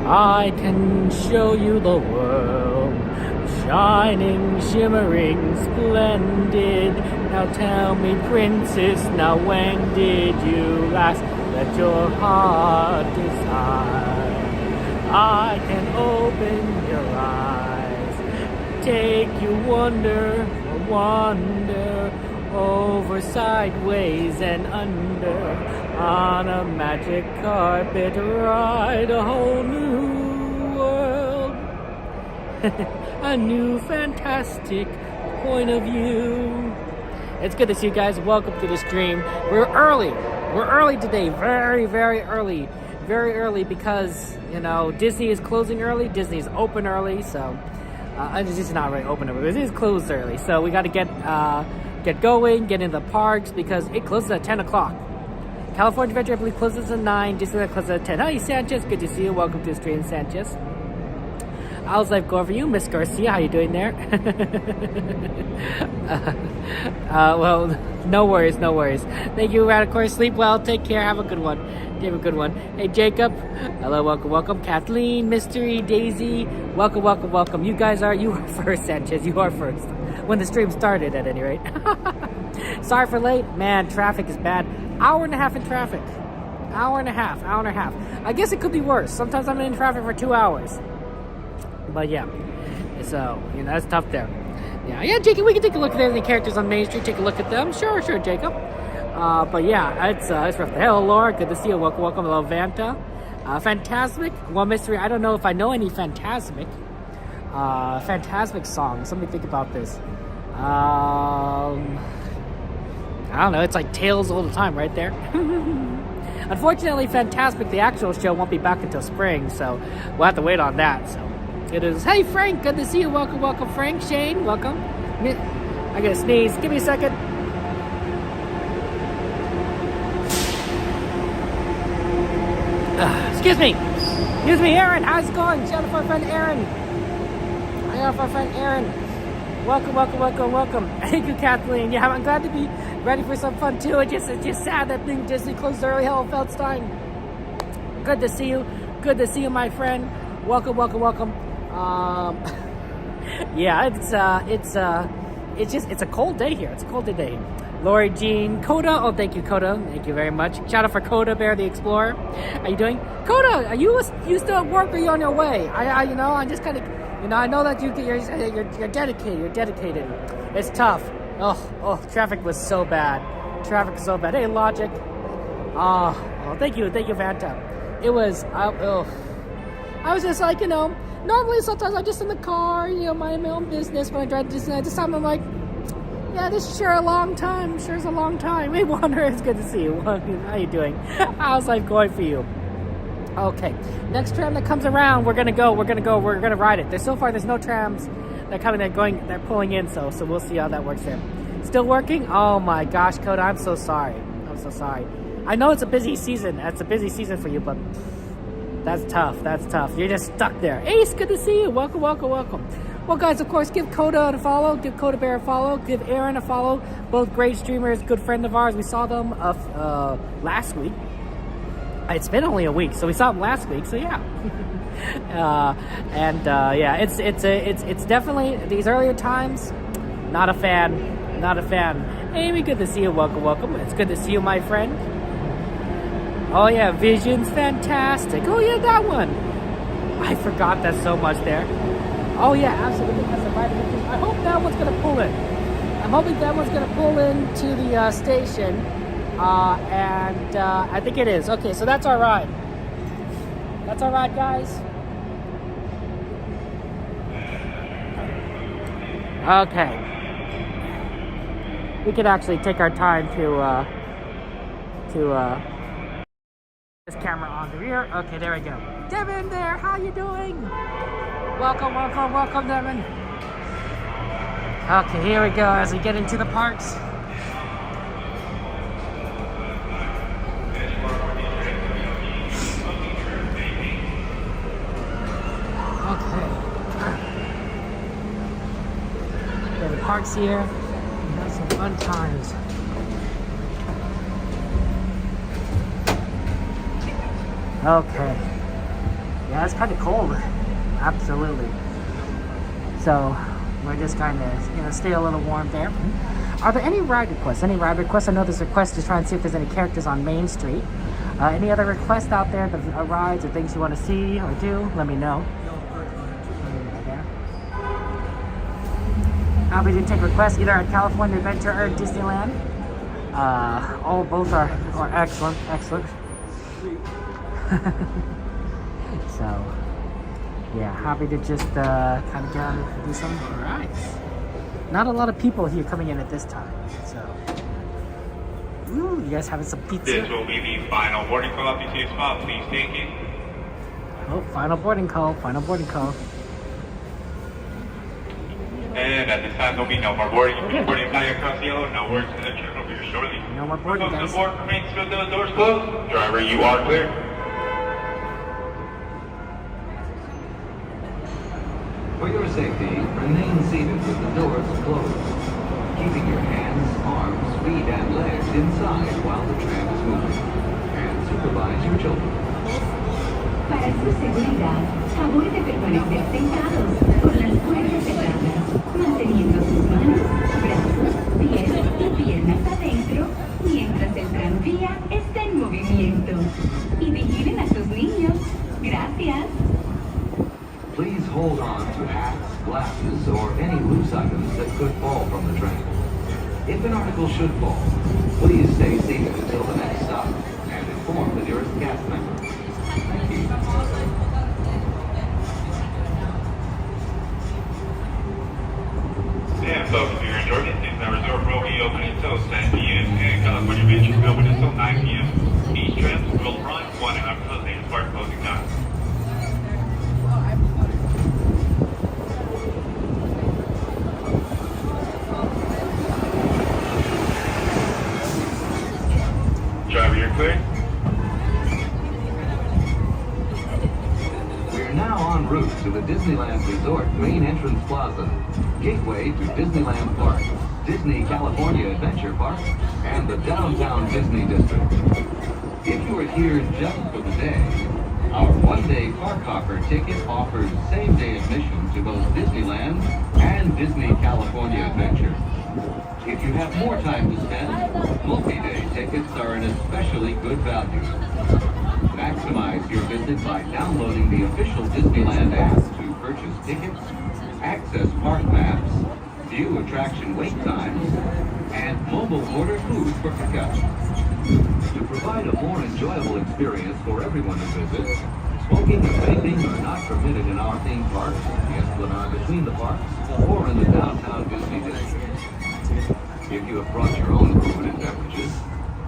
I can show you the world, shining, shimmering, splendid. Now tell me, princess, now when did you last let your heart decide? I can open your eyes, take you wonder, over, sideways and under, on a magic carpet ride, a whole new world, a new fantastic point of view. It's good to see you guys. Welcome to the stream. We're early today, very early because, you know, Disney is closing early, Disney is open early, so Disney's not really open early, Disney is closed early, so we got to get going, get into the parks, because it closes at 10 o'clock. California Adventure, I believe, closes at 9. Disneyland closes at 10. Hi, Sanchez. Good to see you. Welcome to the stream, Sanchez. How's life going for you, Miss Garcia? How you doing there? Well, no worries. Thank you, of course. Sleep well. Take care. Have a good one. Hey, Jacob. Hello, welcome. Kathleen, Mystery, Daisy. Welcome. You are first, Sanchez. You are first. When the stream started, at any rate. Sorry for late. Man, traffic is bad. Hour and a half in traffic. Hour and a half. I guess it could be worse. Sometimes I'm in traffic for 2 hours. But yeah. So, you know, that's tough there. Yeah, Jacob, we can take a look at the characters on Main Street. Take a look at them. Sure, Jacob. But yeah, it's rough. Hello, Laura. Good to see you. Welcome. Hello, Vanta. Phantasmic. Well, Mystery, I don't know if I know any Phantasmic songs. Let me think about this. I don't know. It's like Tales all the time right there. Unfortunately, Fantasmic, the actual show, won't be back until spring, so we'll have to wait on that. So it is. Hey, Frank. Good to see you. Welcome, Frank. Shane, welcome. I gotta sneeze. Give me a second. Excuse me, Aaron. How's it going? Shout out for our friend Aaron. Welcome. Thank you, Kathleen. Yeah, I'm glad to be ready for some fun too. It's just sad that Disney closed early. Hello, Feldstein. Good to see you, my friend. Welcome. Yeah, it's a cold day here. It's a cold day. Lori Jean, Coda. Oh, thank you, Coda. Thank you very much. Shout out for Coda Bear the Explorer. How you doing, Coda? Are you still at work, or are you on your way? I'm just kind of. You know, I know that you're dedicated. You're dedicated. It's tough. Oh, traffic was so bad. Hey, Logic. Oh, thank you, Vanta. It was. I was just like, you know, normally sometimes I'm just in the car, you know, minding my own business when I drive to Disneyland. This time I'm like, yeah, this is a long time. It's a long time. Hey, Wander, it's good to see you. How you doing? How's life going for you? Okay, next tram that comes around, we're gonna ride it. There's no trams that are coming, they're pulling in, so we'll see how that works there. Still working? Oh my gosh, Coda, I'm so sorry. I know it's a busy season. That's a busy season for you, but that's tough. You're just stuck there. Ace, good to see you. Welcome. Well, guys, of course, give Coda a follow, give Coda Bear a follow, give Aaron a follow. Both great streamers, good friend of ours. We saw them last week. It's been only a week, so we saw them last week. So yeah, yeah, it's definitely these earlier times. Not a fan. Amy, good to see you. Welcome. It's good to see you, my friend. Oh yeah, Vision's fantastic. Oh yeah, that one. I forgot that so much there. Oh yeah, absolutely. That's a vitamin. I hope that one's gonna pull in. I'm hoping that one's gonna pull into the station. And I think it is. Okay, so that's our ride. Guys. Okay. We could actually take our time to this camera on the rear. Okay, there we go. Devin there, how you doing? Welcome, Devin. Okay, here we go as we get into the parks. Parks here. We have some fun times. Okay. Yeah, it's kind of cold. Absolutely. So we're just kind of, stay a little warm there. Are there any ride requests? Any ride requests? I know there's requests to try and see if there's any characters on Main Street. Any other requests out there, rides or things you want to see or do? Let me know. Happy to take requests either at California Adventure or Disneyland. Both are excellent. So, yeah, happy to just kind of get on and do some rides. Not a lot of people here coming in at this time, so. Ooh, you guys having some pizza? This will be the final boarding call. If you see a spot, please take it. Oh, final boarding call. And at this time, there'll be no more boarding. If you're boarding flying across yellow, no words to the train will be here shortly. No more boarding, guys. The board remains filled until the doors closed. Driver, you are clear. For your safety, remain seated with the doors closed, keeping your hands, arms, feet, and legs inside while the tram is moving, and supervise your children. Para su seguridad, favor de permanecer sentados con las puertas cerradas, manteniendo sus manos, brazos, pies y piernas adentro mientras el tranvía está en movimiento. Y vigilen a sus niños. Gracias. Please hold on to hats, glasses, or any loose items that could fall from the train. If an article should fall, please stay seated until the next stop and inform the nearest cast member. Thank you. And folks, if you're enjoying it, Disneyland Resort will be open until 10 p.m. and California Adventure will be open until 9 p.m. Each trams will run 1 hour until the latest park closing time. Driver, you're clear. We're now en route to the Disneyland Resort main entrance plaza, gateway to Disneyland Park, Disney California Adventure Park, and the downtown Disney District. If you are here just for the day, our one-day park hopper ticket offers same-day admission to both Disneyland and Disney California Adventure. If you have more time to spend, multi-day tickets are an especially good value. Maximize your visit by downloading the official Disneyland app to purchase tickets, access park maps, view attraction wait times, and mobile order food for pickup. To provide a more enjoyable experience for everyone who visits, smoking and vaping are not permitted in our theme parks, the Esplanade between the parks, or in the downtown Disney District. If you have brought your own food and beverages,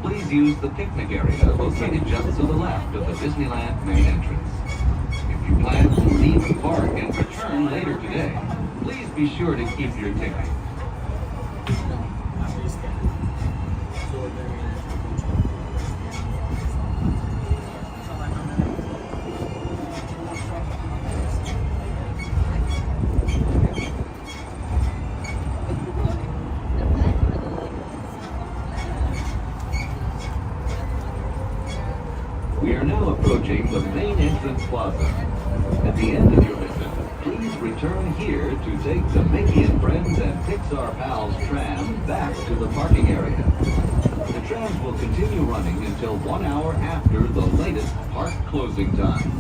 please use the picnic area located just to the left of the Disneyland main entrance. If you plan to leave the park and return later today, please be sure to keep your ticket. We are now approaching the main entrance plaza. At the end of your visit, please return here to take the Mickey and Friends and Pixar Pals tram back to the parking area. The trams will continue running until 1 hour after the latest park closing time.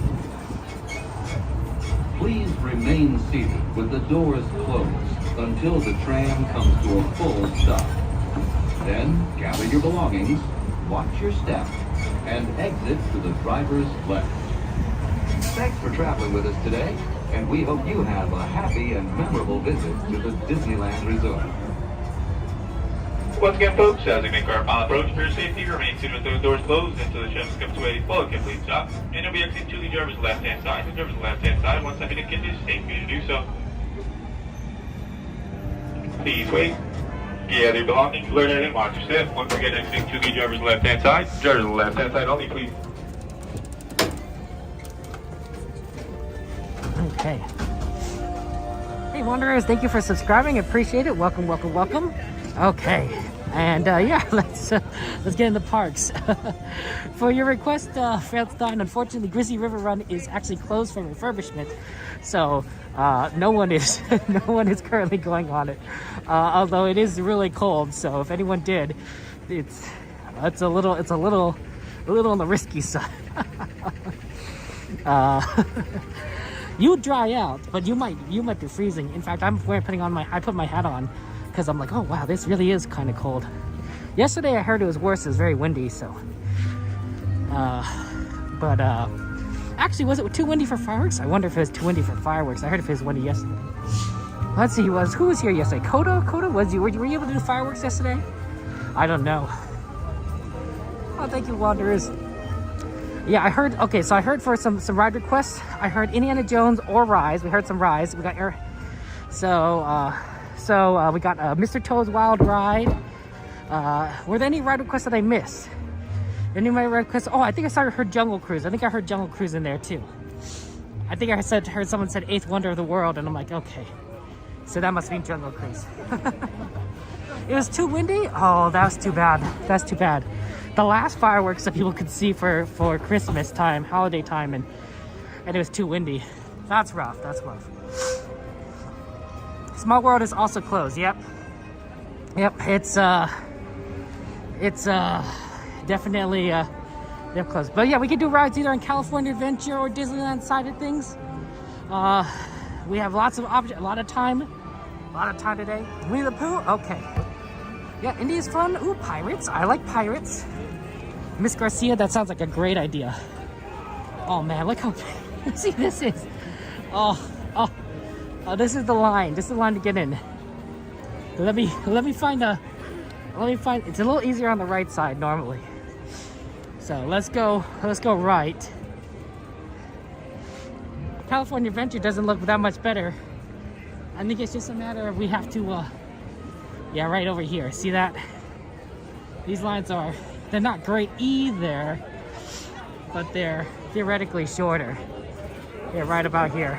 Please remain seated with the doors closed until the tram comes to a full stop. Then gather your belongings, watch your step, and exit to the driver's left. Thanks for traveling with us today, and we hope you have a happy and memorable visit to the Disneyland Resort. Once again, folks, as we make our final approach for your safety, remain seated with those doors closed until the trams come to a full and complete stop. And you'll be exiting to the driver's left-hand side. The driver's left-hand side, once that indicates it is safe for you to do so. Please wait. Gather your belongings, learn it, and watch your step. Once again, exiting to the driver's left-hand side. Driver's left-hand side only, please. Okay. Hey, Wanderers, thank you for subscribing. Appreciate it. Welcome. Okay. And yeah, let's get in the parks. For your request, Fantasyland, unfortunately, Grizzly River Run is actually closed for refurbishment, so no one is currently going on it. Although it is really cold, so if anyone did, it's a little on the risky side. You dry out, but you might be freezing. In fact, I put my hat on because I'm like, oh wow, this really is kind of cold. Yesterday I heard it was worse. It was very windy, so but actually, was it too windy for fireworks? I wonder if it was too windy for fireworks. I heard if it was windy yesterday. Let's see, who was here yesterday? Coda, were you able to do fireworks yesterday? I don't know. Oh, thank you, Wanderers. Yeah, I heard for some ride requests. I heard Indiana Jones or Rise. We heard some Rise. We got we got Mr. Toad's Wild Ride. Were there any ride requests that I missed? Any of my ride requests? Oh, I think I heard Jungle Cruise. I think I heard Jungle Cruise in there too. I think I heard someone said Eighth Wonder of the World, and I'm like, okay, so that must mean Jungle Cruise. It was too windy. Oh, that was too bad. That's too bad. The last fireworks that people could see for Christmas time, holiday time, and it was too windy. That's rough. That's rough. Small World is also closed. Yep. It's definitely they're closed. But yeah, we can do rides either in California Adventure or Disneyland side of things. We have lots of options, a lot of time today. Winnie the Pooh. Okay. Yeah, Indy is fun. Ooh, pirates. I like pirates. Miss Garcia, that sounds like a great idea. Oh man, look how see this is. Oh, this is the line. This is the line to get in. Let me find. It's a little easier on the right side normally. So let's go right. California Adventure doesn't look that much better. I think it's just a matter of we have to. Yeah, right over here. See that? These lines they're not great either, but they're theoretically shorter. They're right about here.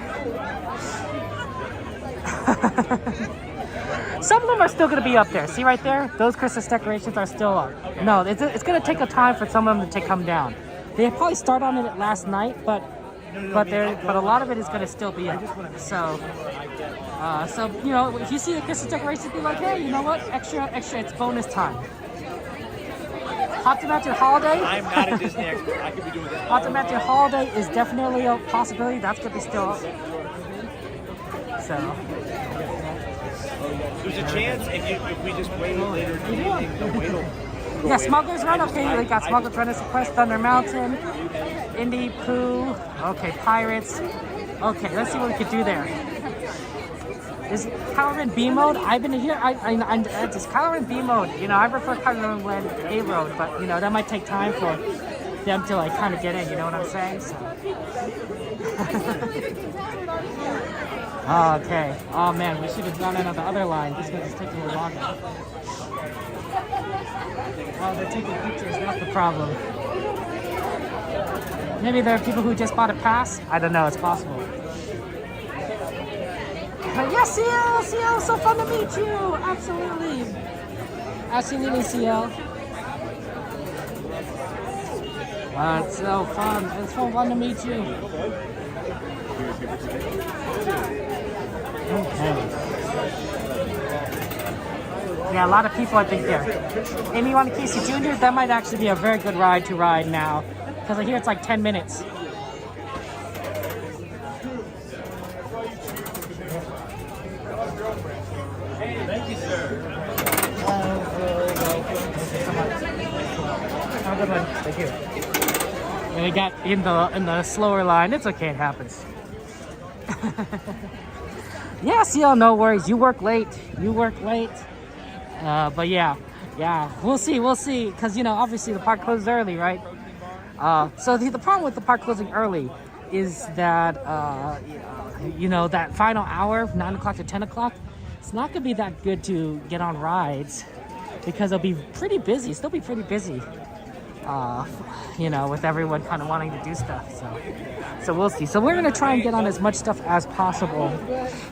Some of them are still going to be up there. See right there? Those Christmas decorations are still up. No, it's going to take a time for some of them to come down. They probably started on it last night, but a lot of it is going to still be up. So you know, if you see the Christmas decorations, be like, hey, you know what? Extra, it's bonus time. Haunted Mansion Holiday. I'm not a Disney expert. I could be doing that. Haunted Mansion Holiday is definitely a possibility. That's going to be still up. So. There's a chance if we just wait later in the evening, the wait will go Yeah, Smuggler's Run. Okay, we got Smuggler's Run as a quest. Thunder Mountain, Indy, Pooh. Okay, Pirates. Okay, let's see what we could do there. Is Kylo Ren B mode? I've been here. It's Kylo Ren B mode. You know, I prefer Kylo Ren A mode, but you know that might take time for them to like kind of get in. You know what I'm saying? So. Okay. Oh man, we should have gone in on the other line. This one is taking a little longer. Oh, they're taking pictures. That's the problem. Maybe there are people who just bought a pass. I don't know. It's possible. Yes, CL, so fun to meet you. Absolutely, CL. It's so fun. It's so fun to meet you. Okay. Yeah, a lot of people I think there. Amy on Casey Jr., that might actually be a very good ride to ride now. Because I hear it's like 10 minutes. Thank you, sir. Have a good one. Thank you. And we got in the slower line. It's okay, it happens. Yeah, CL, no worries. You work late. But yeah, we'll see. Because, you know, obviously the park closes early, right? So the problem with the park closing early is that, you know, that final hour, 9 o'clock to 10 o'clock, it's not going to be that good to get on rides because it'll be pretty busy. Still be pretty busy, you know, with everyone kind of wanting to do stuff. So we'll see. So we're going to try and get on as much stuff as possible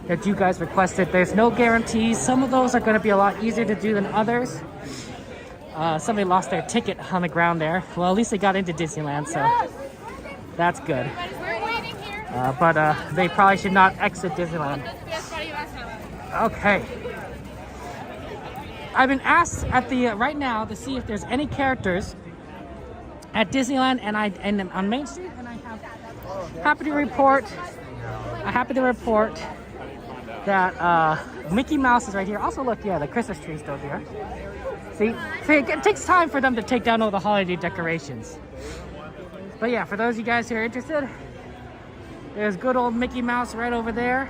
that you guys requested. There's no guarantees. Some of those are going to be a lot easier to do than others. Somebody lost their ticket on the ground there. Well, at least they got into Disneyland, so that's good. But they probably should not exit Disneyland. Okay. I've been asked at the right now to see if there's any characters at Disneyland and on Main Street, and I have happy to report that Mickey Mouse is right here. Also, look, yeah, the Christmas tree is still here. See, it takes time for them to take down all the holiday decorations. But yeah, for those of you guys who are interested, there's good old Mickey Mouse right over there.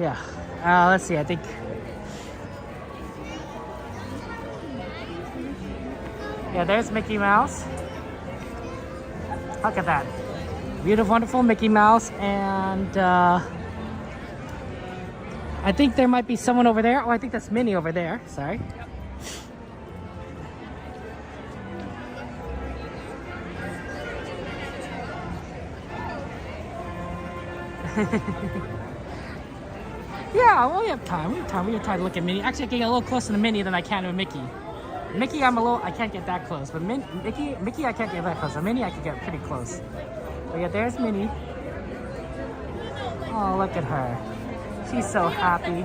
Yeah, let's see, I think. Yeah, there's Mickey Mouse. Look at that. Beautiful, wonderful Mickey Mouse. And I think there might be someone over there. Oh, I think that's Minnie over there. Sorry. Yeah, well, we have time. We have time to look at Minnie. Actually, I can get a little closer to Minnie than I can to Mickey. Mickey, I can't get that close. But Mickey, I can't get that close. So Minnie, I can get pretty close. But yeah, there's Minnie. Oh, look at her. She's so happy.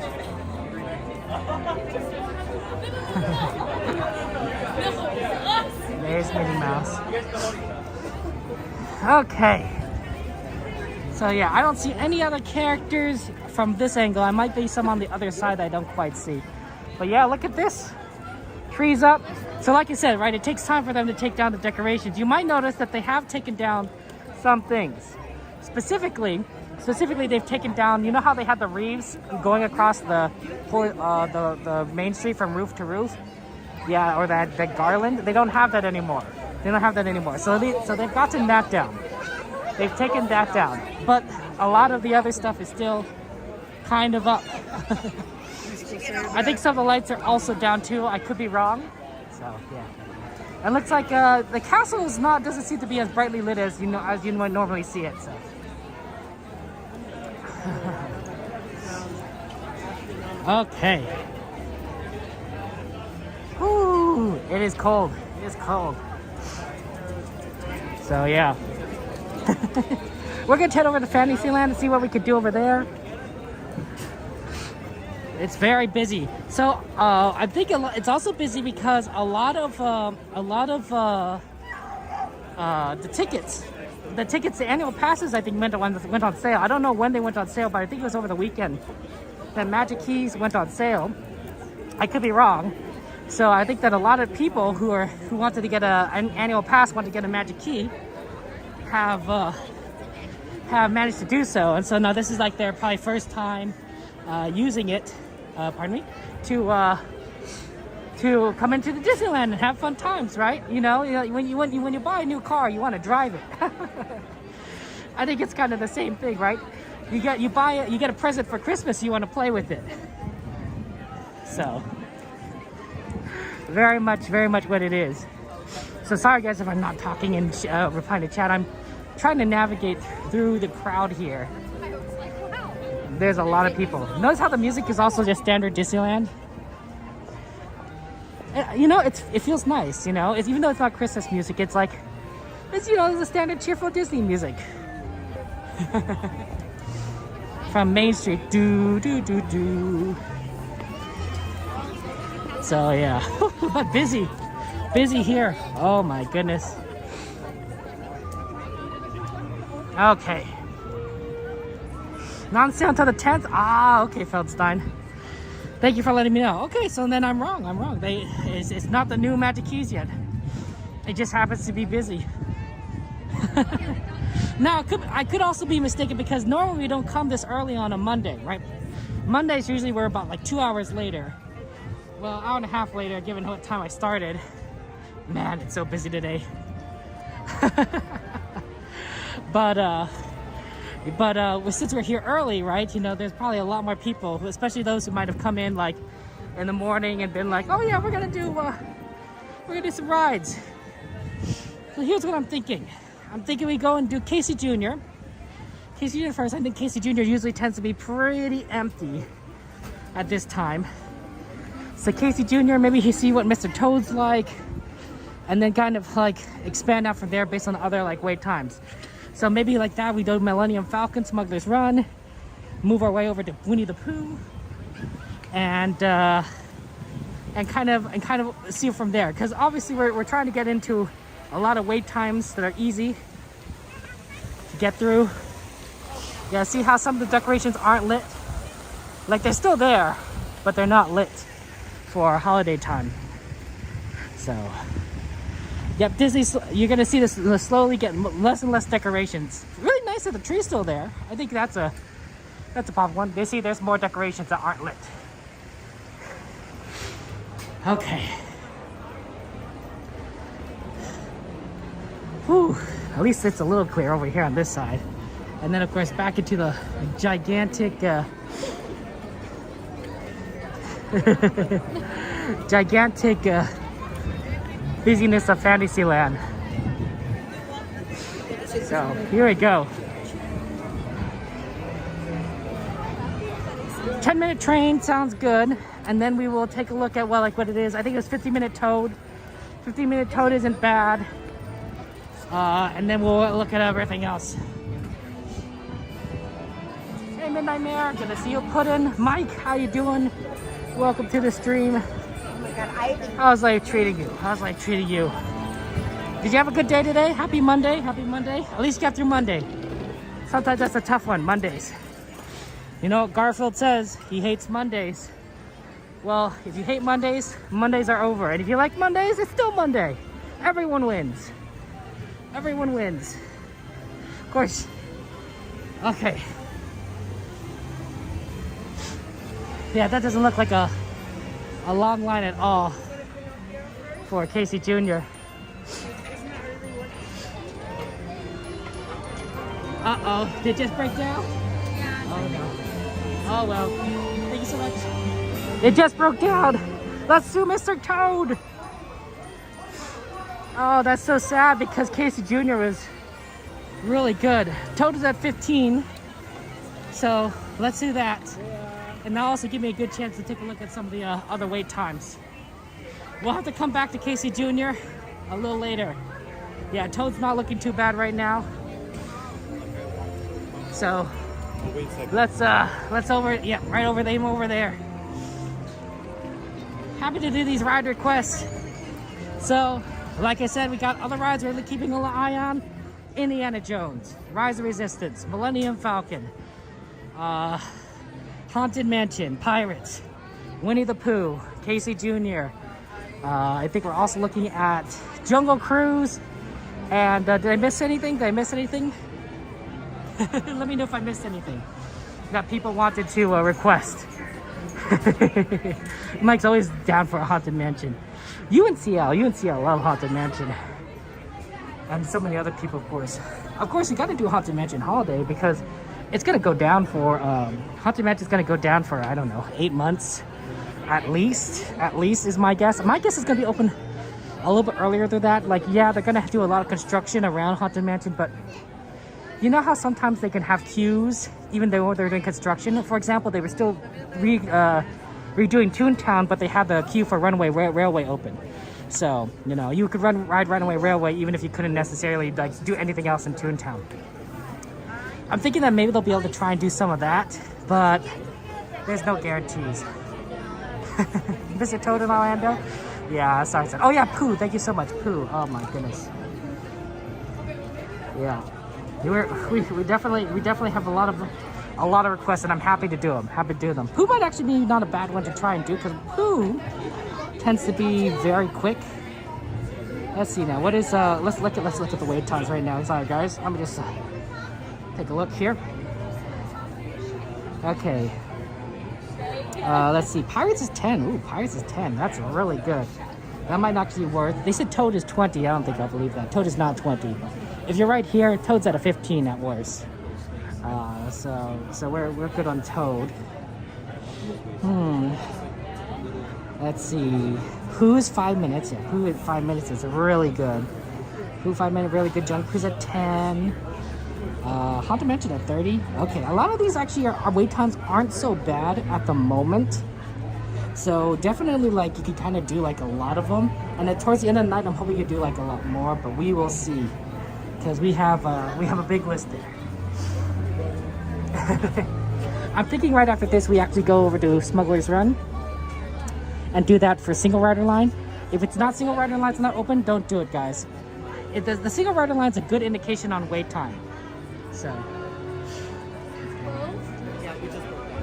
There's Minnie Mouse. Okay. So yeah, I don't see any other characters from this angle. I might be some on the other side that I don't quite see. But yeah, look at this. Trees up. So like I said, right, it takes time for them to take down the decorations. You might notice that they have taken down some things. Specifically, they've taken down, you know how they had the wreaths going across the main street from roof to roof? Yeah, or that garland? They don't have that anymore. So they've gotten that down. They've taken that down. But a lot of the other stuff is still kind of up. I think some of the lights are also down too. I could be wrong. So yeah. It looks like the castle doesn't seem to be as brightly lit as you might normally see it. So. Okay. Ooh, it is cold. It is cold. So yeah. We're gonna head over to Fantasyland and see what we could do over there. It's very busy. So I think it's also busy because a lot of the tickets, the annual passes, I think went on sale. I don't know when they went on sale, but I think it was over the weekend. The Magic Keys went on sale. I could be wrong. So I think that a lot of people who wanted to get an annual pass, wanted to get a Magic Key, have managed to do so. And so now this is like their probably first time using it. To come into the Disneyland and have fun times, right? You know, when you buy a new car, you want to drive it. I think it's kind of the same thing, right? You get a present for Christmas, you want to play with it. So, very much what it is. So sorry guys if I'm not talking and replying to chat. I'm trying to navigate through the crowd here. There's a lot of people. Notice how the music is also just standard Disneyland? You know, it feels nice, you know? Even though it's not Christmas music, it's like, it's the standard cheerful Disney music. From Main Street, do. So yeah, but busy here. Oh my goodness. Okay. Non-sale until the 10th? Ah, okay, Feldstein. Thank you for letting me know. Okay, so then I'm wrong. It's not the new Magic Keys yet. It just happens to be busy. Now, I could also be mistaken because normally we don't come this early on a Monday, right? Mondays usually we're about like 2 hours later. Well, an hour and a half later, given what time I started. Man, it's so busy today. But since we're here early, right, there's probably a lot more people, especially those who might have come in like in the morning and been like, oh yeah, we're gonna do some rides. So here's what I'm thinking. I'm thinking we go and do Casey Jr. Casey Jr. first. I think Casey Jr. usually tends to be pretty empty at this time. So Casey Jr., maybe he see what Mr. Toad's like, and then kind of like expand out from there based on other like wait times. So maybe like that, we do Millennium Falcon, Smuggler's Run, move our way over to Winnie the Pooh, and kind of see from there. Because obviously we're trying to get into a lot of wait times that are easy to get through. Yeah, see how some of the decorations aren't lit? Like they're still there, but they're not lit for holiday time. So, yep, Disney, you're gonna see this slowly get less and less decorations. Really nice that the tree's still there. I think that's a pop one. They see there's more decorations that aren't lit. Okay. Whew, at least it's a little clear over here on this side. And then of course back into the gigantic busyness of Fantasyland. So here we go. 10-minute train sounds good, and then we will take a look at what it is. I think it was 50-minute Toad. 50-minute Toad isn't bad, and then we'll look at everything else. Hey Midnight Mare, good to see you. Puddin'. Mike, how you doing? Welcome to the stream. Oh my God, How's life treating you? How's life treating you? Did you have a good day today? Happy Monday. Happy Monday. At least you got through Monday. Sometimes that's a tough one, Mondays. You know what Garfield says? He hates Mondays. Well, if you hate Mondays, Mondays are over. And if you like Mondays, it's still Monday. Everyone wins. Everyone wins. Of course. Okay. Yeah, that doesn't look like a long line at all for Casey Jr. Uh-oh, did it just break down? Yeah. Oh no. Oh well. Thank you so much. It just broke down. Let's sue Mr. Toad. Oh, that's so sad because Casey Jr. was really good. Toad is at 15. So let's do that. And that'll also give me a good chance to take a look at some of the other wait times. We'll have to come back to Casey Jr. a little later. Yeah, Toad's not looking too bad right now. So let's over, yeah, right over them over there. Happy to do these ride requests. So, like I said, we got other rides we're really keeping an eye on. Indiana Jones, Rise of Resistance, Millennium Falcon, Haunted Mansion, Pirates, Winnie the Pooh, Casey Jr. I think we're also looking at Jungle Cruise. And did I miss anything? Did I miss anything? Let me know if I missed anything that people wanted to request. Mike's always down for a Haunted Mansion. UNCL love Haunted Mansion. And so many other people, of course. Of course, you got to do Haunted Mansion Holiday because it's going to go down for, Haunted Mansion's going to go down for, I don't know, 8 months at least. At least is my guess. My guess is going to be open a little bit earlier than that. Like, yeah, they're going to do a lot of construction around Haunted Mansion, but you know how sometimes they can have queues even though they're doing construction? For example, they were still redoing Toontown, but they had the queue for Runaway Railway open. So, you know, you could ride Runaway Railway even if you couldn't necessarily like do anything else in Toontown. I'm thinking that maybe they'll be able to try and do some of that, but there's no guarantees. Mr. Toad in Orlando? Yeah, sorry. Oh yeah, Pooh. Thank you so much, Pooh. Oh my goodness. Yeah. We definitely have a lot of requests, and I'm happy to do them. Pooh might actually be not a bad one to try and do because Pooh tends to be very quick. Let's see now. What is let's look at the wait times right now. Sorry guys. Let me just take a look here. Okay. Let's see. Pirates is 10. Ooh, Pirates is 10. That's really good. That might actually work. They said Toad is 20. I don't think I believe that. Toad is not 20. If you're right here, Toad's at a 15 at worst. So we're good on Toad. Let's see. Pooh's 5 minutes. Yeah, Pooh at 5 minutes is really good. Pooh 5 minute, really good. Jungle Cruise at 10. Haunted Mansion at 30. Okay, a lot of these actually our wait times aren't so bad at the moment. So definitely like you can kind of do like a lot of them, and then towards the end of the night I'm hoping you do like a lot more, but we will see, because we have a big list there. I'm thinking right after this we actually go over to Smuggler's Run and do that for single rider line. If it's not single rider line, it's not open, don't do it, guys. The single rider line is a good indication on wait time. So.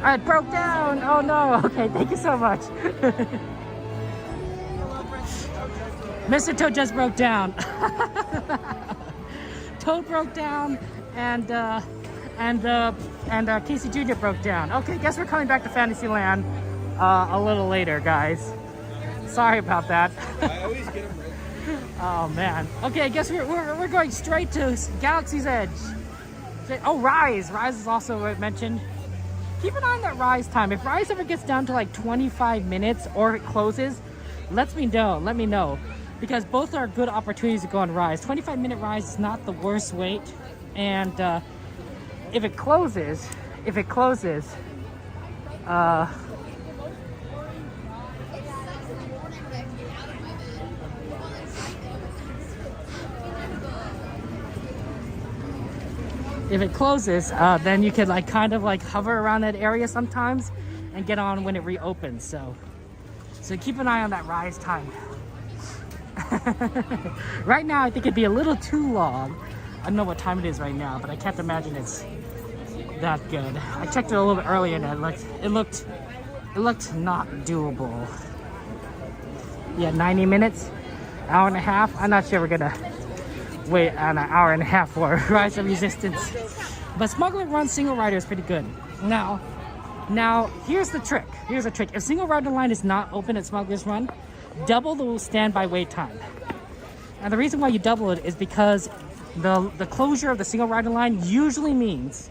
It broke down. Oh no. Okay, thank you so much. Mr. Toad just broke down. Toad broke down, and Casey Jr. broke down. Okay, guess we're coming back to Fantasyland a little later, guys. Sorry about that. I always get them ready. Oh man. Okay, I guess we're going straight to Galaxy's Edge. Oh, Rise. Rise is also mentioned. Keep an eye on that Rise time. If Rise ever gets down to like 25 minutes or it closes, let me know. Because both are good opportunities to go on Rise. 25-minute Rise is not the worst wait. And if it closes, then you can like kind of like hover around that area sometimes and get on when it reopens. So keep an eye on that Rise time. Right now I think it'd be a little too long. I don't know what time it is right now, but I can't imagine it's that good. I checked it a little bit earlier and it looked not doable. Yeah, 90 minutes, hour and a half. I'm not sure we're gonna wait an hour and a half for Rise of Resistance. But Smuggler Run single rider is pretty good. Now here's the trick. If single rider line is not open at Smuggler's Run, double the standby wait time. And the reason why you double it is because the closure of the single rider line usually means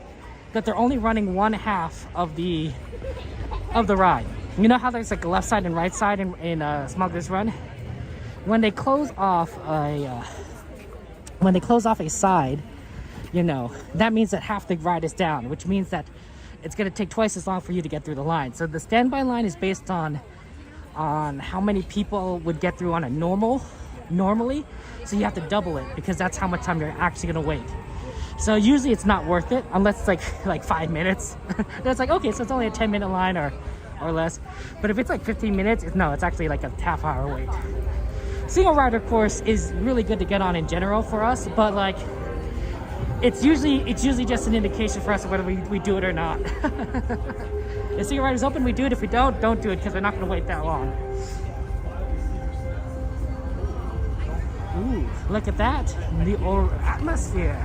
that they're only running one half of the ride. You know how there's like a left side and right side in Smuggler's Run? When they close off a side, you know, that means that half the ride is down, which means that it's going to take twice as long for you to get through the line. So the standby line is based on how many people would get through on a normally. So you have to double it because that's how much time you're actually going to wait. So usually it's not worth it unless it's like 5 minutes. Then it's like, okay, so it's only a 10-minute line or less. But if it's like 15 minutes, it's actually like a half-hour wait. Single rider course is really good to get on in general for us, but like it's usually just an indication for us of whether we do it or not. If single rider's open, we do it. If we don't do it because we're not going to wait that long. Ooh, look at that, the old atmosphere.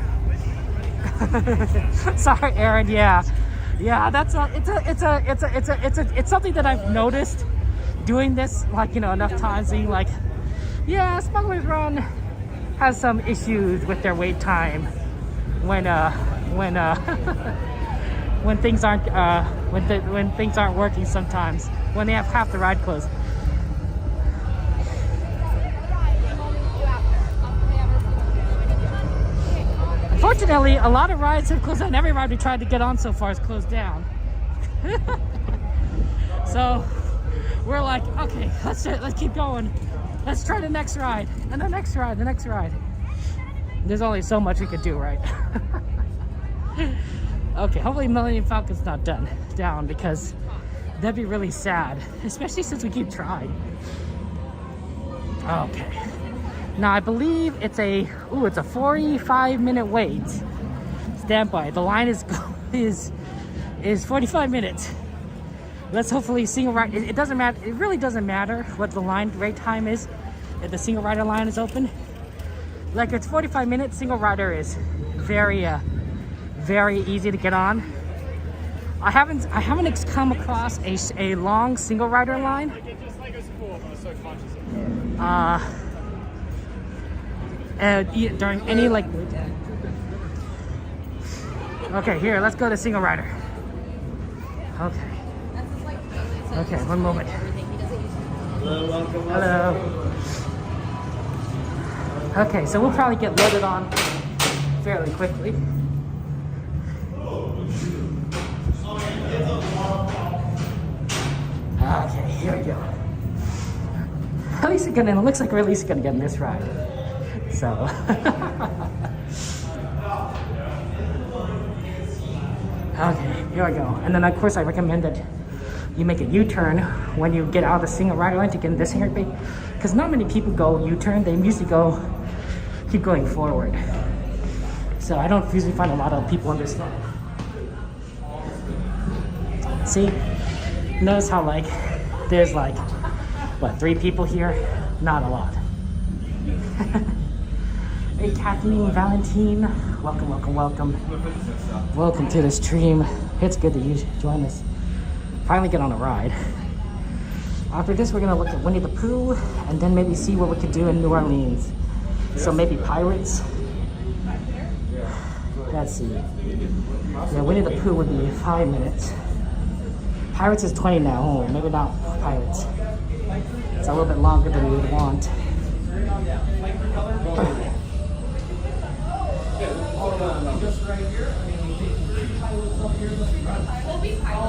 Sorry, Aaron. Yeah, it's something that I've noticed doing this, like, you know, enough times, being like, yeah, Smuggler's Run has some issues with their wait time when things aren't when things aren't working sometimes, when they have half the ride closed. Unfortunately, a lot of rides have closed down. Every ride we tried to get on so far has closed down. So we're like, okay, let's keep going. Let's try the next ride, and the next ride. There's only so much we could do, right? Okay, hopefully Millennium Falcon's not down, because that'd be really sad, especially since we keep trying. Okay. Now I believe it's a 45-minute wait. Standby. The line is 45 minutes. Let's hopefully single ride. It doesn't matter. It really doesn't matter what the line wait time is if the single rider line is open. Like, it's 45 minutes. Single rider is very easy to get on. I haven't come across a long single rider line. During any like. Okay, here, let's go to single rider. Okay, one moment. Hello. Okay, so we'll probably get loaded on fairly quickly. Okay. here we go. At least it looks like we're at least gonna get this ride. So. Okay, here I go. And then of course I recommend that you make a U-turn when you get out of the single rider line to get in this here, because not many people go U-turn. They usually keep going forward. So I don't usually find a lot of people on this line. See, notice how like there's like what, 3 people here? Not a lot. Hey Kathleen, Valentine, welcome to the stream. It's good that you join us. Finally get on a ride. After this, we're gonna look at Winnie the Pooh and then maybe see what we could do in New Orleans. So maybe Pirates. Let's see. Yeah, Winnie the Pooh would be 5 minutes. Pirates is 20 now. Oh, maybe not Pirates. It's a little bit longer than we would want.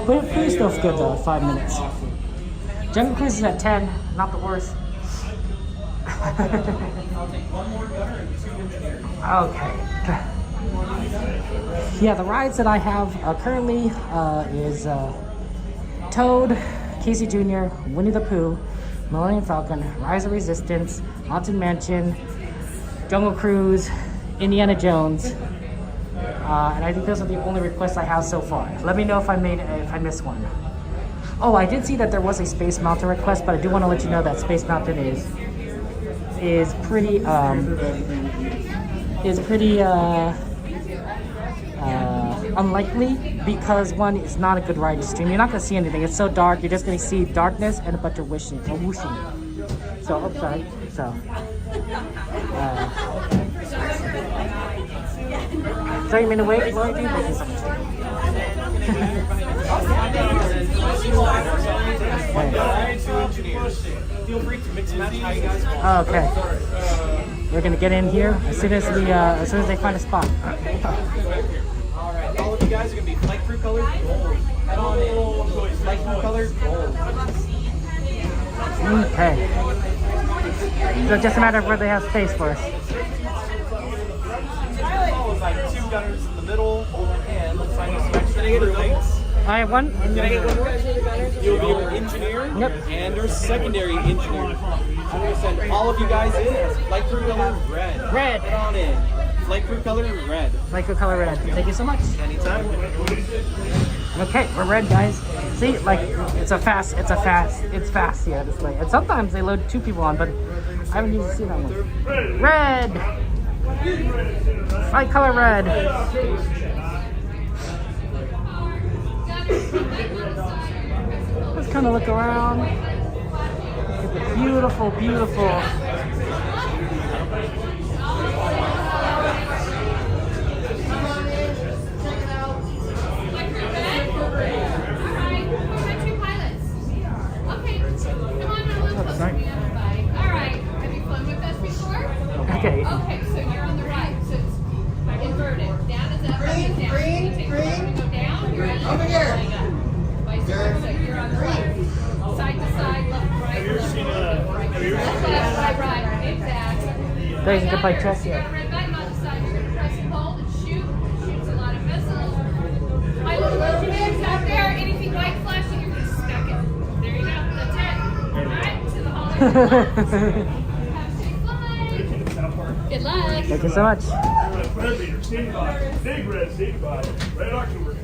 But Pooh's still good though, 5 minutes. Jungle Cruise is at 10, not the worst. Okay. Yeah, the rides that I have currently is Toad, Casey Jr., Winnie the Pooh, Millennium Falcon, Rise of Resistance, Haunted Mansion, Jungle Cruise, Indiana Jones, and I think those are the only requests I have so far. Let me know if I missed one. Oh, I did see that there was a Space Mountain request, but I do want to let you know that Space Mountain is pretty unlikely, because one, it's not a good ride to stream. You're not gonna see anything. It's so dark. You're just gonna see darkness and a bunch of whooshing. So, oh, sorry. So, so you mean to wait, Lloyd? Thank you so much. Feel free to mix and match how you guys want. Okay. We're gonna get in here as soon as they find a spot. Alright, all of you guys are gonna be flight crew colored gold. Head on in. Flight crew colored gold. Okay. So it's just a matter of where they have space for us. Oh, it's like 2 gunners in the middle, and let's find some extra crew lights. I have one. Can I get one more? You'll be our engineer and our secondary engineer. I'm going to send all of you guys in as flight crew color red. Red. Get on in. Flight crew color red. Flight crew color red. Thank you so much. Anytime. Okay, we're red, guys. See, like it's fast here this way. And sometimes they load 2 people on, but I haven't even seen that one. Red. Flight color red. Let's kind of look around. Look at the beautiful, beautiful. Okay. Okay, so you're on the right, so it's inverted. Down is up, up is down. Green. Go down, you're on over here. Vice versa, you're on the right. Side to side, left, right, left, right. Exactly. There's the bike chest You here. got a red button on the side. You're going to press and hold and shoot. Shoots a lot of missiles. My little engineers out there, anything white flashing, you're going to stack it. There you go. That's it. All right, to the hallway. Good luck. Thank you so much. Red leader, stand by. Big red, stand by. Red October.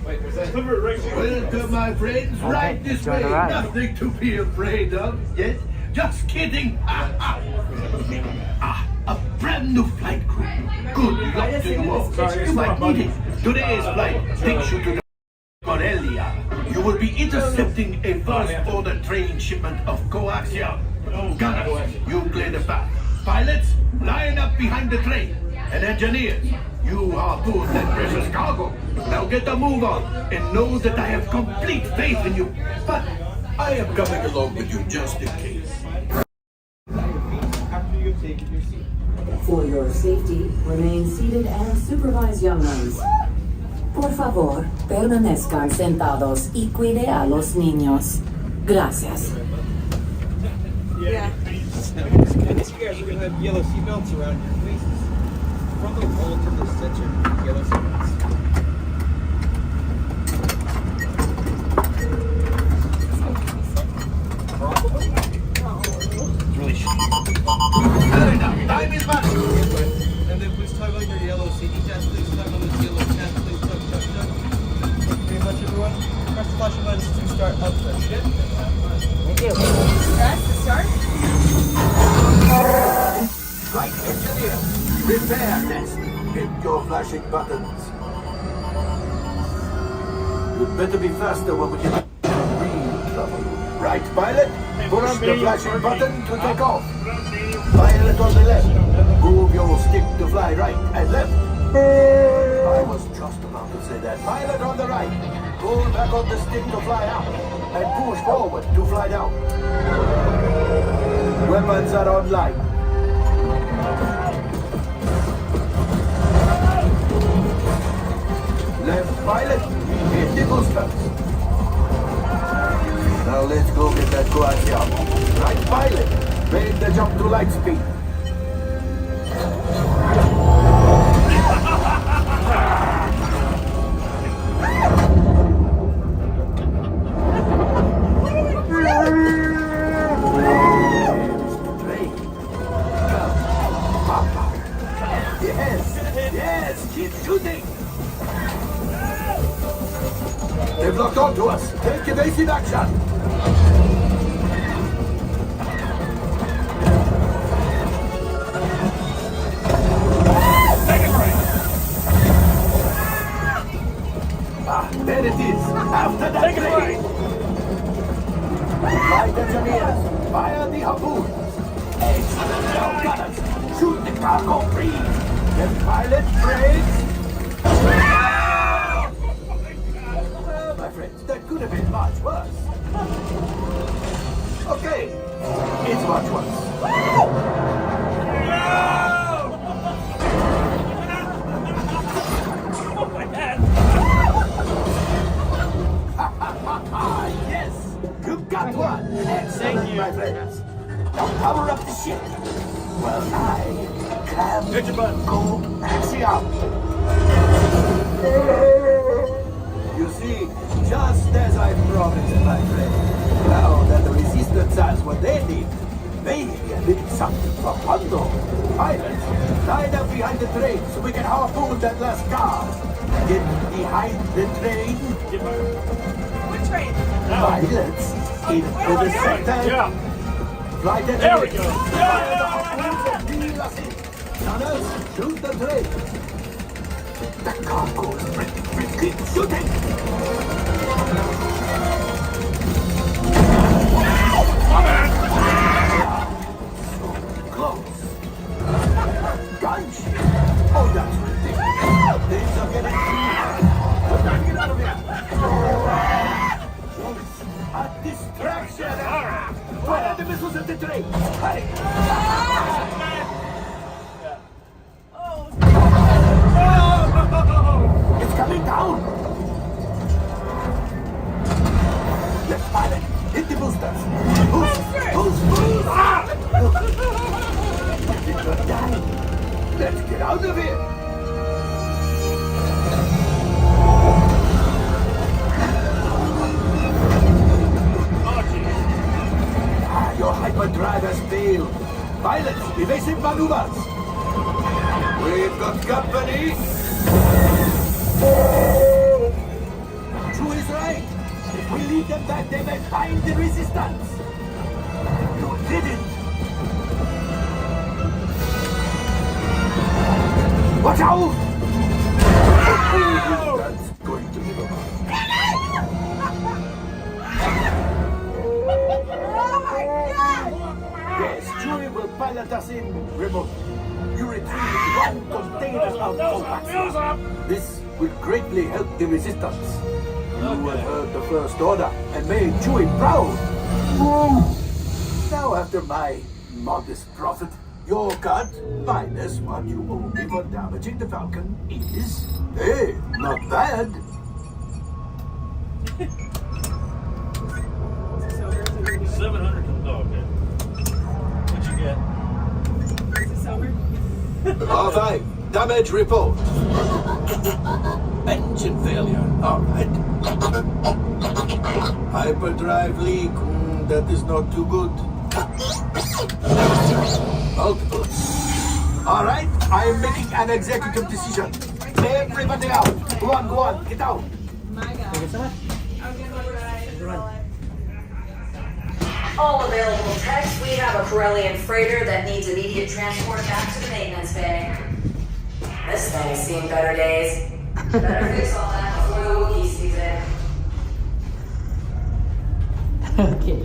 Welcome, my friends. All right, Right this enjoy way. the ride. Nothing to be afraid of. Yes? Just kidding. A brand new flight crew. Good luck to you all. You might need it. Today's flight takes you to the Corellia. You will be intercepting a first order train shipment of coaxium. Gunners, you clear the path. Pilots, line up behind the train. And engineers, you harpoon that precious cargo. Now get a move on and know that I have complete faith in you. But I am coming along with you just in case. For your safety, remain seated and supervise young ones. Por favor, permanezcan sentados y cuide a los niños. Gracias. Yeah. And this year, you're going to have yellow seatbelts around your faces. From the wall to the center, yellow seatbelts. Probably. It's really shitty. Fair enough. Time is money. And then please tug on your yellow seating tabs. Please tug on this yellow tab. Please tug, tug, tug. Thank you very much, everyone. Press the flashing buttons to start up the ship. Thank you. Press to start. Right, engineer. Repair desk. Hit your flashing buttons. You'd better be faster when we get real trouble. Right, pilot. Push the flashing button to take off. Pilot on the left. Move your stick to fly right and left. I was just about to say that. Pilot on the right. Pull back on the stick to fly up. And push forward to fly down. Weapons are online. Left pilot, hit the boosters. Now let's go get that coaxium. Right pilot, make the jump to light speed. Yes, keep shooting. They've locked onto us. Take evasive action. There it is. After that train. Flight engineers, fire the harpoons. Excellent. Now gunners, shoot the cargo free. The pilot brakes. My friends, that could have been much worse. Okay, it's much worse. Yes, you got one. Excellent, my friends. Now power up the ship. Well, I can go axiom. You see, just as I promised, my friend. Now that the resistance has what they need, maybe a little something from Hondo. Pilots, line up behind the train so we can harpoon that last car. Get behind the train. What train? Pilots, into the center. Yeah. Flight There we go. Gunners, shoot the train. The cargo's ready. Keep shooting. So close. Gunship. Oh, that's ridiculous. Things are getting get out of here. Yes, a distraction. Where are the missiles at the train? Hurry. It's coming down! Let's pilot! Hit the boosters! Boost! It's not dying! Let's get out of here! Your hyperdrive has failed! Pilots, evasive maneuvers! We've got company! True is right. If we lead them back, they may find the resistance. You did it. Watch out! That's going to be over. Yes, Chewie will pilot us in remotely. You retrieve one container of Autopia. This will greatly help the resistance. You have heard the First Order and made Chewie proud. Now, after my modest profit, your cut, minus what you owe me for damaging the Falcon, is, hey, not bad. So great. Damage report. Engine failure. All right. Hyperdrive leak. That is not too good. Multiple. All right. I am making an executive decision. Everybody out. Go on. Get out. All available techs, we have a Corellian freighter that needs immediate transport back to the maintenance bay. This thing's seen better days. Better fix all that before the Wookiee sees it. Okay.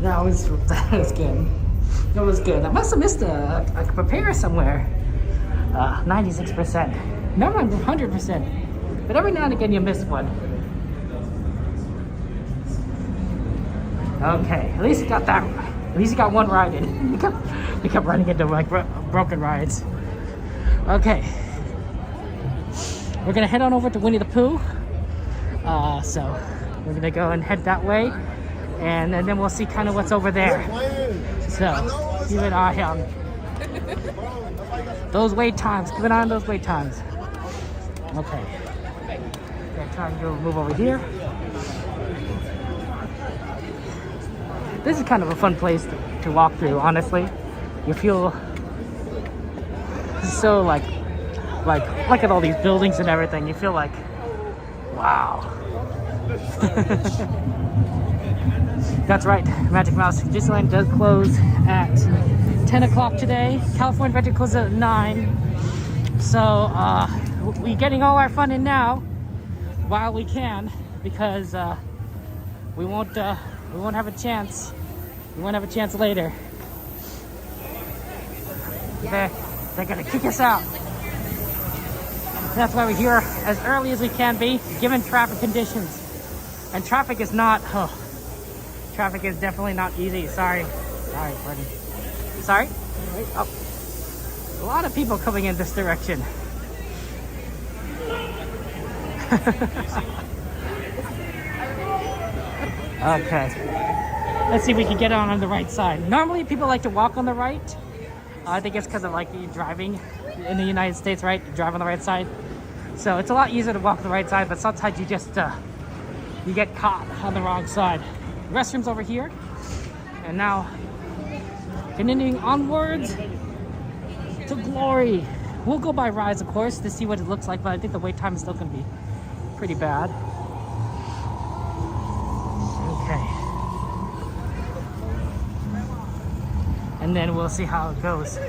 That was good. That was good. I must have missed a prepare somewhere. 96%. Never 100%. But every now and again you miss one. Okay, at least you got that. At least you got one ride in. We kept running into like broken rides. Okay, we're gonna head on over to Winnie the Pooh. So we're gonna go and head that way, and then we'll see kind of what's over there. So keep an eye on those wait times. Keep an eye on those wait times. Okay, gonna try and go move over here. This is kind of a fun place to walk through, honestly. You feel so like look at all these buildings and everything. You feel like, wow. That's right, Magic Mouse. Disneyland does close at 10 o'clock today. California Adventure closes at 9. So we're getting all our fun in now while we can, because we won't have a chance. We won't have a chance later. They're gonna kick us out. That's why we're here as early as we can be, given traffic conditions. And traffic is definitely not easy. Sorry, pardon. Sorry? Oh. A lot of people coming in this direction. Okay. Let's see if we can get on the right side. Normally people like to walk on the right. I think it's because of like driving in the United States, right? You drive on the right side. So it's a lot easier to walk on the right side, but sometimes you just you get caught on the wrong side. Restrooms over here. And now continuing onwards to glory. We'll go by rides, of course, to see what it looks like, but I think the wait time is still gonna be pretty bad. Okay. And then we'll see how it goes.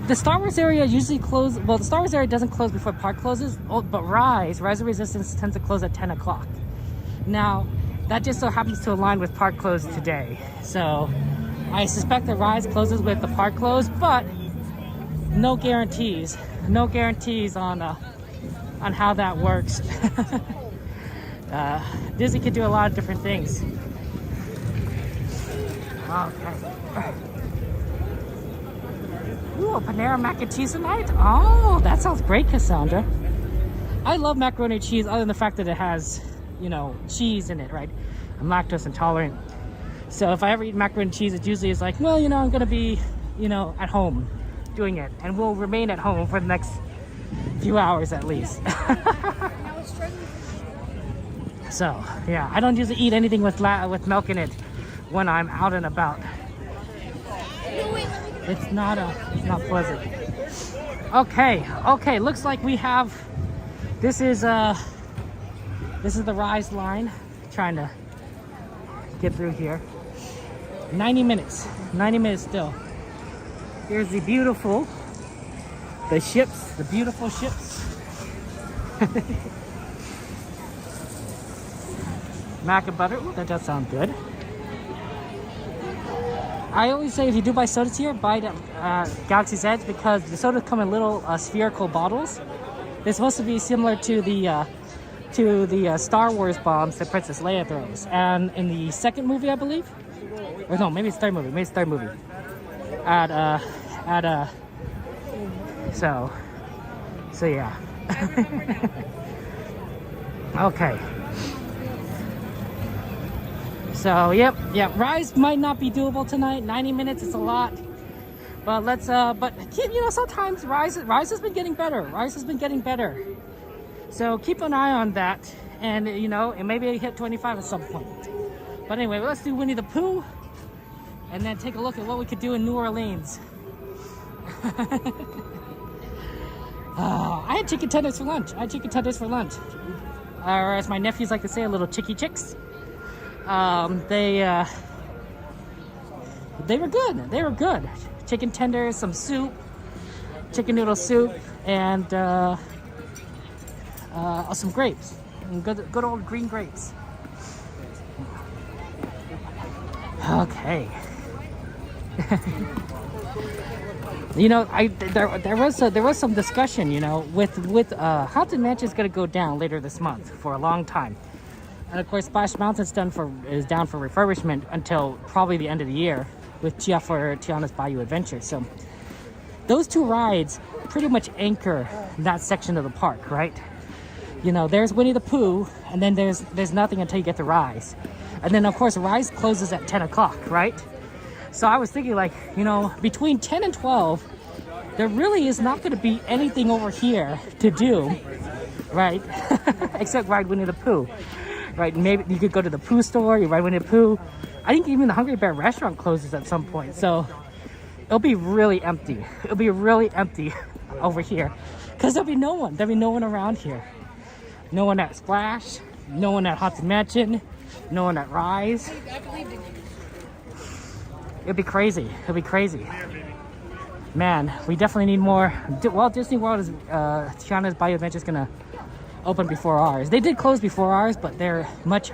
The Star Wars area usually closes, well, the Star Wars area doesn't close before park closes, but Rise of Resistance tends to close at 10 o'clock. Now, that just so happens to align with park close today. So, I suspect that Rise closes with the park close, but no guarantees. No guarantees on how that works. Disney can do a lot of different things. Okay. Ooh, a Panera mac and cheese tonight? Oh, that sounds great, Cassandra. I love macaroni and cheese, other than the fact that it has, you know, cheese in it, right? I'm lactose intolerant. So if I ever eat macaroni and cheese, it usually is like, well, you know, I'm gonna be, you know, at home doing it. And we'll remain at home for the next few hours at least. So, yeah, I don't usually eat anything with milk in it when I'm out and about. It's not pleasant. Okay, looks like we have, this is the Rise line. Trying to get through here. 90 minutes still. Here's the beautiful ships. Mac and butter. Ooh, that does sound good. I always say if you do buy sodas here, buy it at Galaxy's Edge, because the sodas come in little spherical bottles. They're supposed to be similar to the Star Wars bombs that Princess Leia throws. And in the second movie, I believe, or no, maybe it's third movie. So yeah. Okay. So, yep, Rise might not be doable tonight. 90 minutes is a lot. But let's you know, sometimes Rise has been getting better. Rise has been getting better. So keep an eye on that, and you know, and maybe hit 25 at some point. But anyway, let's do Winnie the Pooh, and then take a look at what we could do in New Orleans. I had chicken tenders for lunch. Or as my nephews like to say, a little chicky chicks. They were good. They were good. Chicken tenders, some soup, chicken noodle soup, and some grapes. And good old green grapes. Okay. You know, there was some discussion, you know, with Haunted Mansion is going to go down later this month for a long time, and of course Splash Mountain's down for refurbishment until probably the end of the year with Tiana's Bayou Adventure. So those two rides pretty much anchor that section of the park, right? You know, there's Winnie the Pooh, and then there's nothing until you get to Rise, and then of course Rise closes at 10 o'clock, right? So I was thinking, like, you know, between 10 and 12, there really is not going to be anything over here to do, right? Except ride Winnie the Pooh, right? Maybe you could go to the Pooh store, you ride Winnie the Pooh. I think even the Hungry Bear restaurant closes at some point, so it'll be really empty. It'll be really empty over here because there'll be no one. There'll be no one around here. No one at Splash, no one at Haunted Mansion, no one at Rise. It'll be crazy. It'll be crazy. Man, we definitely need more. Well, Disney World is, Tiana's Bayou Adventure is gonna open before ours. They did close before ours, but they're much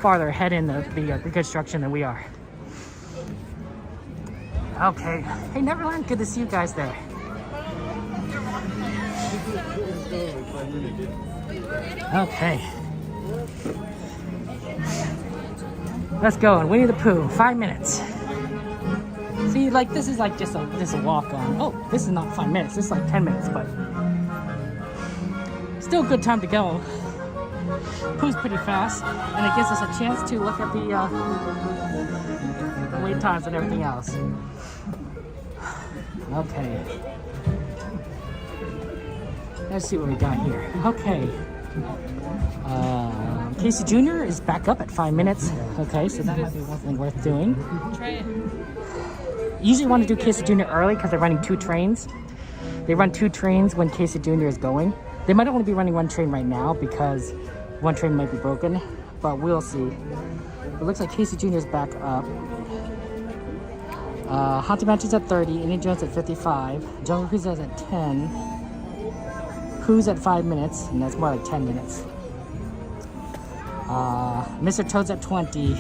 farther ahead in the reconstruction than we are. Okay. Hey, Neverland, good to see you guys there. Okay. Let's go. And Winnie the Pooh, 5 minutes. See, like, this is like just a walk on. Oh, this is not 5 minutes. This is like 10 minutes, but still a good time to go. Pooh's pretty fast, and it gives us a chance to look at the wait times and everything else. Okay. Let's see what we got here. Okay. Casey Jr. is back up at 5 minutes. Okay, so that might be one thing worth doing. Try it. Usually want to do Casey Jr. early because they're running 2 trains. They run 2 trains when Casey Jr. is going. They might only be running 1 train right now because 1 train might be broken, but we'll see. It looks like Casey Jr. is back up. Haunted Mansion's at 30, Indiana Jones at 55, Jungle Cruise is at 10, Pooh's at 5 minutes, and that's more like 10 minutes. Mr. Toad's at 20,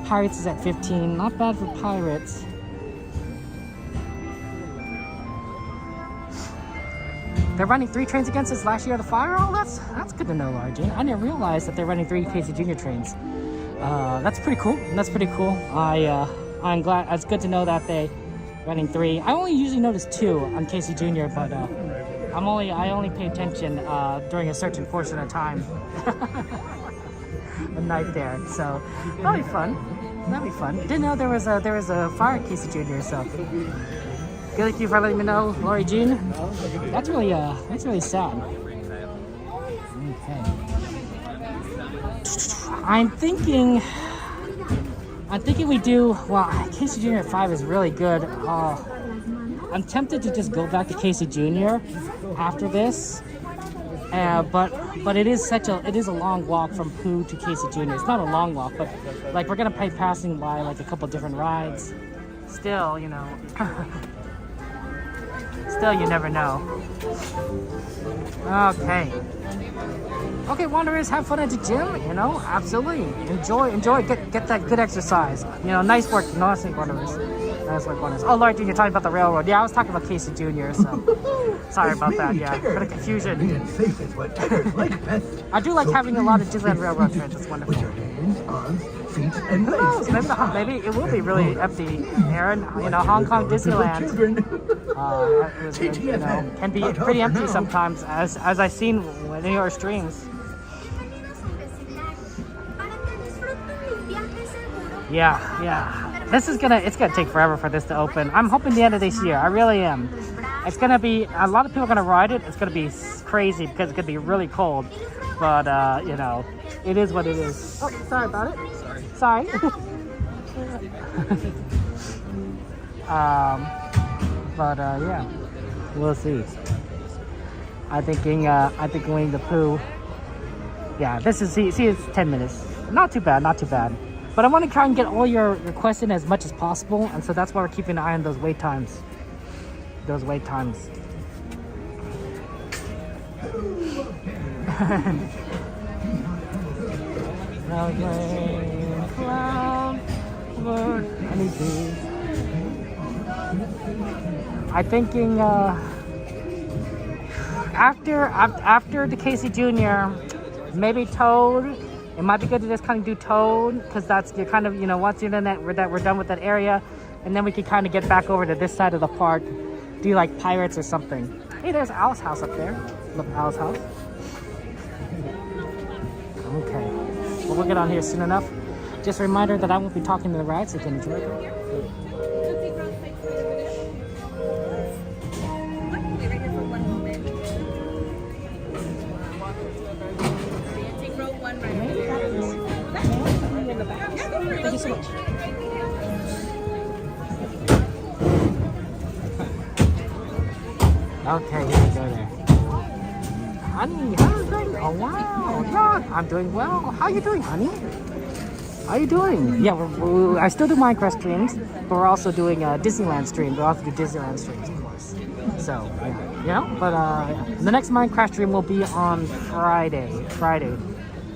Pirates is at 15, not bad for Pirates. They're running 3 trains against us last year at the fire. Oh, that's good to know, Laura Jean. I didn't realize that they're running 3 Casey Jr. trains. That's pretty cool. That's pretty cool. I'm glad. It's good to know that they running 3. I only usually notice 2 on Casey Jr., but I only pay attention during a certain portion of time. A night there, so that'll be fun. That'll be fun. Didn't know there was a fire at Casey Jr. So thank you for letting me know, Lori Jean. That's really sad. Okay. I'm thinking we do. Well, Casey Jr. at 5 is really good. I'm tempted to just go back to Casey Jr. after this. But it is a long walk from Pooh to Casey Jr. It's not a long walk, but like we're gonna be passing by like a couple different rides. Still, you know. Still, you never know. Okay, wanderers, have fun at the gym. You know, absolutely enjoy. Get that good exercise. You know, nice work, wanderers. Nice work, wanderers. Oh, Lord, you're talking about the railroad. Yeah, I was talking about Casey Jr. So sorry about that. Yeah, for the confusion. I do like having a lot of Disneyland Railroad trains. It's wonderful. Who knows? Maybe it will be really empty, Aaron. You know, Hong Kong Disneyland can be pretty empty sometimes, as I've seen in your streams. Yeah. it's gonna take forever for this to open. I'm hoping the end of this year. I really am. It's gonna be, a lot of people are gonna ride it. It's gonna be crazy because it's gonna be really cold. But you know, it is what it is. Oh, sorry about it. Sorry. Yeah, we'll see. I'm thinking Winnie the Pooh. Yeah, this is see it's 10 minutes. Not too bad, not too bad. But I want to try and get all your requests in as much as possible, and so that's why we're keeping an eye on those wait times. Those wait times. I'm thinking after the Casey Jr., maybe Toad. It might be good to just kind of do Toad, because that's, you're kind of, you know, once you're in that we're done with that area, and then we can kind of get back over to this side of the park, do like Pirates or something. Hey, there's Al's house up there. Look, Al's house. Okay, well, we'll get on here soon enough. Just a reminder that I won't be talking to the ride, so you can enjoy it. Thank you so much. Okay, here we go there. Honey, how are you doing? Oh wow, yeah, I'm doing well. How are you doing, honey? How are you doing? Yeah, I still do Minecraft streams, but we're also doing Disneyland streams. We also do Disneyland streams, of course. So, yeah, you know, but the next Minecraft stream will be on Friday.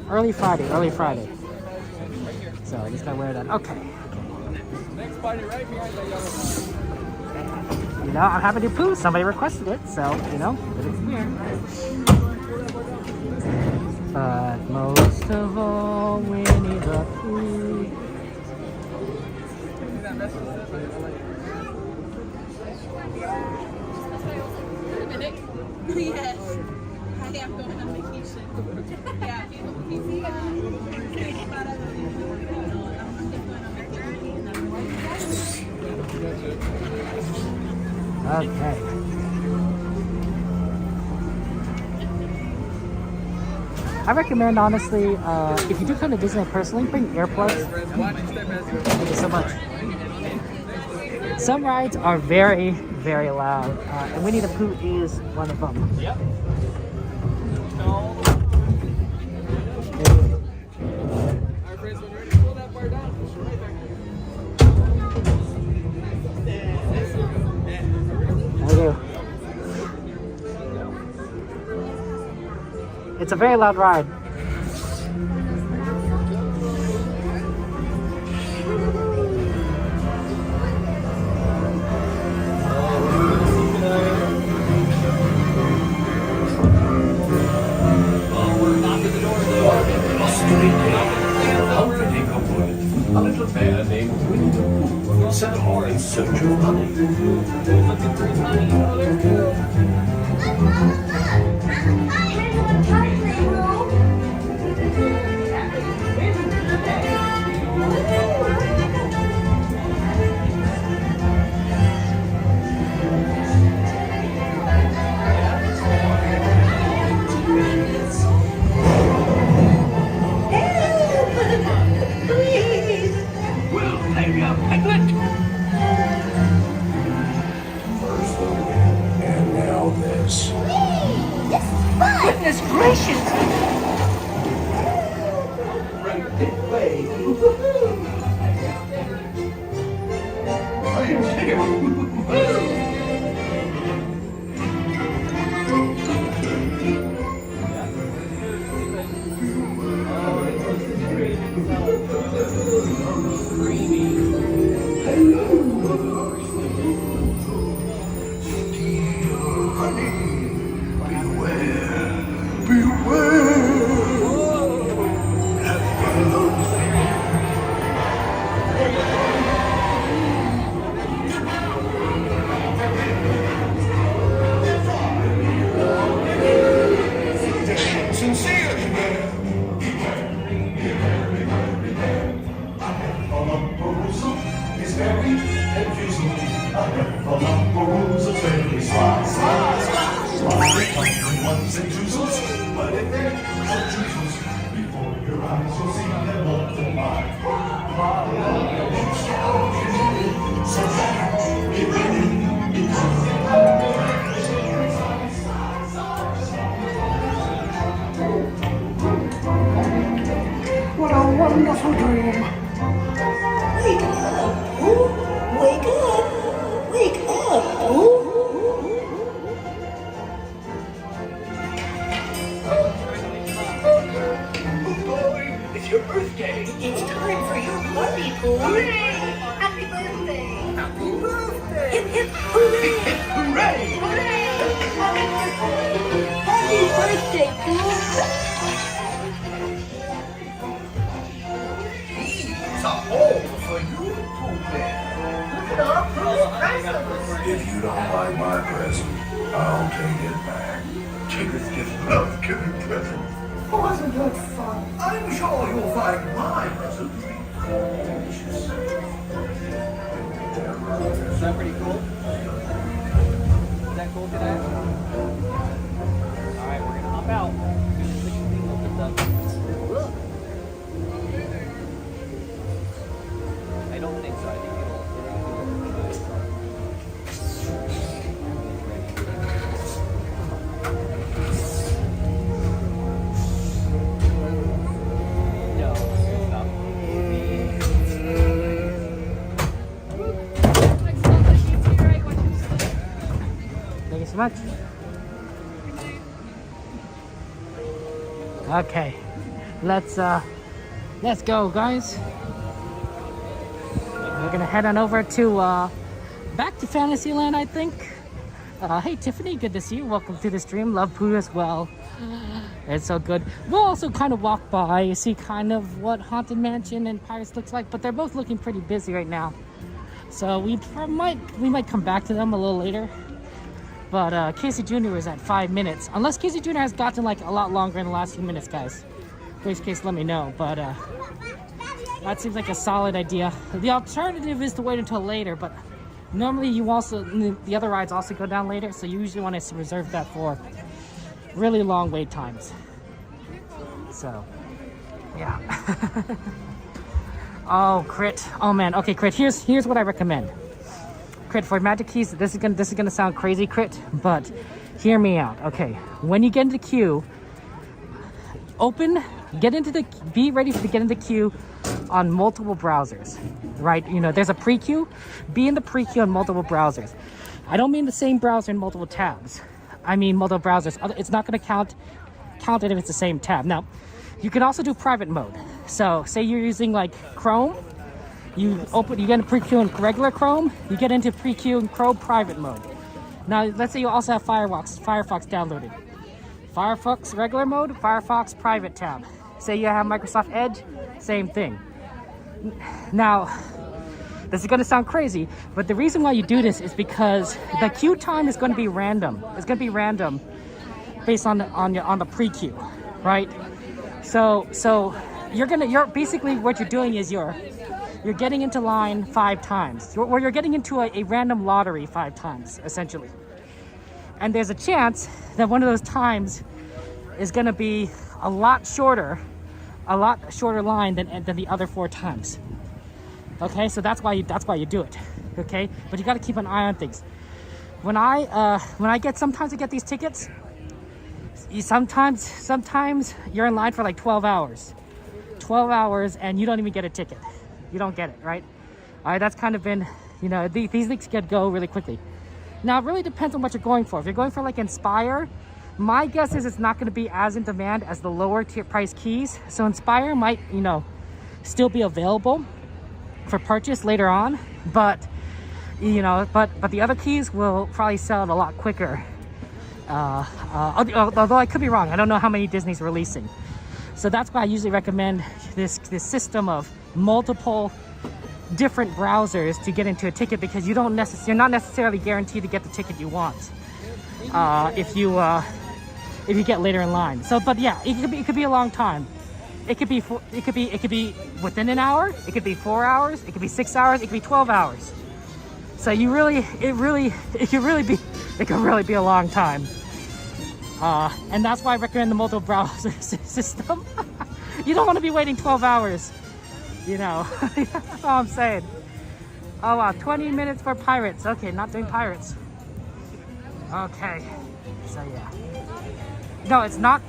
Early Friday. So I just gotta wear that. Okay. Next party right behind that yellow. You know, I'm happy to Pooh. Somebody requested it, so you know, it's here. But most of all, Winnie the Pooh. Yes. I am going on vacation. Yeah, Okay. I recommend, honestly, if you do come to Disneyland personally, bring earplugs. Thank you so much. Some rides are very, very loud, and Winnie the Pooh is one of them. Yep. Our friends, when you're ready to pull that bar down, push it right back Thank you. It's a very loud ride. A little bear named Winnie the Pooh set off in search of honey. We'll pay you a piglet. First the wind, and now this. Goodness gracious! Right this way. I am here. Dear honey, beware, beware. Wondering ones and twosles, but if they're twosles, before your eyes you'll see them multiply. So that be ready, because what a wonderful dream. Wake up, Pooh. Wake up. Wake up, Pooh. It's your birthday. It's time for your party, Pooh. Hooray! Happy birthday! Happy birthday. Hip hip hooray! Hooray! Hooray! Happy birthday! Happy birthday, Pooh! It's a hole for you, Pooh Bear. Look at all Pooh's presents! If you don't like my present, I'll take it back. Kids just love giving presents. Wasn't that fun? I'm sure you'll find my present to be gorgeous. Is that pretty cool? Is that cool today? Alright, we're gonna hop out. This thing opens up. Look. I don't think so. I think it'll No, stop. Thank you so much. Okay, let's go, guys. We're gonna head on over to back to Fantasyland, I think. Hey Tiffany, good to see you. Welcome to the stream. Love Pooh as well. It's so good. We'll also kind of walk by, see kind of what Haunted Mansion and Pirates looks like, but they're both looking pretty busy right now. So we might come back to them a little later. But Casey Jr. is at 5 minutes. Unless Casey Jr. has gotten like a lot longer in the last few minutes, guys. In which case, let me know. But that seems like a solid idea. The alternative is to wait until later, but normally the other rides also go down later, so you usually want to reserve that for really long wait times. So, yeah. Oh, Crit. Oh man. Okay, Crit. Here's what I recommend. Crit, for Magic Keys, this is gonna sound crazy, Crit, but hear me out. Okay, when you get into the queue, be ready to get into the queue on multiple browsers, right? You know, there's a pre-queue. Be in the pre-queue on multiple browsers. I don't mean the same browser in multiple tabs. I mean multiple browsers. It's not gonna count it if it's the same tab. Now, you can also do private mode. So, say you're using like Chrome. You get into pre-queue in regular Chrome, you get into pre-queue in Chrome private mode. Now, let's say you also have Firefox downloaded. Firefox regular mode, Firefox private tab. Say you have Microsoft Edge, same thing. Now, this is gonna sound crazy, but the reason why you do this is because the queue time is gonna be random. It's gonna be random based on the pre-queue, right? So you're basically what you're doing is you're getting into line 5 times, or you're getting into a random lottery 5 times, essentially. And there's a chance that one of those times is going to be a lot shorter line than the other 4 times. Okay, so that's why you do it. Okay, but you got to keep an eye on things. Sometimes I get these tickets. Sometimes you're in line for like 12 hours. 12 hours and you don't even get a ticket. You don't get it, right? All right, that's kind of been, you know, these things can go really quickly. Now, it really depends on what you're going for. If you're going for like Inspire, my guess is it's not going to be as in demand as the lower tier price keys. So Inspire might, you know, still be available for purchase later on, but you know, but the other keys will probably sell it a lot quicker. Although I could be wrong. I don't know how many Disney's releasing. So that's why I usually recommend this system of multiple different browsers to get into a ticket, because you're not necessarily guaranteed to get the ticket you want if you get later in line. So, but yeah, it could be a long time. It could be within an hour. It could be 4 hours. It could be 6 hours. It could be 12 hours. So it could really be a long time. And that's why I recommend the multiple browser system. You don't want to be waiting 12 hours, you know. That's all I'm saying. Oh wow, 20 minutes for pirates. Okay, not doing pirates. Okay, so yeah. No, it's not.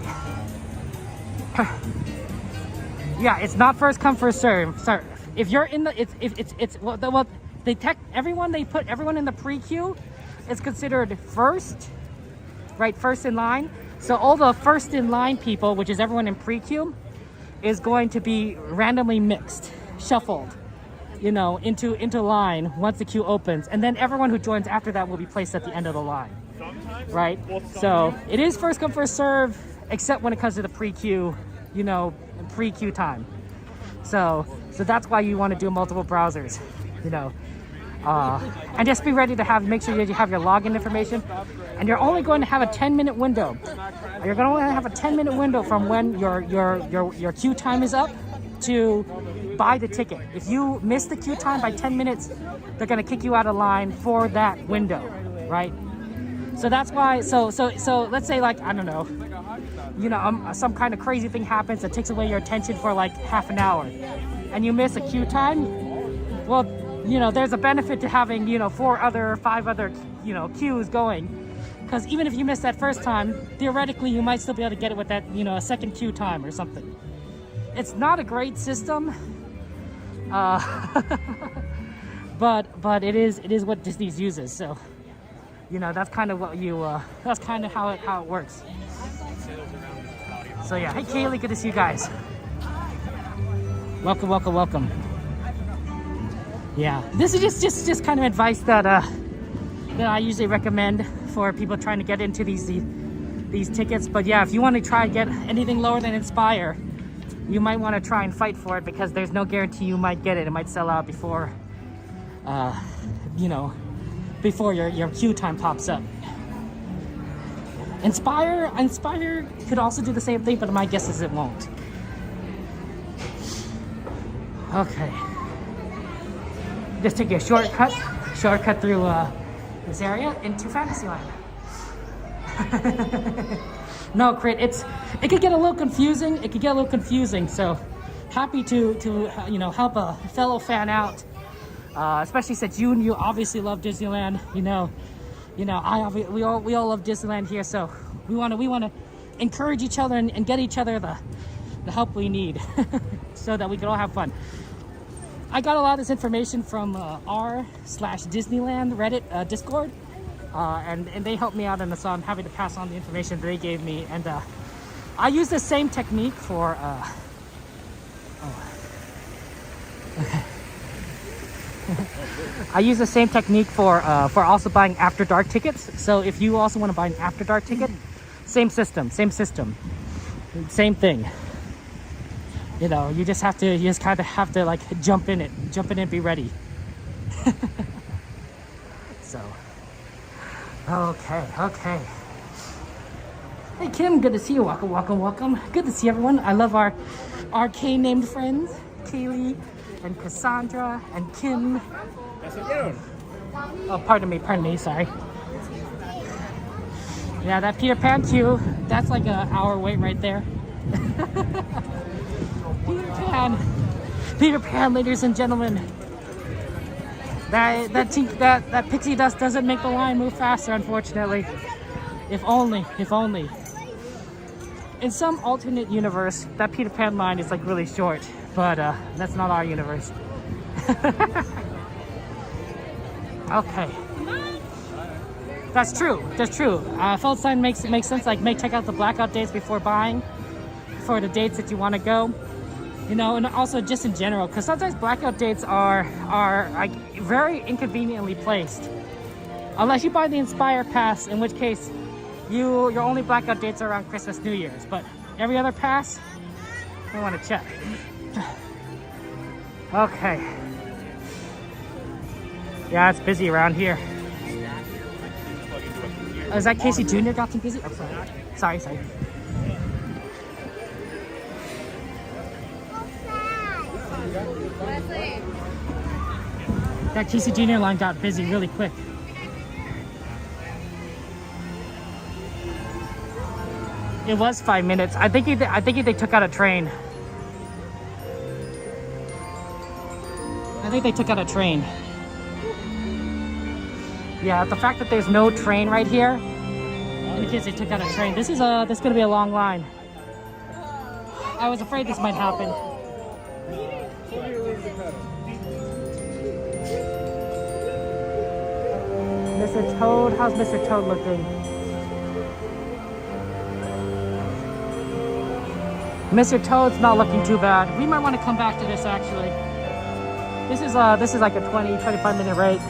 Yeah, it's not first come first serve. Sorry, if you're in the, it's well they put everyone in the pre-queue is considered first, right? First in line. So all the first in line people, which is everyone in pre-queue, is going to be randomly mixed, shuffled, you know, into line once the queue opens, and then everyone who joins after that will be placed at the end of the line, right? So it is first come first serve, except when it comes to the pre-queue, you know, pre-queue time. So that's why you want to do multiple browsers, you know, and just be ready to make sure that you have your login information, and you're only going to have a 10-minute window. You're going to only have a 10-minute window from when your queue time is up to buy the ticket. If you miss the queue time by 10 minutes, they're going to kick you out of line for that window, right? So that's why, so let's say, like, I don't know, you know, some kind of crazy thing happens that takes away your attention for like half an hour, and you miss a queue time. Well, you know, there's a benefit to having, you know, 5 other, you know, queues going, because even if you miss that first time, theoretically you might still be able to get it with that, you know, a second queue time or something. It's not a great system, but it is what Disney uses. So, you know, that's kind of what that's kind of how it works. So yeah, hey Kaylee, good to see you guys. Welcome, welcome, welcome. Yeah, this is just kind of advice that I usually recommend for people trying to get into these tickets. But yeah, if you want to try to get anything lower than Inspire, you might want to try and fight for it, because there's no guarantee you might get it. It might sell out before, you know, before your queue time pops up. Inspire could also do the same thing, but my guess is it won't. Okay. Just take a shortcut through this area into Fantasyland. No, Crit, it could get a little confusing. So happy to you know, help a fellow fan out, especially since you obviously love Disneyland. You know, we all love Disneyland here, so we want to encourage each other and get each other the help we need, so that we can all have fun. I got a lot of this information from r/Disneyland Reddit Discord, and they helped me out, and so I'm happy to pass on the information they gave me. And I use the same technique for I use the same technique for also buying after dark tickets. So if you also want to buy an after dark ticket, same system, same thing. You know, you just kind of have to like jump in and be ready. So, okay. Hey Kim, good to see you. Welcome. Good to see everyone. I love our K-named friends, Kaylee and Cassandra and Kim. Oh, pardon me, sorry. Yeah, that Peter Pan queue, that's like an hour wait right there. Peter Pan, ladies and gentlemen. That pixie dust doesn't make the line move faster, unfortunately. If only. In some alternate universe, that Peter Pan line is like really short, but that's not our universe. Okay. That's true. Full sign makes sense. Like, check out the blackout dates before buying for the dates that you want to go. You know, and also just in general, because sometimes blackout dates are like very inconveniently placed. Unless you buy the Inspire Pass, in which case your only blackout dates are around Christmas, New Year's. But every other pass, I want to check. Okay. Yeah, it's busy around here. Oh, is that Casey Jr. got too busy? Oh, sorry. That Casey Jr. line got busy really quick. It was 5 minutes. I think they took out a train. I think they took out a train. Yeah, the fact that there's no train right here indicates they took out a train. This is gonna be a long line. I was afraid this might happen. Mr. Toad, how's Mr. Toad looking? Mr. Toad's not looking too bad. We might want to come back to this actually. This is like a 20-25 minute wait.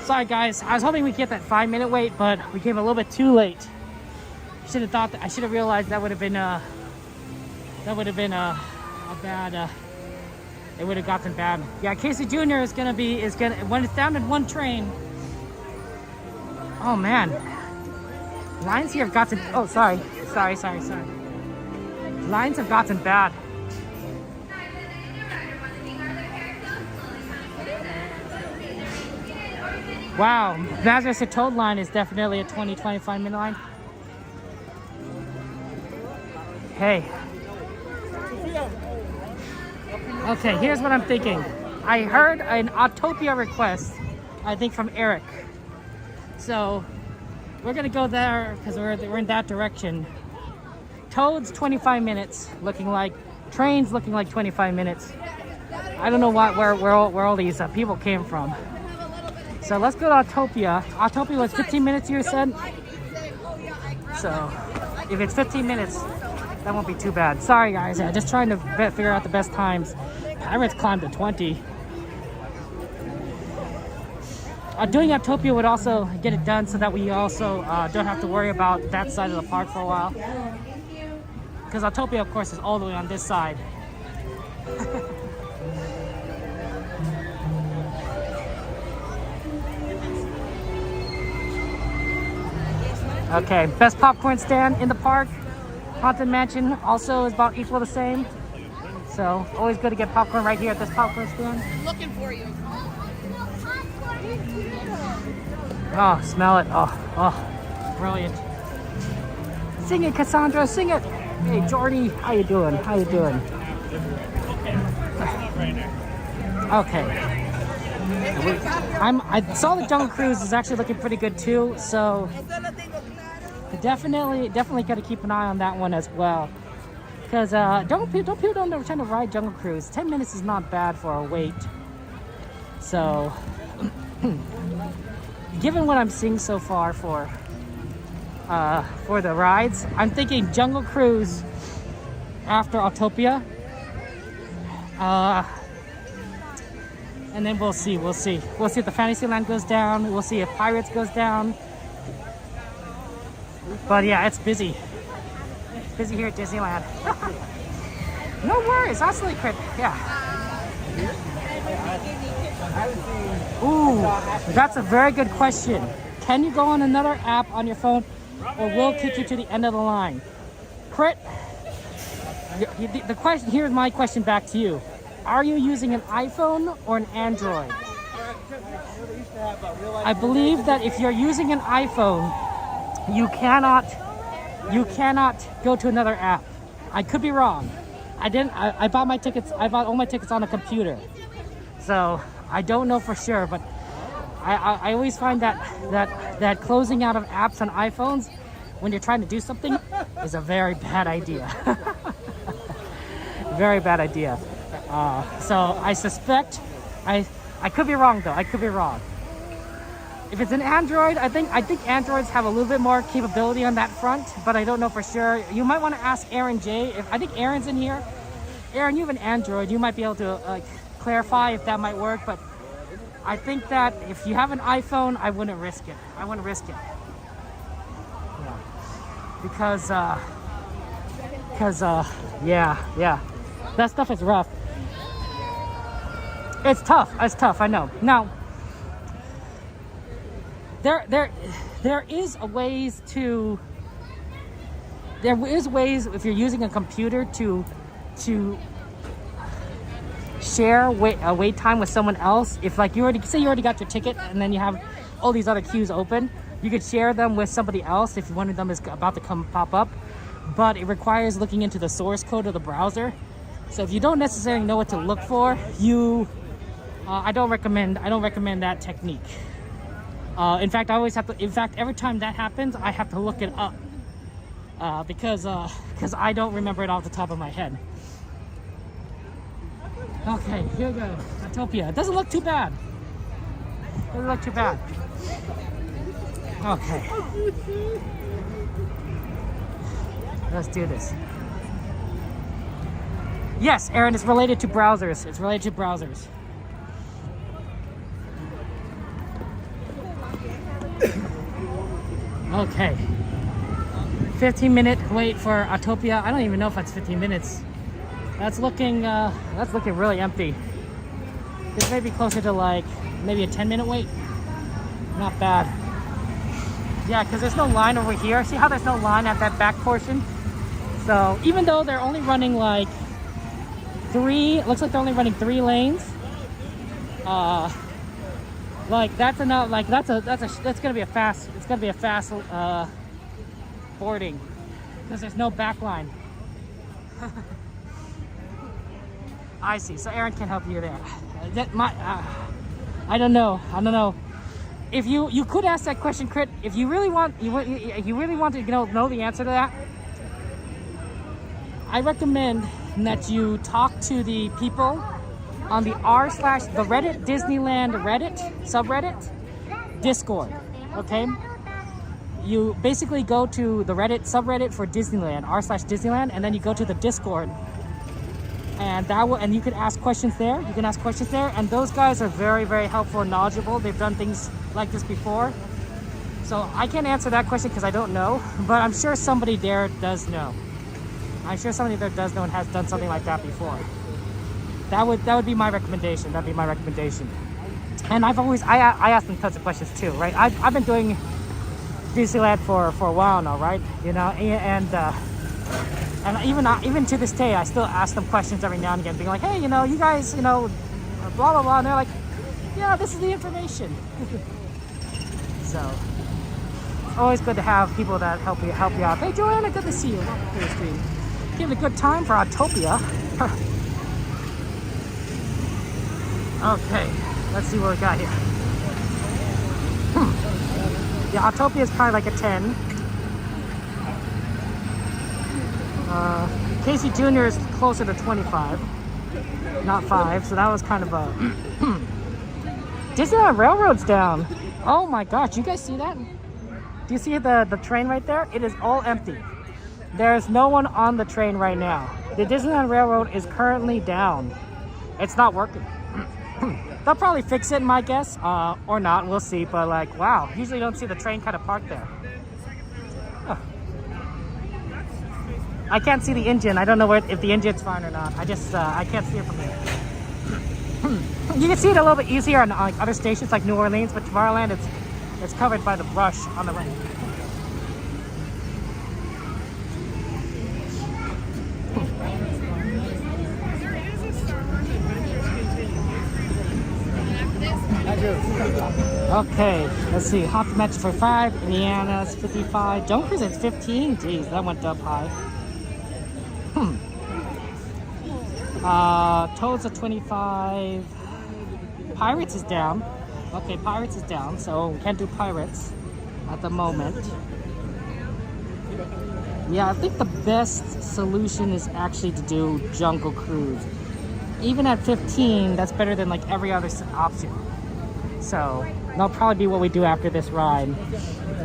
Sorry guys, I was hoping we'd get that 5-minute wait, but we came a little bit too late. Should have thought that I should have realized that would have been a bad. It would have gotten bad. Yeah, Casey Jr. is gonna when it's down to one train. Oh man, lines here have gotten. Oh, sorry. Lines have gotten bad. Wow, Lazarus the Toad line is definitely a 20-25 minute line. Hey. Okay, here's what I'm thinking. I heard an Autopia request, I think from Eric. So we're gonna go there because we're in that direction. Toad's 25 minutes, looking like trains, looking like 25 minutes. I don't know where all these people came from. So let's go to Autopia. Autopia was 15 minutes, you said? So if it's 15 minutes, that won't be too bad. Sorry guys, I'm just trying to figure out the best times. Pirates climbed to 20. Doing Autopia would also get it done so that we also don't have to worry about that side of the park for a while. Because Autopia, of course, is all the way on this side. Okay, best popcorn stand in the park. Haunted Mansion also is about equal the same. So always good to get popcorn right here at this popcorn stand. I'm looking for you. Oh, smell it. Oh, brilliant. Sing it, Cassandra, sing it. Hey, Jordy, how you doing? Okay. I saw the Jungle Cruise is actually looking pretty good too, so definitely got to keep an eye on that one as well. Because people don't tend to ride Jungle Cruise. 10 minutes is not bad for a wait. So, given what I'm seeing so far for the rides, I'm thinking Jungle Cruise after Autopia. And then we'll see if the Fantasyland goes down. We'll see if Pirates goes down. But yeah, it's busy. Busy here at Disneyland. No worries, absolutely, Crit. Yeah. Ooh, that's a very good question. Can you go on another app on your phone, or will it kick you to the end of the line? Crit, the question here's my question back to you. Are you using an iPhone or an Android? I believe that if you're using an iPhone, you cannot go to another app. I could be wrong. I bought my tickets. I bought all my tickets on a computer, so I don't know for sure. But I always find that closing out of apps on iPhones when you're trying to do something is a very bad idea. Very bad idea. So I suspect I could be wrong though. I could be wrong. If it's an Android, I think Androids have a little bit more capability on that front, but I don't know for sure. You might want to ask Aaron J. I think Aaron's in here. Aaron, you have an Android. You might be able to clarify if that might work, but I think that if you have an iPhone, I wouldn't risk it. Yeah. Because yeah, that stuff is rough. It's tough, I know. Now, there is ways if you're using a computer to share wait time with someone else. If like you already got your ticket and then you have all these other queues open, You could share them with somebody else if one of them is about to pop up, but it requires looking into the source code of the browser. So if you don't necessarily know what to look for, I don't recommend that technique. In fact, I always have to. In fact, every time that happens, I have to look it up because I don't remember it off the top of my head. Okay, here we go. Autopia. It doesn't look too bad. Doesn't look too bad. Okay. Let's do this. Yes, Aaron, it's related to browsers. It's related to browsers. Okay. 15-minute wait for Autopia. I don't even know if that's 15 minutes. That's looking really empty. This may be closer to like maybe a 10-minute wait. Not bad. Yeah, because there's no line over here. See how there's no line at that back portion? So even though they're only running like looks like they're only running 3 lanes. Like that's enough. Like that's gonna be a fast. It's gonna be a fast boarding because there's no back line. I see. So Aaron can help you there. I don't know. If you could ask that question, Crit, if you really want to know the answer to that, I recommend that you talk to the people on the the Reddit Disneyland Reddit subreddit Discord. Okay, you basically go to the Reddit subreddit for Disneyland r/Disneyland, and then you go to the Discord, and you can ask questions there. And those guys are very, very helpful and knowledgeable. They've done things like this before. So I can't answer that question because I don't know, but I'm sure somebody there does know. I'm sure somebody there does know and has done something like that before. That would be my recommendation. That'd be my recommendation. And I ask them tons of questions too, right? I've been doing Disneyland for a while now, right? You know, and even to this day, I still ask them questions every now and again, being like, hey, you know, you guys, you know, blah blah blah, and they're like, yeah, this is the information. So it's always good to have people that help you out. Hey, Joanna, good to see you. Welcome to the stream. Giving a good time for Autopia. Okay, let's see what we got here. Yeah, Autopia is probably like a 10. Casey Jr. is closer to 25, not 5, so that was kind of a... Disneyland Railroad's down. Oh my gosh, you guys see that? Do you see the train right there? It is all empty. There's no one on the train right now. The Disneyland Railroad is currently down. It's not working. They'll probably fix it, my guess, or not, we'll see, but like, wow, usually you don't see the train kind of parked there. Oh. I can't see the engine. I don't know if the engine's fine or not. I can't see it from here. You can see it a little bit easier on like other stations like New Orleans, but Tomorrowland, it's covered by the brush on the right. Okay, let's see. Hop match for 5. Indiana's 55. Junkers at 15. Jeez, that went up high. Toads at 25. Pirates is down. Okay, Pirates is down, so we can't do Pirates at the moment. Yeah, I think the best solution is actually to do Jungle Cruise. Even at 15, that's better than like every other option. So that'll probably be what we do after this ride,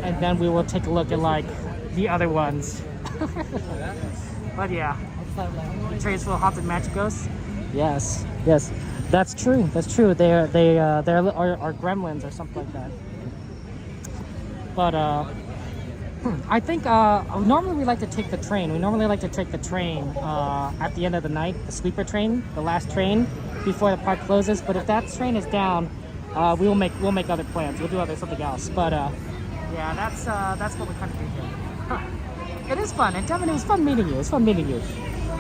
and then we will take a look at like the other ones. But yeah, the trains full of haunted magic ghosts. Yes, that's true. They are gremlins or something like that. But I think normally we like to take the train. At the end of the night, the sweeper train, the last train before the park closes. But if that train is down, we'll make other plans. We'll do something else. But yeah, that's what we kind of do here. It is fun, and Devin, it was fun meeting you.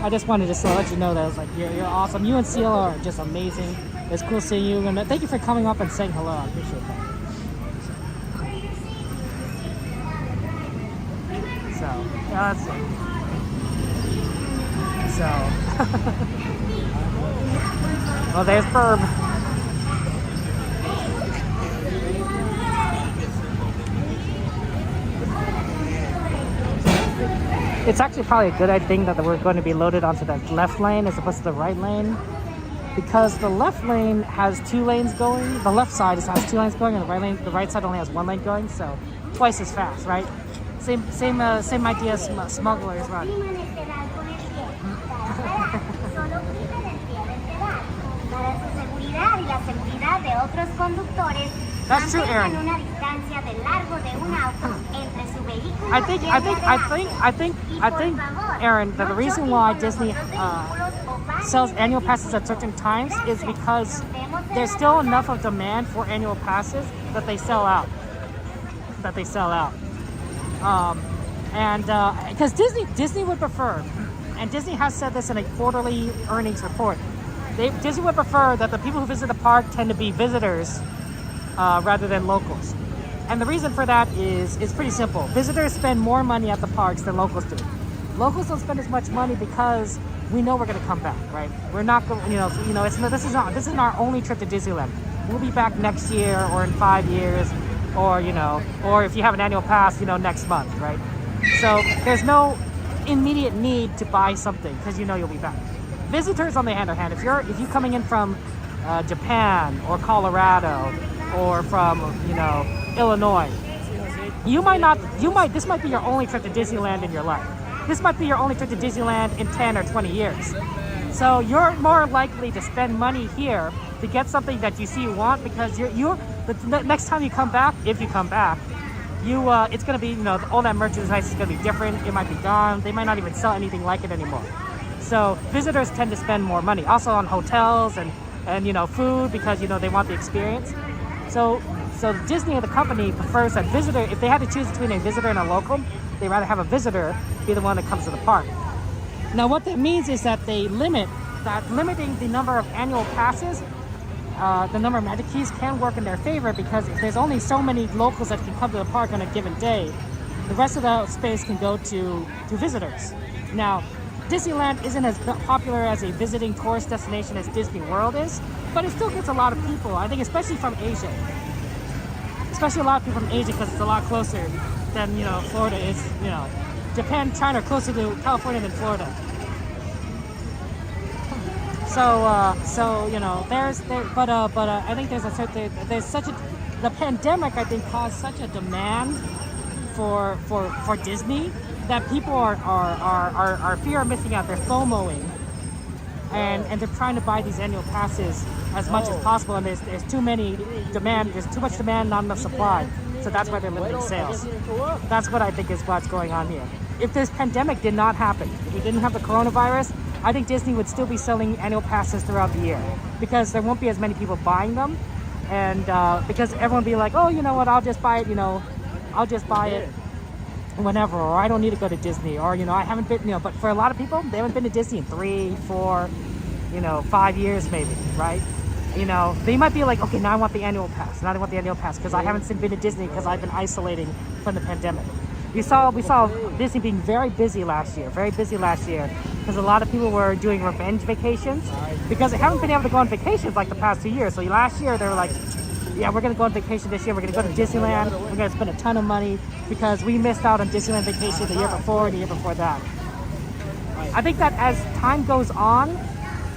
I just wanted to let you know that I was like, you're awesome. You and Cielo are just amazing. It's cool seeing you, and thank you for coming up and saying hello. I appreciate that. yeah, let's see. So, well, there's Burb. It's actually probably a good thing that we're going to be loaded onto the left lane as opposed to the right lane, because the left lane has 2 lanes going. The left side has 2 lanes going, and the right side only has 1 lane going. So twice as fast, right? Same idea as smugglers run. That's true, Aaron. I think, Aaron, that the reason why Disney sells annual passes at certain times is because there's still enough of demand for annual passes that they sell out. And because Disney would prefer, and Disney has said this in a quarterly earnings report, Disney would prefer that the people who visit the park tend to be visitors rather than locals. And the reason for that is pretty simple. Visitors spend more money at the parks than locals do. Locals don't spend as much money because we know we're going to come back, right? We're not going, this isn't our only trip to Disneyland. We'll be back next year or in 5 years, or if you have an annual pass, next month, right? So there's no immediate need to buy something because you'll be back. Visitors, on the other hand, if you're coming in from Japan or Colorado or from Illinois, this might be your only trip to Disneyland in your life. This might be your only trip to Disneyland in 10 or 20 years. So you're more likely to spend money here to get something that you see you want, because the next time you come back, if you come back, it's going to be, all that merchandise is going to be different. It might be gone. They might not even sell anything like it anymore. So visitors tend to spend more money, also on hotels and food, because they want the experience. So Disney, the company, prefers that visitor. If they had to choose between a visitor and a local, they'd rather have a visitor be the one that comes to the park. Now, what that means is that limiting the number of annual passes, the number of magic keys can work in their favor, because if there's only so many locals that can come to the park on a given day, the rest of the space can go to visitors. Now, Disneyland isn't as popular as a visiting tourist destination as Disney World is, but it still gets a lot of people, I think, especially from Asia. Especially a lot of people from Asia, because it's a lot closer than, Florida is, Japan, China are closer to California than Florida. So I think the pandemic, I think, caused such a demand for Disney that people are fear of missing out. They're FOMOing, and they're trying to buy these annual passes as much as possible. And there's too much demand, not enough supply. So that's why they're limiting sales. That's what I think is what's going on here. If this pandemic did not happen, if we didn't have the coronavirus, I think Disney would still be selling annual passes throughout the year, because there won't be as many people buying them, and because everyone will be like, oh, you know what, I'll just buy it whenever, or I don't need to go to Disney, or I haven't been, but for a lot of people, they haven't been to Disney in 3, 4, 5 years maybe, right? They might be like, okay, now I want the annual pass, because I haven't been to Disney because I've been isolating from the pandemic. We saw Disney being very busy last year, because a lot of people were doing revenge vacations, because they haven't been able to go on vacations like the past 2 years. So last year they were like, yeah, we're going to go on vacation this year. We're going to go to Disneyland. We're going to spend a ton of money because we missed out on Disneyland vacation the year before and the year before that. I think that as time goes on,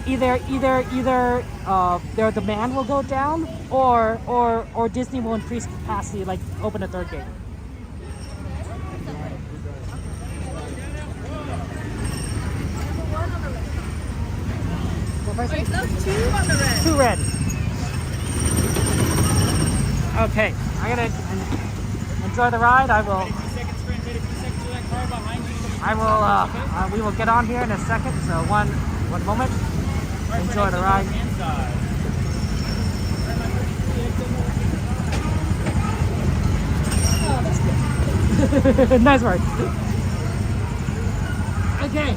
either their demand will go down, or Disney will increase capacity, like open a third gate. Wait, no, 2 on the red. 2 red. Okay, I'm gonna enjoy the ride. We will get on here in a second. So one moment. Enjoy the ride. Oh, that's good. Nice work. Okay.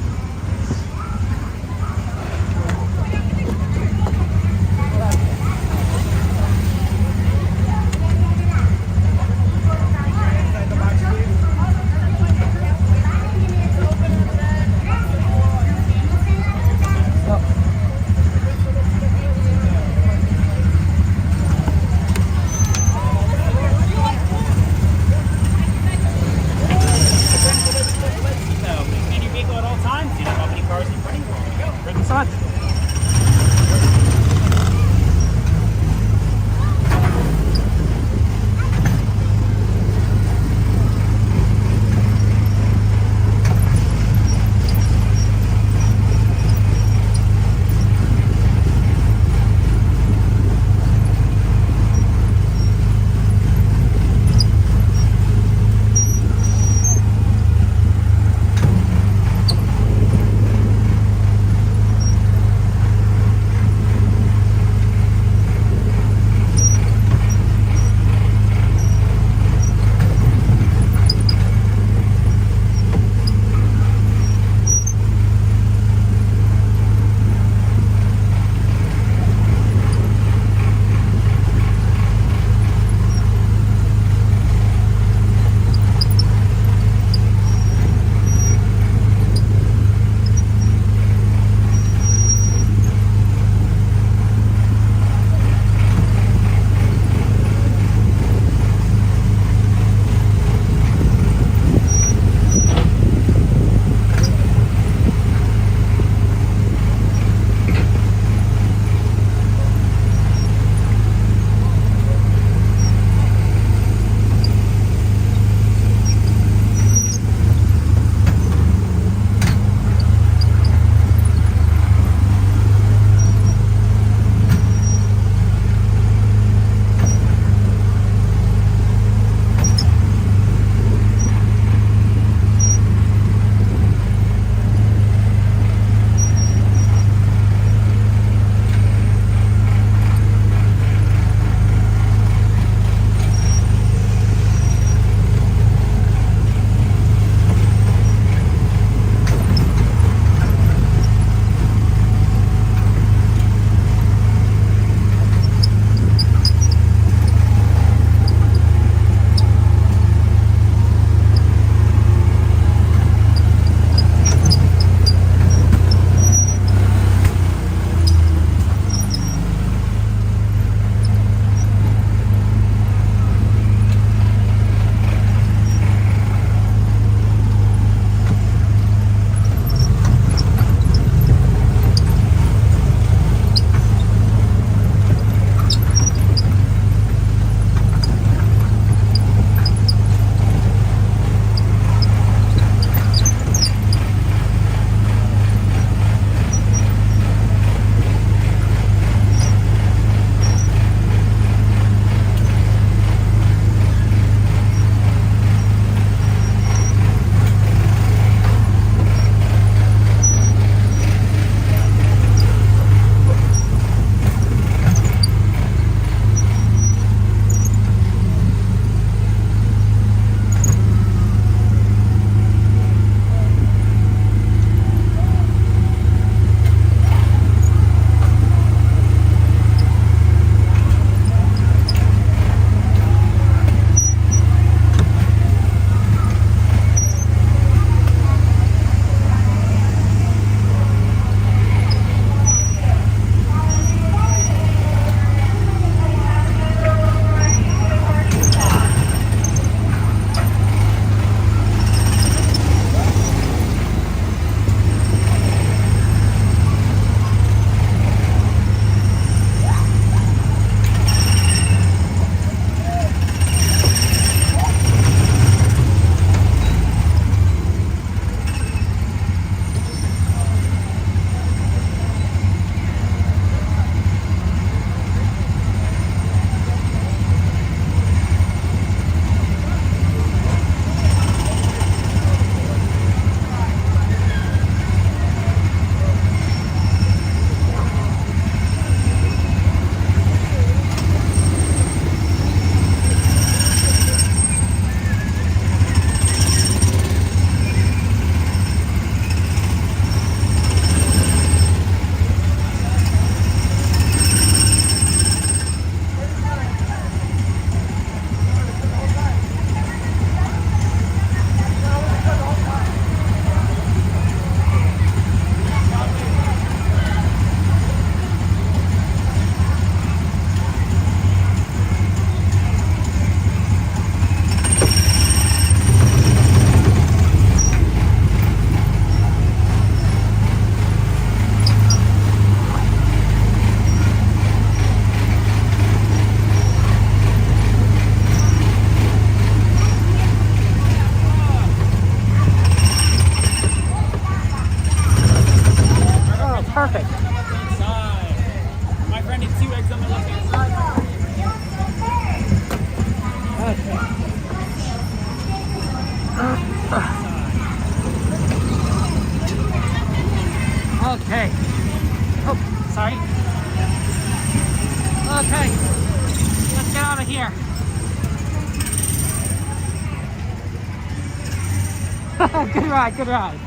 Good ride, good ride.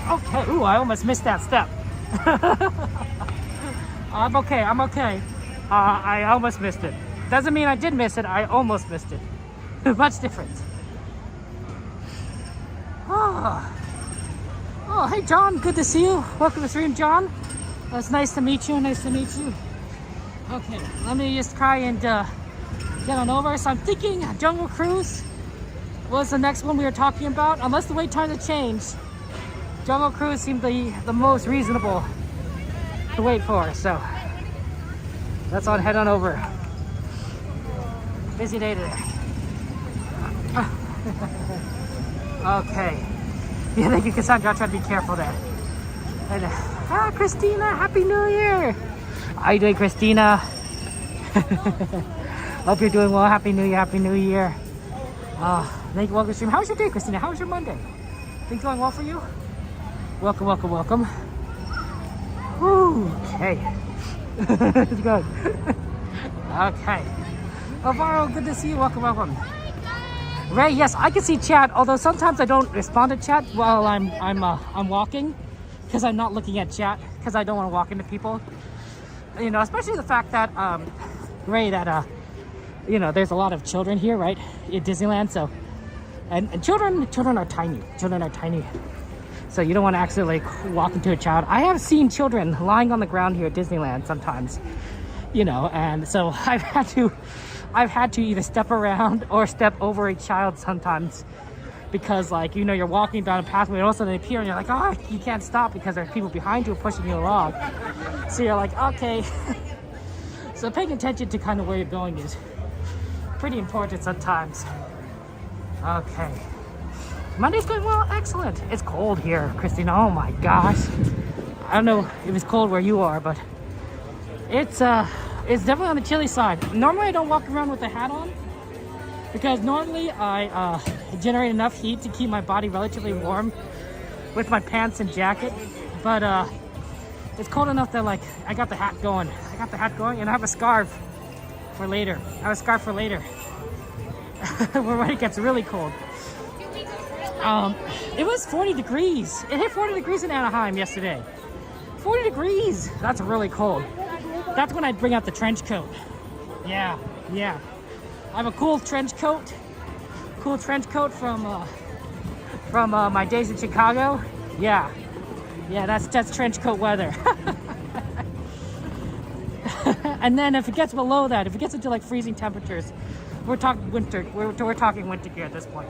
Okay, ooh, I almost missed that step. I'm okay, I'm okay. I almost missed it. Doesn't mean I did miss it, I almost missed it. Much different. Oh, hey John, good to see you. Welcome to the stream, John. It's nice to meet you, nice to meet you. Okay, let me just try and get on over. So I'm thinking Jungle Cruise was the next one we were talking about. Unless the wait times have changed, Jungle Cruise seemed the most reasonable to wait for. So let's head on over. Busy day today. Okay. Yeah, thank you, Cassandra. I'll try to be careful there. And, Christina, Happy New Year! How you doing, Christina? Hope you're doing well. Happy New Year, Happy New Year. Thank you, welcome to the stream. How was your day, Christina? How was your Monday? Things going well for you? Welcome, welcome, welcome. Woo, okay. It's good. Okay. Alvaro, good to see you. Welcome, welcome. Ray, yes, I can see chat, although sometimes I don't respond to chat while I'm walking, because I'm not looking at chat, because I don't want to walk into people. You know, especially the fact that, Ray, that, you know, there's a lot of children here, right, in Disneyland, so, and children are tiny. Children are tiny. So you don't want to accidentally walk into a child. I have seen children lying on the ground here at Disneyland sometimes, you know, and so I've had to either step around or step over a child sometimes, because, like, you know, you're walking down a pathway and all of a sudden they appear and you're like, oh, you can't stop because there's people behind you pushing you along. So you're like, okay. So paying attention to kind of where you're going is pretty important sometimes. Okay. Monday's going well. Excellent. It's cold here, Christina. Oh my gosh. I don't know if it's cold where you are, but it's definitely on the chilly side. Normally I don't walk around with a hat on, because normally I generate enough heat to keep my body relatively warm with my pants and jacket. But it's cold enough that, like, I got the hat going. And I have a scarf for later. When it gets really cold. It was 40 degrees. It hit 40 degrees in Anaheim yesterday. 40 degrees. That's really cold. That's when I bring out the trench coat. Yeah. I have a cool trench coat. From my days in Chicago. Yeah, that's trench coat weather. And then if it gets below that, if it gets into like freezing temperatures, we're talking winter. We're talking winter gear at this point.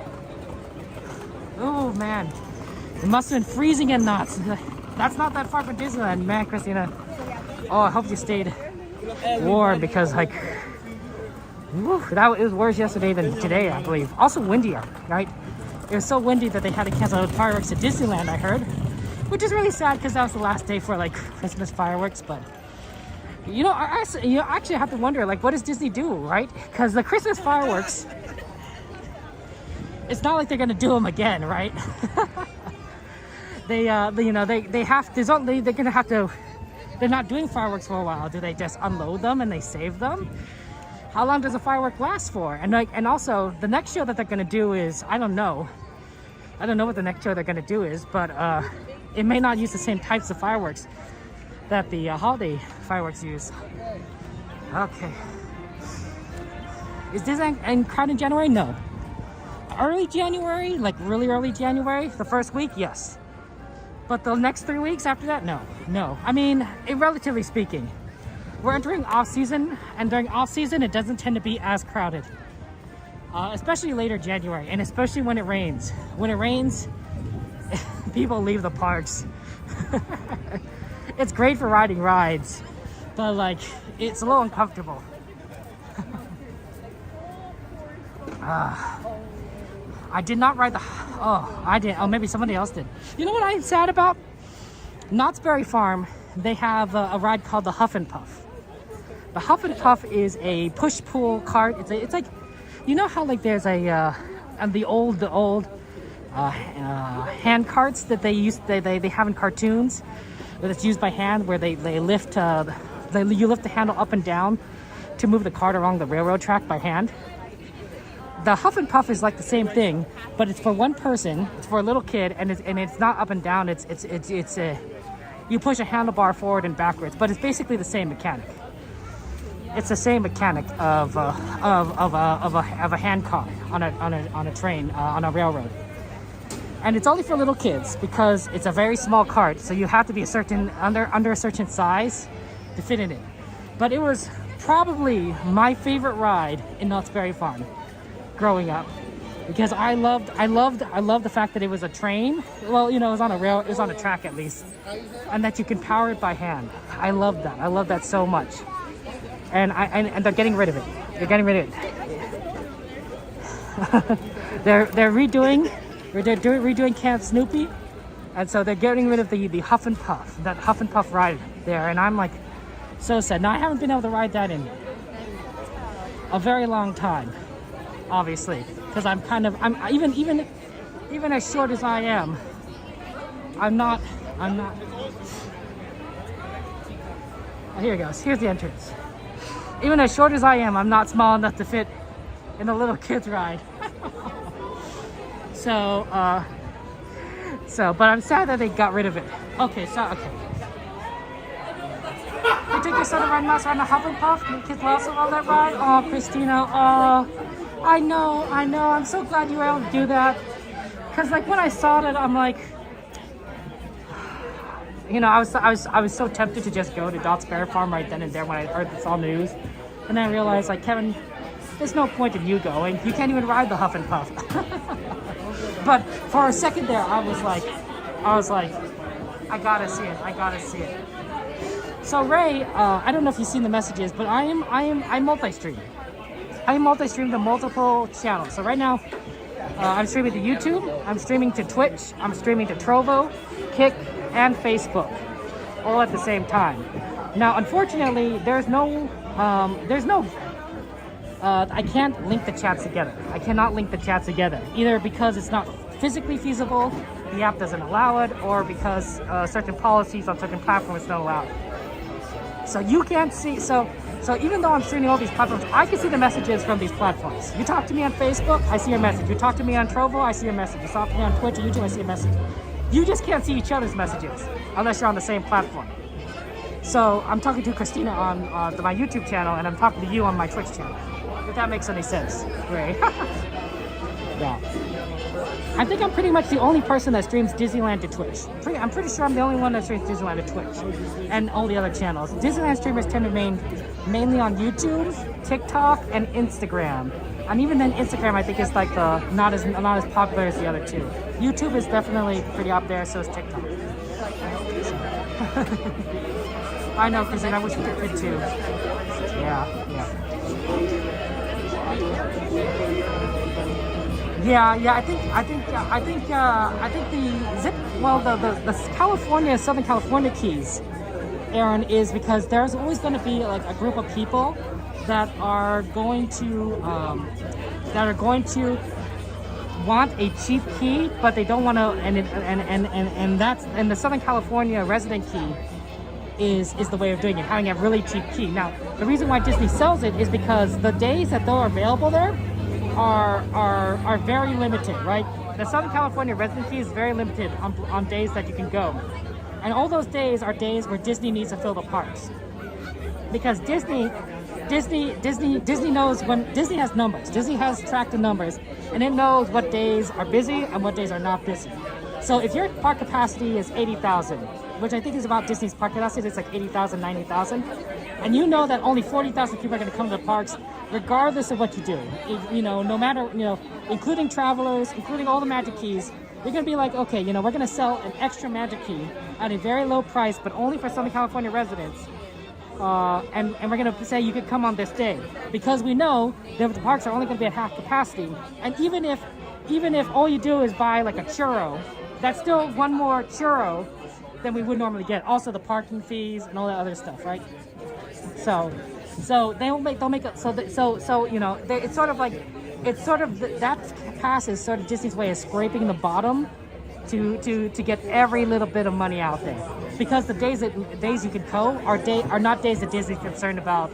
Oh man, it must have been freezing and nuts. That's not that far from Disneyland, man, Christina. Oh, I hope you stayed warm, because, like, whew, it was worse yesterday than today, I believe. Also windier, right? It was so windy that they had to cancel the fireworks at Disneyland, I heard, which is really sad because that was the last day for, like, Christmas fireworks. But you know, I actually have to wonder, like, what does Disney do, right? Because the Christmas fireworks, it's not like they're gonna do them again, right? They're gonna have to. They're not doing fireworks for a while. Do they just unload them and they save them? How long does a firework last for? And also the next show that they're gonna do is, I don't know what the next show they're gonna do is, but it may not use the same types of fireworks that the holiday fireworks use. Okay. Is Disneyland crowded in January? No. Early January, like really early January, the first week, yes. But the next 3 weeks after that, no. I mean, relatively speaking, we're entering off-season, and during off-season, it doesn't tend to be as crowded. Especially later January, and especially when it rains. When it rains, people leave the parks. It's great for riding rides, but, like, it's a little uncomfortable. I did not ride the... Oh, I did. Oh, maybe somebody else did. You know what I'm sad about? Knott's Berry Farm, they have a ride called the Huff and Puff. The Huff and Puff is a push-pull cart. It's like... You know how, like, there's the old hand carts that they have in cartoons, that it's used by hand, where they lift you lift the handle up and down to move the cart along the railroad track by hand. the Huff and Puff is like the same thing, but it's for one person. It's for a little kid, and it's not up and down. It's you push a handlebar forward and backwards, but it's basically the same mechanic. It's the same mechanic of a hand car on a train on a railroad, and it's only for little kids because it's a very small cart. So you have to be a certain under a certain size to fit in it. But it was probably my favorite ride in Knott's Berry Farm growing up, because I loved the fact that it was a train. Well, you know, it was on a rail, it was on a track at least, and that you can power it by hand. I love that. I love that so much. And they're getting rid of it. They're getting rid of it. they're redoing Camp Snoopy, and so they're getting rid of the Huff and Puff, that Huff and Puff ride there. And I'm like, so sad. Now I haven't been able to ride that in a very long time, obviously, because I'm even as short as I am, I'm not. Oh, here it goes. Here's the entrance. Even as short as I am, I'm not small enough to fit in the little kids ride. But I'm sad that they got rid of it. Okay. You take your son to ride mouse on the Huff and Puff? Your kids also on that ride? Oh, Christina, oh, I know. I'm so glad you were able to do that. Because, like, when I saw that, I'm like, you know, I was so tempted to just go to Knott's Berry Farm right then and there when I heard this all news. And then I realized, like, Kevin, there's no point in you going. You can't even ride the Huff and Puff. But for a second there, I was like, I gotta see it. So Ray, I don't know if you've seen the messages, but I multi-stream. I multi-stream to multiple channels. So right now, I'm streaming to YouTube, I'm streaming to Twitch, I'm streaming to Trovo, Kick, and Facebook, all at the same time. Now, unfortunately, I can't link the chats together. I cannot link the chats together, either because it's not physically feasible, the app doesn't allow it, or because certain policies on certain platforms don't allow it. So you can't see, so even though I'm streaming all these platforms, I can see the messages from these platforms. You talk to me on Facebook, I see your message. You talk to me on Trovo, I see your message. You talk to me on Twitch or YouTube, I see your message. You just can't see each other's messages unless you're on the same platform. So I'm talking to Christina on my YouTube channel, and I'm talking to you on my Twitch channel. If that makes any sense, Ray. Yeah. I think I'm pretty much the only person that streams Disneyland to Twitch. I'm pretty sure I'm the only one that streams Disneyland to Twitch, and all the other channels. Disneyland streamers tend to mainly on YouTube, TikTok, and Instagram. And even then, Instagram I think is like not as popular as the other two. YouTube is definitely pretty up there, so is TikTok. I know, Christine. I wish we could fit too. Yeah. I think the California, Southern California keys, Aaron, is because there's always going to be like a group of people that are going to want a cheap key, but they don't want to, and the Southern California resident key is the way of doing it, having a really cheap key. Now, the reason why Disney sells it is because the days that they're available there are very limited, right? The Southern California resident key is very limited on days that you can go, and all those days are days where Disney needs to fill the parks, because Disney knows when Disney has numbers. Disney has tracked the numbers, and it knows what days are busy and what days are not busy. So if your park capacity is 80,000, which I think is about Disney's park capacity, it's like 80,000, 90,000, and you know that only 40,000 people are going to come to the parks, regardless of what you do. No matter, including travelers, including all the magic keys, you're going to be like, okay, we're going to sell an extra magic key at a very low price, but only for Southern California residents. And we're going to say you could come on this day, because we know that the parks are only going to be at half capacity. And even if all you do is buy like a churro, that's still one more churro than we would normally get. Also the parking fees and all that other stuff, right? So they'll make it it's sort of like that pass is sort of Disney's way of scraping the bottom to get every little bit of money out there, because the days you can go are not days that Disney's concerned about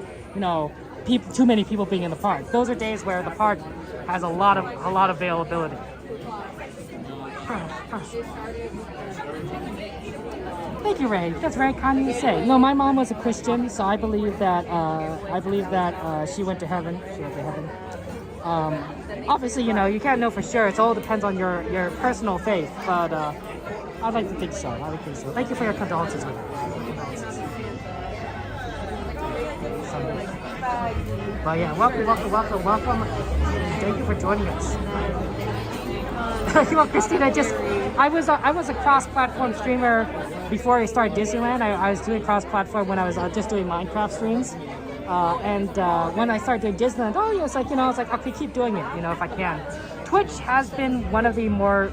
too many people being in the park. Those are days where the park has a lot of availability. Thank you, Ray. That's very kind of you to say. No, my mom was a Christian, so I believe that she went to heaven. She went to heaven. Obviously, you know, you can't know for sure. It all depends on your personal faith, but I'd like to think so. I would think so. Thank you for your condolences with that. But yeah, welcome. Thank you for joining us. Well, Christina, I was a cross-platform streamer before I started Disneyland. I was doing cross-platform when I was just doing Minecraft streams. And when I started doing Disneyland, okay, keep doing it, you know, if I can. Twitch has been one of the more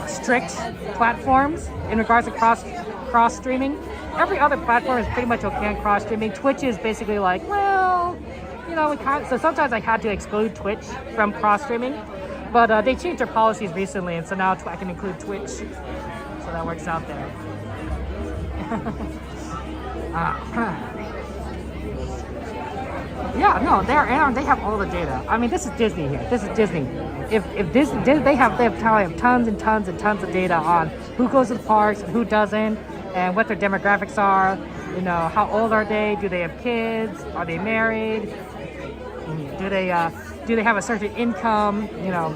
strict platforms in regards to cross streaming. Every other platform is pretty much okay on cross streaming. Twitch is basically like, well, you know, so sometimes I had to exclude Twitch from cross streaming, but they changed their policies recently, and so now I can include Twitch, so that works out there. Yeah, no, they have all the data. I mean, this is Disney here. This is Disney. If Disney, they have tons and tons and tons of data on who goes to the parks and who doesn't, and what their demographics are. You know, how old are they? Do they have kids? Are they married? Do they have a certain income? You know,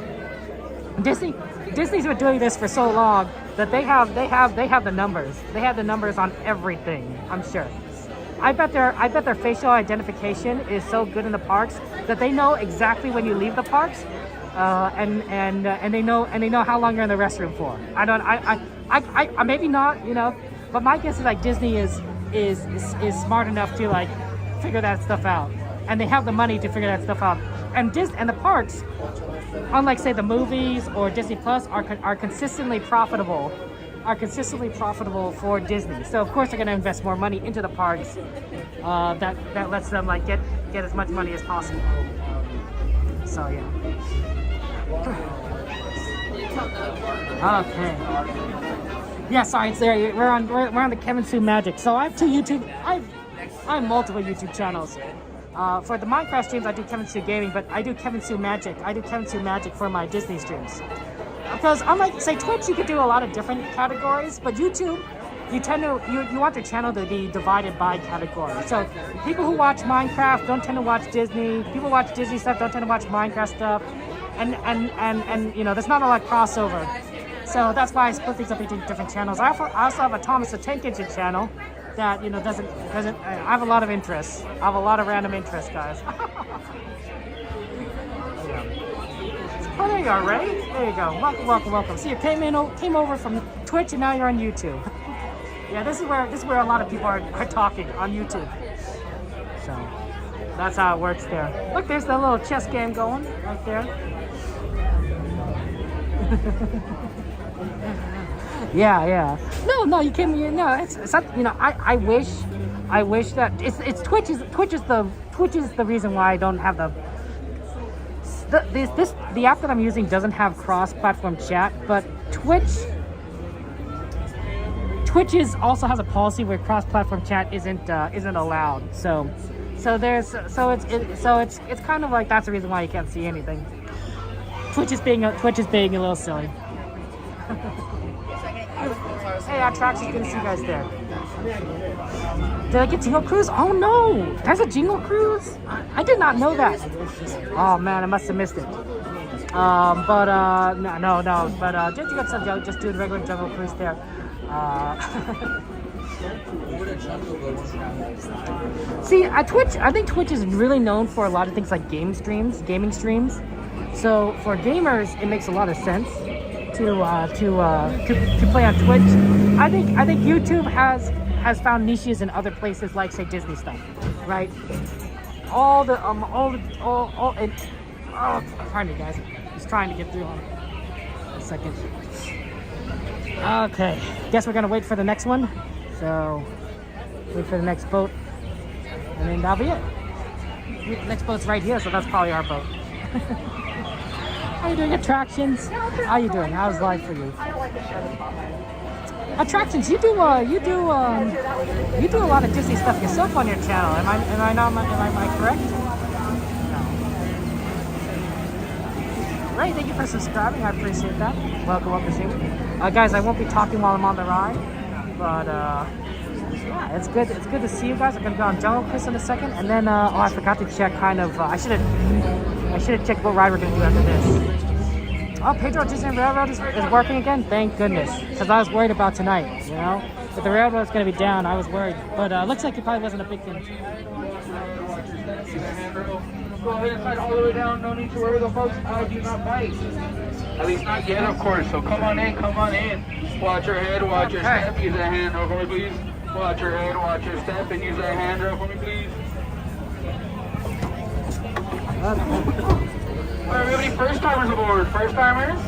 Disney's been doing this for so long that they have the numbers. They have the numbers on everything, I'm sure. I bet their facial identification is so good in the parks that they know exactly when you leave the parks, and they know how long you're in the restroom for. I maybe not, you know, but my guess is like Disney is smart enough to like figure that stuff out, and they have the money to figure that stuff out. And the parks, unlike say the movies or Disney Plus, are consistently profitable. For Disney. So of course they're going to invest more money into the parks. That lets them like get as much money as possible. So yeah. Okay. Yeah, sorry, it's there. We're on the Kevin Sue Magic. So I have two YouTube. I have multiple YouTube channels. For the Minecraft streams, I do Kevin Sue Gaming, but I do Kevin Sue Magic. I do Kevin Sue Magic for my Disney streams. Because unlike say Twitch, you could do a lot of different categories, but YouTube, you want the channel to be divided by category. So people who watch Minecraft don't tend to watch Disney. People who watch Disney stuff don't tend to watch Minecraft stuff, and you know, there's not a lot of crossover. So that's why I split things up into different channels. I also have a Thomas the Tank Engine channel that, you know, doesn't. I have a lot of interests. I have a lot of random interests, guys. Oh, there you are, Ray. There you go. Welcome. See, you came over from Twitch and now you're on YouTube. Yeah, this is where a lot of people are talking on YouTube. So that's how it works there. Look, there's the little chess game going right there. Yeah. No, you came. No, it's not, you know. I wish that it's Twitch is the reason why I don't have the app that I'm using doesn't have cross-platform chat, but Twitch also has a policy where cross-platform chat isn't allowed. So it's kind of like that's the reason why you can't see anything. Twitch is being a little silly. Hey, Attractions, good to see you guys there. Did I get Jingle Cruise? Oh no! There's a Jingle Cruise? I did not know that. Oh man, I must have missed it. No. But just to get some, just do the regular Jungle Cruise there. See, at Twitch, I think Twitch is really known for a lot of things like gaming streams. So for gamers, it makes a lot of sense to play on Twitch. I think YouTube has found niches in other places like say Disney stuff, right? Pardon me, guys. Just trying to get through on a second. Okay, guess we're gonna wait for the next one. So wait for the next boat, and then that'll be it. The next boat's right here, so that's probably our boat. How you doing, Attractions? How you doing? How's life for you? Attractions. You do a lot of Disney stuff yourself on your channel. Am I correct? No. Ray, thank you for subscribing. I appreciate that. Welcome to see me. Guys, I won't be talking while I'm on the ride, but yeah, it's good. It's good to see you guys. I'm gonna go on Jungle Cruise in a second, and then I forgot to check. I should have checked what ride we're gonna do after this. Oh, Pedro Disneyland Railroad is working again. Thank goodness, because I was worried about tonight. You know, if the railroad's gonna be down, I was worried. But looks like it probably wasn't a big thing. Go ahead and slide all the way down. No need to worry, though, folks. I do not bite. At least not yet, of course. So come on in, come on in. Watch your head, watch your step. Use that handrail for me, please. Watch your head, watch your step, and use that handrail for me, please. Alright, we have any first timers aboard? First timers?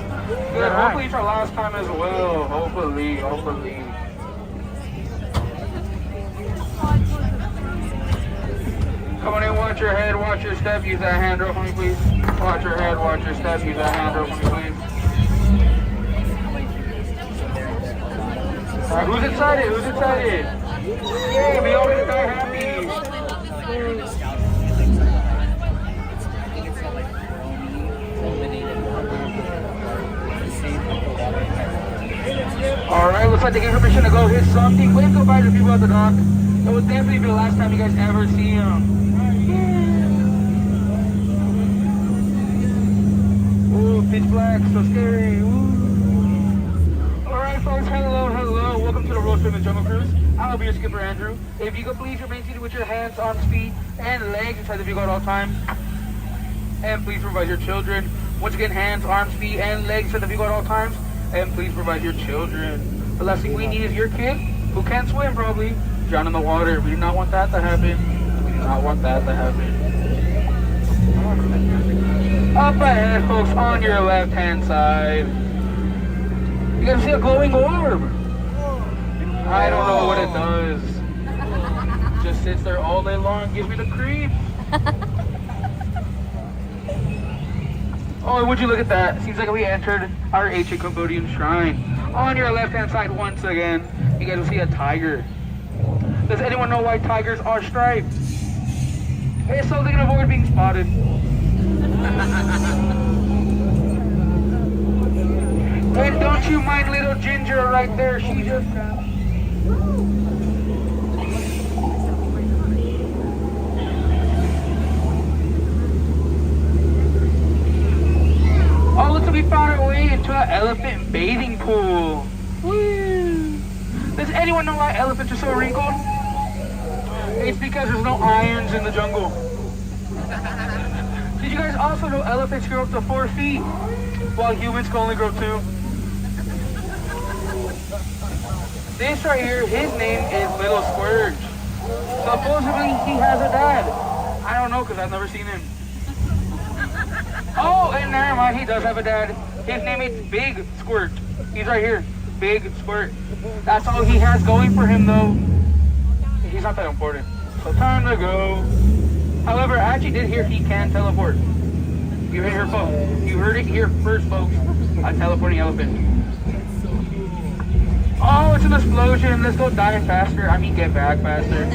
Good. Hopefully it's our last time as well. Hopefully. Come on in, watch your head, watch your step, use that handrail for me, please. Watch your head, watch your step, use that handrail for me, please. Alright, who's excited? Who's excited? Yay, we already got happy. Alright, looks like they gave permission to go hit something. Wave goodbye to the people at the dock. It would definitely be the last time you guys ever see them. Ooh, pitch black, so scary. Alright folks, hello. Welcome to the Road Trip and Jungle Cruise. I'll be your skipper, Andrew. If you could please remain seated with your hands, arms, feet, and legs inside the vehicle at all times. And please provide your children. Once again, hands, arms, feet, and legs inside the vehicle at all times. And please provide your children. The last thing we need is your kid, who can't swim probably, drown in the water. We do not want that to happen. Up ahead, folks, on your left-hand side. You guys see a glowing orb? I don't know what it does. Just sits there all day long, gives me the creep. Oh, would you look at that? Seems like we entered our ancient Cambodian shrine. On your left-hand side, once again, you guys will see a tiger. Does anyone know why tigers are striped? It's so they can avoid being spotted. And don't you mind little Ginger right there? She just... Oh, looks like we found our way into an elephant bathing pool. Woo! Does anyone know why elephants are so wrinkled? It's because there's no irons in the jungle. Did you guys also know elephants grow up to 4 feet, while humans can only grow 2? This right here, his name is Little Squirge. Supposedly he has a dad. I don't know because I've never seen him. Oh, and never mind, he does have a dad. His name is Big Squirt. He's right here, Big Squirt. That's all he has going for him though. He's not that important. So time to go. However, I actually did hear he can teleport. You heard it here first, folks. A teleporting elephant. Oh, it's an explosion. Let's go die faster. I mean, get back faster.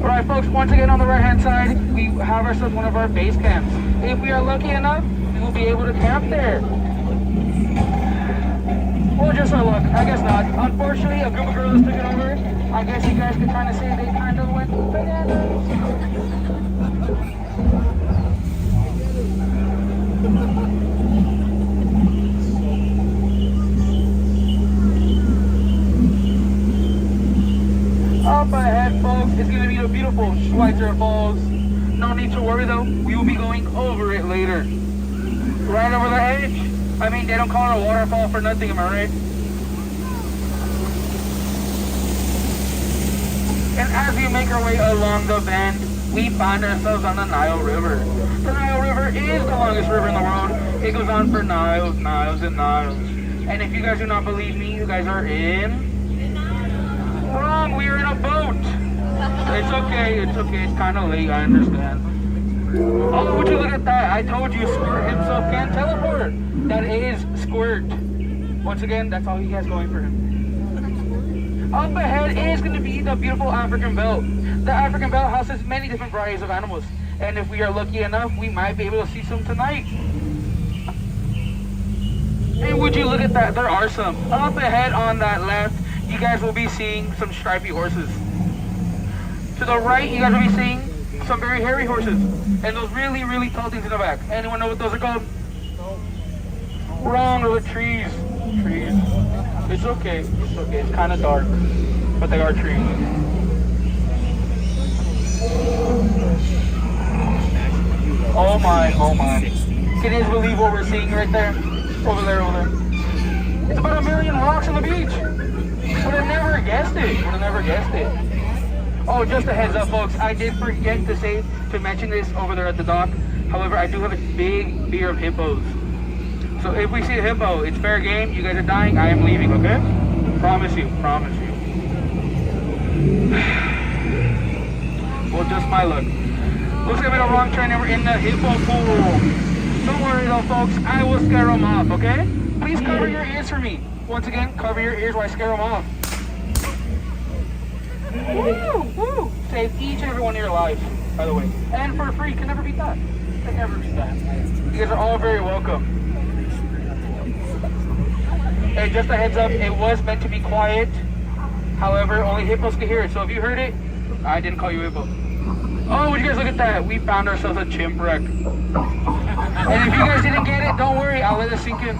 Alright, folks, once again on the right-hand side, we have ourselves one of our base camps. If we are lucky enough, we will be able to camp there. Well, just our luck. I guess not. Unfortunately, a group of girls took it over. I guess you guys could kind of say they kind of went bananas. Up ahead, folks, it's going to be the beautiful Schweitzer Falls. No need to worry, though. We will be going over it later. Right over the edge. I mean, they don't call it a waterfall for nothing, am I right? And as we make our way along the bend, we find ourselves on the Nile River. The Nile River is the longest river in the world. It goes on for miles, miles, and miles. And if you guys do not believe me, you guys are in... Wrong, we are in a boat. It's okay, it's kind of late, I understand. Oh, would you look at that? I told you Squirt himself can teleport. That is Squirt. Once again, that's all he has going for him. Up ahead is going to be the beautiful African belt. The African belt houses many different varieties of animals, and if we are lucky enough, we might be able to see some tonight. And would you look at that, there are some. Up ahead on that left, you guys will be seeing some stripy horses. To the right, you guys will be seeing some very hairy horses, and those really, really tall things in the back. Anyone know what those are called? Wrong, those are trees. Trees. It's okay. It's okay. It's kind of dark, but they are trees. Oh my, oh my. Can you believe what we're seeing right there? Over there, over there. It's about 1 million rocks on the beach. Would have never guessed it. Would have never guessed it. Oh, just a heads up, folks. I did forget to mention this over there at the dock. However, I do have a big fear of hippos. So if we see a hippo, it's fair game. You guys are dying. I am leaving, okay? Promise you. Promise you. Well, just my luck. Looks like we made a wrong turn and we're in the hippo pool. Don't worry though, folks. I will scare them off, okay? Please cover your ears for me. Once again, cover your ears while I scare them off. Woo! Woo! Save each and every one of your lives, by the way. And for free. Can never beat that. Can never beat that. You guys are all very welcome. Hey, just a heads up, it was meant to be quiet. However, only hippos can hear it. So if you heard it, I didn't call you hippo. Oh, would you guys look at that? We found ourselves a chimp wreck. And if you guys didn't get it, don't worry, I'll let it sink in.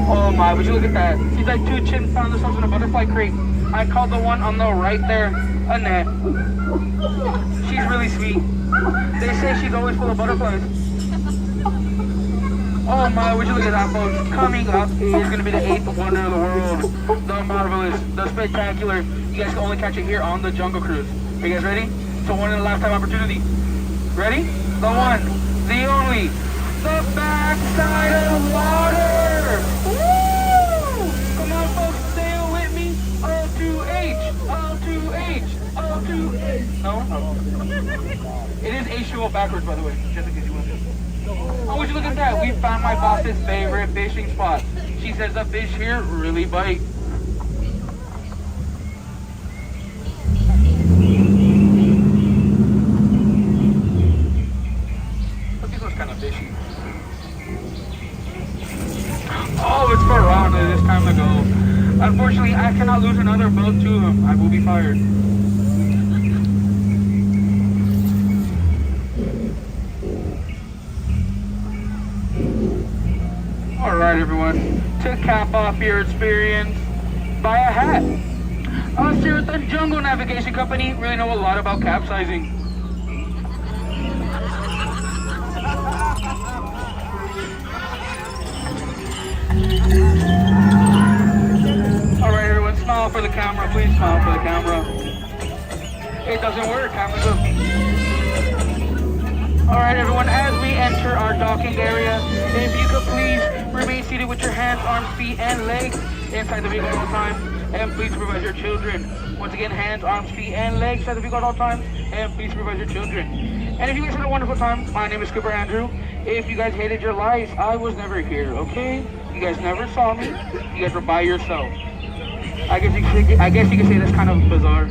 Oh my, would you look at that? Seems like 2 chimps found themselves in a butterfly crate. I called the one on the right there Annette. She's really sweet. They say she's always full of butterflies. Oh my, would you look at that, folks? Coming up is going to be the 8th wonder of the world. The marvelous, the spectacular. You guys can only catch it here on the Jungle Cruise. Are you guys ready? It's a one-in-a-lifetime opportunity. Ready? The one, the only, the backside of water! Woo! Come on, folks, sail with me. O2H, O2H, O2H. No? It is H2O backwards, by the way, just in case you want to. Oh, would you look at that? We found my boss's favorite fishing spot. She says the fish here really bite. But this one's kind of fishy. Oh, it's Piranha this time to go. Unfortunately, I cannot lose another boat to him. I will be fired. Alright everyone, to cap off your experience, buy a hat. Us here at the Jungle Navigation Company really know a lot about capsizing. Alright everyone, smile for the camera, please smile for the camera. It doesn't work, camera's up. Alright everyone, as we enter our docking area, if you could please remain seated with your hands, arms, feet, and legs inside the vehicle at all times, and please supervise your children. Once again, hands, arms, feet, and legs inside the vehicle at all times, and please supervise your children. And if you guys had a wonderful time, my name is Skipper Andrew. If you guys hated your lives, I was never here, okay? You guys never saw me. You guys were by yourself. I guess you could say that's kind of bizarre.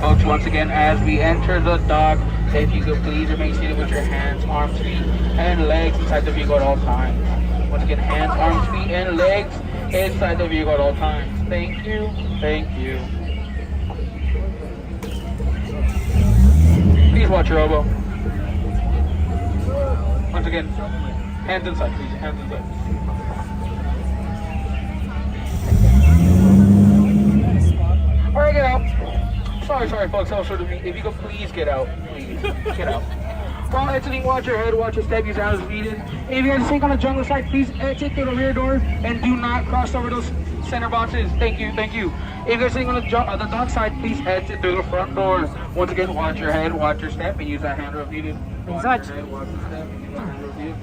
Folks, once again, as we enter the dock, if you could please remain seated with your hands, arms, feet, and legs inside the vehicle at all times. Once again, hands, arms, feet, and legs inside the vehicle at all times. Thank you. Thank you. Please watch your elbow. Once again, hands inside, please. Hands inside. Alright, get out. Sorry, folks. Also, if you could please get out. Please, get out. While exiting, watch your head, watch your step, use out as needed. If you guys think on the jungle side, please exit through the rear door and do not cross over those center boxes. Thank you, thank you. If you're sitting on the dock side, please exit through the front doors. Once again, watch your head, watch your step, and use that handrail if needed. Watch your head, watch your step, use that handrail if needed.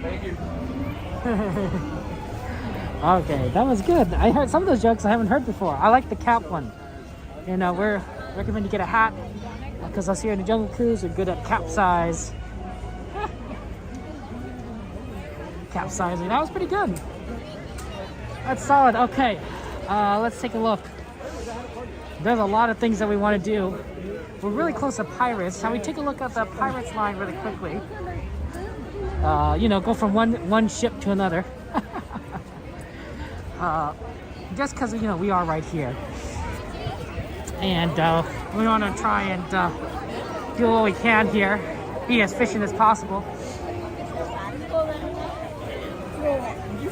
Thank you. Okay, that was good. I heard some of those jokes I haven't heard before. I like the cap one. You know, we're recommend you get a hat because us here in the Jungle Cruise are good at capsize. Capsizing. That was pretty good. That's solid. Okay, let's take a look. There's a lot of things that we want to do. We're really close to Pirates. Shall we take a look at the Pirates line really quickly? You know, go from one ship to another. Just because, you know, we are right here. And we want to try and do what we can here. Be as efficient as possible.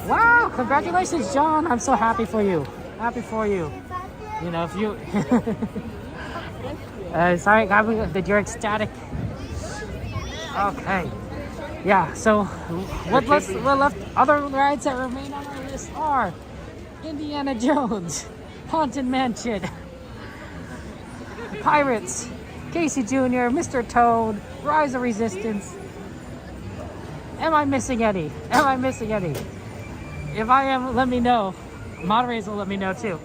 Wow, congratulations, John. I'm so happy for you. Happy for you. You know, if you... sorry, that you're ecstatic. Okay. Yeah, so what left other rides that remain on our list are Indiana Jones, Haunted Mansion, Pirates, Casey Jr., Mr. Toad, Rise of Resistance. Am I missing any? Am I missing any? If I am, let me know. Moderators will let me know too.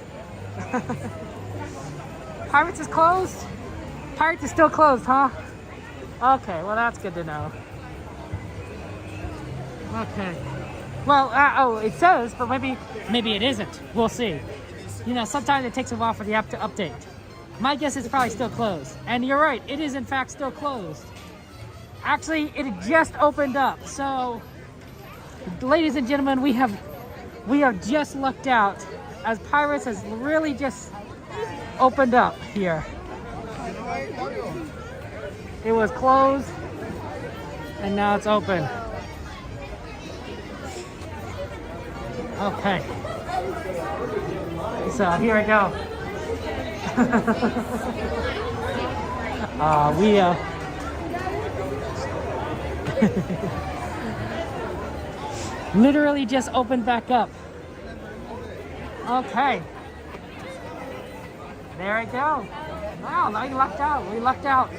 Pirates is closed? Pirates is still closed, huh? Okay, well that's good to know. Okay. Well, oh, it says, but maybe it isn't. We'll see. You know, sometimes it takes a while for the app to update. My guess is probably still closed. And you're right, it is in fact still closed. Actually, it just opened up. So, ladies and gentlemen, we have just lucked out as Pirates has really just opened up here. It was closed and now it's open. Okay. So here we go. We literally just opened back up. Okay. There we go. Wow, now you lucked out. We lucked out.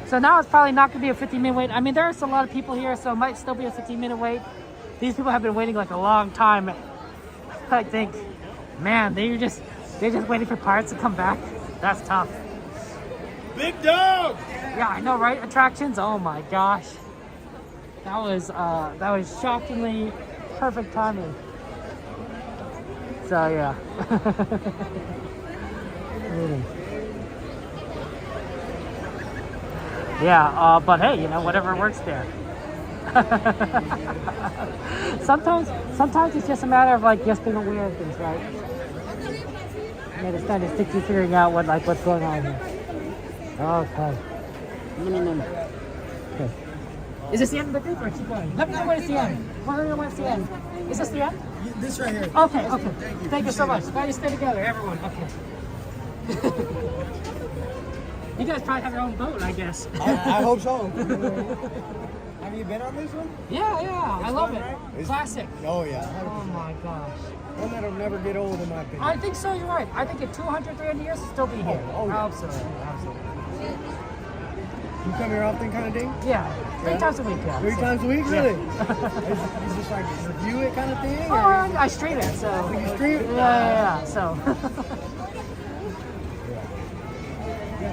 So now it's probably not going to be a 15-minute wait. I mean, there's a lot of people here, so it might still be a 15-minute wait. These people have been waiting like a long time. I think, man, they're just waiting for Pirates to come back. That's tough. Big dog! Yeah, I know, right? Attractions. Oh my gosh, that was shockingly perfect timing. So yeah. Yeah, but hey, you know, whatever works there. Sometimes it's just a matter of like just being aware of things, right? And it's kind of sticky figuring out what's going on here. Okay. No. Okay. Is this the end of the group or keep going? Let me know when it's the end. Let me know when it's the end. Is this the end? This right here. Okay. Thank you so much. Glad you stay together, everyone. Okay. You guys probably have your own boat, I guess. I hope so. Have you been on this one? Yeah. I love it. Right? Classic. Oh yeah. 100%. Oh my gosh. One that'll never get old in my opinion. I think so, you're right. I think in 200, 300 years, it'll still be here. Oh, yeah. Absolutely. You come here often kind of thing? Yeah. 3 times a week, yeah. 3 times a week, really? Yeah. Is this like review it kind of thing? Oh, I stream it, so. You stream it? Yeah, so.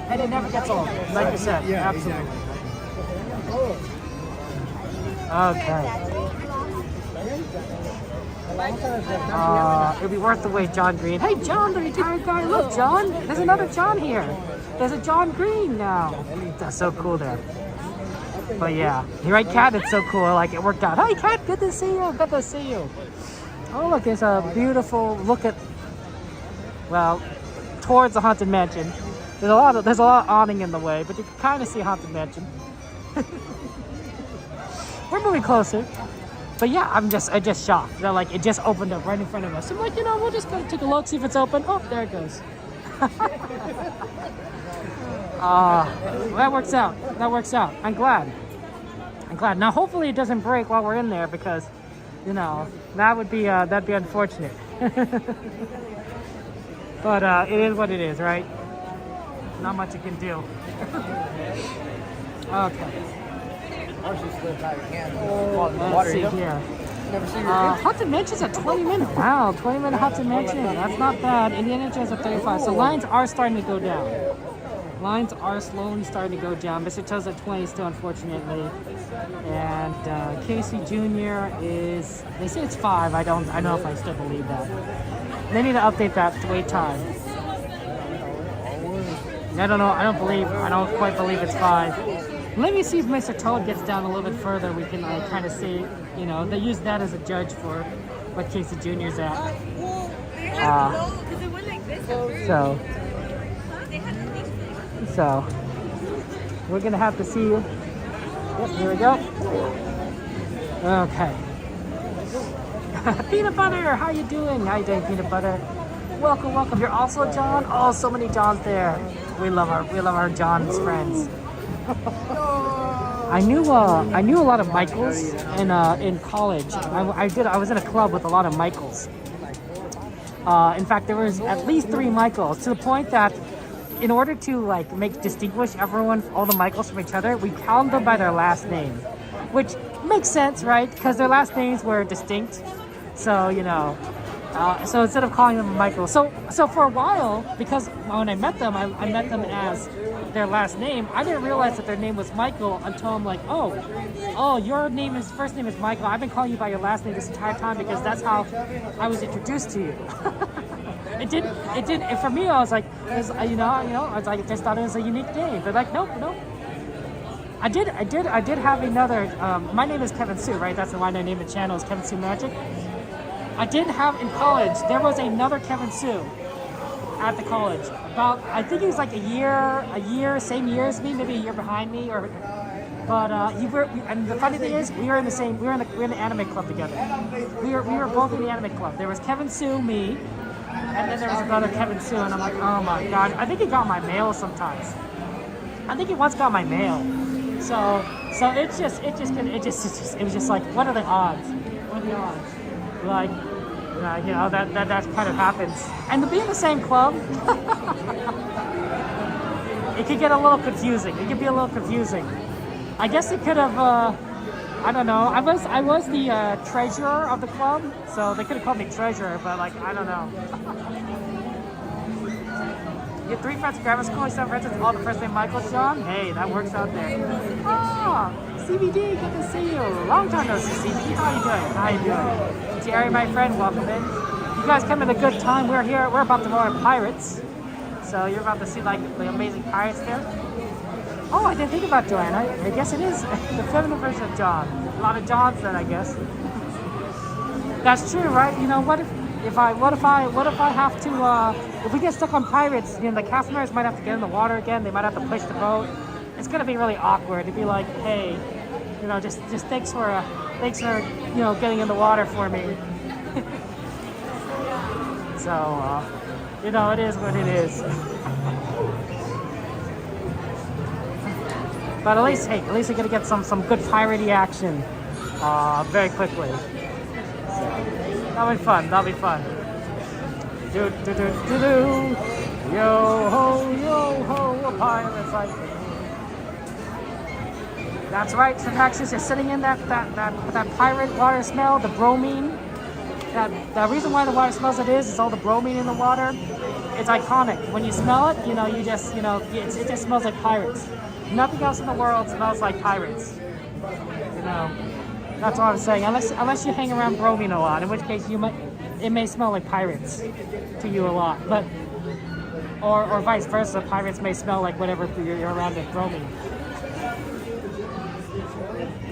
And it never gets old, like you said. Yeah, absolutely. Exactly. Okay. It'll be worth the wait, John Green. Hey, John, the retired guy. Look, John, there's another John here. There's a John Green now. That's so cool there. But yeah, you're right, Kat. It's so cool. Like, it worked out. Hey, Kat, good to see you. Good to see you. Oh, look, there's a beautiful look at, well, towards the Haunted Mansion. There's a lot of awning in the way, but you can kind of see Haunted Mansion. We're moving closer. But yeah, I just shocked. They're like, it just opened up right in front of us. I'm like, you know, we'll just go take a look, see if it's open. Oh, there it goes. That works out. That works out. I'm glad. Now, hopefully it doesn't break while we're in there because, you know, that'd be unfortunate. But it is what it is, right? Not much you can do. Okay. Let's see here. Haunted Mansion's at 20 minutes. Wow, 20-minute Haunted Mansion. That's not bad. Indiana Jones at 35. So lines are starting to go down. Lines are slowly starting to go down. Mr. Toad's at 20 still, unfortunately. And Casey Jr. is, they say it's 5. I don't know if I still believe that. They need to update that wait time. I don't know. I don't quite believe it's 5. Let me see if Mr. Toad gets down a little bit further. We can kind of see, you know, they use that as a judge for what Casey Jr.'s at. So we're gonna have to see. Yep, here we go. Okay. Peanut Butter, how you doing? How you doing, Peanut Butter? Welcome, welcome. You're also John. Oh, so many Johns there. We love our John's friends. I knew a lot of Michaels in college. I was in a club with a lot of Michaels. In fact, there was at least 3 Michaels, to the point that in order to distinguish all the Michaels from each other, we count them by their last name, which makes sense, right? Because their last names were distinct. So so instead of calling them Michael, so for a while, because when I met them, I met them as their last name. I didn't realize that their name was Michael until I'm like, oh, your first name is Michael. I've been calling you by your last name this entire time because that's how I was introduced to you. It did. And for me, I was like, I was like, just thought it was a unique name. They're like, nope. I did have another. My name is Kevin Sue, right? That's why I named the channel is Kevin Sue Magic. I did have in college. There was another Kevin Sue at the college. I think he was like a year, same year as me, maybe a year behind me, But and the funny thing is, we were in the anime club together. We were both in the anime club. There was Kevin Sue, me, and then there was another Kevin Sue, and I'm like, oh my god, I think he got my mail sometimes. I think he once got my mail. So it was just like, what are the odds? What are the odds? Like, that kind of happens. And to be in the same club, it could get a little confusing. It could be a little confusing. I guess it could have, I don't know. I was the treasurer of the club, so they could have called me treasurer, but I don't know. You had 3 friends in grammar school, 7 friends with all the first name Michael, Sean? Hey, that works out there. CBD, good to see you. Long time no see, CBD. How you doing? Jerry, my friend, welcome in. You guys come at a good time. We're about to go on Pirates. So you're about to see the amazing pirates there. Oh, I didn't think about Joanne. I guess it is the feminine version of John. A lot of Johns then, I guess. That's true, right? What if I have to if we get stuck on Pirates, the cast members might have to get in the water again. They might have to push the boat. It's gonna be really awkward to be like, hey, just thanks for getting in the water for me. So it is what it is. But at least we're gonna get some good piratey action very quickly. So that'll be fun. Do. Yo ho, a pirate like me. That's right, Syntaxis, you're sitting in that pirate water smell, the bromine. The reason why the water smells it is all the bromine in the water. It's iconic. When you smell it, it just smells like pirates. Nothing else in the world smells like pirates. That's what I'm saying. Unless you hang around bromine a lot, in which case it may smell like pirates to you a lot. But or vice versa, pirates may smell like whatever you're around with bromine.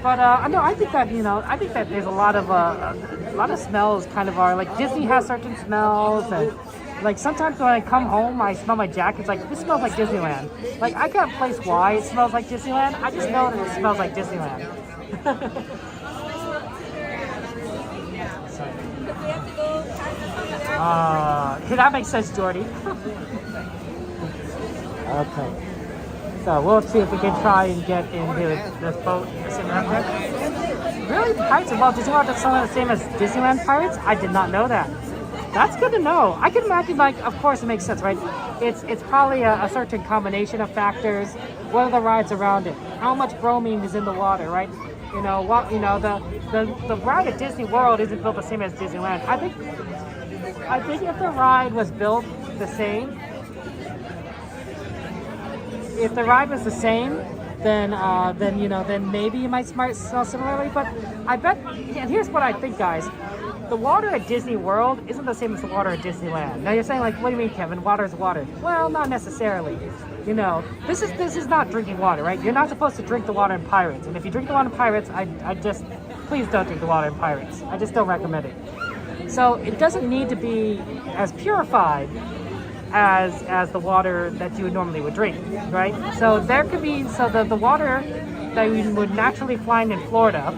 But no, I think that there's a lot of smells kind of are like Disney has certain smells, and sometimes when I come home I smell my jacket. It's like, this smells like Disneyland. I can't place why it smells like Disneyland. I just know that it smells like Disneyland. That makes sense, Jordy. Okay. So we'll see if we can try and get into this boat. Really? Pirates? Well, did you know that's some of the same as Disneyland Pirates? I did not know that. That's good to know. I can imagine, like, of course, it makes sense, right? It's probably a certain combination of factors. What are the rides around it? How much bromine is in the water, right? You know what? You know the ride at Disney World isn't built the same as Disneyland. I think if the ride was built the same, then maybe you might smell similarly. But I bet, and here's what I think, guys. The water at Disney World isn't the same as the water at Disneyland. Now you're saying, like, what do you mean, Kevin? Water is water. Well, not necessarily. You know, this is not drinking water, right? You're not supposed to drink the water in Pirates. And if you drink the water in Pirates, I just, please don't drink the water in Pirates. I just don't recommend it. So it doesn't need to be as purified as the water that you normally would drink, right? So there could be, the water that we would naturally find in Florida,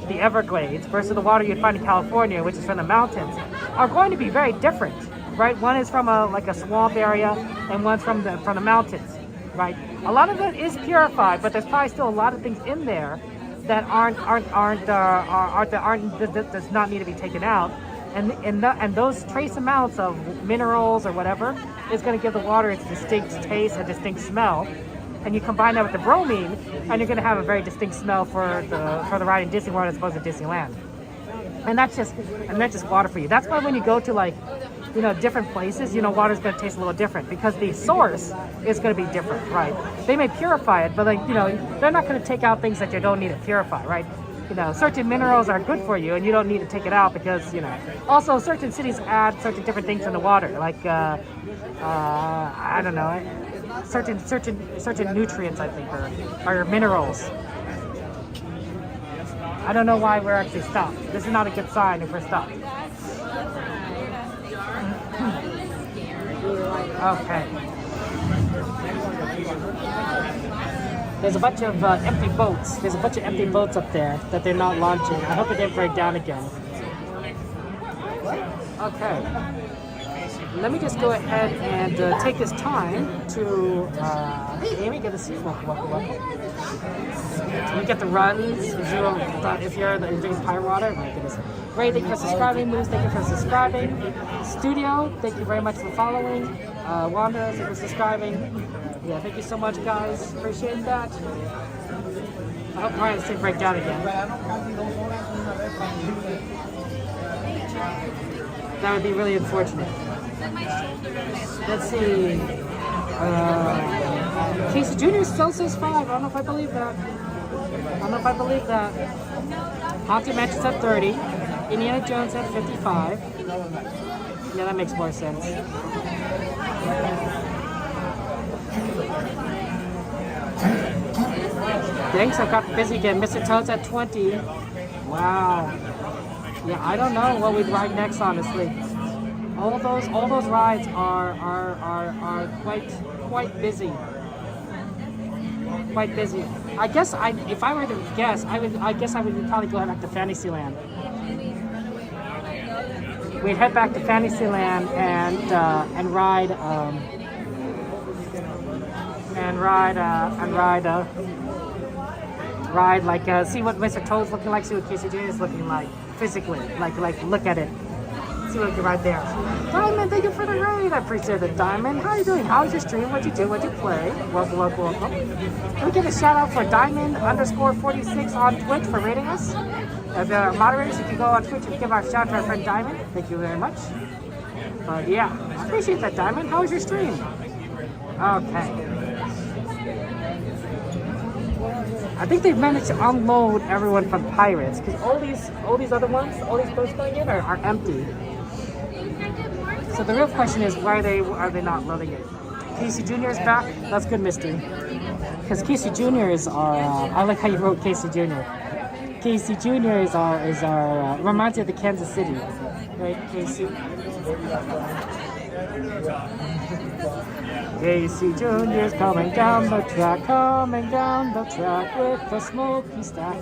the Everglades, versus the water you'd find in California, which is from the mountains, are going to be very different, right? One is from a swamp area, and one's from the mountains, right? A lot of it is purified, but there's probably still a lot of things in there that does not need to be taken out, and those trace amounts of minerals or whatever is going to give the water its distinct taste, a distinct smell. And you combine that with the bromine, and you're going to have a very distinct smell for the ride in Disney World as opposed to Disneyland. And that's just water for you. That's why when you go to, like, you know, different places, you know, water's going to taste a little different because the source is going to be different, right? They may purify it, but, like, you know, they're not going to take out things that you don't need to purify, right? You know, certain minerals are good for you, and you don't need to take it out because, you know. Also, certain cities add certain different things in the water, like I don't know. Certain nutrients, I think, or minerals. I don't know why we're actually stopped. This is not a good sign if we're stopped. Okay. There's a bunch of empty boats. There's a bunch of empty boats up there that they're not launching. I hope it didn't break down again. Okay. Let me just go ahead and take this time to, hey Amy, good to see you. Welcome. You get the runs if you're drinking Pirate Water. My goodness. Ray, thank you for subscribing. Moose, thank you for subscribing. Studio, thank you very much for following. Wanda, thank you for subscribing. Yeah, thank you so much, guys. Appreciate that. I hope Pirates didn't break down again. That would be really unfortunate. Let's see. Casey Jr. still says 5. I don't know if I believe that. Haunted Mansion's at 30. Indiana Jones at 55. Yeah, that makes more sense. Thanks, I got busy again. Mr. Toad's at 20. Wow. Yeah, I don't know what we'd ride next, honestly. All those rides are quite busy. Quite busy. I guess if I were to guess, I would probably go back to Fantasyland. We'd head back to Fantasyland and ride like see what Mr. Toad's looking like, see what Casey Jr. is looking like physically, like look at it. See what we can right there. Diamond, thank you for the raid. I appreciate it, Diamond. How are you doing? How's your stream? What'd you do? What'd you play? Welcome. Let me give a shout out for Diamond_46 on Twitch for rating us. As moderators, if you go on Twitch and give our shout out to our friend Diamond, thank you very much. But yeah, I appreciate that, Diamond. How was your stream? Okay. I think they've managed to unload everyone from Pirates because all these other ones, all these boats going in are empty. So the real question is, why are they not loading it? Casey Jr. is back. That's good, Misty. Because Casey Jr. is our. I like how you wrote Casey Jr. Casey Jr. is our reminds me of the Kansas City, right, Casey? Casey Jr.'s coming down the track with a smoky staff.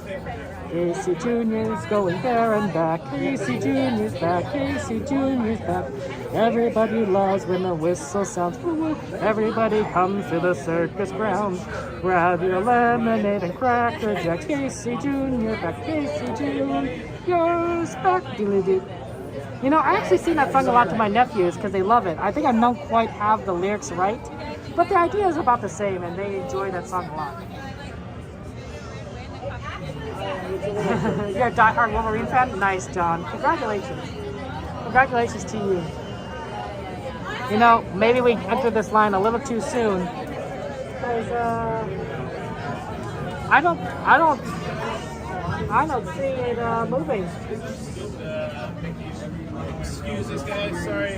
Casey Jr.'s going there and back. Casey Jr.'s back. Casey Jr.'s back. Everybody loves when the whistle sounds. Woo-woo. Everybody comes to the circus grounds. Grab your lemonade and Cracker Jacks. Casey Jr. back. Casey Jr.'s back. Dilly-dee. You know, I actually sing that song a lot to my nephews because they love it. I think I don't quite have the lyrics right, but the idea is about the same, and they enjoy that song a lot. You're a diehard Wolverine fan? Nice, John. Congratulations. Congratulations to you. You know, maybe we entered this line a little too soon. Because, I don't see it moving. Excuse us, guys. Sorry.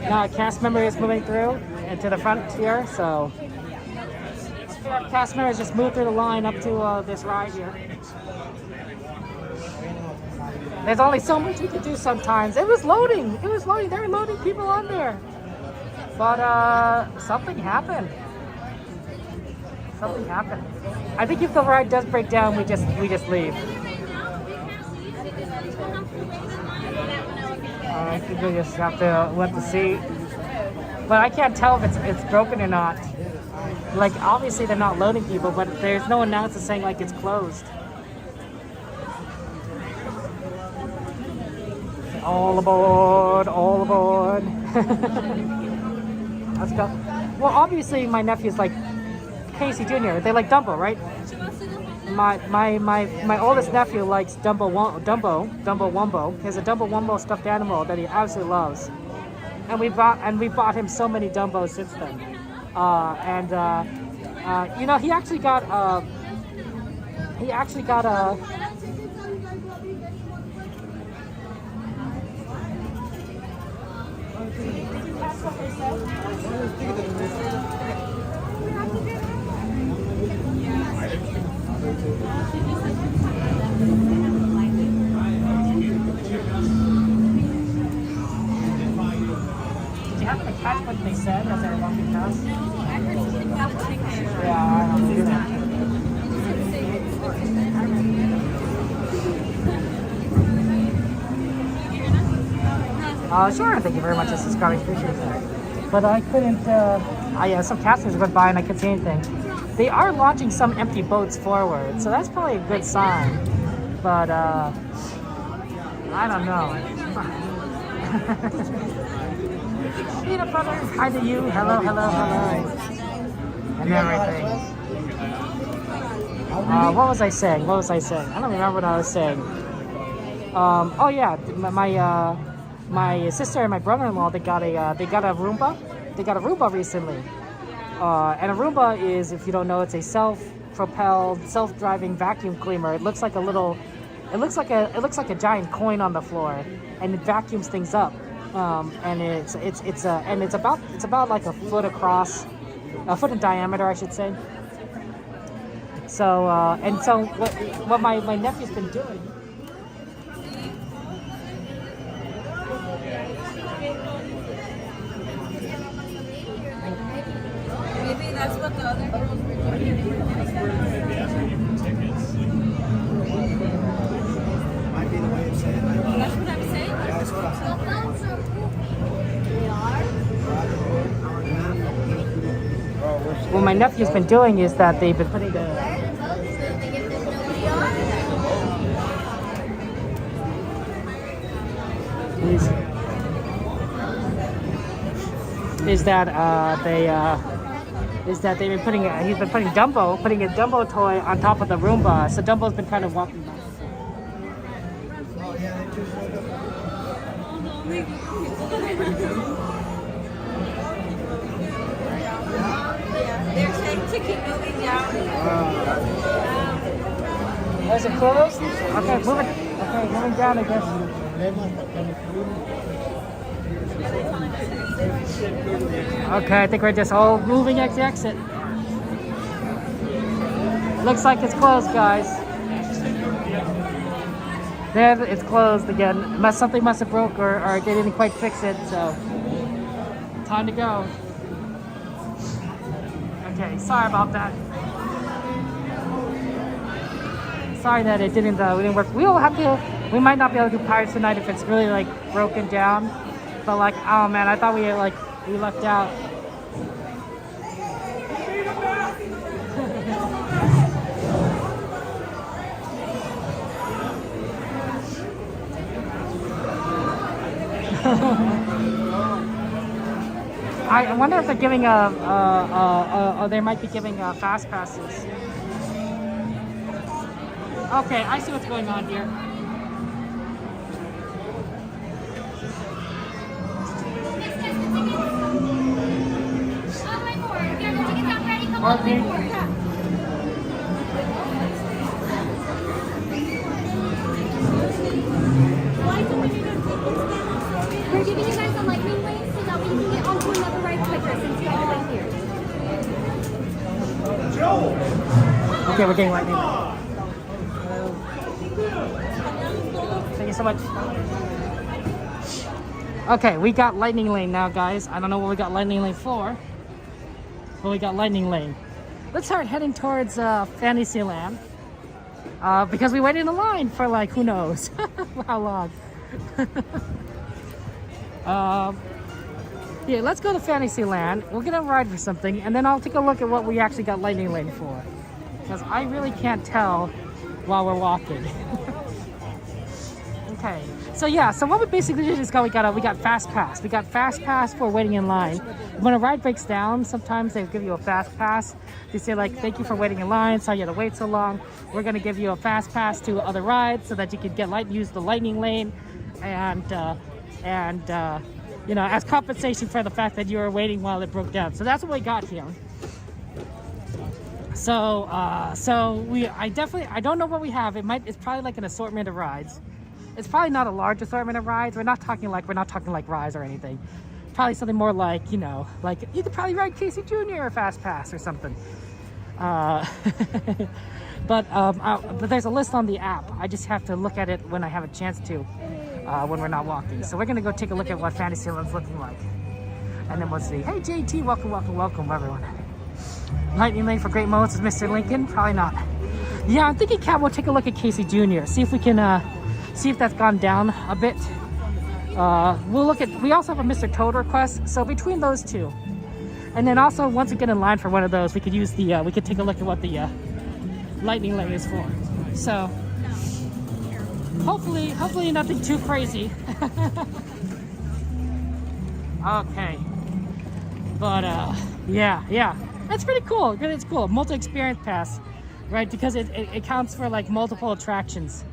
Now, a cast member is moving through and to the front here, so cast members just moved through the line up to this ride here. There's only so much we can do sometimes. It was loading. They were loading people on there. But something happened. Something happened. I think if the ride does break down, we just leave. I think we just have to let the seat. But I can't tell if it's broken or not. Like, obviously they're not loading people, but there's no announcement saying like it's closed. All aboard, all aboard. Let's go. Well, obviously my nephew's like Casey Jr. They like Dumbo, right? My oldest nephew likes Dumbo Wumbo. He has a Dumbo Wumbo stuffed animal that he absolutely loves, and we bought him so many Dumbos since then. You know, he actually got a. Did you happen to catch what they said as they were walking past? I heard something about the picture. Yeah, I don't do that. Sure, thank you very much for subscribing. Appreciate that. But I couldn't, some casters went by and I couldn't see anything. They are launching some empty boats forward, so that's probably a good sign. But, I don't know. Peanut butter, hi to you. Hello, hello, hello. And everything. What was I saying? I don't remember what I was saying. Oh yeah, my sister and my brother-in-law, they got a Roomba. They got a Roomba recently. And a Roomba is, if you don't know, it's a self-propelled, self-driving vacuum cleaner. It looks like a giant coin on the floor, and it vacuums things up. And it's about like a foot across, a foot in diameter, I should say. So what my nephew's been doing. Maybe that's what the other girls were doing. Might be the way it's saying. That's what I'm saying. Yeah, that's what I'm saying. What my nephew's been doing is that they've been putting he's been putting a Dumbo toy on top of the Roomba, so Dumbo's been kind of walking back. They're saying to keep moving down. Is it closed? Okay, moving down, I guess. Okay, I think we're just all moving at the exit. Looks like it's closed, guys. There, it's closed again. Something must have broke or they didn't quite fix it, so time to go. Okay, sorry about that. Sorry that it didn't work. We might not be able to do Pirates tonight if it's really like broken down. But like, oh man, I thought we left out. I wonder if they're giving they might be giving fast passes. Okay, I see what's going on here. We're giving you guys a lightning lane so that way you can get onto another ride quicker since you're all the way here. Okay, we're getting lightning lane. Thank you so much. Okay, we got lightning lane now, guys. I don't know what we got lightning lane for, but we got lightning lane. Let's start heading towards Fantasyland because we waited in the line for like who knows how long. Yeah, let's go to Fantasyland. We're gonna ride for something, and then I'll take a look at what we actually got lightning lane for, because I really can't tell while we're walking. Okay, so yeah, so what we basically did is we got fast pass. We got fast pass for waiting in line. When a ride breaks down, sometimes they give you a fast pass. They say like, thank you for waiting in line, sorry you had to wait so long. We're gonna give you a fast pass to other rides so that you can use the lightning lane, and you know, as compensation for the fact that you were waiting while it broke down. So that's what we got here. So I don't know what we have. It's probably like an assortment of rides. It's probably not a large assortment of rides. We're not talking like rides or anything. Probably something more like, you know, like you could probably ride Casey Jr. or Fast Pass or something. But there's a list on the app. I just have to look at it when I have a chance to, when we're not walking. So we're gonna go take a look at what Fantasyland's looking like, and then we'll see. Hey JT, welcome everyone. Lightning lane for Great Moments is Mr. Lincoln? Probably not. Yeah, I'm thinking Cat will take a look at Casey Jr. See if we can see if that's gone down a bit. We'll look at. We also have a Mr. Toad request. So between those two, and then also once we get in line for one of those, we could use the. We could take a look at what the lightning lane is for. So hopefully nothing too crazy. Okay, but yeah, that's pretty cool. It's cool. Multi-experience pass, right? Because it counts for like multiple attractions,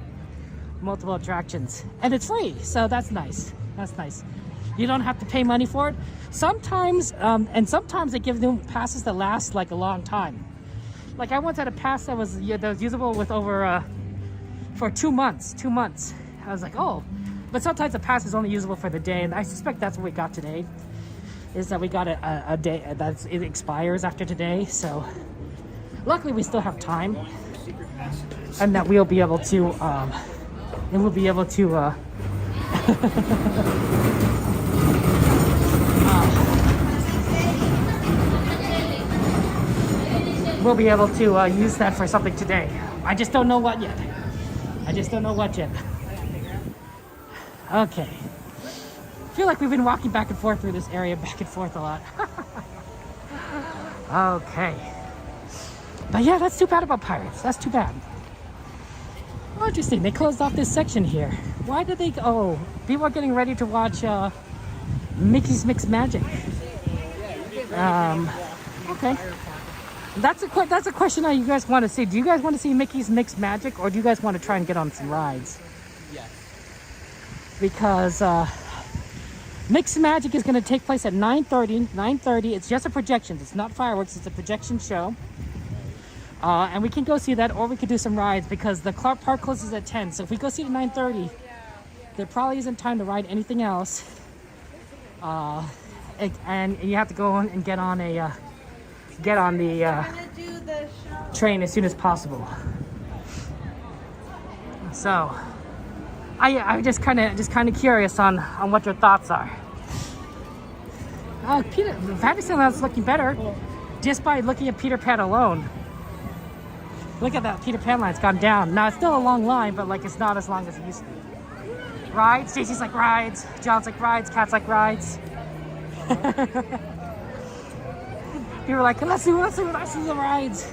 and it's free. So that's nice. That's nice. You don't have to pay money for it. Sometimes, and sometimes they give them passes that last like a long time. Like I once had a pass that was usable with over for 2 months. 2 months. I was like, oh, but sometimes the pass is only usable for the day, and I suspect that's what we got today. Is that we got a day it expires after today. So luckily we still have time, and that we'll be able to we'll be able to we'll be able to use that for something today. I just don't know what yet. Okay. I feel like we've been walking back and forth through this area, back and forth a lot. Okay. But yeah, that's too bad about Pirates. That's too bad. Oh, interesting. They closed off this section here. Why did they? Oh, people are getting ready to watch Mickey's Mixed Magic. Okay. That's a question that you guys want to see. Do you guys want to see Mickey's Mixed Magic, or do you guys want to try and get on some rides? Yes. Because Mixed Magic is going to take place at 9:30. 9:30. It's just a projection. It's not fireworks. It's a projection show. And we can go see that, or we could do some rides because the Clark Park closes at 10. So if we go see it at 9:30, there probably isn't time to ride anything else. And you have to go on and get on the train as soon as possible. So I'm just kind of curious on what your thoughts are. Oh, Fantasyland's looking better just by looking at Peter Pan alone. Look at that Peter Pan line's gone down. Now it's still a long line, but like it's not as long as it used to be. Rides, Stacy's like rides, John's like rides, Cat's like rides. People were like, let's see the rides.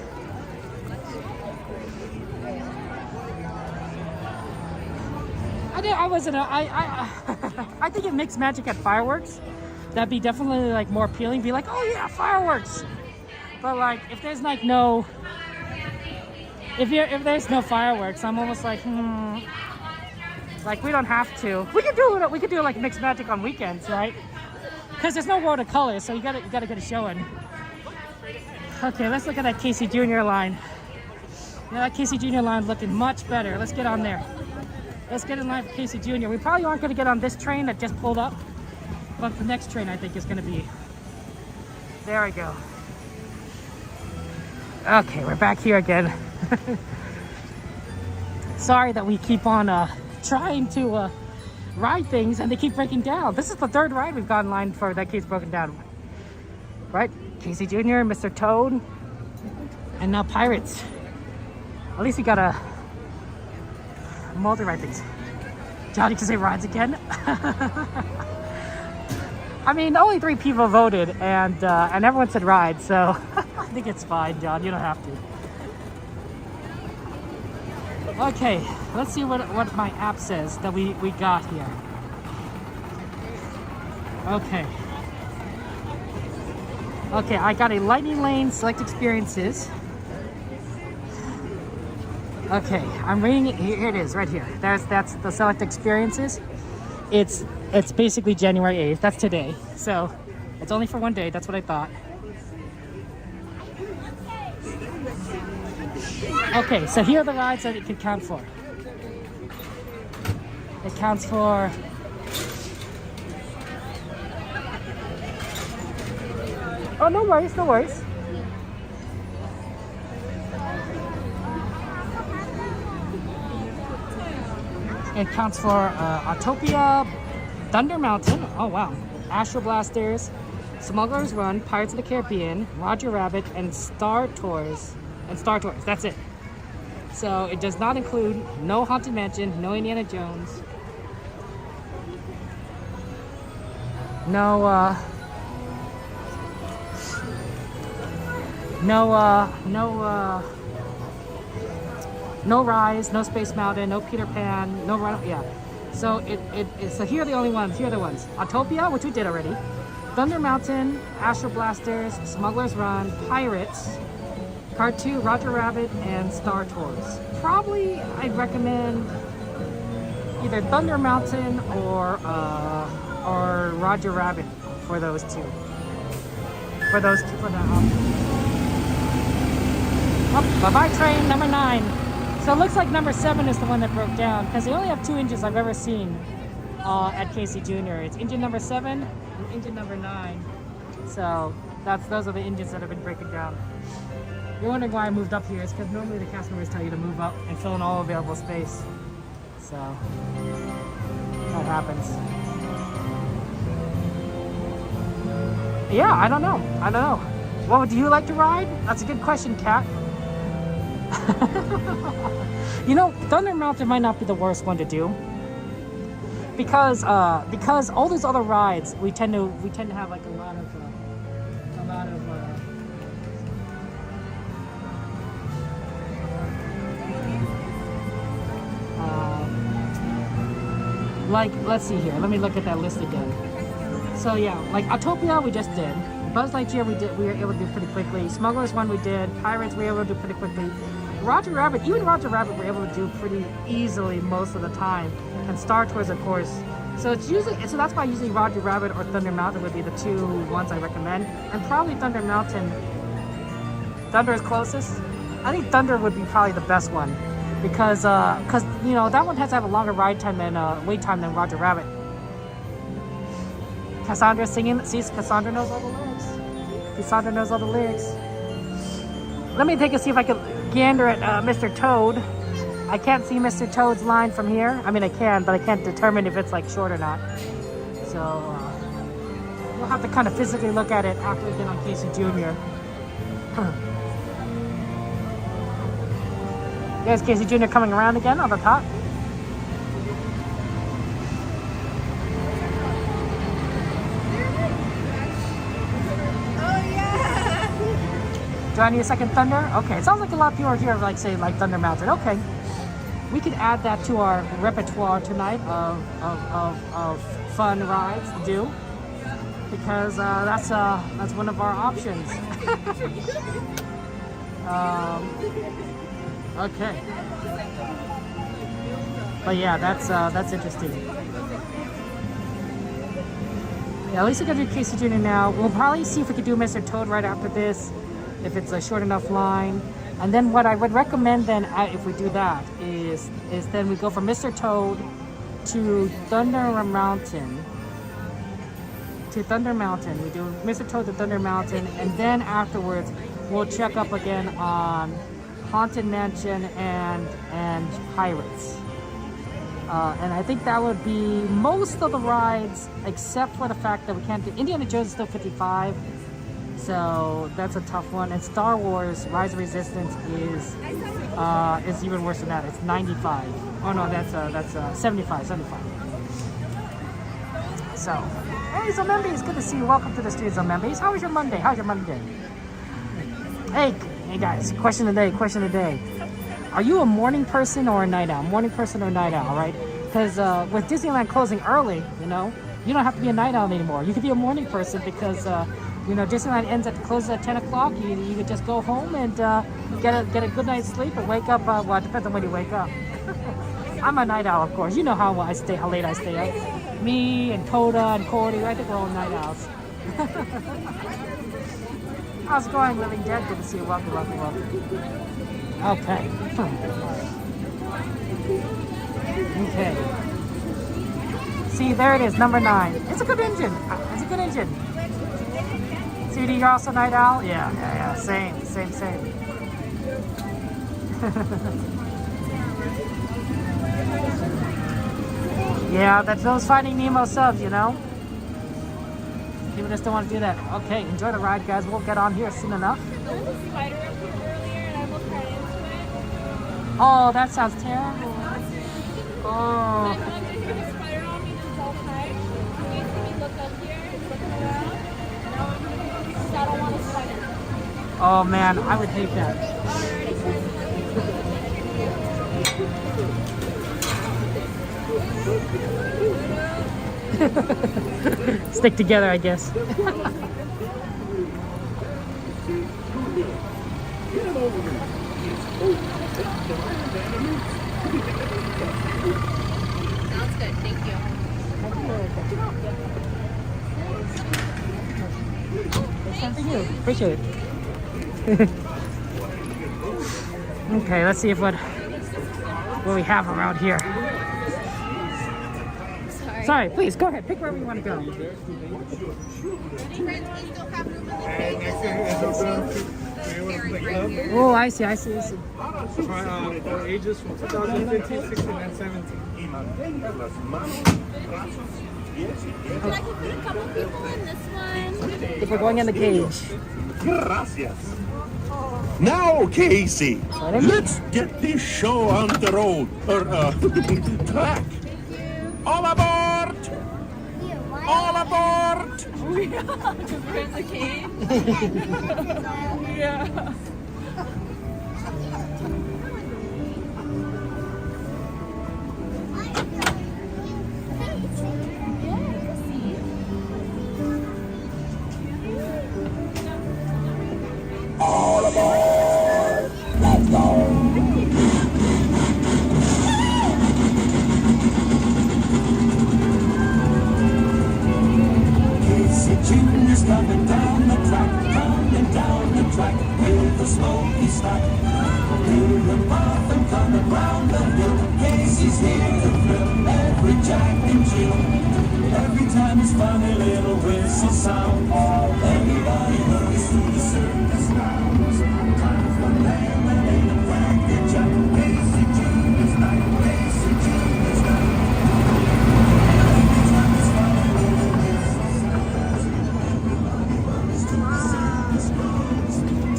I wasn't. I think it makes magic at fireworks. That'd be definitely like more appealing. Be like, oh yeah, fireworks. But like, if there's like no, if there's no fireworks, I'm almost like, like we don't have to. We could do like mixed magic on weekends, right? Because there's no World of Color, so you gotta get a showing. Okay, let's look at that Casey Jr. line. Yeah, that Casey Jr. line's looking much better. Let's get on there. Let's get in line for Casey Jr. We probably aren't going to get on this train that just pulled up, but the next train I think is going to be. There we go. Okay, we're back here again. Sorry that we keep on trying to ride things and they keep breaking down. This is the third ride we've got in line for that keeps broken down. Right? Casey Jr., Mr. Toad, and now Pirates. At least we got a multi-ride things. Johnny can say rides again. I mean, only 3 people voted, and everyone said rides, so I think it's fine, John. You don't have to. Okay, let's see what my app says that we got here. Okay, I got a Lightning Lane Select Experiences. Okay, I'm reading it. Here it is, right here. That's the Select Experiences. It's basically January 8th. That's today. So it's only for one day. That's what I thought. Okay, so here are the rides that it can count for. It counts for oh, no worries, no worries. It counts for Autopia, Thunder Mountain, oh wow, Astro Blasters, Smuggler's Run, Pirates of the Caribbean, Roger Rabbit, and Star Tours. That's it. So it does not include no Haunted Mansion, no Indiana Jones, no Rise, no Space Mountain, no Peter Pan, no Run. Yeah. So so here are the only ones. Here are the ones. Autopia, which we did already. Thunder Mountain, Astro Blasters, Smuggler's Run, Pirates, Part 2, Roger Rabbit, and Star Tours. Probably I'd recommend either Thunder Mountain or Roger Rabbit for those two. For that. Oh, bye-bye train number 9. So it looks like number 7 is the one that broke down because they only have 2 engines I've ever seen at Casey Jr. It's engine number 7 and engine number 9. So those are the engines that have been breaking down. You're wondering why I moved up here. It's because normally the cast members tell you to move up and fill in all available space. So that happens. Yeah, I don't know. What would you like to ride? That's a good question, Kat. You know, Thunder Mountain might not be the worst one to do because all these other rides we tend to have like a lot of like, let's see here. Let me look at that list again. So yeah, like Autopia we just did. Buzz Lightyear we were able to do pretty quickly. Smuggler's Run we did. Pirates we were able to do pretty quickly. Roger Rabbit we were able to do pretty easily most of the time. And Star Tours, of course. So that's why usually Roger Rabbit or Thunder Mountain would be the 2 ones I recommend. And probably Thunder Mountain. Thunder is closest. I think Thunder would be probably the best one. Because you know, that one has to have a longer ride time and wait time than Roger Rabbit. Cassandra's singing. See, Cassandra knows all the lyrics. Let me see if I can gander at Mr. Toad. I can't see Mr. Toad's line from here. I mean, I can, but I can't determine if it's like short or not. So we'll have to kind of physically look at it after we get on Casey Jr. There's Casey Jr. coming around again on the top. Do I need a second Thunder? Okay, it sounds like a lot of people are here like say like Thunder Mountain. Okay. we could add that to our repertoire tonight of fun rides to do, because that's one of our options. Okay. But yeah, that's interesting. Yeah, at least we're gonna do Casey Jr. now. We'll probably see if we could do Mr. Toad right after this, if it's a short enough line. And then what I would recommend then, if we do that, is then we go from Mr. Toad to Thunder Mountain. We do Mr. Toad to Thunder Mountain, and then afterwards we'll check up again on Haunted Mansion and Pirates. And I think that would be most of the rides, except for the fact that we can't do Indiana Jones is still 55, so that's a tough one. And Star Wars Rise of Resistance is even worse than that. It's 95. Oh no, that's 75. So, hey Zomembi, it's good to see you. Welcome to the street, Zomembi. How was your Monday? How's your Monday? Hey guys, question of the day. Are you a morning person or a night owl? Morning person or night owl, right? Because with Disneyland closing early, you don't have to be a night owl anymore. You could be a morning person because, Disneyland closes at 10 o'clock. You could just go home and get a good night's sleep and wake up. Well, it depends on when you wake up. I'm a night owl, of course. You know how late I stay up. Me and Coda and Cordy, I think we're all night owls. How's it going, Living Dead? Good to see you. Welcome. Okay. Okay. See, there it is, number 9. It's a good engine. CD, you're also night owl? Yeah. Same. Yeah, that's those Finding Nemo subs, People just don't want to do that. Okay, enjoy the ride, guys. We'll get on here soon enough. Oh, that sounds terrible. Oh. Oh man, I would hate that. Stick together, I guess. Sounds good, thank you. Thank you. Appreciate it. Okay, let's see what we have around here. Sorry, please go ahead. Pick wherever you want to go. Oh, I see. Ages from 2015, 16, and 17. Would you like to put a couple people in this one? If we're going in the cage. Gracias. Now, Casey, let's get this show on the road, or track. All aboard! All aboard! Because we're in the cage? Yeah. All aboard! Let's go! Casey Jr.'s coming down the track with a smoky stack. Hear the muffin coming round the hill. Casey's here to thrill every Jack and Jill. Every time his funny little whistle sounds, everybody hurries through the circus grounds. Time for lemonade and Cracker Jack. Casey Jr.'s night, Casey Jr.'s night. Every time his funny little whistle sounds, everybody hurries to the circus grounds.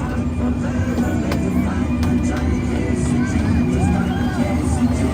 Time for lemonade and Cracker Jack. Casey Jr.'s night, Casey Jr.'s night.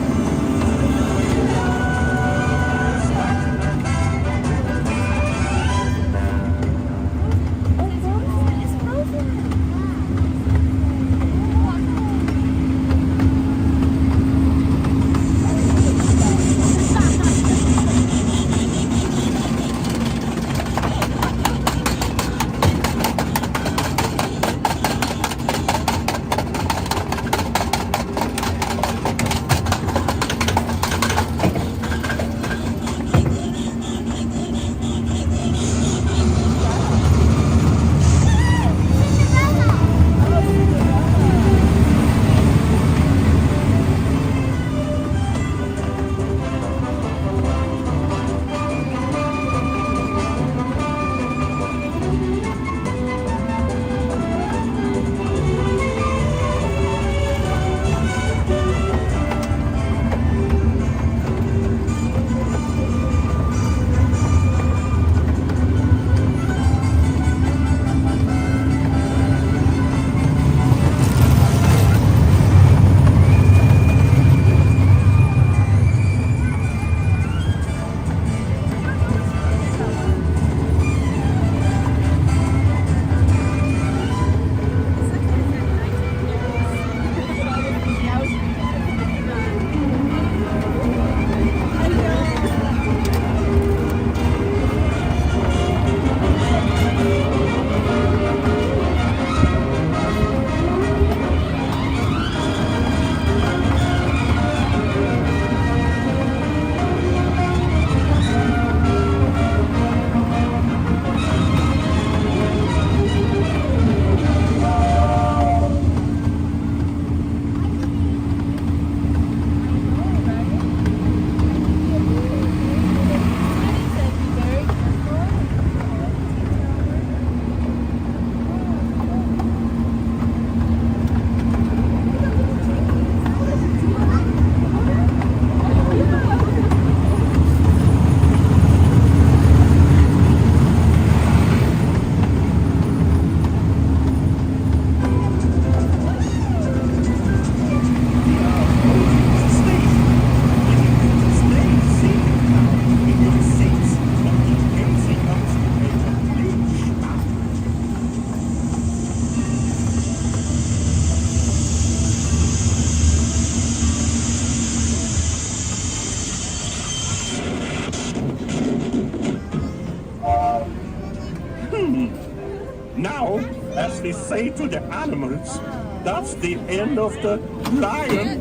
Now, as we say to the animals, that's the end of the lion.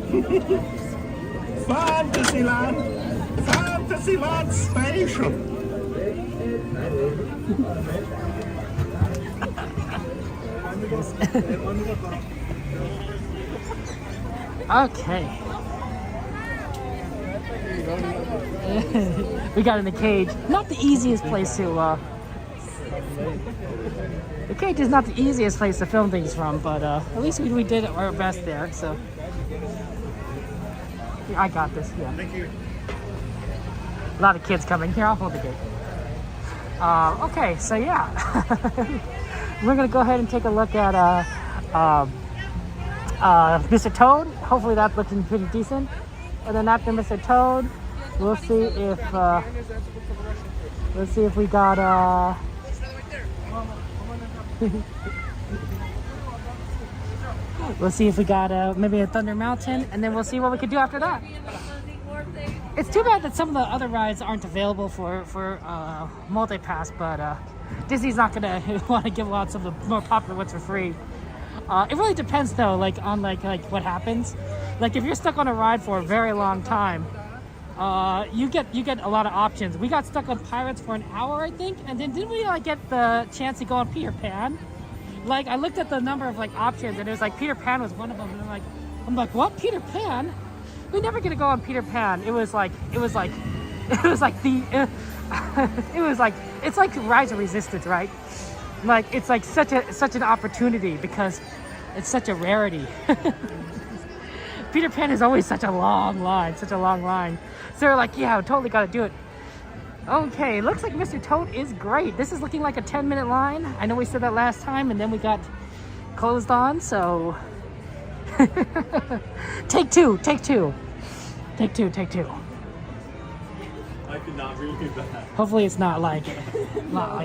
Fantasyland! Fantasyland Station! Okay. We got in the cage. Not the easiest place to, the cage is not the easiest place to film things from, but at least we did our best there, so. Yeah, I got this, yeah. Thank you. A lot of kids coming. Here, I'll hold the gate. Okay, so yeah. We're gonna go ahead and take a look at Mr. Toad. Hopefully that's looking pretty decent. And then after Mr. Toad, we'll see if we got we'll see if we got maybe a Thunder Mountain, and then we'll see what we can do after that. It's too bad that some of the other rides aren't available for multi-pass, but Disney's not gonna want to give out some of the more popular ones for free. It really depends though, like on like what happens. Like if you're stuck on a ride for a very long time, you get a lot of options. We got stuck on Pirates for an hour, I think, and then didn't we like get the chance to go on Peter Pan? Like I looked at the number of like options, and it was like Peter Pan was one of them, and I'm like, what, Peter Pan? We're never gonna go on Peter Pan. It's like Rise of Resistance, right? Like it's like such an opportunity because it's such a rarity. Peter Pan is always such a long line. So they're like, yeah, I totally gotta do it. Okay, looks like Mr. Toad is great. This is looking like a 10-minute line. I know we said that last time, and then we got closed on, so. Take two. I could not believe that. Hopefully it's not like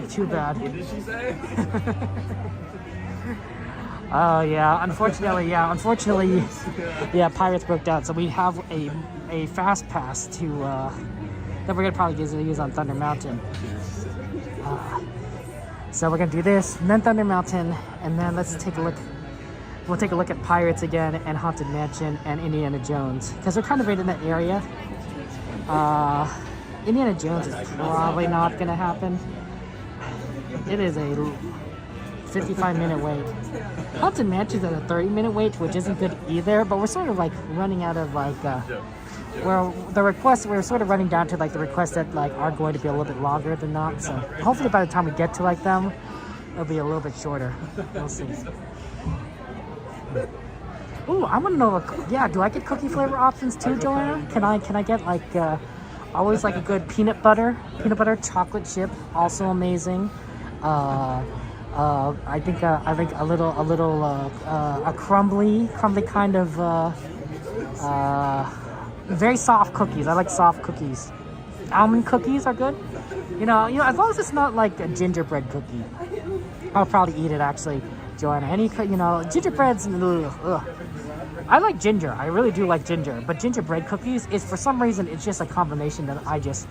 too bad. What did she say? Oh yeah, unfortunately, Pirates broke down, so we have a fast pass to that we're gonna probably use on Thunder Mountain. So we're gonna do this, and then Thunder Mountain, and then let's take a look. We'll take a look at Pirates again, and Haunted Mansion, and Indiana Jones, because we're kind of right in that area. Indiana Jones is probably not gonna happen. It is a 55-minute wait. Haunted Mansion's at a 30-minute wait, which isn't good either, but we're sort of like running out of like we're sort of running down to like the requests that like are going to be a little bit longer than that, so hopefully by the time we get to like them, it'll be a little bit shorter. We'll see. Ooh, I want to know, do I get cookie flavor options too, Joanna? Can I get like always like a good peanut butter chocolate chip, also amazing. I think a crumbly kind of very soft cookies. I like soft cookies. Almond cookies are good. You know, as long as it's not like a gingerbread cookie, I'll probably eat it actually, Joanna. Gingerbread's ugh. I like ginger. I really do like ginger, but gingerbread cookies is for some reason it's just a combination that I just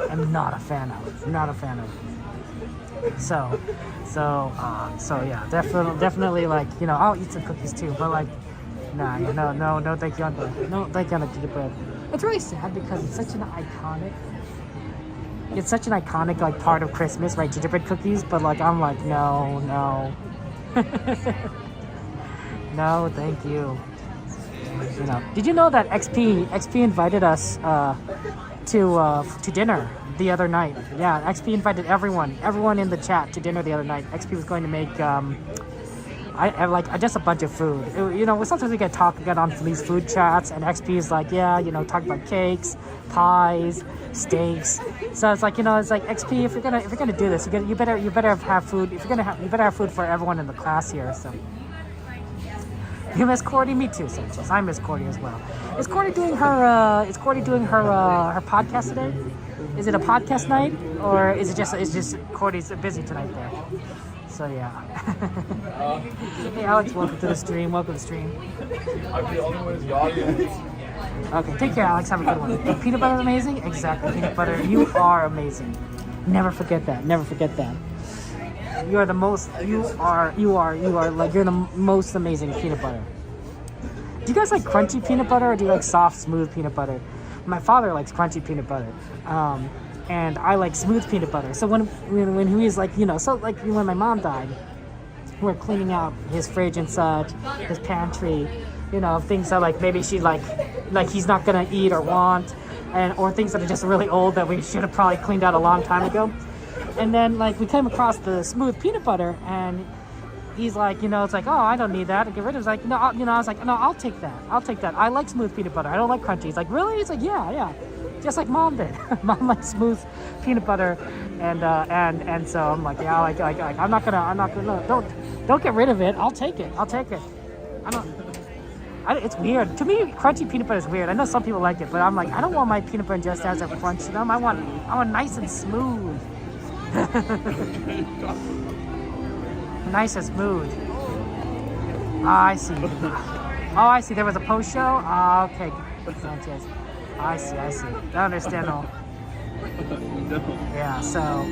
am not a fan of. So yeah, definitely like I'll eat some cookies too, but like no thank you on the gingerbread. It's really sad because it's such an iconic like part of Christmas, right? Gingerbread cookies, but like I'm like no no thank you. Did you know that XP invited us to dinner the other night? Yeah, XP invited everyone in the chat to dinner the other night. XP was going to make just a bunch of food. Sometimes we get on these food chats, and XP is like, talk about cakes, pies, steaks. So it's like, XP, if you're gonna do this, you better have food. You better have food for everyone in the class here. So. You miss Cordy? Me too, Sanchez. I miss Cordy as well. Is Cordy doing her podcast today? Is it a podcast night, or is it just Cordy's busy tonight there? So yeah. Hey Alex, welcome to the stream. I'm the only one in the audience. Okay, take care, Alex. Have a good one. Peanut butter is amazing. Exactly, peanut butter. You are amazing. Never forget that. You are the most. You are like you're the most amazing peanut butter. Do you guys like crunchy peanut butter or do you like soft, smooth peanut butter? My father likes crunchy peanut butter, and I like smooth peanut butter. So when he was like, you know, so like when my mom died, we're cleaning out his fridge and such, his pantry, you know, things that like maybe she like he's not gonna eat or want, or things that are just really old that we should have probably cleaned out a long time ago. And then like we came across the smooth peanut butter, and he's like, you know, it's like, oh, I don't need that. Get rid of it. It's like, no, I was like, no, I'll take that. I like smooth peanut butter. I don't like crunchy. He's like, really? He's like, yeah. Just like mom did. Mom likes smooth peanut butter, and so I'm like, yeah, like I'm not gonna, don't get rid of it. I'll take it. It's weird. To me, crunchy peanut butter is weird. I know some people like it, but I'm like, I don't want my peanut butter just as a crunch to them. I want nice and smooth. Nice and smooth. I see. Oh, I see. There was a post show. Okay. Sanchez. I see. I understand all. Yeah. So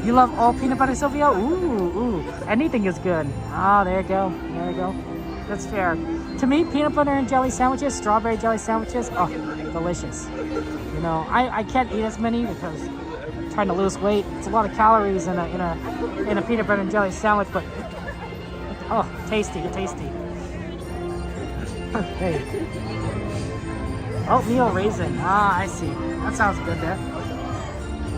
you love all peanut butter, Sylvia? Ooh. Anything is good. Ah, there you go. That's fair. To me, peanut butter and jelly sandwiches, strawberry jelly sandwiches, oh, delicious. You know, I can't eat as many because I'm trying to lose weight. It's a lot of calories in a peanut butter and jelly sandwich, but oh, tasty. Hey. Oatmeal raisin. Ah, I see. That sounds good there.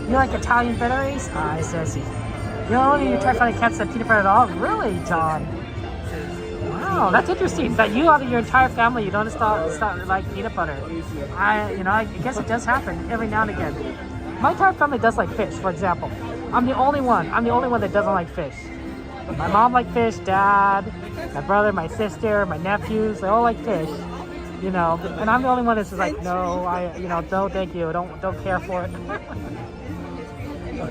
You like Italian berries? Ah, I see. You know, you try finding cats that peanut butter at all? Really, John? Wow, that's interesting. That you out of your entire family, you don't stop like peanut butter. I guess it does happen every now and again. My entire family does like fish, for example. I'm the only one that doesn't like fish. My mom likes fish, dad, my brother, my sister, my nephews, they all like fish. You know, and I'm the only one that's just like, no, no, thank you, don't care for it.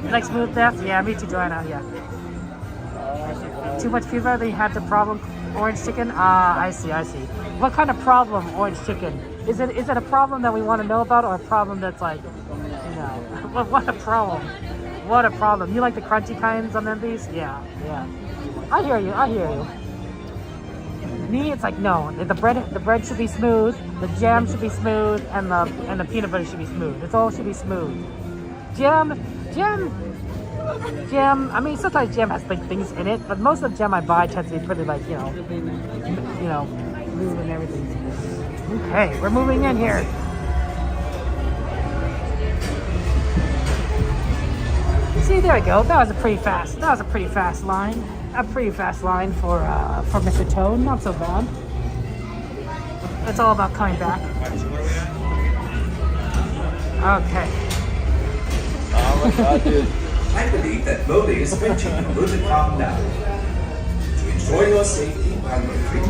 You like smooth death? Yeah, me too, Joanna, yeah. Too much fever, they had the problem, orange chicken? Ah, I see. What kind of problem, orange chicken? Is it a problem that we want to know about, or a problem that's like, you know, what a problem. What a problem. You like the crunchy kinds on these? Yeah. I hear you. Me, it's like, no, the bread should be smooth, the jam should be smooth, and the peanut butter should be smooth. It all should be smooth. Jam, I mean, sometimes jam has big things in it, but most of the jam I buy tends to be pretty like, you know, smooth and everything. Okay, we're moving in here. See, there we go. That was a pretty fast line. A pretty fast line for Mr. Toad. Not so bad. It's all about coming back. Okay. Oh my God, dude. I believe that Modi is reaching a little calm down. To enjoy your safety while you're free,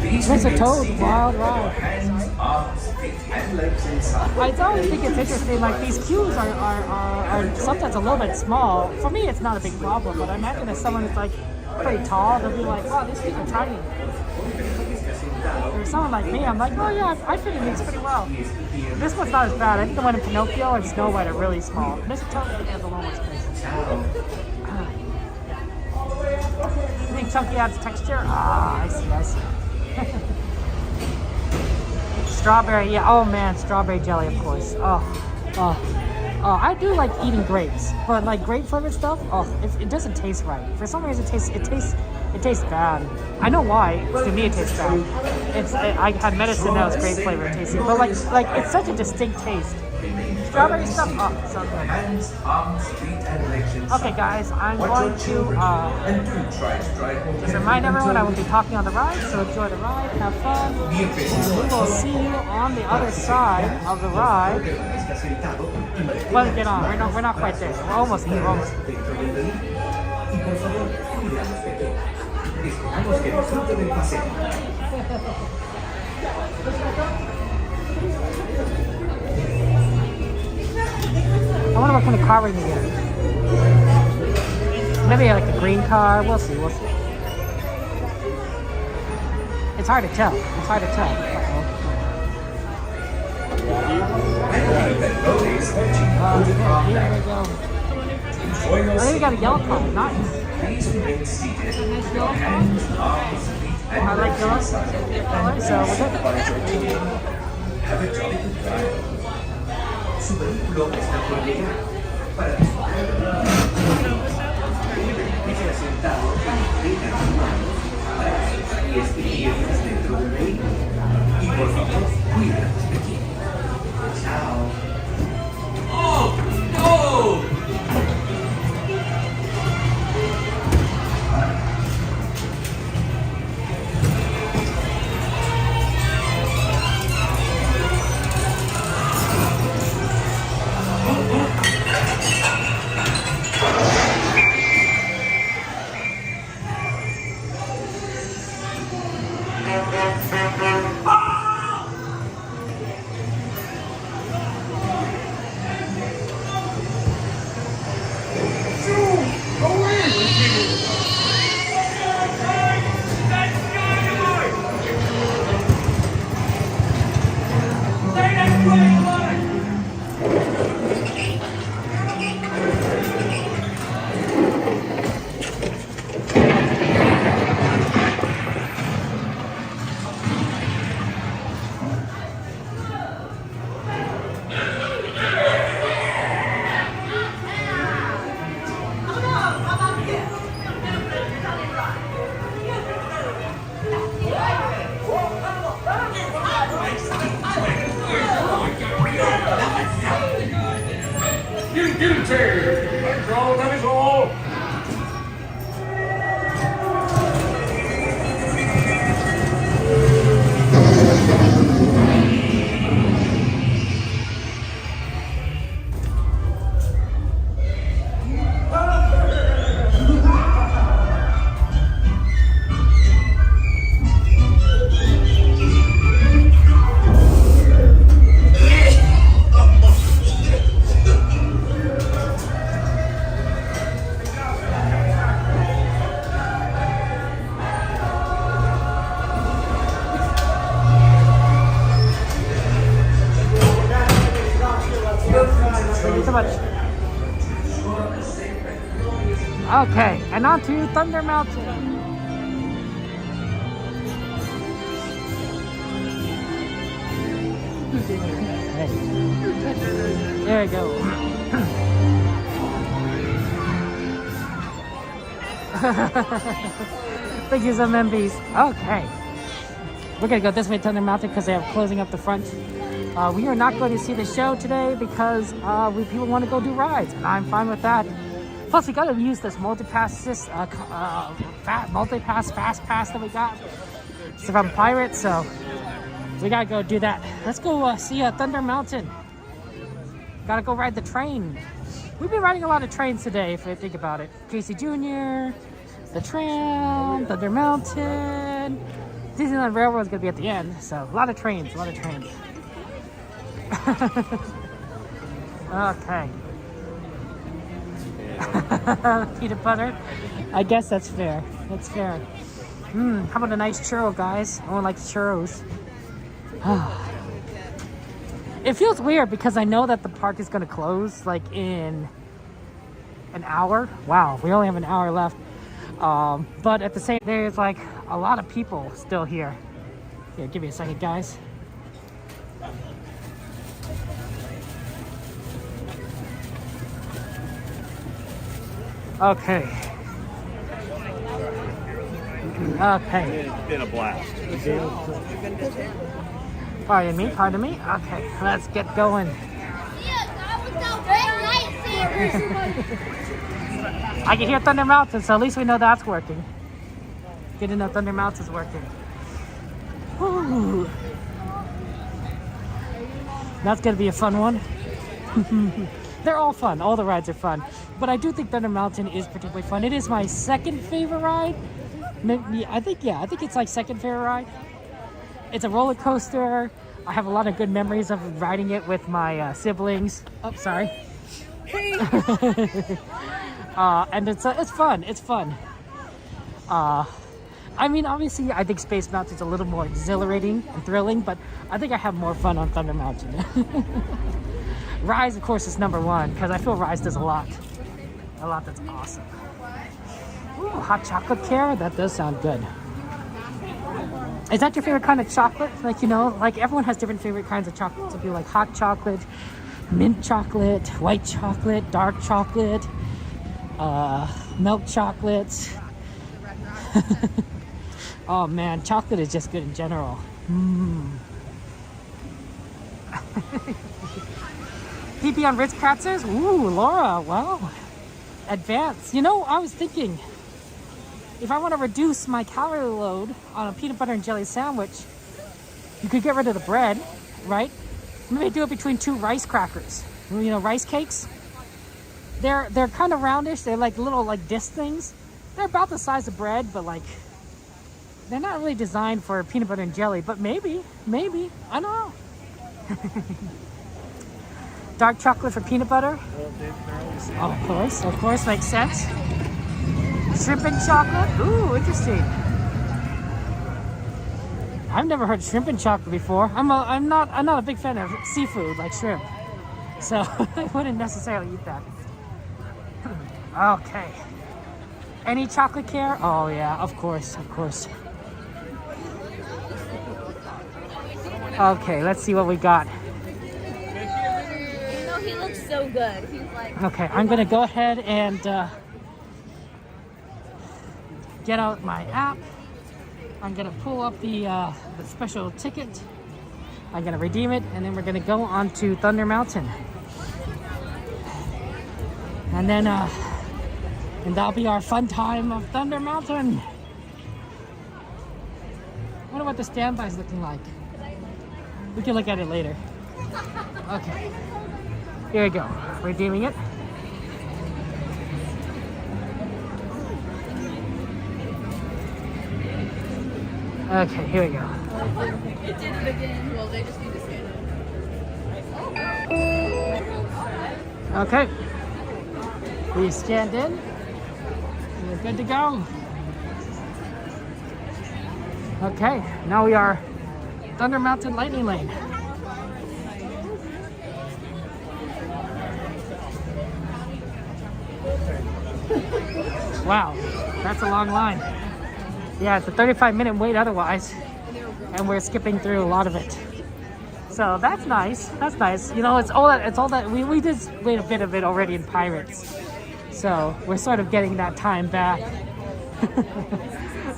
please Mr. Toad, wild your ride. hands, arms, feet, and legs inside. I always think it's interesting, like these queues are sometimes a little bit small. For me, it's not a big problem, but I imagine if someone is like pretty tall, they'll be like, wow, these queues are tiny. Or someone like me, I'm like, oh yeah, I fit in these pretty well. This one's not as bad. I think the one in Pinocchio and Snow White are really small. Mr. Toad has a little more space. You think Chunky adds texture? Ah, I see. Strawberry, yeah. Oh man, strawberry jelly, of course. Oh, I do like eating grapes, but like grape flavored stuff, it doesn't taste right. For some reason, it tastes bad. I know why. To me, it tastes bad. I had medicine that was grape flavored tasting, but like it's such a distinct taste. Strawberry stuff, so good. Okay, guys, I'm going to just remind everyone I will be talking on the ride, so enjoy the ride, have fun. We will see you on the other side of the ride. Let's get on. We're not quite there. We're almost there. I wonder what kind of car we're gonna get. Maybe like a green car. We'll see. It's hard to tell. Here we go. I think we got a yellow car. Nice. Please remain seated. Your hands, arms, feet, and I like yours. So Have a jolly good time. Su vehículo está por llegar para disfrutar de la Deje sentado en plena mano y experiencias dentro del vehículo. Y por favor, cuídate de ti. Chao. ¡Oh! ¡No! Okay, and on to Thunder Mountain. There we go. Thank you, some MBs. Okay. We're gonna go this way to Thunder Mountain because they are closing up the front. We are not going to see the show today because people want to go do rides, and I'm fine with that. Plus, we gotta use this multi-pass fast pass that we got. It's from Pirates, so we gotta go do that. Let's go see Thunder Mountain. Gotta go ride the train. We've been riding a lot of trains today, if you think about it. Casey Jr., the Tram, Thunder Mountain. Disneyland Railroad is gonna be at the end, so a lot of trains, Okay. Peanut butter. I guess that's fair. That's fair. How about a nice churro, guys? I don't like churros. It feels weird because I know that the park is going to close like in an hour. Wow, we only have an hour left. But at the same time, there's like a lot of people still here. Here, give me a second, guys. Okay. It's been a blast. Pardon me. Okay, let's get going. I can hear Thunder Mountain, so at least we know that's working. Good to know Thunder Mountain's working. Woo. That's gonna be a fun one. They're all fun. All the rides are fun. But I do think Thunder Mountain is particularly fun. It is my second favorite ride. I think it's like second favorite ride. It's a roller coaster. I have a lot of good memories of riding it with my siblings. Oh, sorry. And it's fun. It's fun. I mean, obviously, I think Space Mountain's a little more exhilarating and thrilling, but I think I have more fun on Thunder Mountain. Rise, of course, is number one because I feel Rise does a lot that's awesome. Ooh, hot chocolate care? That does sound good. Is that your favorite kind of chocolate? Like, you know, like everyone has different favorite kinds of chocolate. Some people like hot chocolate, mint chocolate, white chocolate, dark chocolate, milk chocolate. Oh man, chocolate is just good in general. PP on Ritz Kratzers? Ooh, Laura, wow. Advanced. You know, I was thinking, if I want to reduce my calorie load on a peanut butter and jelly sandwich, you could get rid of the bread, right? Maybe do it between 2 rice crackers. You know, rice cakes. They're kind of roundish. They're like little like disc things. They're about the size of bread, but like they're not really designed for peanut butter and jelly. But maybe, I don't know. Dark chocolate for peanut butter. Of course, makes sense. Shrimp and chocolate. Ooh, interesting. I've never heard shrimp and chocolate before. I'm not a big fan of seafood like shrimp, so I wouldn't necessarily eat that. Okay. Any chocolate care? Oh yeah, of course. Okay, let's see what we got. No, he looks so good. He's like. Okay, I'm gonna go ahead and get out my app. I'm gonna pull up the special ticket. I'm gonna redeem it, and then we're gonna go on to Thunder Mountain, and then and that'll be our fun time of Thunder Mountain. I wonder what the standby is looking like. We can look at it later. Okay, here we go. Redeeming it. Okay, here we go. It did it again. Well, they just need to scan it. Okay. We scanned in. We're good to go. Okay, now we are Thunder Mountain Lightning Lane. Wow, that's a long line. Yeah, it's a 35-minute wait otherwise, and we're skipping through a lot of it. So that's nice. That's nice. You know, it's all that we did wait a bit of it already in Pirates. So we're sort of getting that time back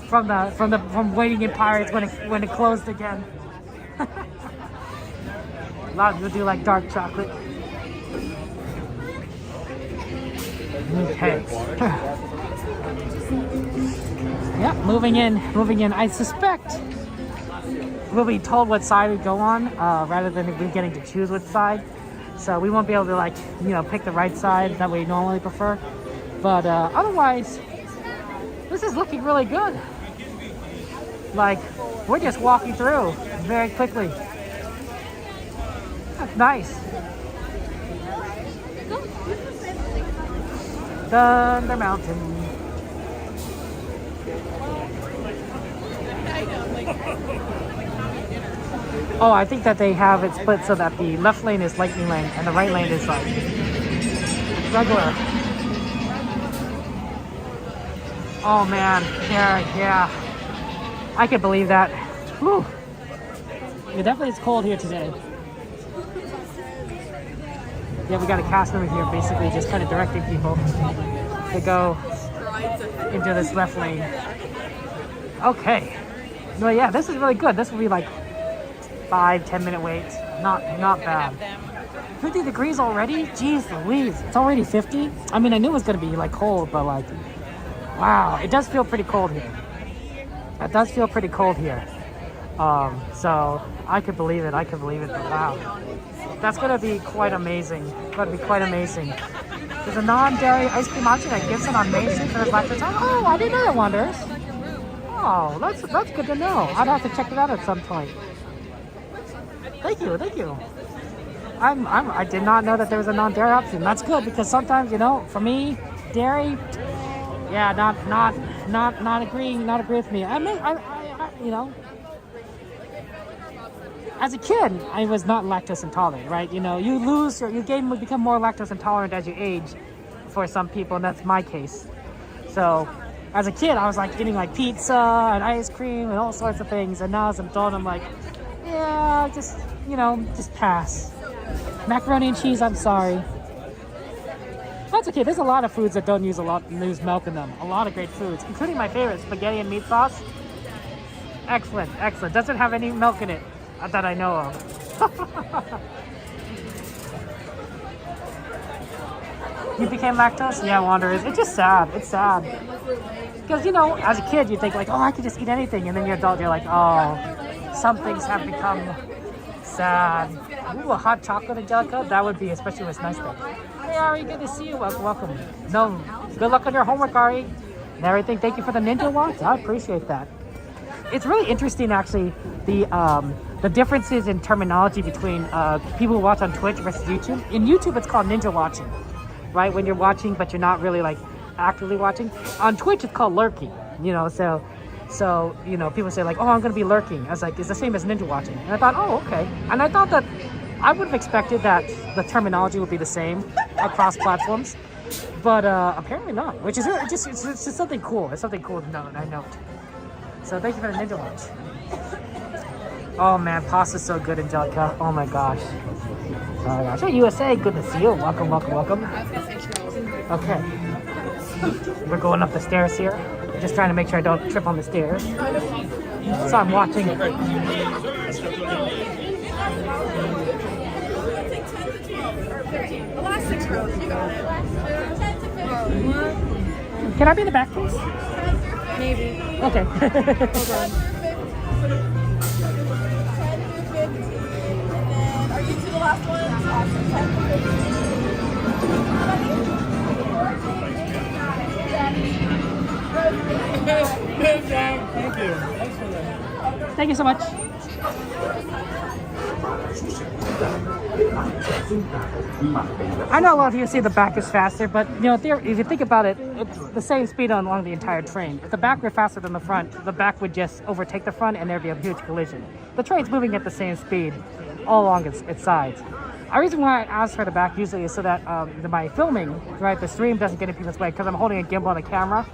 from waiting in Pirates when it closed again. A lot of people do like dark chocolate. Okay. Yeah, moving in. I suspect we'll be told what side we go on, rather than we getting to choose which side. So we won't be able to pick the right side that we normally prefer. But otherwise, this is looking really good. Like, we're just walking through very quickly. That's nice. Thunder Mountain. Oh, I think that they have it split so that the left lane is Lightning Lane and the right lane is like regular. Oh man, yeah. I can believe that. Whew. It definitely is cold here today. Yeah, we got a cast member here basically just kind of directing people to go into this left lane. Okay. No, yeah, this is really good. This will be like 5-10 minute waits. Not bad. 50 degrees already? Jeez Louise. It's already 50? I mean, I knew it was going to be like cold, but like, wow. It does feel pretty cold here. It does feel pretty cold here. So I could believe it. But wow. That's going to be quite amazing. There's a non-dairy ice cream option at Gibson on Main Street for the lactose. Oh, I didn't know that, Wanderers. Oh, that's good to know. I'd have to check it out at some point. Thank you. I did not know that there was a non-dairy option. That's good because sometimes, for me, dairy, yeah, not agree with me. As a kid, I was not lactose intolerant, right? You become more lactose intolerant as you age for some people, and that's my case. So As a kid, I was like eating like pizza and ice cream and all sorts of things. And now as an adult, I'm like, yeah, just, you know, just pass. Macaroni and cheese, I'm sorry. That's okay. There's a lot of foods that don't use milk in them. A lot of great foods, including my favorite, spaghetti and meat sauce. Excellent, excellent. Doesn't have any milk in it that I know of. You became lactose? Yeah, Wanderers. It's just sad. It's sad. Because, you know, as a kid, you think like, oh, I could just eat anything. And then you're adult, you're like, oh, some things have become sad. Ooh, a hot chocolate, Angelica? That would be, especially when it's nice though. Hey, Ari, good to see you. Welcome, welcome. No, good luck on your homework, Ari. And everything. Thank you for the ninja watch. I appreciate that. It's really interesting, actually, the differences in terminology between people who watch on Twitch versus YouTube. In YouTube, it's called ninja watching, right? When you're watching, but you're not really like actively watching. On Twitch, it's called lurking, you know, so, you know, people say like, oh, I'm going to be lurking. I was like, it's the same as ninja watching. And I thought, oh, okay. And I thought that I would have expected that the terminology would be the same across platforms, but apparently not, which is it's just something cool. It's something cool to note, I note. So thank you for the ninja watch. Oh man, pasta's so good, Angelica. Oh my gosh. Oh my gosh. Hey, USA, good to see you. Welcome, welcome, welcome. Okay. We're going up the stairs here. Just trying to make sure I don't trip on the stairs. So I'm watching. The last 6 rows, you got it. 10 to 15. Can I be in the back, please? Maybe. Okay. Hold on. 10 to 15. And then, are you to the last one? Awesome. 10 to 15. Thank you. Thank you so much. I know a lot of you say the back is faster, but you know, if you think about it, it's the same speed along the entire train. If the back were faster than the front, the back would just overtake the front and there'd be a huge collision. The train's moving at the same speed all along its sides. The reason why I ask for the back usually is so that my filming, right, the stream doesn't get in people's way, because I'm holding a gimbal and a camera,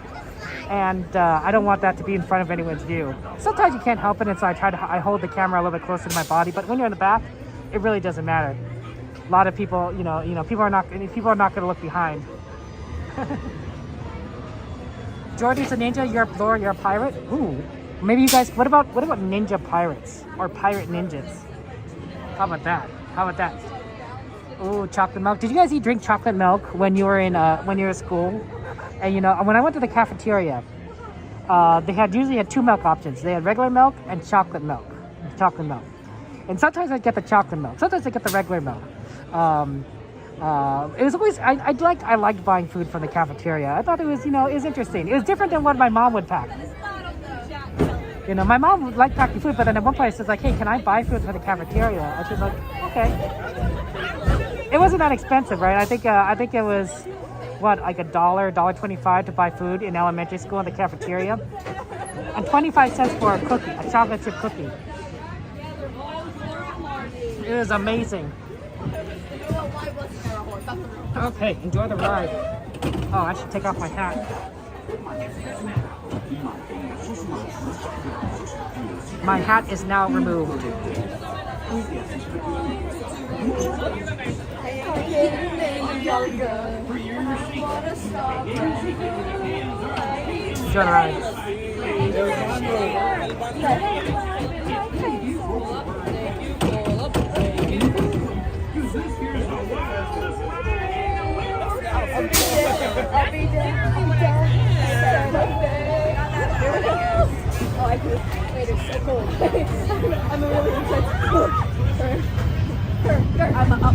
and I don't want that to be in front of anyone's view. Sometimes you can't help it, and so I hold the camera a little bit closer to my body, but when you're in the back, it really doesn't matter. A lot of people, you know, people are not going to look behind. Jordy's a ninja. You're a explorer. You're a pirate. Ooh, maybe you guys. What about ninja pirates or pirate ninjas? How about that? How about that? Ooh, chocolate milk. Did you guys drink chocolate milk when you were in school? And you know, when I went to the cafeteria, they usually had 2 milk options. They had regular milk and chocolate milk. And sometimes I get the chocolate milk. Sometimes I get the regular milk. It was always I liked buying food from the cafeteria. I thought it was, you know, it was interesting. It was different than what my mom would pack. You know, my mom would like packing food, but then at one point she was like, "Hey, can I buy food from the cafeteria?" And she was like, "Okay." It wasn't that expensive, right? I think it was what, like $1.25 to buy food in elementary school in the cafeteria, and 25 cents for a cookie, a chocolate chip cookie. It was amazing. Okay, enjoy the ride. Oh, I should take off my hat. My hat is now removed. Enjoy the ride. I'll be down. Oh, I can. Wait, it's so cold. I'm a really excited. I'm up.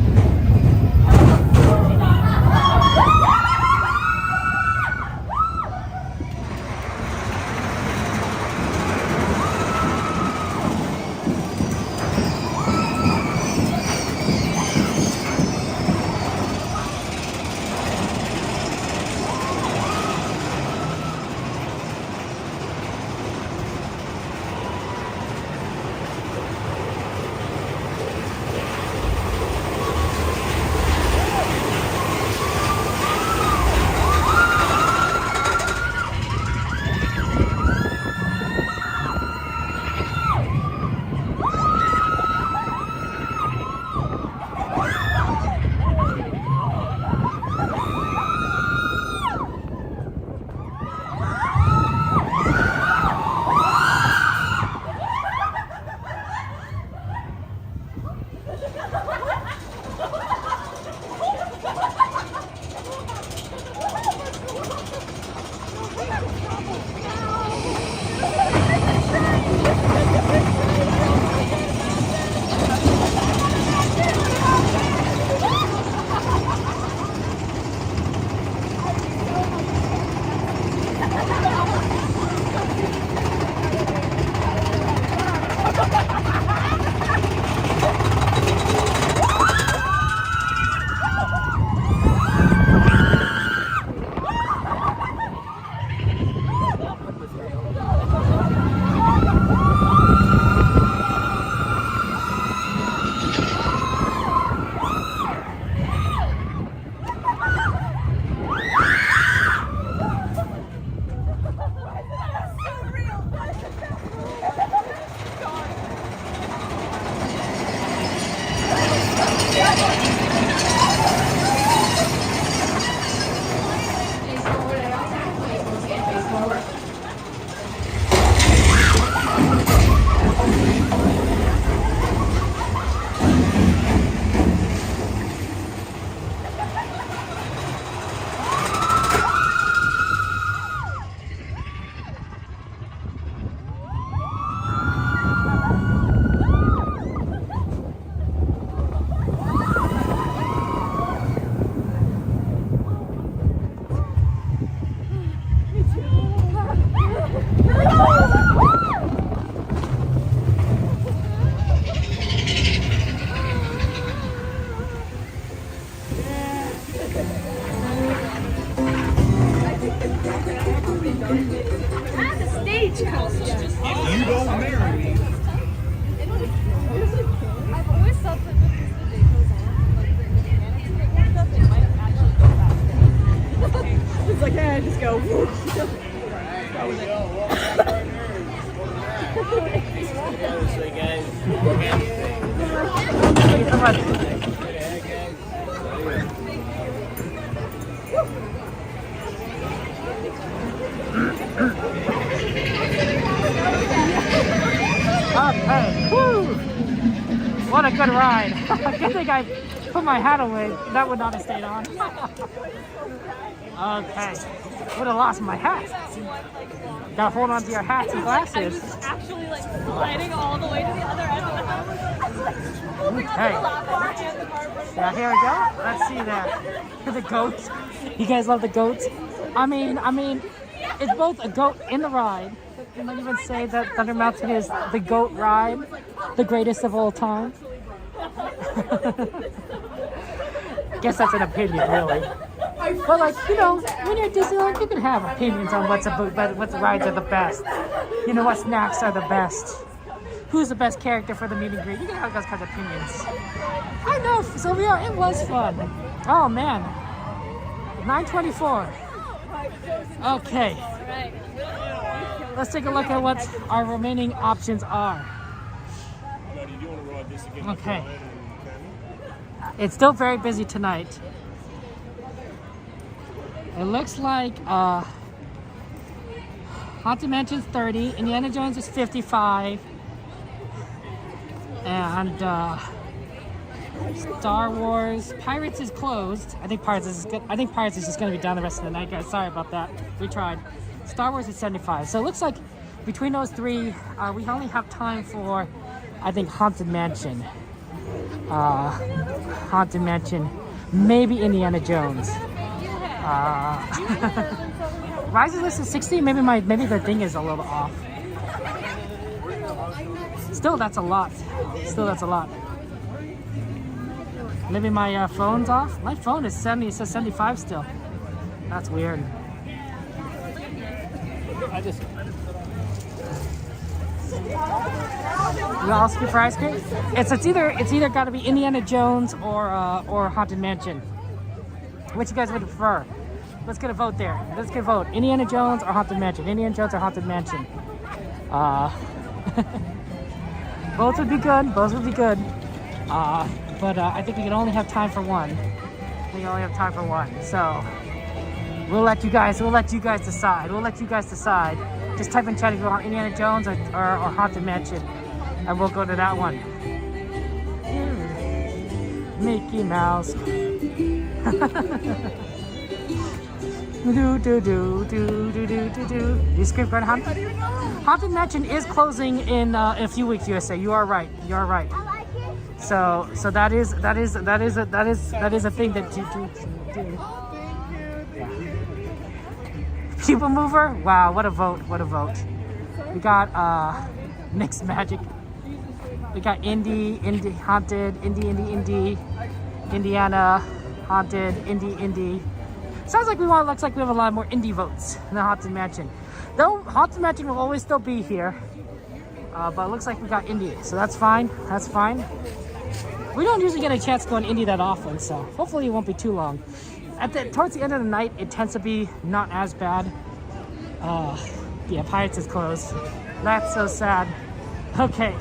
Ah, the stagecoach. If you don't marry me, I've always thought that because the day goes on, like the mechanics stuff, it might actually go faster. It's like, hey, I just go. Thank you so much. Okay, woo! What a good ride. Good thing I put my hat away. That would not have stayed on. Okay, would have lost my hat. Gotta hold on to your hats and glasses. I was actually like sliding all the way to the other end of the house. Okay. Yeah, here we go. Let's see that. The goats. You guys love the goats? I mean, it's both a goat in the ride. You might even say that Thunder Mountain is the goat ride, the greatest of all time. Guess that's an opinion, really. But like, you know, when you're at Disneyland, you can have opinions on what rides are the best. You know, what snacks are the best. Who's the best character for the meet and greet? You can have those kinds of opinions. I know, Sylvia, it was fun. Oh man, 9:24. Okay. Let's take a look at what our remaining options are. Okay. It's still very busy tonight. It looks like Haunted Mansion's 30, Indiana Jones is 55, and Star Wars Pirates is closed. I think Pirates is good. I think Pirates is just going to be down the rest of the night, guys. Sorry about that. We tried. Star Wars is 75. So it looks like between those three, we only have time for, I think, Haunted Mansion. Haunted Mansion, maybe Indiana Jones. Rises list is 60. Maybe the thing is a little off. Still, that's a lot. Maybe my phone's off. My phone is 70. It says 75 still. That's weird. You all skip for ice cream? It's either got to be Indiana Jones or Haunted Mansion. Which you guys would prefer? Let's get a vote there. Let's get a vote. Indiana Jones or Haunted Mansion? Indiana Jones or Haunted Mansion? Both would be good. Both would be good. But I think we can only have time for one. So we'll let you guys decide. Just type in chat if you want Indiana Jones or Haunted Mansion, and we'll go to that one. Mickey Mouse. You skip going Haunted Mansion is closing in a few weeks, USA. You are right. So that is a thing that you do. People Mover? Wow, what a vote. We got Mixed Magic. We got Indy, Haunted, Indy, Indiana, Haunted, Indy. Looks like we have a lot more Indy votes than the Haunted Mansion. Though Haunted Mansion will always still be here. But it looks like we got Indy, so that's fine. We don't usually get a chance to go on Indy that often, so hopefully it won't be too long. Towards the end of the night, it tends to be not as bad. Yeah, Pirates is closed. That's so sad. Okay.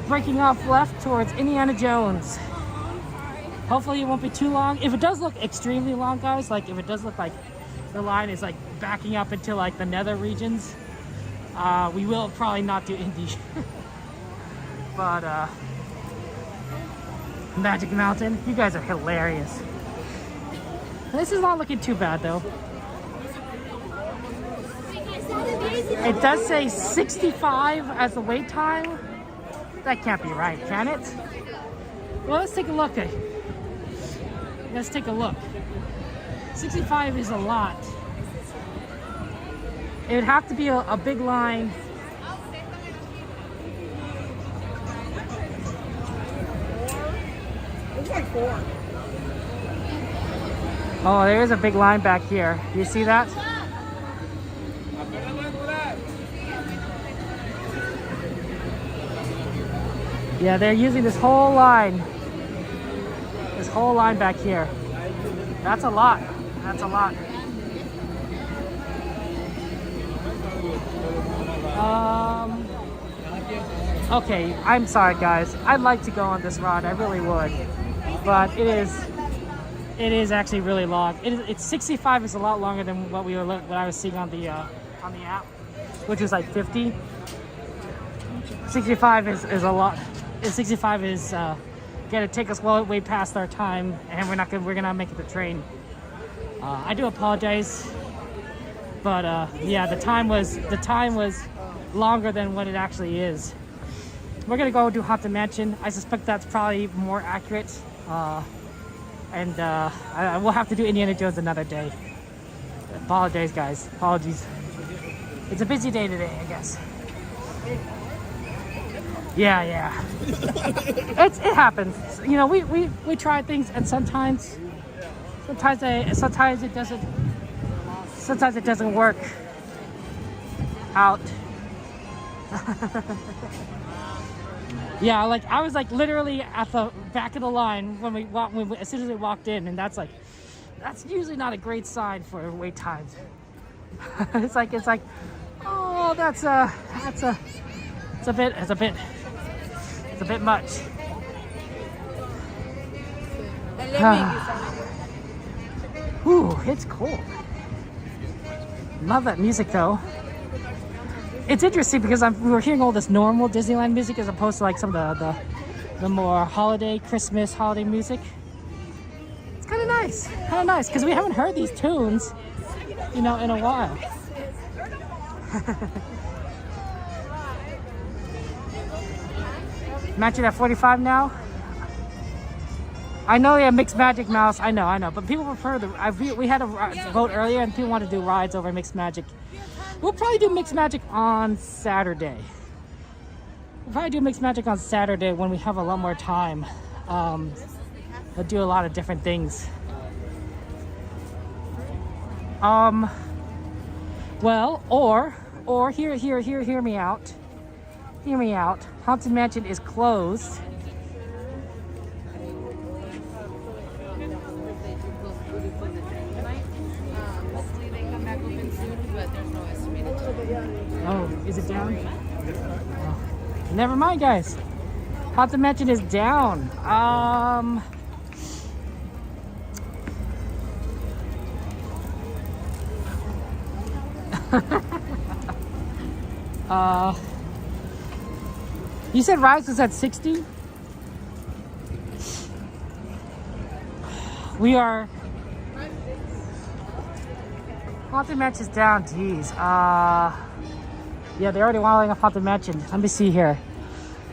Breaking off left towards Indiana Jones. Hopefully it won't be too long. If it does look extremely long, guys, like if it does look like the line is like backing up into like the nether regions, we will probably not do Indy. But Magic Mountain, you guys are hilarious. This is not looking too bad though. It does say 65 as the wait time. That can't be right, can it? Well, let's take a look. Let's take a look. 65 is a lot. It would have to be a big line. It's like 4. Oh, there is a big line back here. Do you see that? Yeah, they're using this whole line. This whole line back here. That's a lot. That's a lot. Okay, I'm sorry guys. I'd like to go on this ride. I really would. But it is actually really long. It's 65 is a lot longer than what I was seeing on the app, which is like 50. 65 is a lot. 65 is gonna take us way past our time, and we're gonna make it the train. I do apologize, but yeah, the time was longer than what it actually is. We're gonna go do Haunted Mansion. I suspect that's probably more accurate, and I will have to do Indiana Jones another day. Apologize, guys. Apologies. It's a busy day today, I guess. Yeah. It happens. You know, we try things, and sometimes it doesn't. Sometimes it doesn't work out. Yeah, like I was like literally at the back of the line as soon as we walked in, and that's usually not a great sign for wait times. it's like oh, it's a bit much. Ooh, it's cold. Love that music though. It's interesting because we were hearing all this normal Disneyland music as opposed to like some of the more Christmas holiday music. It's kind of nice because we haven't heard these tunes, you know, in a while. Matching at 45 now. I know, yeah, Mixed Magic Mouse. I know, but people prefer we had a vote earlier, and people want to do rides over Mixed Magic. We'll probably do Mixed Magic on Saturday. When we have a lot more time. We'll do a lot of different things. Well, or hear me out. Hear me out. Haunted Mansion is closed. Oh, is it down? Oh. Never mind, guys. Haunted Mansion is down. You said Rise was at 60? We are... Haunted Mansion's down, geez. Yeah, they're already wilding off Haunted Mansion. Let me see here.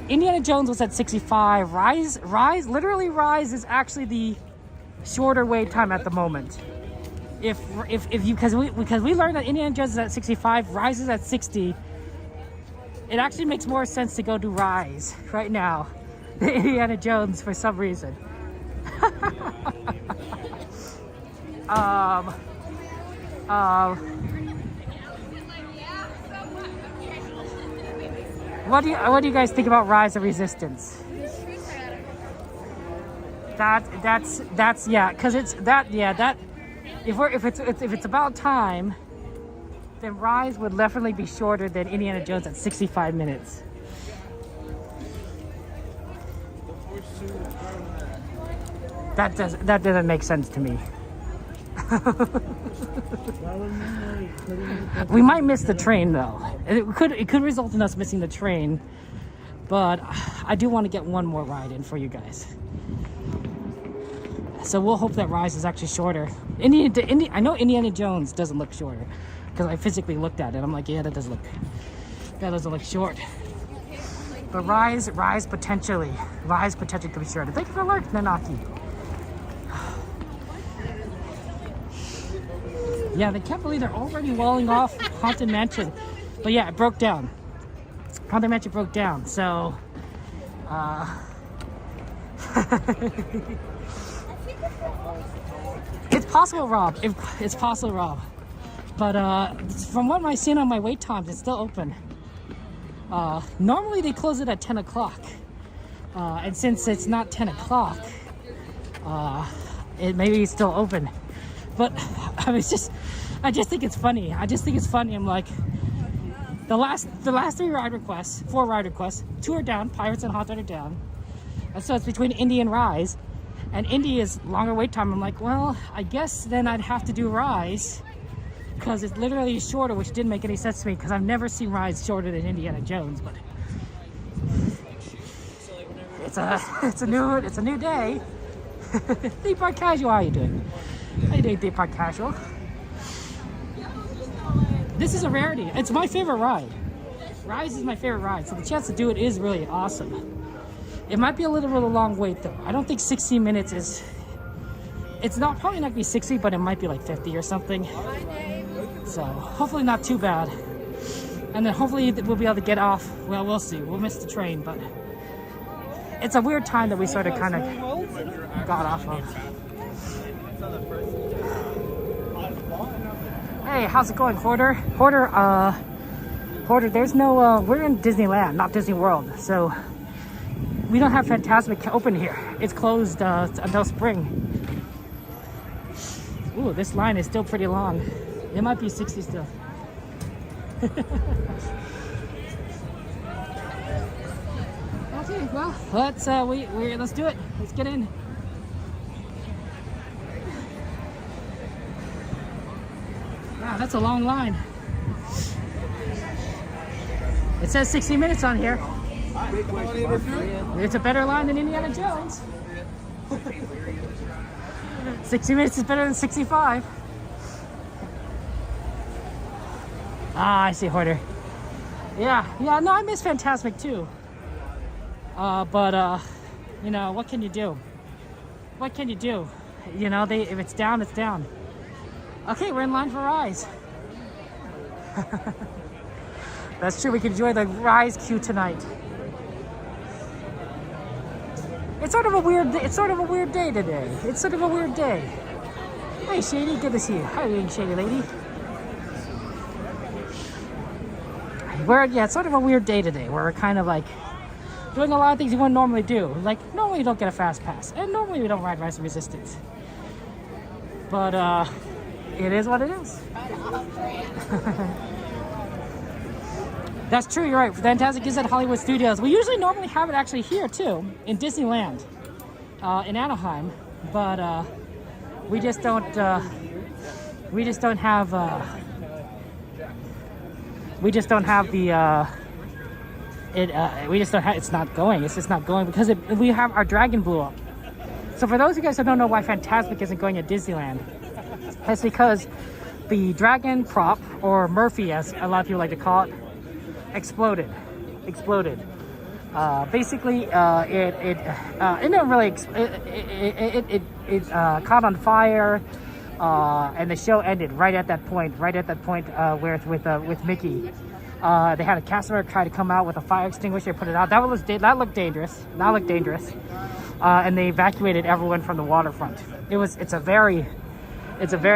Indiana Jones was at 65. Rise is actually the shorter wait time at the moment. Because we learned that Indiana Jones is at 65, Rise is at 60. It actually makes more sense to go do Rise right now than Indiana Jones for some reason. What do you guys think about Rise of Resistance? That's yeah, because it's that if it's about time, then Rise would definitely be shorter than Indiana Jones at 65 minutes. That doesn't make sense to me. We might miss the train though. It could result in us missing the train, but I do want to get one more ride in for you guys. So we'll hope that Rise is actually shorter. I know Indiana Jones doesn't look shorter because I physically looked at it. I'm like, yeah, that doesn't look short. But Rise potentially could be shorter. Thank you for alert, Nanaki. Yeah, they can't believe they're already walling off Haunted Mansion. But yeah, it broke down. Haunted Mansion broke down, so... possible, Rob. It's possible, Rob. But from what I've seen on my wait times, it's still open. Normally they close it at 10 o'clock. And since it's not 10 o'clock, it maybe it's still open. But I just think it's funny. I'm like, the last 4 ride requests, 2 are down, Pirates and Haunted are down. And so it's between Indy and Rise. And Indy is longer wait time. I'm like, well, I guess then I'd have to do Rise, because it's literally shorter, which didn't make any sense to me because I've never seen Rise shorter than Indiana Jones. But it's a new day. Theme Park Casual, how are you doing? How you doing, Theme Park Casual? This is a rarity. It's my favorite ride. Rise is my favorite ride, so the chance to do it is really awesome. It might be a little bit of a long wait though. I don't think 60 minutes is. It's not probably not gonna be 60, but it might be like 50 or something. So hopefully not too bad. And then hopefully we'll be able to get off. Well, we'll see. We'll miss the train, but it's a weird time that we sort of kind of got off of. Hey, how's it going, Hoarder? Hoarder, there's no, we're in Disneyland, not Disney World, so we don't have Fantasmic open here. It's closed until spring. Ooh, this line is still pretty long. It might be 60 still. Okay, well, let's let's do it. Let's get in. Wow, that's a long line. It says 60 minutes on here. It's a better line than Indiana Jones. 60 minutes is better than 65. Ah, I see, Hoarder. Yeah, no, I miss Fantasmic too. But you know, what can you do? What can you do? You know, if it's down, it's down. Okay, we're in line for Rise. That's true, we can enjoy the Rise queue tonight. It's sort of a weird day today. It's sort of a weird day. Hey, Shady, good to see you. How are you doing, Shady lady? It's sort of a weird day today. Where we're kind of like doing a lot of things you wouldn't normally do. Like, normally you don't get a fast pass. And normally we don't ride Rise of Resistance. But, it is what it is. That's true, you're right. Fantastic is at Hollywood Studios. We usually normally have it actually here too, in Disneyland, in Anaheim, but we just don't have it's not going. It's just not going because we have our dragon blew up. So for those of you guys who don't know why Fantasmic isn't going at Disneyland, it's because the dragon prop, or Murphy as a lot of people like to call it, exploded. Basically, it caught on fire, and the show ended right at that point. Where with Mickey, they had a cast member try to come out with a fire extinguisher, put it out. That looked dangerous. And they evacuated everyone from the waterfront. It's a very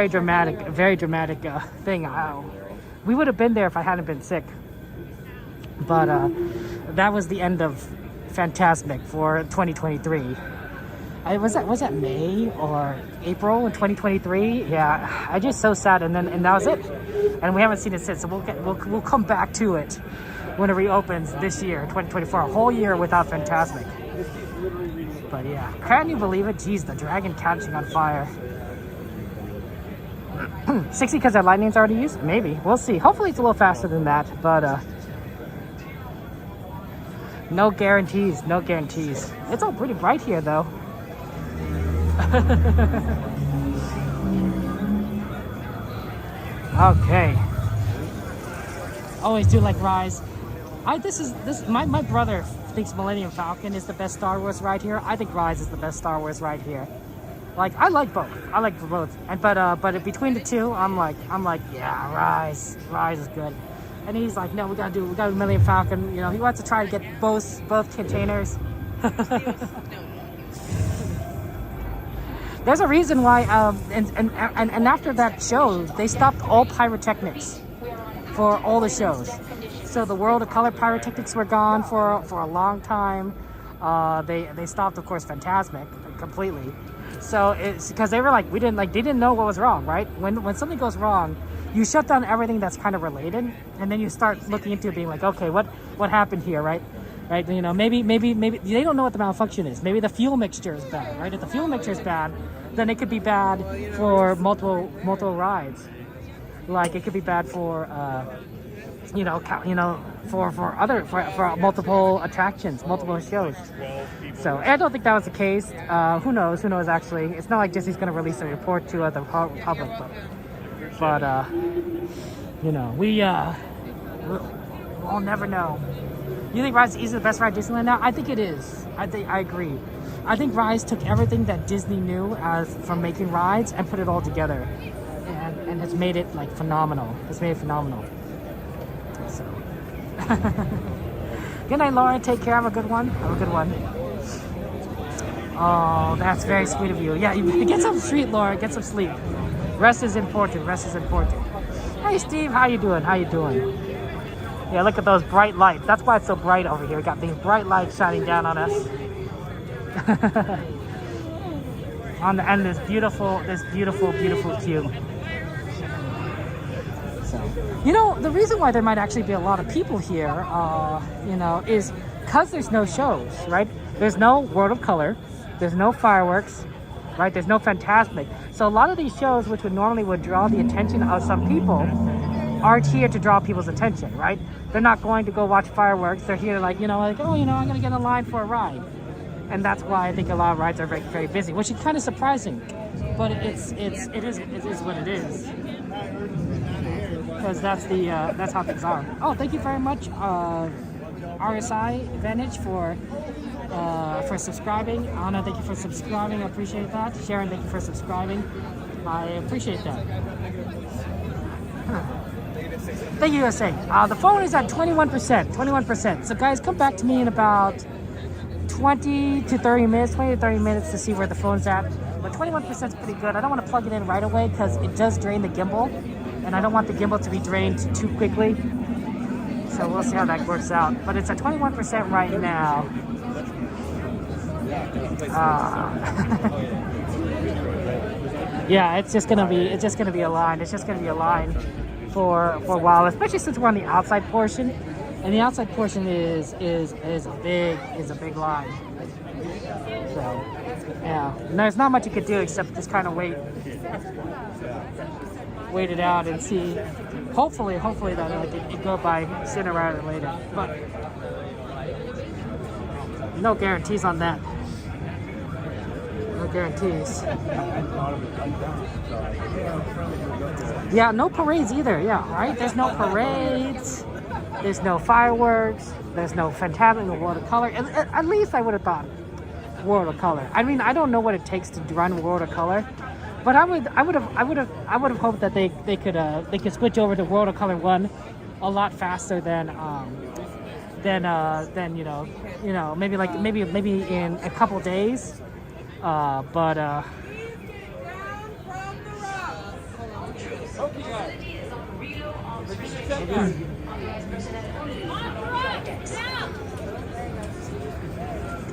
dramatic thing. We would have been there if I hadn't been sick. But that was the end of Fantasmic for 2023. Was that May or April in 2023? Yeah, I just so sad. And that was it. And we haven't seen it since. So we'll come back to it when it reopens this year, 2024. A whole year without Fantasmic. But yeah, can you believe it? Jeez, the dragon catching on fire. 60 because that lightning's already used? Maybe. We'll see. Hopefully it's a little faster than that. But no guarantees. It's all pretty bright here, though. Okay. Always do like Rise. My brother thinks Millennium Falcon is the best Star Wars ride here. I think Rise is the best Star Wars ride here. Like, I like both. But between the two, I'm like, yeah, Rise is good. And he's like, no, we gotta do Millennium Falcon. You know, he wants to try to get both containers. There's a reason why, and after that show, they stopped all pyrotechnics for all the shows. So the World of Color pyrotechnics were gone for a long time. They stopped, of course, Fantasmic completely. So it's because they were like, they didn't know what was wrong, right? When something goes wrong, you shut down everything that's kind of related, and then you start looking into it, being like, okay, what happened here, right? Right? You know, maybe they don't know what the malfunction is. Maybe the fuel mixture is bad, right? If the fuel mixture is bad, then it could be bad for multiple rides. Like it could be bad for for multiple attractions, multiple shows. So I don't think that was the case. Who knows? Who knows? Actually, it's not like Disney's going to release a report to the public, but we'll never know. You think Rise is the best ride at Disneyland now? I think it is. I agree. I think Rise took everything that Disney knew from making rides and put it all together, and it's made it like phenomenal. It's made it phenomenal. So, good night, Laura. Take care. Have a good one. Have a good one. Oh, that's very sweet of you. Yeah, get some sleep, Laura. Get some sleep. Rest is important. Rest is important. Hey, Steve. How you doing? How you doing? Yeah, look at those bright lights. That's why it's so bright over here. We got these bright lights shining down on us. And this beautiful cube. So, the reason why there might actually be a lot of people here, is because there's no shows, right? There's no World of Color. There's no fireworks, right? There's no Fantasmic. So a lot of these shows, which would draw the attention of some people, aren't here to draw people's attention, right? They're not going to go watch fireworks. They're here I'm going to get in line for a ride. And that's why I think a lot of rides are very, very busy, which is kind of surprising. But it is what it is. Because that's how things are. Oh, thank you very much, RSI Advantage for subscribing. Anna, thank you for subscribing. I appreciate that. Sharon, thank you for subscribing. I appreciate that. Thank you, USA. The phone is at 21%. So guys, come back to me in about 20 to 30 minutes to see where the phone's at. But 21% is pretty good. I don't want to plug it in right away because it does drain the gimbal. And I don't want the gimbal to be drained too quickly. So we'll see how that works out. But it's at 21% right now. Yeah, it's just gonna be a line. It's just gonna be a line for a while, especially since we're on the outside portion, and the outside portion is a big line. So yeah, and there's not much you could do except just kind of wait it out and see. Hopefully that it go by sooner rather than later. But no guarantees on that. No guarantees. Yeah, no parades either. Yeah, right. There's no parades. There's no fireworks. There's no Fantasmic, no World of Color. At least I would have thought World of Color. I mean, I don't know what it takes to run World of Color, but I would have hoped that they could switch over to World of Color 1 a lot faster than maybe in a couple days.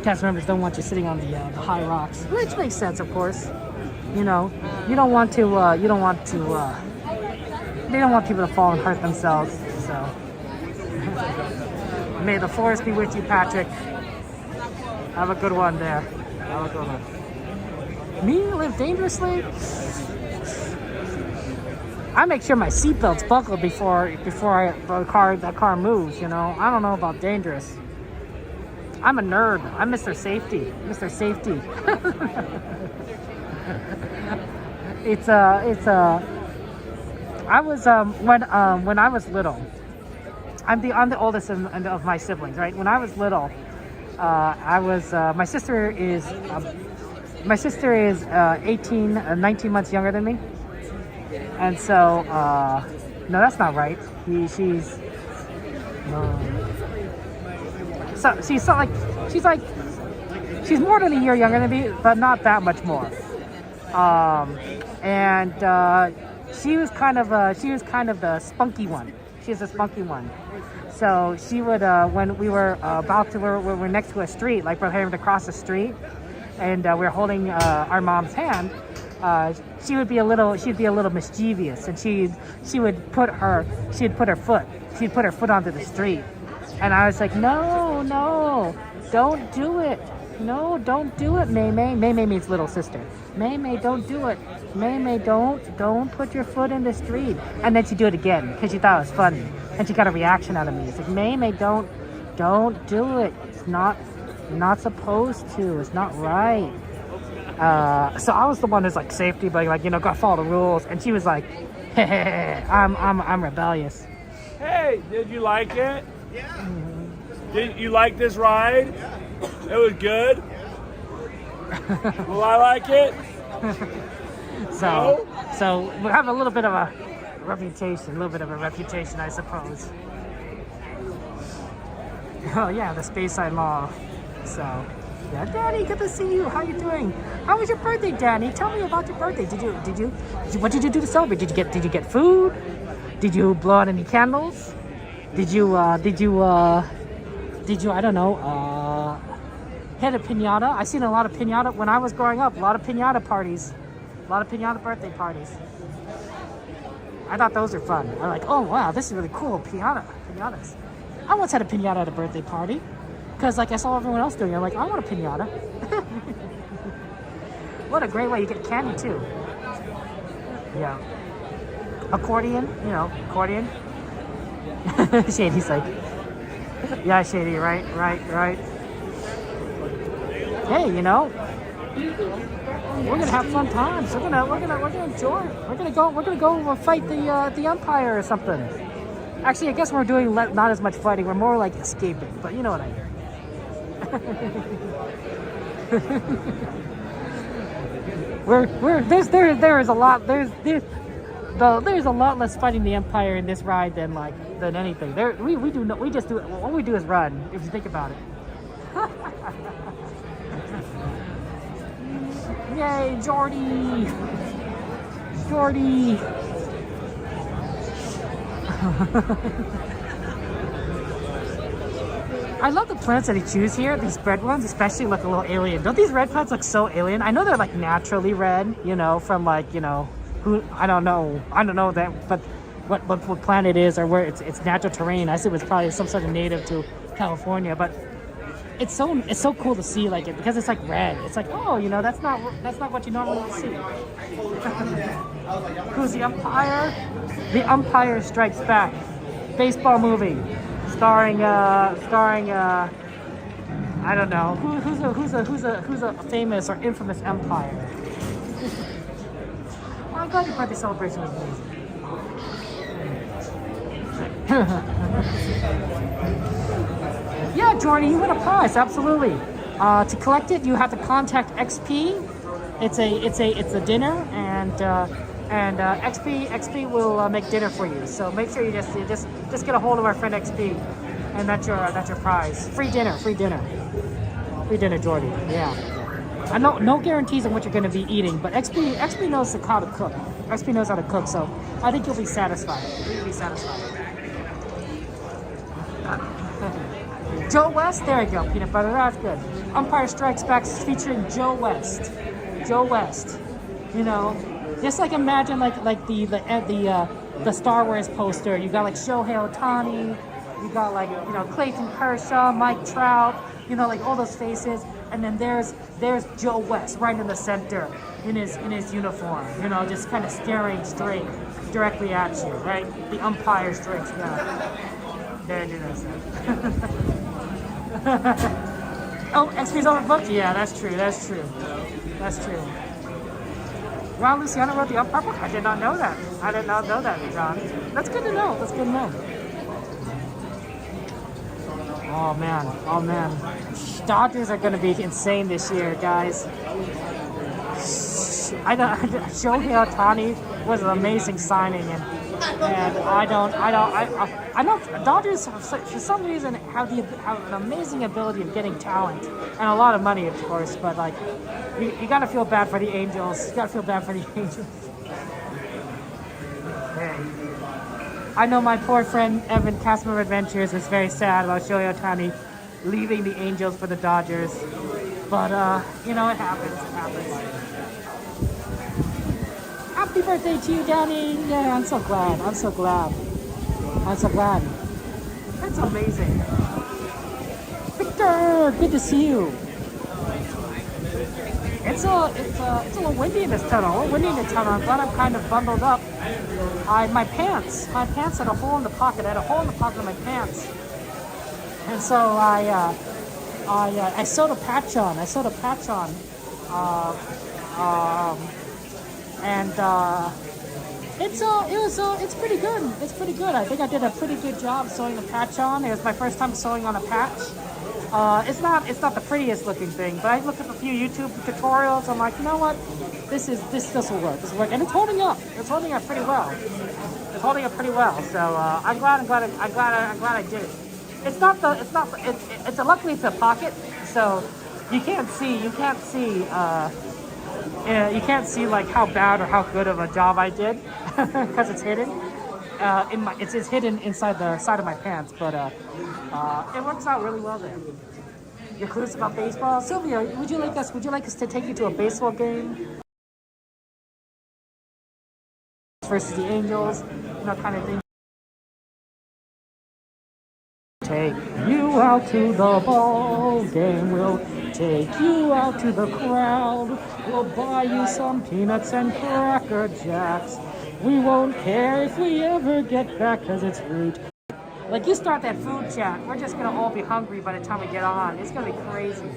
Cast members don't want you sitting on the high rocks, which makes sense, of course. You don't want people to fall and hurt themselves. So, may the forest be with you, Patrick. Have a good one there. Have a good one. Me live dangerously? I make sure my seatbelt's buckled before that car moves. I don't know about dangerous. I'm a nerd. I'm Mr. Safety. Mr. Safety. I was when I was little. I'm the oldest of my siblings, right? When I was little, my sister is 19 months younger than me, and so no, that's not right. She's more than a year younger than me, but not that much more. and she was kind of the spunky one. She was the spunky one. So she would when we were we're next to a street, like we're heading to cross the street, and we're holding our mom's hand. She'd be a little mischievous, and she would put her foot onto the street, and I was like, no, don't do it. No, don't do it, May May. May May means little sister. May May, don't do it. May May, don't put your foot in the street. And then she'd do it again because she thought it was funny, and she got a reaction out of me. It's like, May May, don't do it. It's not supposed to. It's not right. So I was the one who's like safety, but like, you know, gotta follow the rules. And she was like, hey, I'm rebellious. Hey, did you like it? Yeah. Did you like this ride? Yeah. It was good. Will I like it? So we have a little bit of a reputation, I suppose. Oh yeah, the Speyside Mall. So, yeah, Danny, good to see you. How you doing? How was your birthday, Danny? Tell me about your birthday. What did you do to celebrate? Did you get food? Did you blow out any candles? Did you I don't know, hit a piñata? I seen a lot of piñata when I was growing up. A lot of piñata parties. A lot of piñata birthday parties. I thought those were fun. I'm like, oh wow, this is really cool. Piñatas. I once had a piñata at a birthday party. Because like I saw everyone else doing it. I'm like, I want a piñata. What a great way. You get candy too. Yeah. Accordion, you know, accordion. Shady's like, yeah, Shady, right. Hey, you know, we're gonna have fun times. We're gonna enjoy. We're gonna go fight the Empire or something. Actually, I guess we're doing not as much fighting. We're more like escaping. But you know what I mean. There's a lot less fighting the Empire in this ride than anything. All we do is run, if you think about it. Yay, Jordy! I love the plants that they choose here. These red ones especially look a little alien. Don't these red plants look so alien? I know they're like naturally red, you know, from like, you know, who I don't know that, but what plant it is or where it's natural terrain. I assume it's probably some sort of native to California, but it's so cool to see like it because it's like red. It's like, oh, you know, that's not what you normally see. Who's the Empire? The Empire Strikes Back, baseball movie, starring I don't know who's a famous or infamous Empire. Well, I'm glad your birthday celebration was amazing. Yeah, Jordan, you win a prize, absolutely. To collect it, you have to contact XP. It's a dinner, and XP will make dinner for you. So make sure you just get a hold of our friend XP, and that's your prize. Free dinner, Jordy. Yeah. I know no guarantees on what you're going to be eating, but XP knows how to cook. XP knows how to cook, so I think you'll be satisfied. Joe West, there you go, peanut butter, that's good. Empire Strikes Back featuring Joe West. You know, just like imagine like the Star Wars poster. You got like Shohei Ohtani, you got like, you know, Clayton Kershaw, Mike Trout, you know, like all those faces, and then there's Joe West right in the center in his uniform, you know, just kind of staring straight directly at you, right? The Empire Strikes Back. There it is. Oh, XP's overbooked? Yeah, that's true. Ron Luciano wrote the Empire book? I did not know that. John. That's good to know. Oh man. Dodgers are going to be insane this year, guys. Shohei Ohtani was an amazing signing, and And I know Dodgers for some reason have an amazing ability of getting talent and a lot of money, of course. But like, you gotta feel bad for the Angels. You gotta feel bad for the Angels. Hey. I know my poor friend Evan, Castmore Adventures, is very sad about Shohei Ohtani leaving the Angels for the Dodgers. But you know, it happens. It happens. Happy birthday to you, Danny! Yeah, I'm so glad. I'm so glad. I'm so glad. That's amazing. Victor, good to see you. It's a little windy in this tunnel. We're windy in the tunnel. I'm glad I'm kind of bundled up. My pants had a hole in the pocket. I had a hole in the pocket of my pants, and so I sewed a patch on. It's pretty good. It's pretty good. I think I did a pretty good job sewing the patch on. It was my first time sewing on a patch. It's not the prettiest looking thing, but I looked up a few YouTube tutorials. I'm like, you know what? This will work. This will work, and it's holding up. It's holding up pretty well. It's holding up pretty well. So I'm glad I did it. Luckily it's a pocket, so you can't see like how bad or how good of a job I did because it's hidden. It's hidden inside the side of my pants, but it works out really well there. You're clueless about baseball, Sylvia. Would you like us to take you to a baseball game versus the Angels, kind of thing? Take you out to the ball game. We'll take you out to the crowd. We'll buy you some peanuts and Cracker Jacks. We won't care if we ever get back, cause it's rude. Like, you start that food chat, we're just gonna all be hungry by the time we get on. It's gonna be crazy.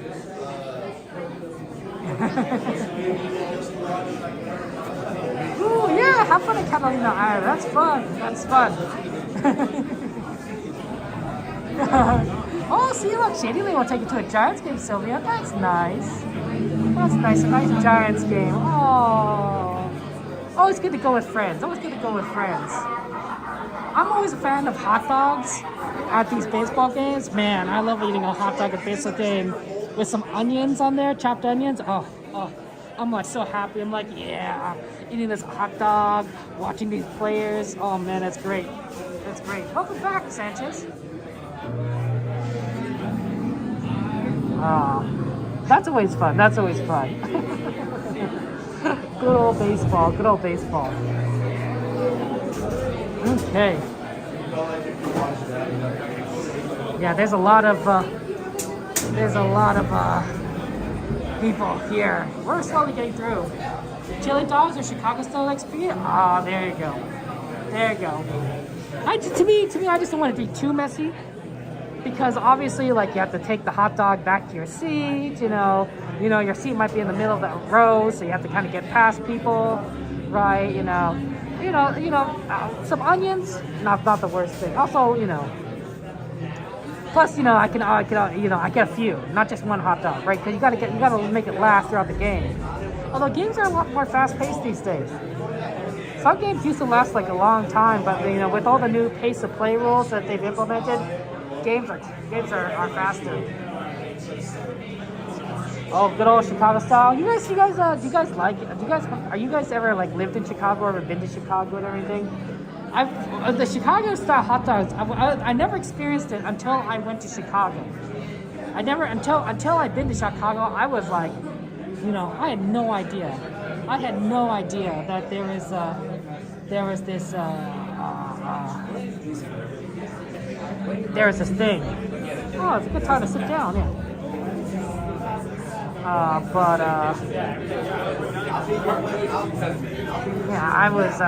Ooh, yeah, have fun in Catalina Island. That's fun. That's fun. Oh, see, look, Shady Lee will take you to a Giants game, Sylvia. That's nice. That's nice. A nice Giants game. Oh, always good to go with friends. Always good to go with friends. I'm always a fan of hot dogs at these baseball games. Man, I love eating a hot dog at a baseball game with some onions on there, chopped onions. Oh, I'm like so happy. I'm like, yeah, eating this hot dog, watching these players. Oh man, that's great. That's great. Welcome back, Sanchez. That's always fun. That's always fun. Good old baseball. Good old baseball. Okay. Yeah, there's a lot of people here. We're slowly getting through. Chili dogs or Chicago style XP? Ah, there you go. There you go. To me, I just don't want it to be too messy. Because obviously, like, you have to take the hot dog back to your seat, your seat might be in the middle of that row, so you have to kind of get past people, right, some onions, not the worst thing. Also, plus, I get a few, not just one hot dog, right, because you gotta make it last throughout the game. Although games are a lot more fast-paced these days. Some games used to last, like, a long time, but, with all the new pace of play rules that they've implemented, games are faster. Oh, good old Chicago style. Do you guys like it? Are you guys ever like lived in Chicago or ever been to Chicago and everything? The Chicago style hot dogs. I never experienced it until I went to Chicago. Until I'd been to Chicago, I was like, I had no idea. I had no idea that there was this thing. Oh, it's a good time to sit down, yeah. I was,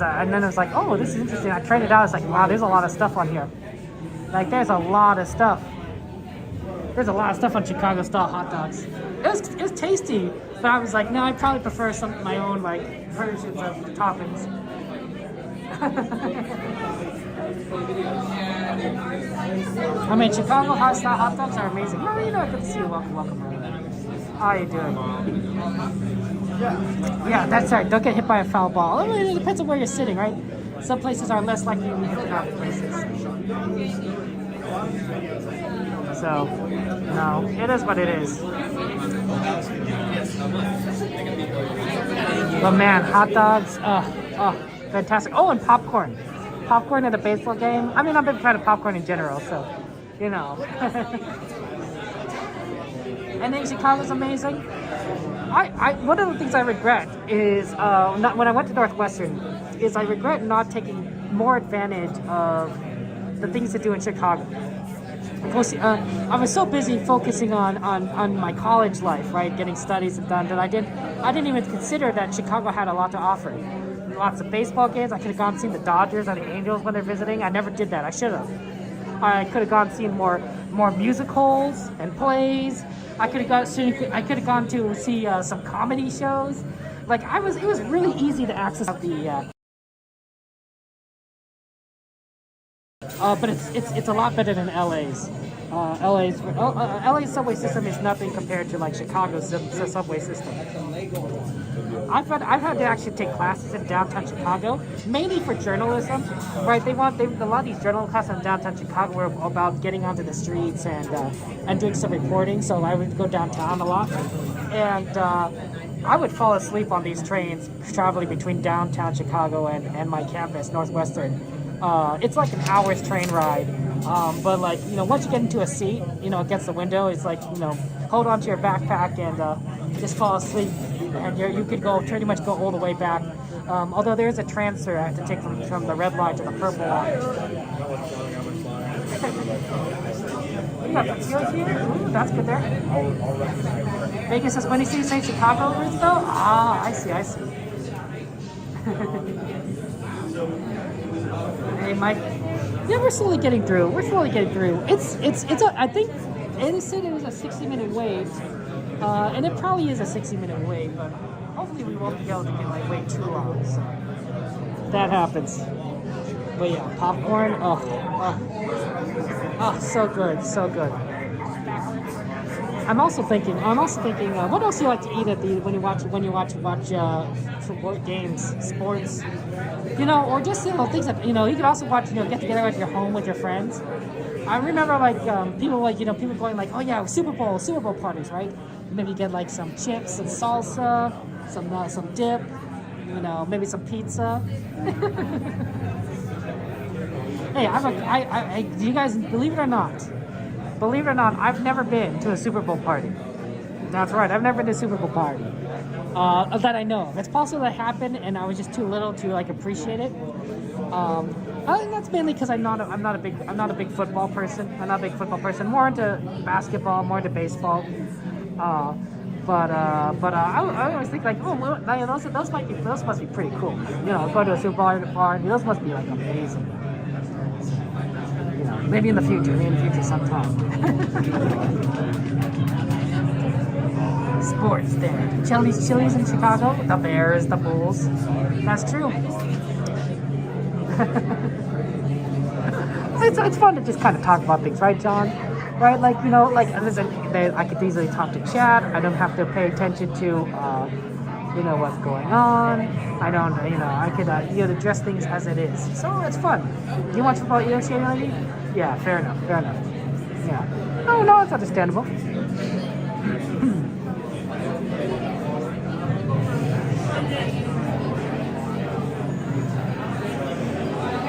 and then it was like, oh, this is interesting. I tried it out. It's like, wow, there's a lot of stuff on here. Like, there's a lot of stuff. There's a lot of stuff on Chicago style hot dogs. It was tasty, but I was like, no, I probably prefer some of my own like versions of the toppings. I mean, Chicago style hot dogs are amazing. Marina, good to see you. Welcome, Marina. How are you doing? Yeah, that's right. Don't get hit by a foul ball. I mean, it depends on where you're sitting, right? some places are less likely to be aircraft places. So, no, it is what it is. But man, hot dogs, fantastic. Oh, and popcorn. Popcorn at a baseball game. I mean, I'm a big fan of popcorn in general, so, you know. And then Chicago's amazing. One of the things I regret is, when I went to Northwestern, is I regret not taking more advantage of the things to do in Chicago. I was so busy focusing on my college life, right, getting studies done, that I didn't even consider that Chicago had a lot to offer. Lots of baseball games. I could have gone and seen the Dodgers or the Angels when they're visiting. I never did that. I should have. I could have gone and seen more musicals and plays. I could have gone to see some comedy shows. Like it was really easy to access the. But it's a lot better than LA's. LA's subway system is nothing compared to like Chicago's subway system. I've had to actually take classes in downtown Chicago, mainly for journalism, right? A lot of these journalism classes in downtown Chicago were about getting onto the streets and doing some reporting. So I would go downtown a lot, and I would fall asleep on these trains traveling between downtown Chicago and my campus, Northwestern. It's like an hour's train ride, but like, you know, once you get into a seat, you know, against the window, it's like, you know, hold on to your backpack and just fall asleep, and you could pretty much go all the way back. Although there is a transfer I have to take from the red line to the purple line. You got the field here? Ooh, that's good there. Vegas says, when you see St. Chicago routes though? Ah, I see. Hey, Mike. Yeah, we're slowly getting through. I think it said it was a 60-minute wait, and it probably is a 60-minute wait, but hopefully we won't be able to wait too long. So that happens. But yeah, popcorn. Oh, so good. I'm also thinking. What else do you like to eat when you watch games, sports? You know, or just things that you could also watch. Get together at your home with your friends. I remember people going like, oh yeah, Super Bowl parties, right? Maybe get like some chips and salsa, some dip, maybe some pizza. Hey, do you guys believe it or not? I've never been to a Super Bowl party. That's right, I've never been to a Super Bowl party. That I know of. It's possible that happened, and I was just too little to appreciate it. I think that's mainly because I'm not a big football person. More into basketball, more into baseball. But I always think those must be pretty cool. Go to a Super Bowl party. Those must be amazing. Maybe in the future sometime. Sports there. Chili's in Chicago. The Bears, the Bulls. That's true. It's fun to just kind of talk about things, right, John? Right, I could easily talk to chat. I don't have to pay attention to, what's going on. I don't, I could, address things as it is. So it's fun. Do you watch football, Shane? Yeah, fair enough. Yeah. No, it's understandable.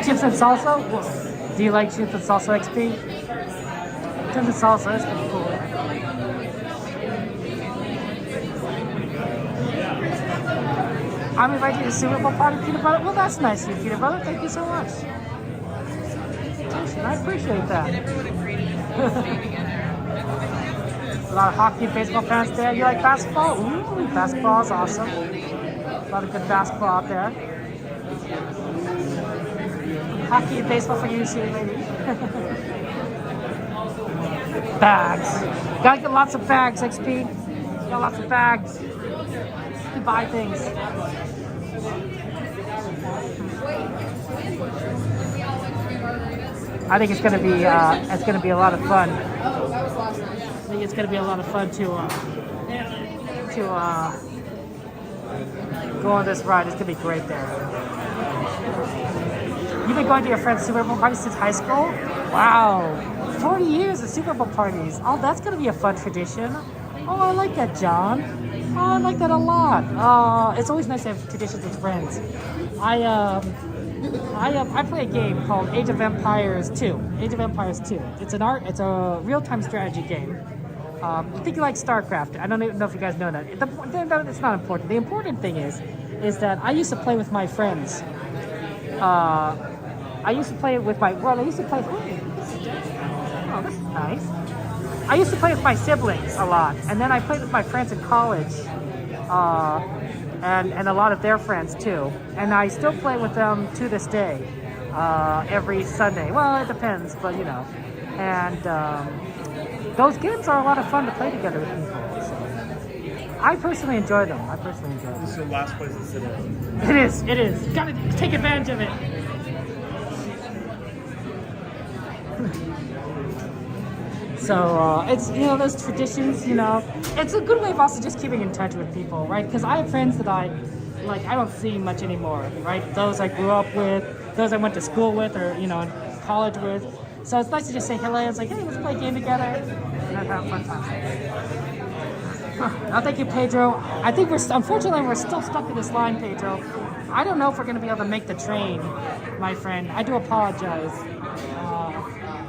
Chips and salsa? Do you like chips and salsa, XP? Chips and salsa is pretty cool. I'm invited to the Super Bowl party, Peanut Butter. Well, that's nice of you, Peanut Butter. Thank you so much. I appreciate that. A lot of hockey and baseball fans there. You like basketball? Ooh, basketball is awesome. A lot of good basketball out there. Hockey and baseball for you, maybe. Bags. Gotta get lots of bags, XP. Got lots of bags. To buy things. I think it's gonna be a lot of fun. I think it's gonna be a lot of fun to go on this ride. It's gonna be great there. You've been going to your friend's Super Bowl party since high school? Wow, 40 years of Super Bowl parties. Oh, that's gonna be a fun tradition. Oh, I like that, John. Oh, I like that a lot. It's always nice to have traditions with friends. I play a game called Age of Empires 2. Age of Empires 2. It's a real-time strategy game. I think you like StarCraft. I don't even know if you guys know that. It's not important. The important thing is that I used to play with my friends. I used to play with my. Well, I used to play. Oh, this is nice. I used to play with my siblings a lot, and then I played with my friends in college, and a lot of their friends too. And I still play with them to this day, every Sunday. Well, it depends, but you know. And those games are a lot of fun to play together with people. So I personally enjoy them. This is the last place to sit in. It is. Gotta take advantage of it. So it's, you know, those traditions, you know, it's a good way of also just keeping in touch with people, right? Because I have friends that I don't see much anymore, right? Those I grew up with, those I went to school with, or, you know, in college with. So it's nice to just say hello. It's like, hey, let's play a game together. And have a fun time. Oh, thank you, Pedro. I think unfortunately, we're still stuck in this line, Pedro. I don't know if we're going to be able to make the train, my friend. I do apologize.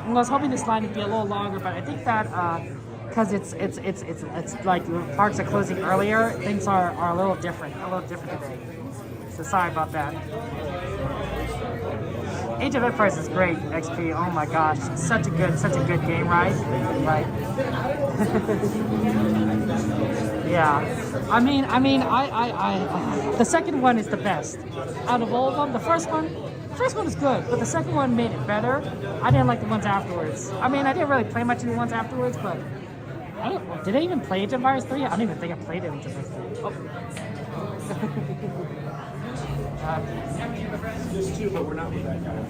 I was hoping this line would be a little longer, but I think that because it's like the parks are closing earlier, things are a little different today. So sorry about that. Age of Empires is great, XP. Oh my gosh, such a good game, right? Right. Yeah. I mean, the second one is the best out of all of them. The first one is good, but the second one made it better. I didn't like the ones afterwards. I mean, I didn't really play much of the ones afterwards, but did I even play Age of Empires 3? I don't even think I played Age of Empires 3. Oh. Just two, but we're not with that guy.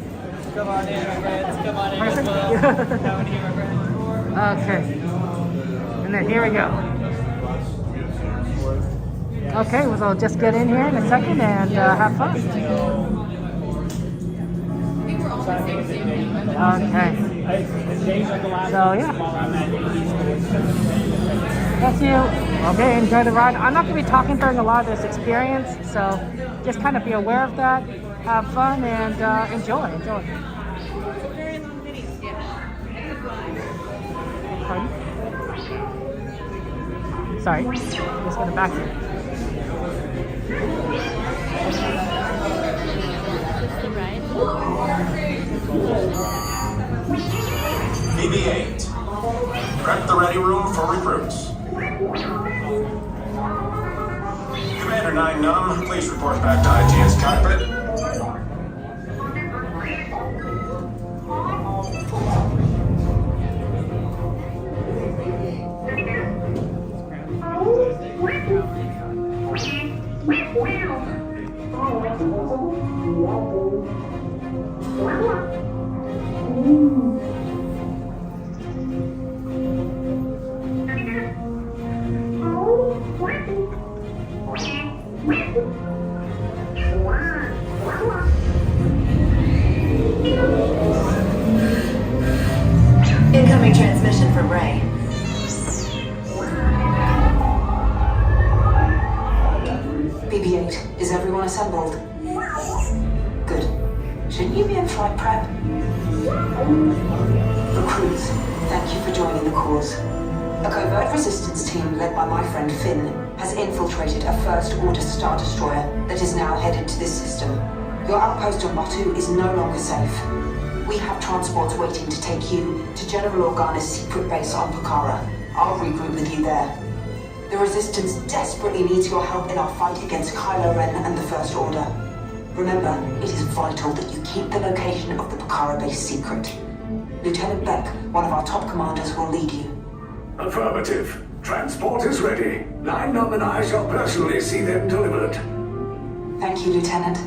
Come on in, my friends. Come on in as well. Come on in, my friends. Okay. And then here we go. Okay, well, I'll just get in here in a second and have fun. Okay. So, yeah. Thank you. Okay, enjoy the ride. I'm not going to be talking during a lot of this experience, so just kind of be aware of that. Have fun and enjoy. Pardon? Sorry, just going back here. BB-8. Prep the ready room for recruits. Commander 9 Num, please report back to ITS cockpit. Incoming transmission from Ray. BB-8, is everyone assembled? Good. Shouldn't you be in flight prep? Recruits, thank you for joining the cause. A covert resistance team led by my friend Finn has infiltrated a First-Order Star Destroyer that is now headed to this system. Your outpost on Batu is no longer safe. We have transports waiting to take you to General Organa's secret base on Pucara. I'll regroup with you there. The Resistance desperately needs your help in our fight against Kylo Ren and the First Order. Remember, it is vital that you keep the location of the Pucara base secret. Lieutenant Beck, one of our top commanders, will lead you. Affirmative. Transport is ready. 9 Num and I shall personally see them delivered. Thank you, Lieutenant.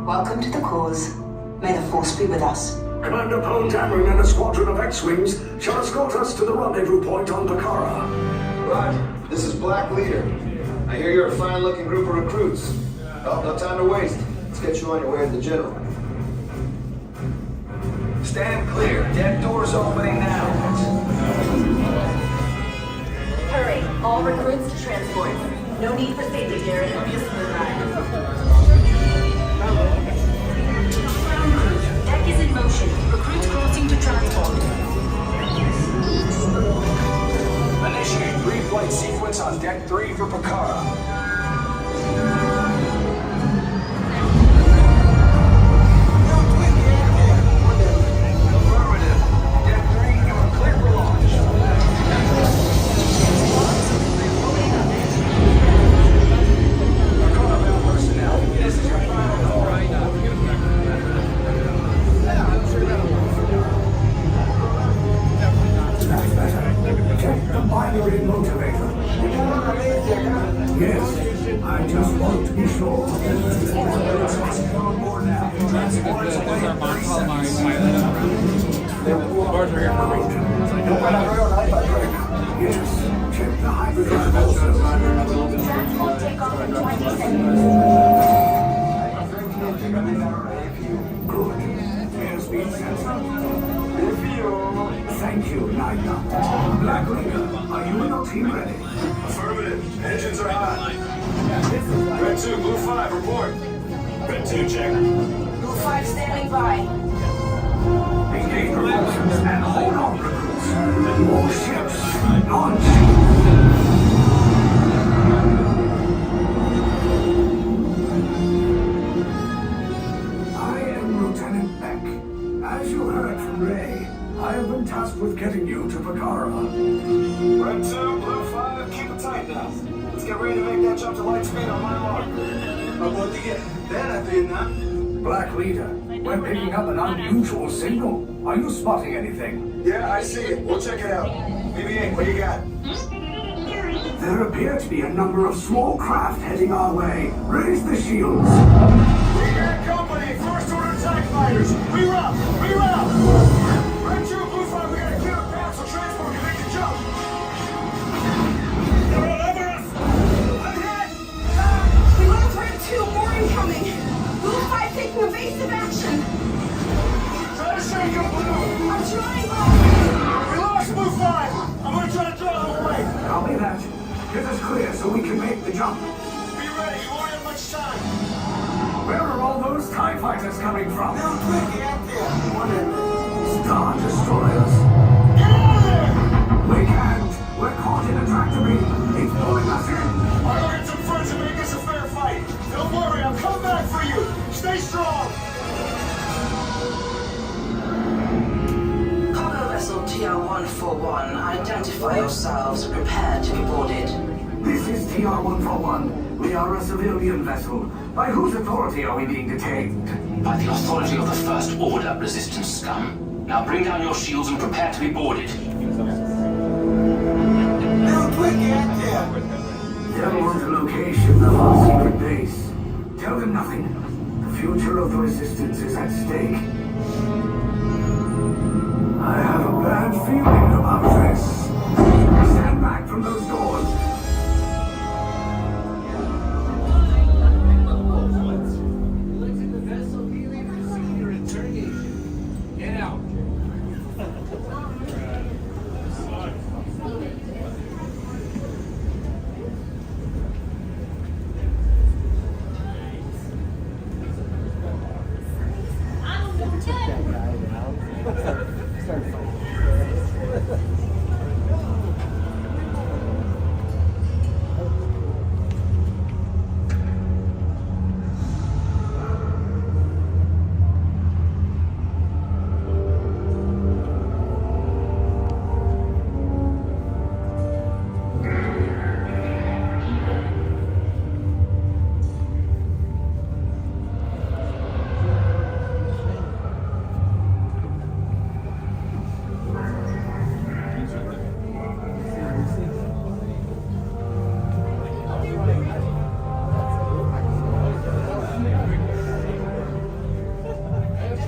Welcome to the cause. May the Force be with us. Commander Poe Dameron and a squadron of X-Wings shall escort us to the rendezvous point on Pucara. Right. This is Black Leader. I hear you're a fine-looking group of recruits. Well, no time to waste. Let's get you on your way to the General. Stand clear. Deck doors opening now. Hurry, all recruits to transport. No need for safety gear, it'll be a smooth ride. Ground crew, deck is in motion. Recruits crossing to transport. Initiate pre-flight sequence on Deck 3 for Picara. Affirmative. Deck 3, you are clear for launch. Picara personnel, this is your final call. Check the binary motivator. Yes, I just want to be sure. On board now. Transport is away in 30 seconds. Yes, check the hydrogen also. Transport takeoff in 20 seconds. Good. Airspeed sensor. Thank you, Naida. Black Leader, are you and your team ready? Affirmative. Engines are hot. Red 2, Blue 5, report. Red 2, check. Blue 5 standing by. Engage propulsions and hold on, recruits. More ships. Launch. I am Lieutenant Beck. As you heard from Ray, I have been tasked with getting you to Picara. Red 2, Blue 5, keep it tight now. Let's get ready to make that jump to light speed on my mark. Black Leader, we're picking up an unusual signal. Are you spotting anything? Yeah, I see it. We'll check it out. BB-8, what do you got? There appear to be a number of small craft heading our way. Raise the shields. We got company. First order attack fighters. Reroute. Reroute. Red 2, Blue 5, we got a clear path so transport can make the jump. They're all over us. I'm hit. We lost Red 2, more incoming. Blue 5 taking evasive action. Try to shake him, Blue. I'm trying, We lost Blue 5. I'm going to try to draw them away. Copy that. Get us clear so we can make the jump. Be ready. You won't have much time. Where are all those TIE fighters coming from? They're quick out there. Star Destroyers. Get out of there. We can't. We're caught in a tractor beam. It's pulling us in. I'll get some friends and make this a fair fight. Don't worry, I'll come back for you. Stay strong. Cargo vessel TR-141, identify yourselves and prepare to be boarded. This is TR-141. We are a civilian vessel. By whose authority are we being detained? By the authority of the First Order, resistance scum. Now bring down your shields and prepare to be boarded. Real quick out there. Tell them the location of our secret base. Tell them nothing. The future of the resistance is at stake. I have a bad feeling about this. Stand back from those doors. Get out.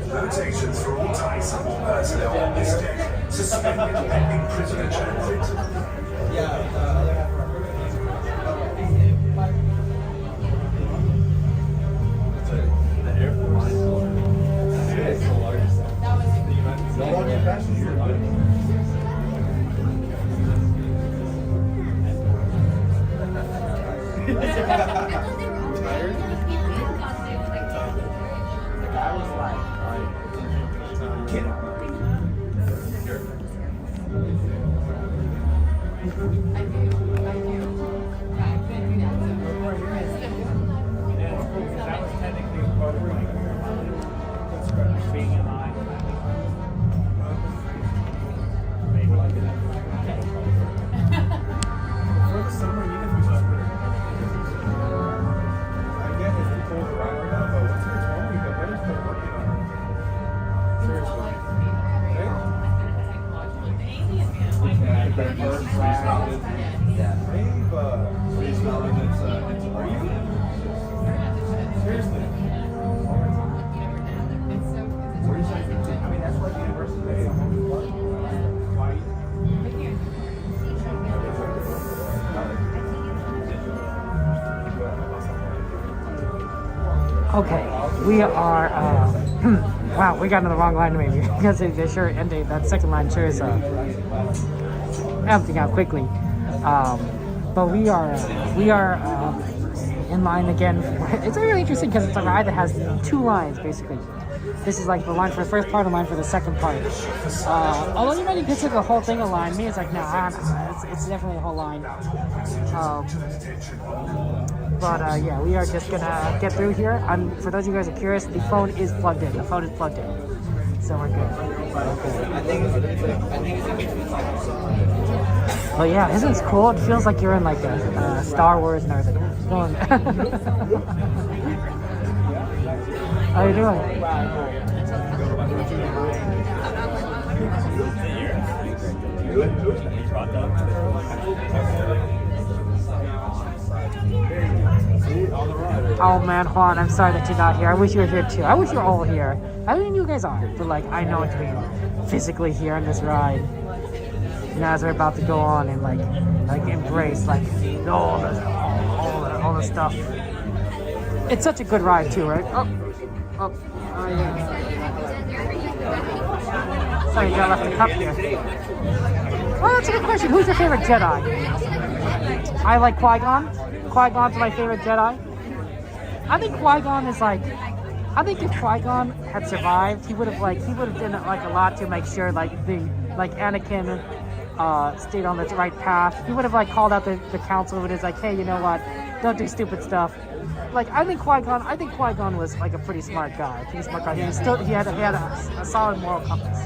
Notations for all TIE support personnel on this deck. Suspended pending prisoner transit. Okay, we are, wow, we got in the wrong line maybe, because it sure ended, that second line sure is emptying out quickly. But we are in line again. It's really interesting because it's a ride that has 2 lines basically. This is like the line for the first part and the line for the second part. Although you might consider the whole thing a line, me it's like, nah, it's definitely a whole line. But yeah, we are just gonna get through here. For those of you guys who are curious, the phone is plugged in. The phone is plugged in, so we're good. But yeah, isn't it cool? It feels like you're in like a Star Wars and everything. How you doing? Oh man, Juan, I'm sorry that you're not here. I wish you were here too. I wish you were all here. I mean, you guys are, but like, I know what you mean. Physically here on this ride. Now as we're about to go on and like embrace like all the stuff. It's such a good ride too, right? Oh yeah. Sorry, you got left a cup here. Oh, that's a good question. Who's your favorite Jedi? I like Qui-Gon. Qui-Gon's my favorite Jedi. I think Qui-Gon is like, I think if Qui-Gon had survived, he would have done like a lot to make sure like Anakin stayed on the right path. He would have like called out the council and is like, hey, you know what? Don't do stupid stuff. Like I think Qui-Gon was like a pretty smart guy. He had a solid moral compass.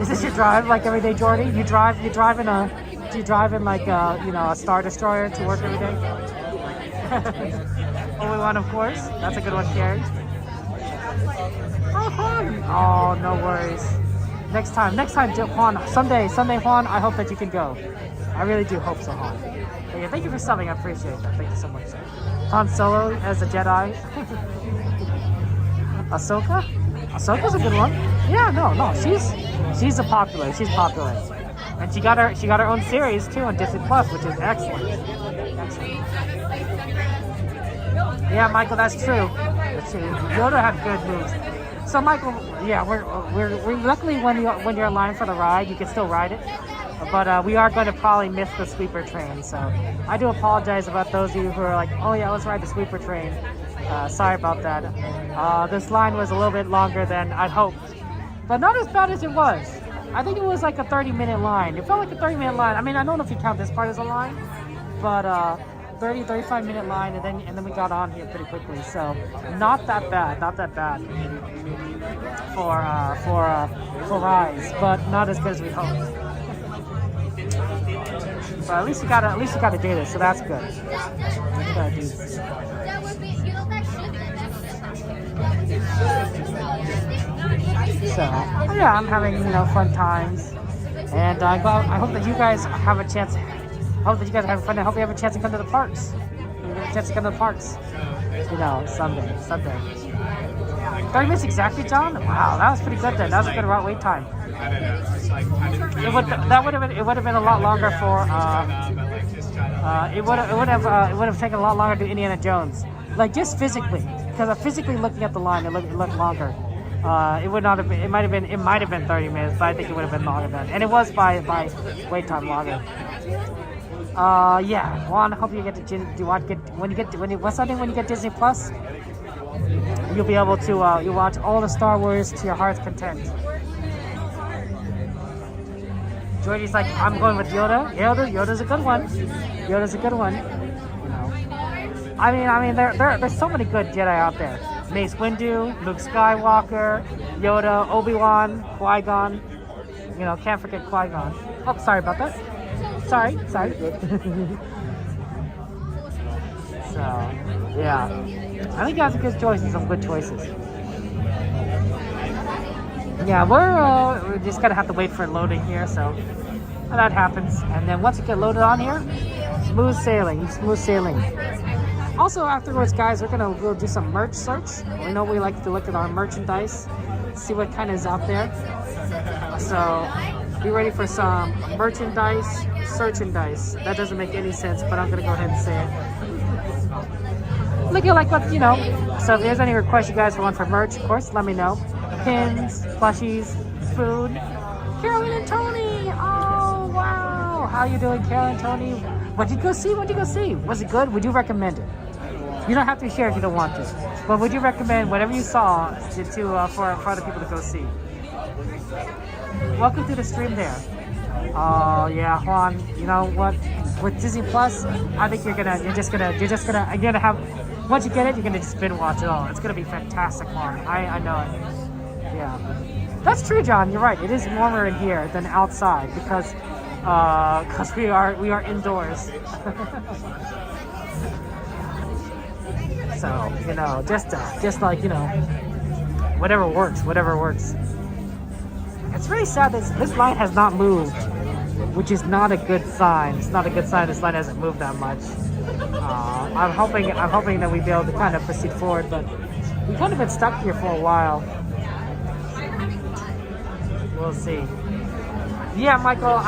Is this your drive like every day, Jordy? Do you drive in like a Star Destroyer to work every day? Only one, of course. That's a good one, Carrie. Oh, no worries. Next time, Juan. Someday, Juan. I hope that you can go. I really do hope so, Juan. But yeah, thank you for subbing. I appreciate that. Thank you so much. Han Solo as a Jedi. Ahsoka? Ahsoka's a good one. Yeah, no. She's popular. She's popular. And she got her own series too on Disney Plus, which is excellent. Yeah, Michael, that's true. Yoda had good moves. So Michael, yeah, we're luckily when you're in line for the ride, you can still ride it. But we are going to probably miss the sweeper train. So I do apologize about those of you who are like, oh yeah, let's ride the sweeper train. Sorry about that. This line was a little bit longer than I'd hoped, but not as bad as it was. I think it was like a 30-minute line. It felt like a 30-minute line. I mean, I don't know if you count this part as a line, but 35-minute line, and then we got on here pretty quickly. So not that bad for Rise, but not as good as we hoped. But at least you got to do this, so that's good. So yeah, I'm having fun times, and I hope that you guys have a chance. I hope that you guys have fun. I hope you have a chance to come to the parks. Someday. 30 minutes exactly, John. Wow, that was pretty good then. That was a good wait time. It would have been a lot longer for. It would have taken a lot longer to do Indiana Jones. Like just physically, because physically looking at the line, it looked longer. It would not have been. It might have been 30 minutes, but I think it would have been longer then. And it was by wait time longer. Yeah. Juan, I hope you get to. When you get Disney Plus, you'll be able to you watch all the Star Wars to your heart's content. Jordy's like, I'm going with Yoda. Yoda's a good one. I mean, there's so many good Jedi out there. Mace Windu, Luke Skywalker, Yoda, Obi-Wan, Qui-Gon. Can't forget Qui-Gon. Oh, sorry about that. Sorry. So, yeah. I think that's a good choices, some good choices. Yeah, we're just gonna have to wait for loading here, so that happens. And then once you get loaded on here, smooth sailing. Also afterwards, guys, we're gonna go do some merch search. We know we like to look at our merchandise, see what kind is out there. So be ready for some merchandise, searchandise. That doesn't make any sense, but I'm gonna go ahead and say it. looking like what, you know. So if there's any requests you guys want for merch, of course, let me know. Pins, plushies, food. Carolyn and Tony. Oh, wow. How you doing, Carolyn and Tony? What'd you go see? What'd you go see? Was it good? Would you recommend it? You don't have to share if you don't want to. But would you recommend whatever you saw for other people to go see? Welcome to the stream there. Oh yeah, Juan. You know what? With Disney Plus, I think you're gonna have. Once you get it, you're gonna just binge watch it all. It's gonna be fantastic, Juan. I know it. Yeah, that's true, John. You're right. It is warmer in here than outside because we are indoors. So, you know, just like, you know, whatever works. It's really sad that this line has not moved, which is not a good sign. It's not a good sign this line hasn't moved that much. I'm hoping that we'll be able to kind of proceed forward, but we've kind of been stuck here for a while. We'll see. Yeah, Michael,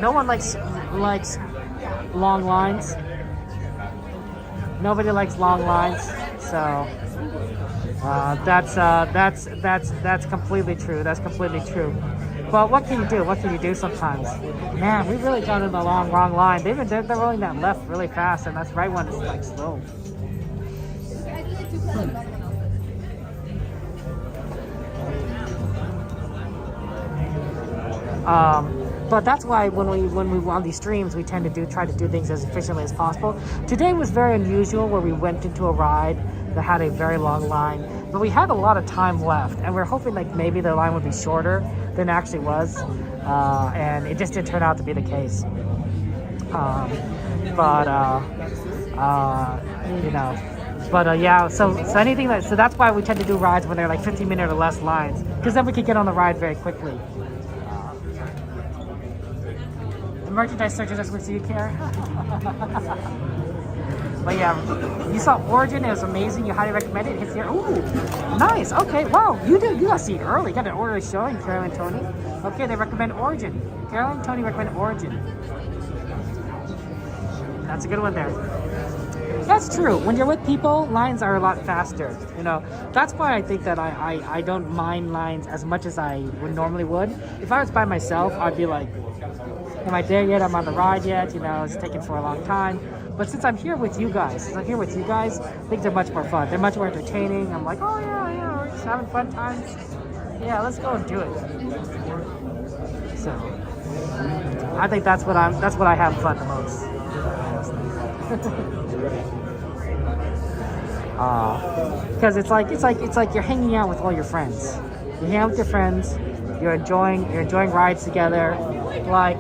no one likes long lines. Nobody likes long lines, so that's completely true. That's completely true. But what can you do? What can you do sometimes? Man, we really got in the wrong line. They're rolling that left really fast, and that's right one is like slow. But that's why when we on these streams, we tend to try to do things as efficiently as possible. Today was very unusual, where we went into a ride that had a very long line, but we had a lot of time left, and we're hoping like maybe the line would be shorter than it actually was, and it just didn't turn out to be the case. Yeah. So anything so that's why we tend to do rides when they're like 15-minute or less lines, because then we can get on the ride very quickly. Merchandise searches, that's what you care. But yeah, you saw Origin, it was amazing. You highly recommend it. It's here. Ooh, nice. Okay, wow, you got to see it early. You got an order showing, Carol and Tony. Okay, they recommend Origin. Carol and Tony recommend Origin. That's a good one there. That's true. When you're with people, lines are a lot faster. You know, that's why I think that I don't mind lines as much as I normally would. If I was by myself, I'd be like, am I there yet? I'm on the ride yet? You know, it's taking for a long time. But since I'm here with you guys, things are much more fun. They're much more entertaining. I'm like, oh yeah, we're just having fun times. Yeah, let's go and do it. So, I think that's what I have fun the most. Because it's like you're hanging out with all your friends. You hang out with your friends. You're enjoying rides together. Like,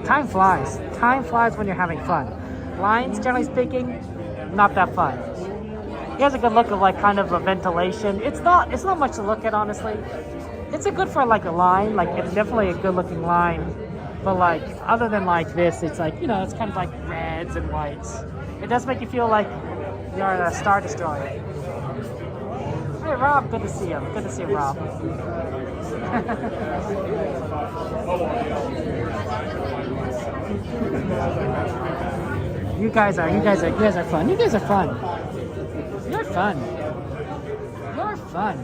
time flies. Time flies when you're having fun. Lines, generally speaking, not that fun. Here's a good look of like kind of a ventilation. It's not much to look at, honestly. It's a good for like a line. Like, it's definitely a good looking line. But like, other than like this, it's like, you know, it's kind of like reds and whites. It does make you feel like you're a Star Destroyer. Hey Rob, good to see you. Good to see you, Rob. You guys are fun. You guys are fun. You're fun. You're fun.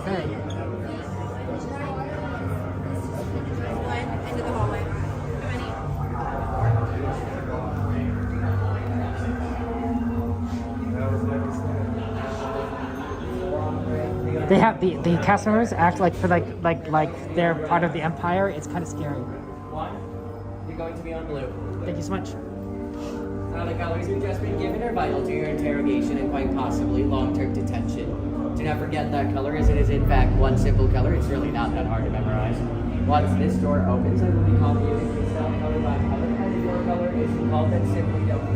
Okay. They have the cast members act like they're part of the Empire. It's kind of scary. You're going to be on blue. Thank you so much. The colors you've just been given are vital to your interrogation and quite possibly long-term detention. Do not forget that color, as it is in fact one simple color. It's really not that hard to memorize. Once this door opens, I will be computing yourself color by color, and your color is called and simply don't.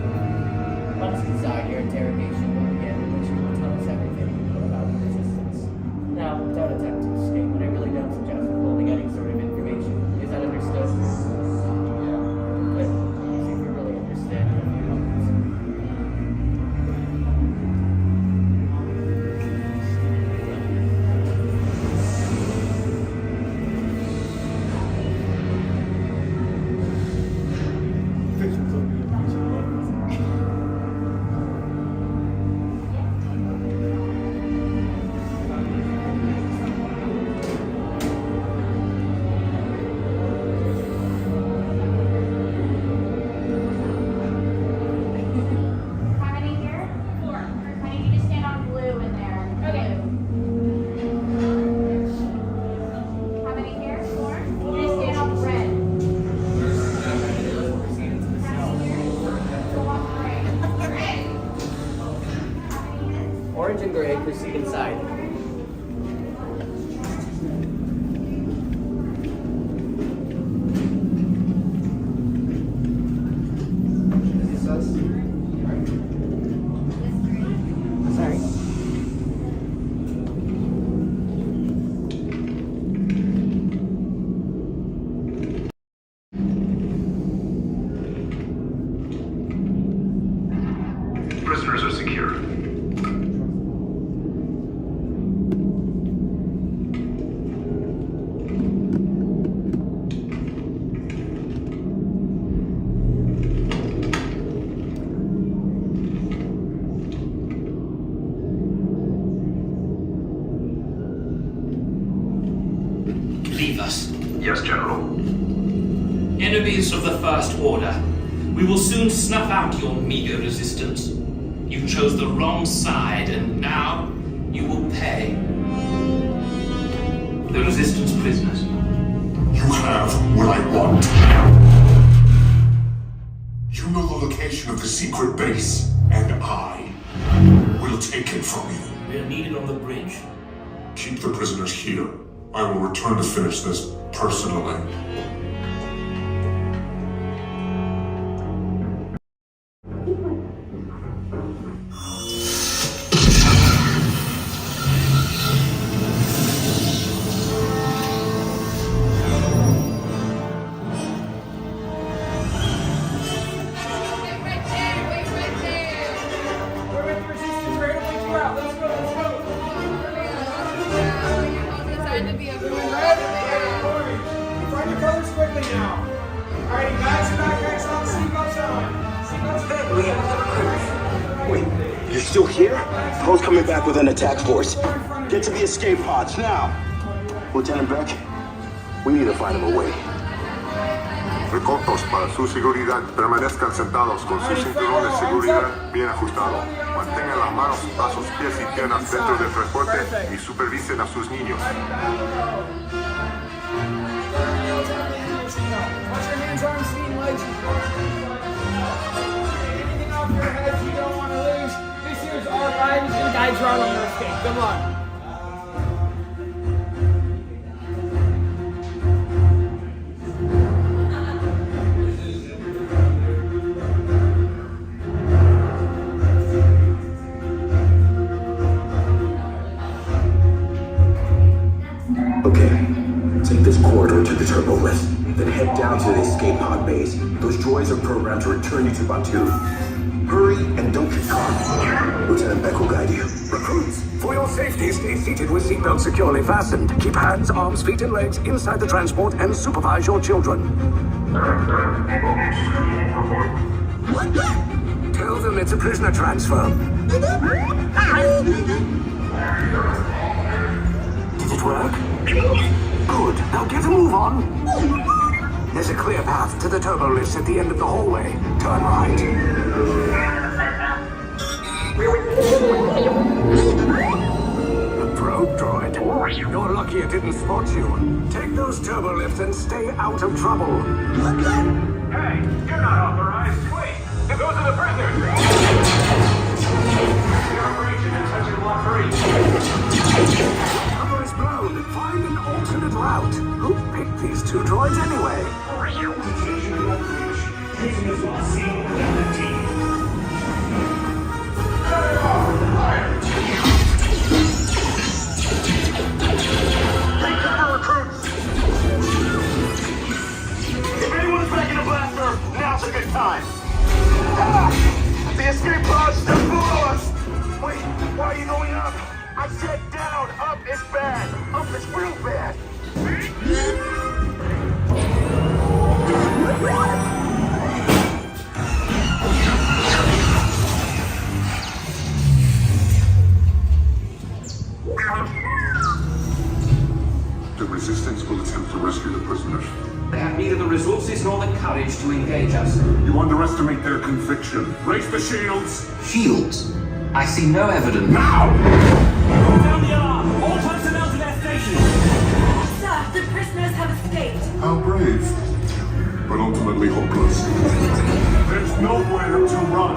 Once inside, your interrogation will begin, which will tell us everything about the resistance. Now, don't attempt to escape, but I really don't suggest withholding any sort of information. Is that understood? Good. See if you really understand in a few moments. orange and gray, proceed inside. Is this us? Sorry. Prisoners are secure. Leave us. Yes, General. Enemies of the First Order. We will soon snuff out your meager resistance. You chose the wrong side, and now you will pay. The Resistance prisoners. You have what I want. You know the location of the secret base, and I will take it from you. We are needed on the bridge. Keep the prisoners here. I will return to finish this personally. Find your colors quickly now. Alrighty, guys, backpacks on, seatbelts on. Seatbelts on. Wait, you're still here? Poe's coming back with an attack force. Get to the escape pods, now! Lieutenant Beck, we need to find him a way. Recortos para su seguridad. Permanezcan sentados con su cinturón de seguridad bien ajustado. Mantengan las manos, brazos, pies y piernas dentro del transporte y supervisen a sus niños. Watch your hands, arms, feet, and legs. Anything off your head you don't want to lose. This here's our ride. He's gonna guide you out on your escape. Good luck. Okay, take this corridor to the turbo lift, then head down to the escape pod base. Those droids are programmed to return you to Batuu. Hurry and don't get caught. Lieutenant Beck will guide you. Recruits, for your safety, stay seated with seatbelts securely fastened. Keep hands, arms, feet, and legs inside the transport and supervise your children. Tell them it's a prisoner transfer. Did it work? Good. Now get a move on. There's a clear path to the turbo lifts at the end of the hallway. Turn right. The probe droid. You're lucky it didn't spot you. Take those turbo lifts and stay out of trouble. Hey, you're not authorized. Wait, those are the prisoners. You're breaching and touching block 3. Cover is blown. Find an alternate route. Who picked these two droids anyway? Take cover, recruits. If anyone's back in a blaster, now's a good time. Ah! The escape pod's just below us. Wait, why are you going up? I said down. Up is bad. Up is real bad. The Resistance will attempt to rescue the prisoners. They have neither the resources nor the courage to engage us. You underestimate their conviction. Raise the shields! Shields? I see no evidence. Now! Down the alarm! All personnel to their stations! Sir, the prisoners have escaped. How brave, but ultimately hopeless. There's nowhere to run.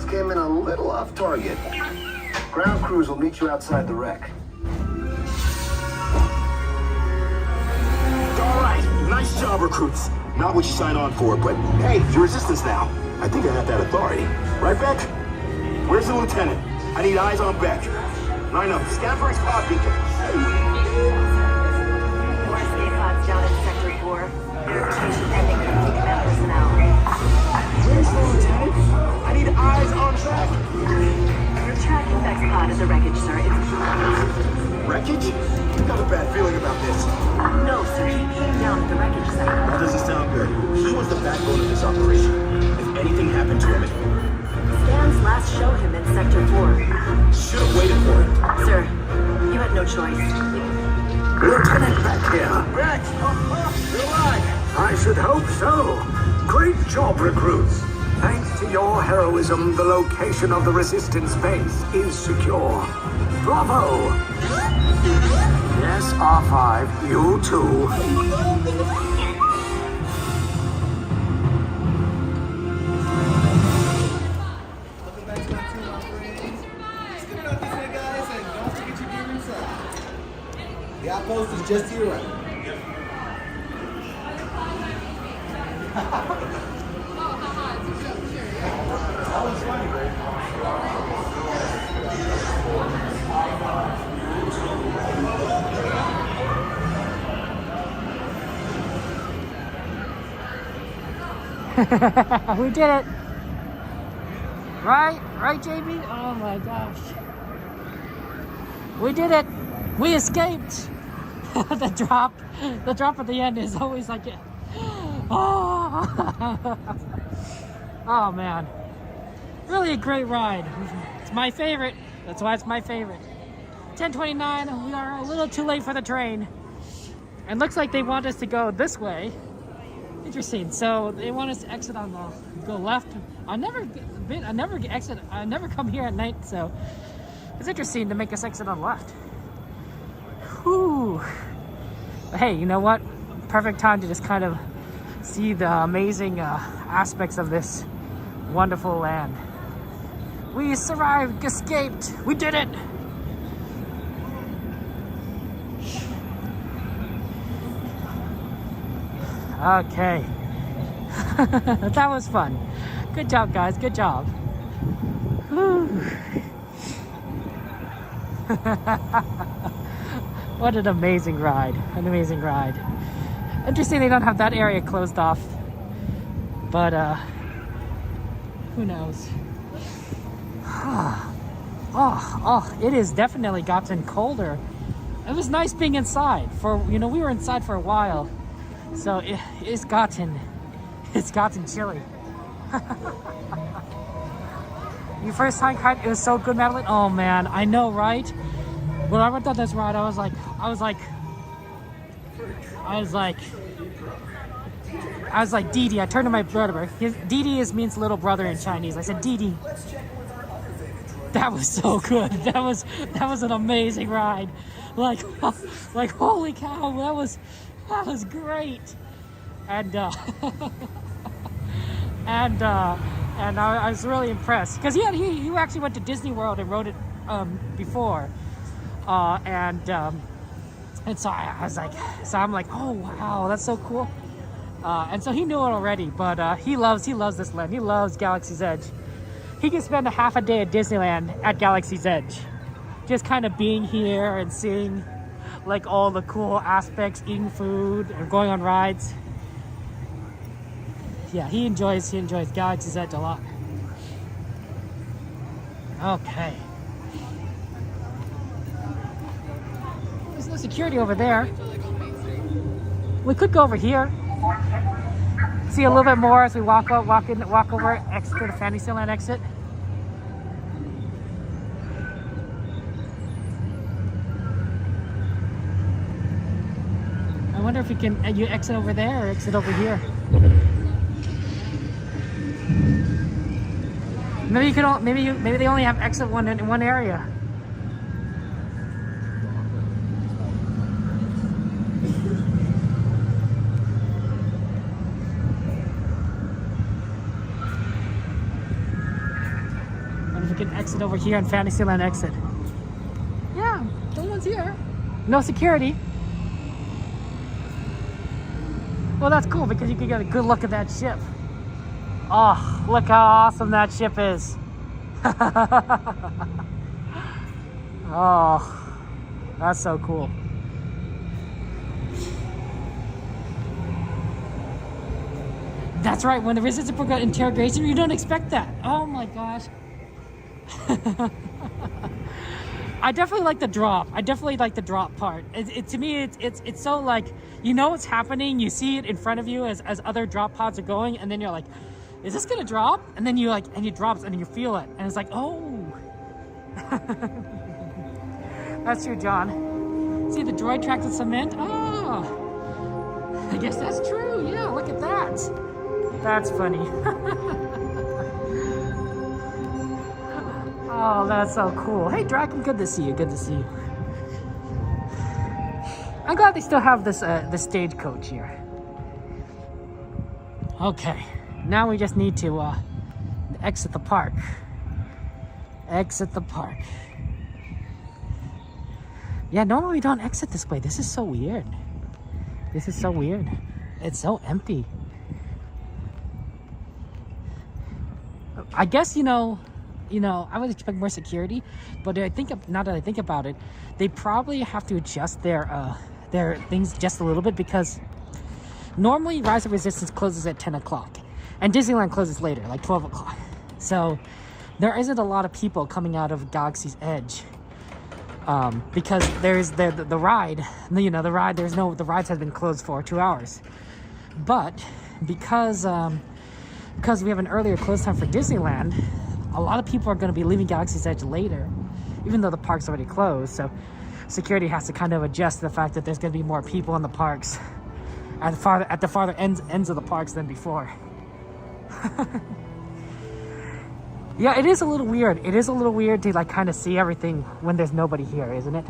Came in a little off target. Ground crews will meet you outside the wreck. All right, nice job, recruits. Not what you signed on for, but hey, you're resistance now. I think I have that authority. Right, Beck? Where's the lieutenant? I need eyes on Beck. Line up, scan for his pod beacon. More escape pods down in Sector 4. Verification pending from key command personnel. Where's the lieutenant? I need eyes on Beck. You're tracking Beck's pod at the wreckage, sir. Wreckage? I've got a bad feeling about this. No, sir. He came down at the wreckage site. That doesn't sound good. He was the backbone of this operation. If anything happened to him, Scans last show him in Sector 4. should have waited for it. Sir, you had no choice. Lieutenant Beck here. Beck! You're alive! I should hope so. Great job, recruits. Thanks to your heroism, the location of the Resistance base is secure. Bravo! Yes, R5, you too. The outpost is just to your right. We did it! Right? Right, JB? Oh my gosh. We did it! We escaped! The drop at the end is always like it. Oh. Oh man. Really a great ride. It's my favorite. That's why it's my favorite. 10:29, we are a little too late for the train. And looks like they want us to go this way. Interesting. So they want us to exit on the go left. I never come here at night, so it's interesting to make us exit on the left. Whew. But hey, you know what? Perfect time to just kind of see the amazing aspects of this wonderful land. We survived, escaped, we did it! Okay. That was fun. Good job, guys. Good job. What an amazing ride. An amazing ride. Interesting they don't have that area closed off. But, who knows? Oh, it has definitely gotten colder. It was nice being inside. We were inside for a while. So it's gotten chilly. You first time kite, it was so good, Madeline. Oh man, I know, right? When I went on this ride, I was like, I was like, Didi. I turned to my brother. Didi means little brother in Chinese. I said, Didi. That was so good. That was an amazing ride. Like holy cow, that was great. And and I was really impressed because he actually went to Disney World and rode it before, and so I'm like, oh wow, that's so cool. And so he knew it already, but he loves this land. He loves Galaxy's Edge. He can spend a half a day at Disneyland at Galaxy's Edge, just kind of being here and seeing like all the cool aspects, eating food or going on rides. Yeah, he enjoys Galaxy's Edge a lot. Okay. There's no security over there. We could go over here. See a little bit more as we walk over exit to the Fantasyland exit. I wonder if you exit over there or exit over here. Maybe they only have exit one in one area. Exit over here on Fantasyland exit. Yeah, no one's here. No security. Well, that's cool because you can get a good look at that ship. Oh, look how awesome that ship is. Oh, that's so cool. That's right, when the reciprocal got interrogation, you don't expect that. Oh my gosh. I definitely like the drop. I definitely like the drop part. To me, it's so like, you know what's happening. You see it in front of you as other drop pods are going, and then you're like, is this gonna drop? And then you it drops, and you feel it, and it's like, oh. That's true, John. See the droid tracks of cement? Oh, I guess that's true. Yeah, look at that. That's funny. Oh, that's so cool. Hey, Draken, good to see you. Good to see you. I'm glad they still have this stagecoach here. Okay, now we just need to exit the park. Exit the park. Yeah, normally we don't exit this way. This is so weird. This is so weird. It's so empty. I guess, I would expect more security, but now that I think about it, they probably have to adjust their things just a little bit because normally Rise of Resistance closes at 10 o'clock and Disneyland closes later, like 12 o'clock. So there isn't a lot of people coming out of Galaxy's Edge because there's the ride, the ride, the rides has been closed for 2 hours. But because we have an earlier close time for Disneyland, a lot of people are going to be leaving Galaxy's Edge later, even though the park's already closed. So security has to kind of adjust to the fact that there's going to be more people in the parks at the farther ends of the parks than before. Yeah, it is a little weird. It is a little weird to kind of see everything when there's nobody here, isn't it?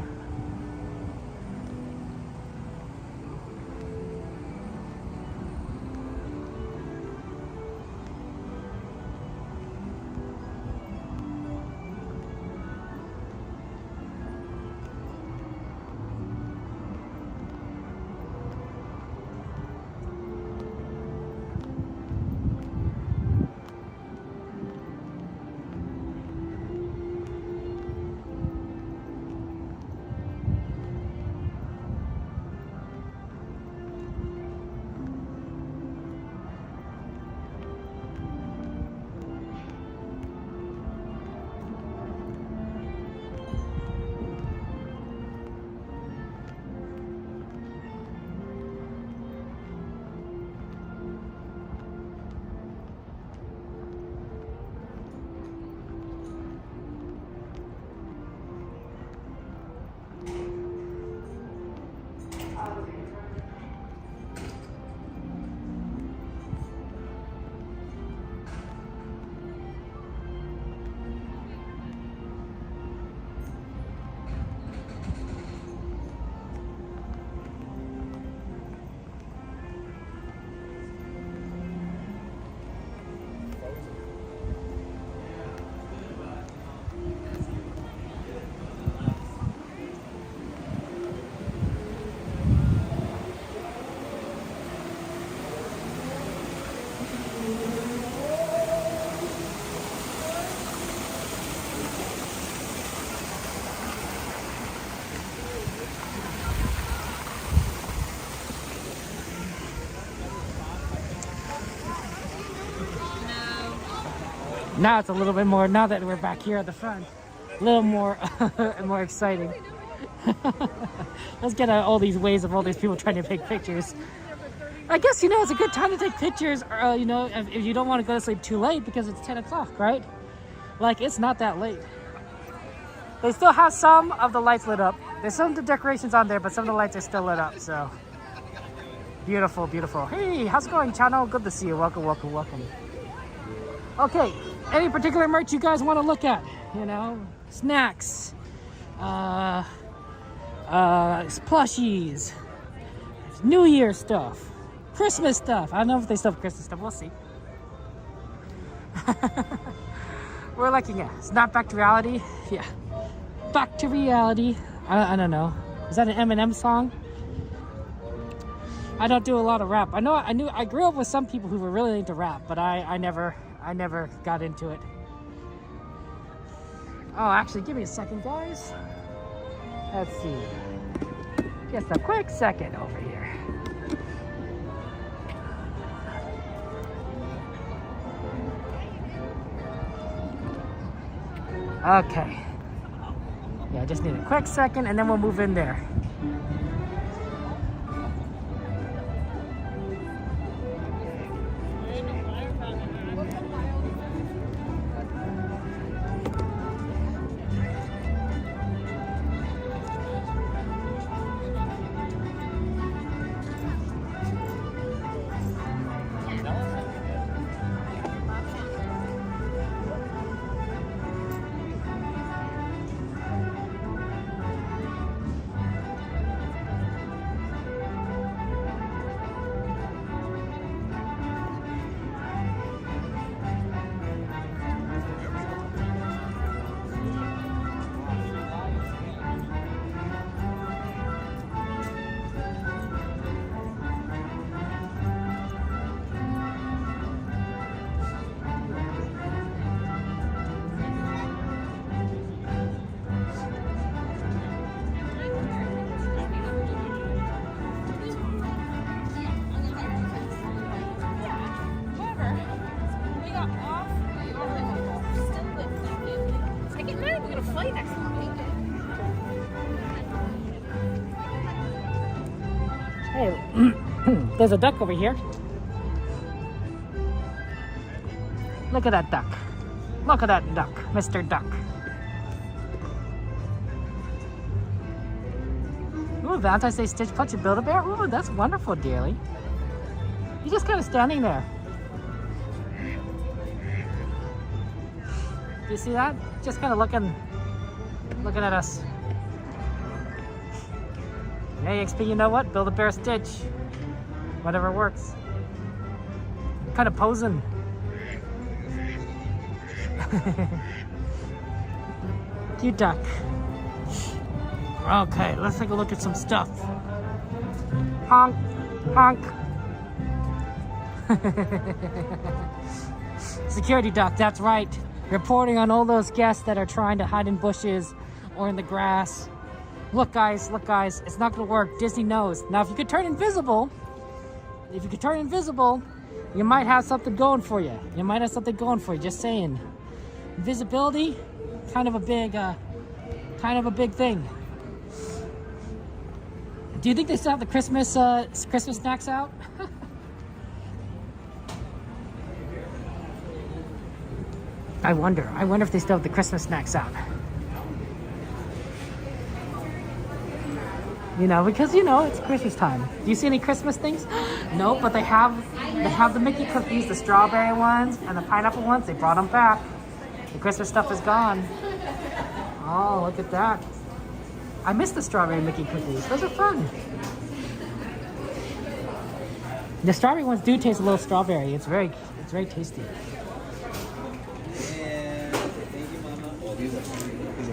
Now it's a little bit more, now that we're back here at the front, a little more more exciting. Let's get all these waves of all these people trying to take pictures. I guess, you know, it's a good time to take pictures, you know, if you don't want to go to sleep too late because it's 10 o'clock, right? Like, it's not that late. They still have some of the lights lit up. There's some of the decorations on there, but some of the lights are still lit up, so. Beautiful, beautiful. Hey, how's it going, channel? Good to see you. Welcome, welcome, welcome. Okay, any particular merch you guys want to look at? You know, snacks, plushies, New Year stuff, Christmas stuff. I don't know if they still have Christmas stuff. We'll see. We're like, yeah, it's not back to reality. Yeah, back to reality. I don't know. Is that an Eminem song? I don't do a lot of rap. I grew up with some people who were really into rap, but I never got into it. Oh, actually, give me a second, guys. Let's see. Just a quick second over here. Okay. Yeah, I just need a quick second and then we'll move in there. There's a duck over here. Look at that duck. Look at that duck, Mr. Duck. Ooh, Valentine's Day Stitch Punch and Build-A-Bear. Ooh, that's wonderful, dearly. He's just kind of standing there. Do you see that? Just kind of looking at us. Hey, XP, you know what? Build-A-Bear Stitch. Whatever works. Kind of posing. Cute duck. Okay, let's take a look at some stuff. Honk, honk. Security duck, that's right. Reporting on all those guests that are trying to hide in bushes or in the grass. Look guys, it's not gonna work. Disney knows. Now if you could turn invisible, you might have something going for you. Just saying. Invisibility, kind of a big thing. Do you think they still have the Christmas snacks out? I wonder if they still have the Christmas snacks out. You know, because you know it's Christmas time. Do you see any Christmas things? No, but they have the Mickey cookies, the strawberry ones, and the pineapple ones. They brought them back. The Christmas stuff is gone. Oh, look at that. I miss the strawberry Mickey cookies. Those are fun. The strawberry ones do taste a little strawberry. It's very tasty. Thank you, Mama. Oh, these are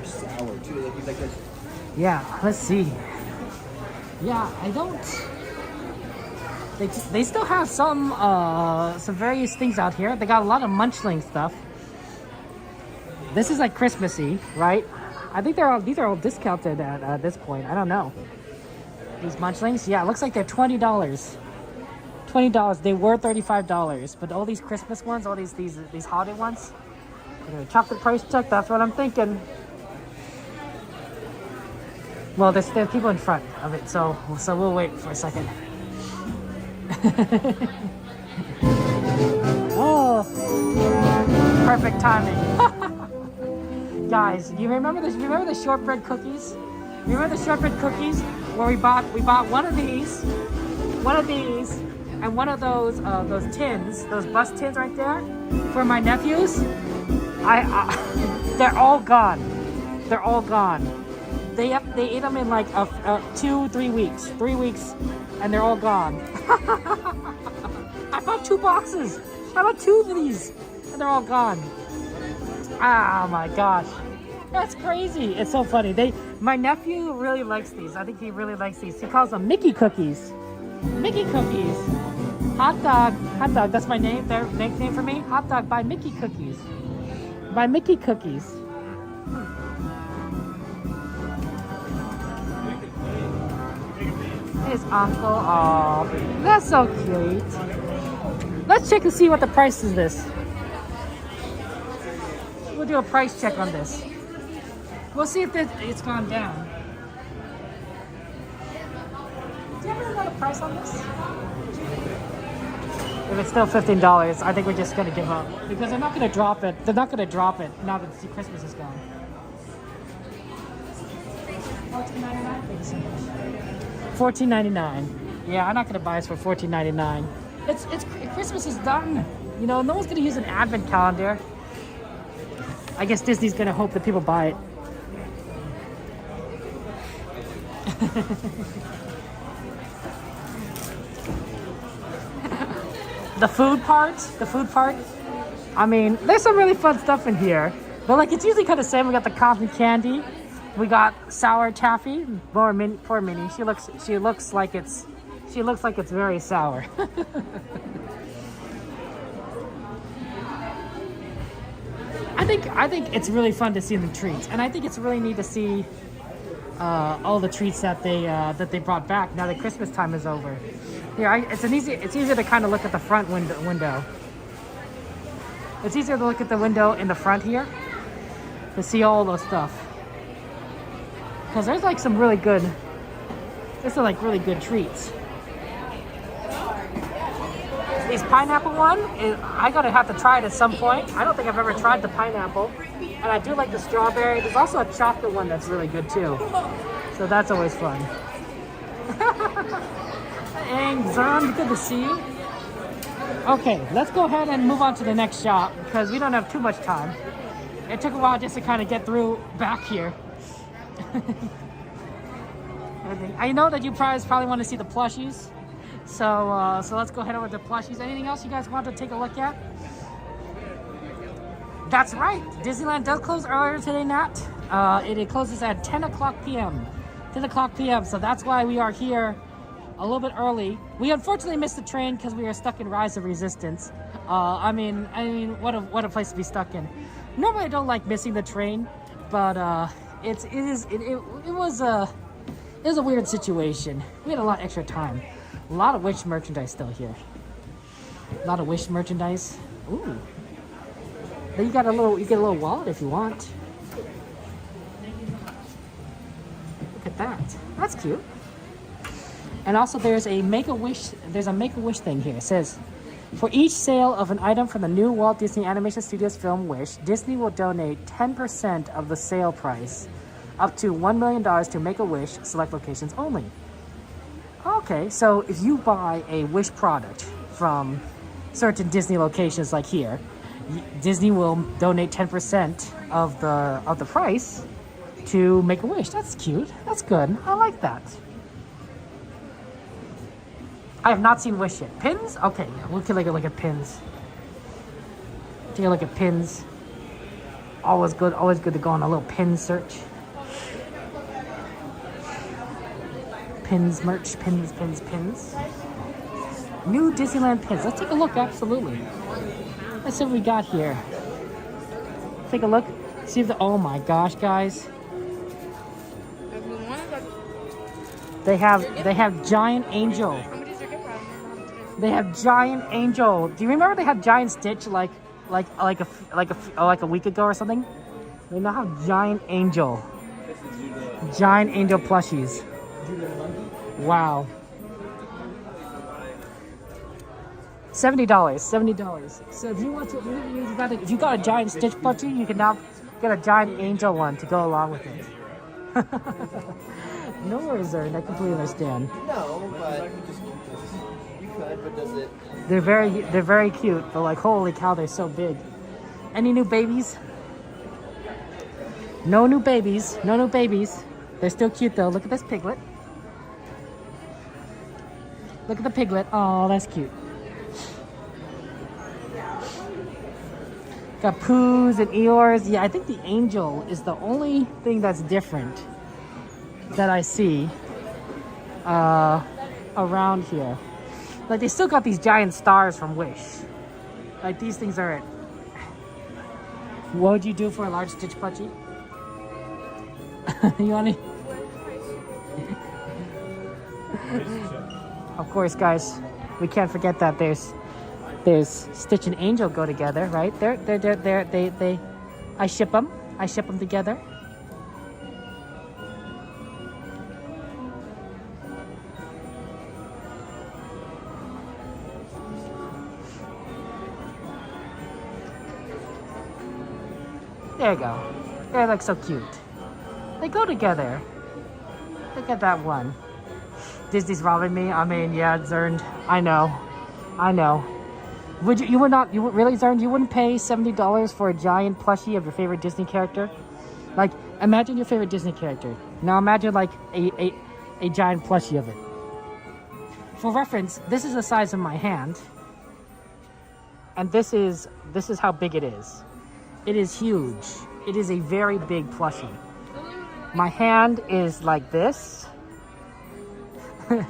sour too. Look, like this. Yeah, let's see. Yeah, I don't. They still have some various things out here. They got a lot of Munchling stuff. This is like Christmassy, right? I think these are all discounted at this point. I don't know. These Munchlings, yeah, it looks like they're $20. $20. They were $35, but all these Christmas ones, all these holiday ones, Okay, chocolate price check, that's what I'm thinking. Well, there's people in front of it, so we'll wait for a second. Oh, perfect timing. Guys, you remember the shortbread cookies? Remember the shortbread cookies where we bought one of these, and one of those tins, those bus tins right there, for my nephews. They're all gone. They're all gone. They ate them in like 2-3 weeks. 3 weeks, and they're all gone. I bought 2 boxes. I bought 2 of these, and they're all gone. Oh my gosh, that's crazy. It's so funny. My nephew really likes these. I think he really likes these. He calls them Mickey cookies. Mickey cookies. Hot dog. That's my name. Their nickname for me. Hot dog by Mickey cookies. By Mickey cookies. His uncle. Oh, that's so cute. Let's check to see what the price is this. We'll do a price check on this. We'll see if it's gone down. Do you ever know the price on this? If it's still $15, I think we're just gonna give up because they're not gonna drop it. They're not gonna drop it now that Christmas is gone. $14.99. Yeah, I'm not gonna buy this for $14.99. It's Christmas is done. You know, no one's gonna use an advent calendar. I guess Disney's gonna hope that people buy it. The food part. I mean, there's some really fun stuff in here, but like it's usually kind of the same. We got the cotton candy, we got sour taffy. Poor Minnie. She looks like it's very sour. I think it's really fun to see the treats, and I think it's really neat to see all the treats that they brought back now that Christmas time is over. Yeah, it's easier to kind of look at the front window. It's easier to look at the window in the front here to see all those stuff, because there's like some really good. There's like really good treats. This pineapple one, I gotta have to try it at some point. I don't think I've ever tried the pineapple, and I do like the strawberry. There's also a chocolate one that's really good too, so that's always fun. And Zan, good to see you. Okay, let's go ahead and move on to the next shop because we don't have too much time. It took a while just to kind of get through back here. I know that you probably want to see the plushies. So let's go head over to plushies. Anything else you guys want to take a look at? That's right. Disneyland does close earlier today, Nat. It closes at 10 o'clock p.m. 10 o'clock p.m. So that's why we are here a little bit early. We unfortunately missed the train because we were stuck in Rise of Resistance. I mean, what a place to be stuck in. Normally I don't like missing the train, but it was a weird situation. We had a lot of extra time. A lot of Wish merchandise still here. A lot of Wish merchandise. Ooh. Then you get a little wallet if you want. Look at that. That's cute. And also there's a Make-A-Wish thing here. It says, for each sale of an item from the new Walt Disney Animation Studios film Wish, Disney will donate 10% of the sale price, up to $1 million to Make-A-Wish select locations only. Okay, so if you buy a Wish product from certain Disney locations like here, Disney will donate 10% of the price to Make-A-Wish. That's cute. That's good. I like that. I have not seen Wish yet. Pins? Okay, we'll take a look at pins. Take a look at pins. Always good to go on a little pin search. Pins, merch, pins. New Disneyland pins. Let's take a look, absolutely. Let's see what we got here. Take a look. See if oh my gosh, guys. They have Giant Angel. They have Giant Angel. Do you remember they had Giant Stitch like like a week ago or something. They now have giant angel plushies. Wow. $70. So if you want to, if you got a giant Stitch plushie, you can now get a giant angel one to go along with it. No worries, Zern. I completely understand. No, but you could, but does it? They're very cute, but like holy cow, they're so big. Any new babies? No new babies. No new babies. They're still cute though. Look at this piglet. Look at the piglet. Oh, that's cute. Got Poohs and Eeyores. Yeah, I think the angel is the only thing that's different that I see around here. Like they still got these giant stars from Wish. Like these things are it. What would you do for a large Stitch plushie? You want to? Of course, guys, we can't forget that there's Stitch and Angel go together, right? They I ship them together. There you go. They look so cute. They go together. Look at that one. Disney's robbing me. I mean, yeah, Zern. I know. Would you really, Zern? You wouldn't pay $70 for a giant plushie of your favorite Disney character? Like, imagine your favorite Disney character. Now imagine like a giant plushie of it. For reference, this is the size of my hand, and this is how big it is. It is huge. It is a very big plushie. My hand is like this. I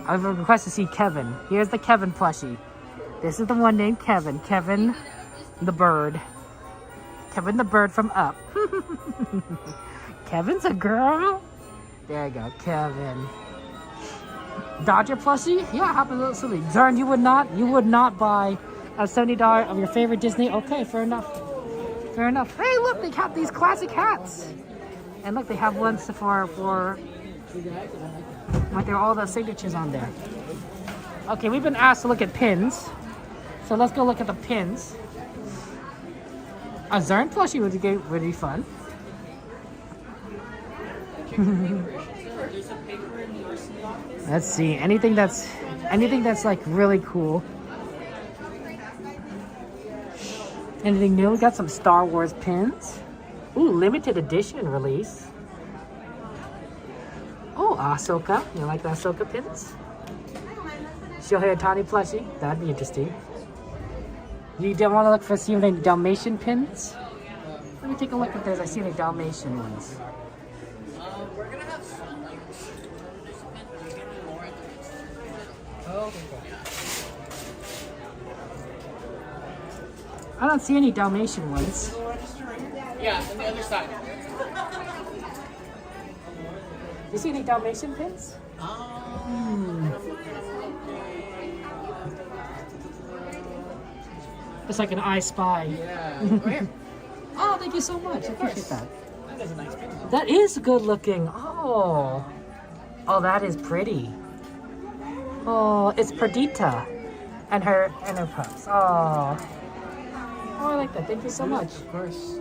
have a request to see Kevin. Here's the Kevin plushie. This is the one named Kevin. Kevin the bird. Kevin the bird from Up. Kevin's a girl. There you go, Kevin. Dodger plushie? Yeah, absolutely. Zern, you would not buy a $70 of your favorite Disney? Okay, fair enough. Fair enough. Hey, look, they have these classic hats. And look, they have ones for like there are all the signatures on there. Okay, we've been asked to look at pins. So let's go look at the pins. A Zern plushie would be fun. Let's see, anything that's like really cool. Anything new? We got some Star Wars pins. Ooh, limited edition release. Oh, Ahsoka. You like the Ahsoka pins? Shohei Ohtani plushie. That'd be interesting. You don't want to look for see any Dalmatian pins? Let me take a look if I see any Dalmatian ones. We're gonna have some, like, more at the Oh, okay. I don't see any Dalmatian ones. Yeah, on the other side. You see any Dalmatian pins? It's like an I Spy. Yeah. Right here. Oh, thank you so much. I appreciate that. That is a nice pin. That is good looking. Oh, that is pretty. Oh, it's Perdita and her pups. Oh, I like that. Thank you so much. Of course.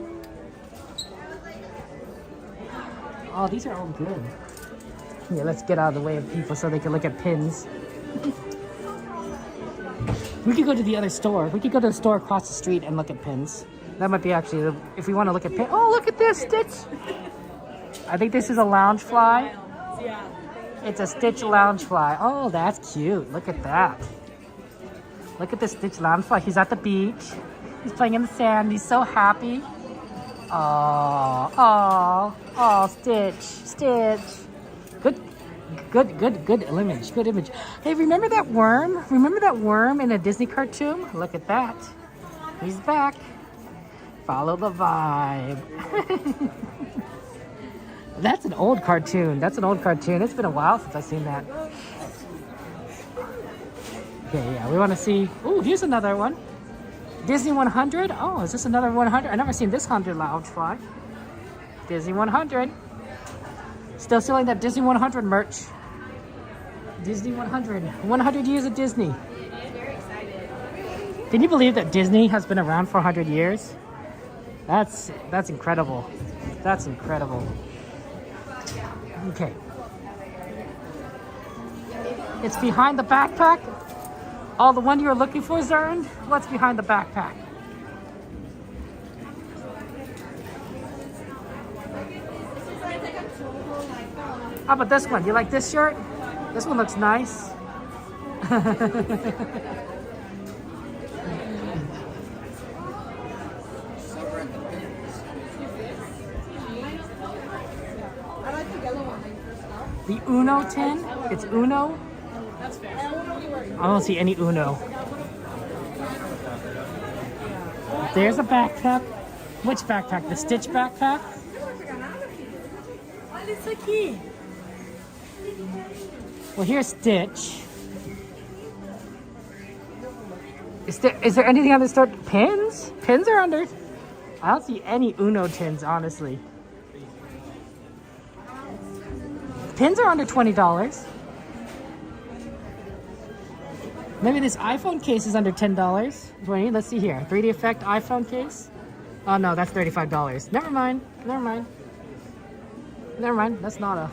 Oh, these are all good. Yeah, let's get out of the way of people so they can look at pins. We could go to the other store. We could go to the store across the street and look at pins. That might be actually, if we want to look at pins. Oh, look at this, Stitch! I think this is a lounge fly. Yeah. It's a Stitch lounge fly. Oh, that's cute. Look at that. Look at the Stitch lounge fly. He's at the beach. He's playing in the sand. He's so happy. Oh, Stitch. Good image. Good image. Hey, remember that worm? Remember that worm in a Disney cartoon? Look at that. He's back. Follow the vibe. That's an old cartoon. It's been a while since I've seen that. Okay, yeah, we want to see. Ooh, here's another one. Disney 100. Oh, is this another 100? I've never seen this 100 lounge fly. Disney 100. Still selling that Disney 100 merch. Disney 100. 100 years of Disney. Can you believe that Disney has been around for 100 years? That's incredible. That's incredible. Okay. It's behind the backpack. Oh, the one you were looking for, Zern? What's behind the backpack? How about this one? You like this shirt? This one looks nice. The Uno tin? It's Uno? I don't see any Uno. There's a backpack. Which backpack? The Stitch backpack? Well, here's Stitch. Is there anything on the store? Pins? Pins are under. I don't see any Uno tins, honestly. Pins are under $20. Maybe this iPhone case is under $10. Wait, let's see here. 3D Effect iPhone case. Oh no, that's $35. Never mind. Never mind. Never mind. That's not a.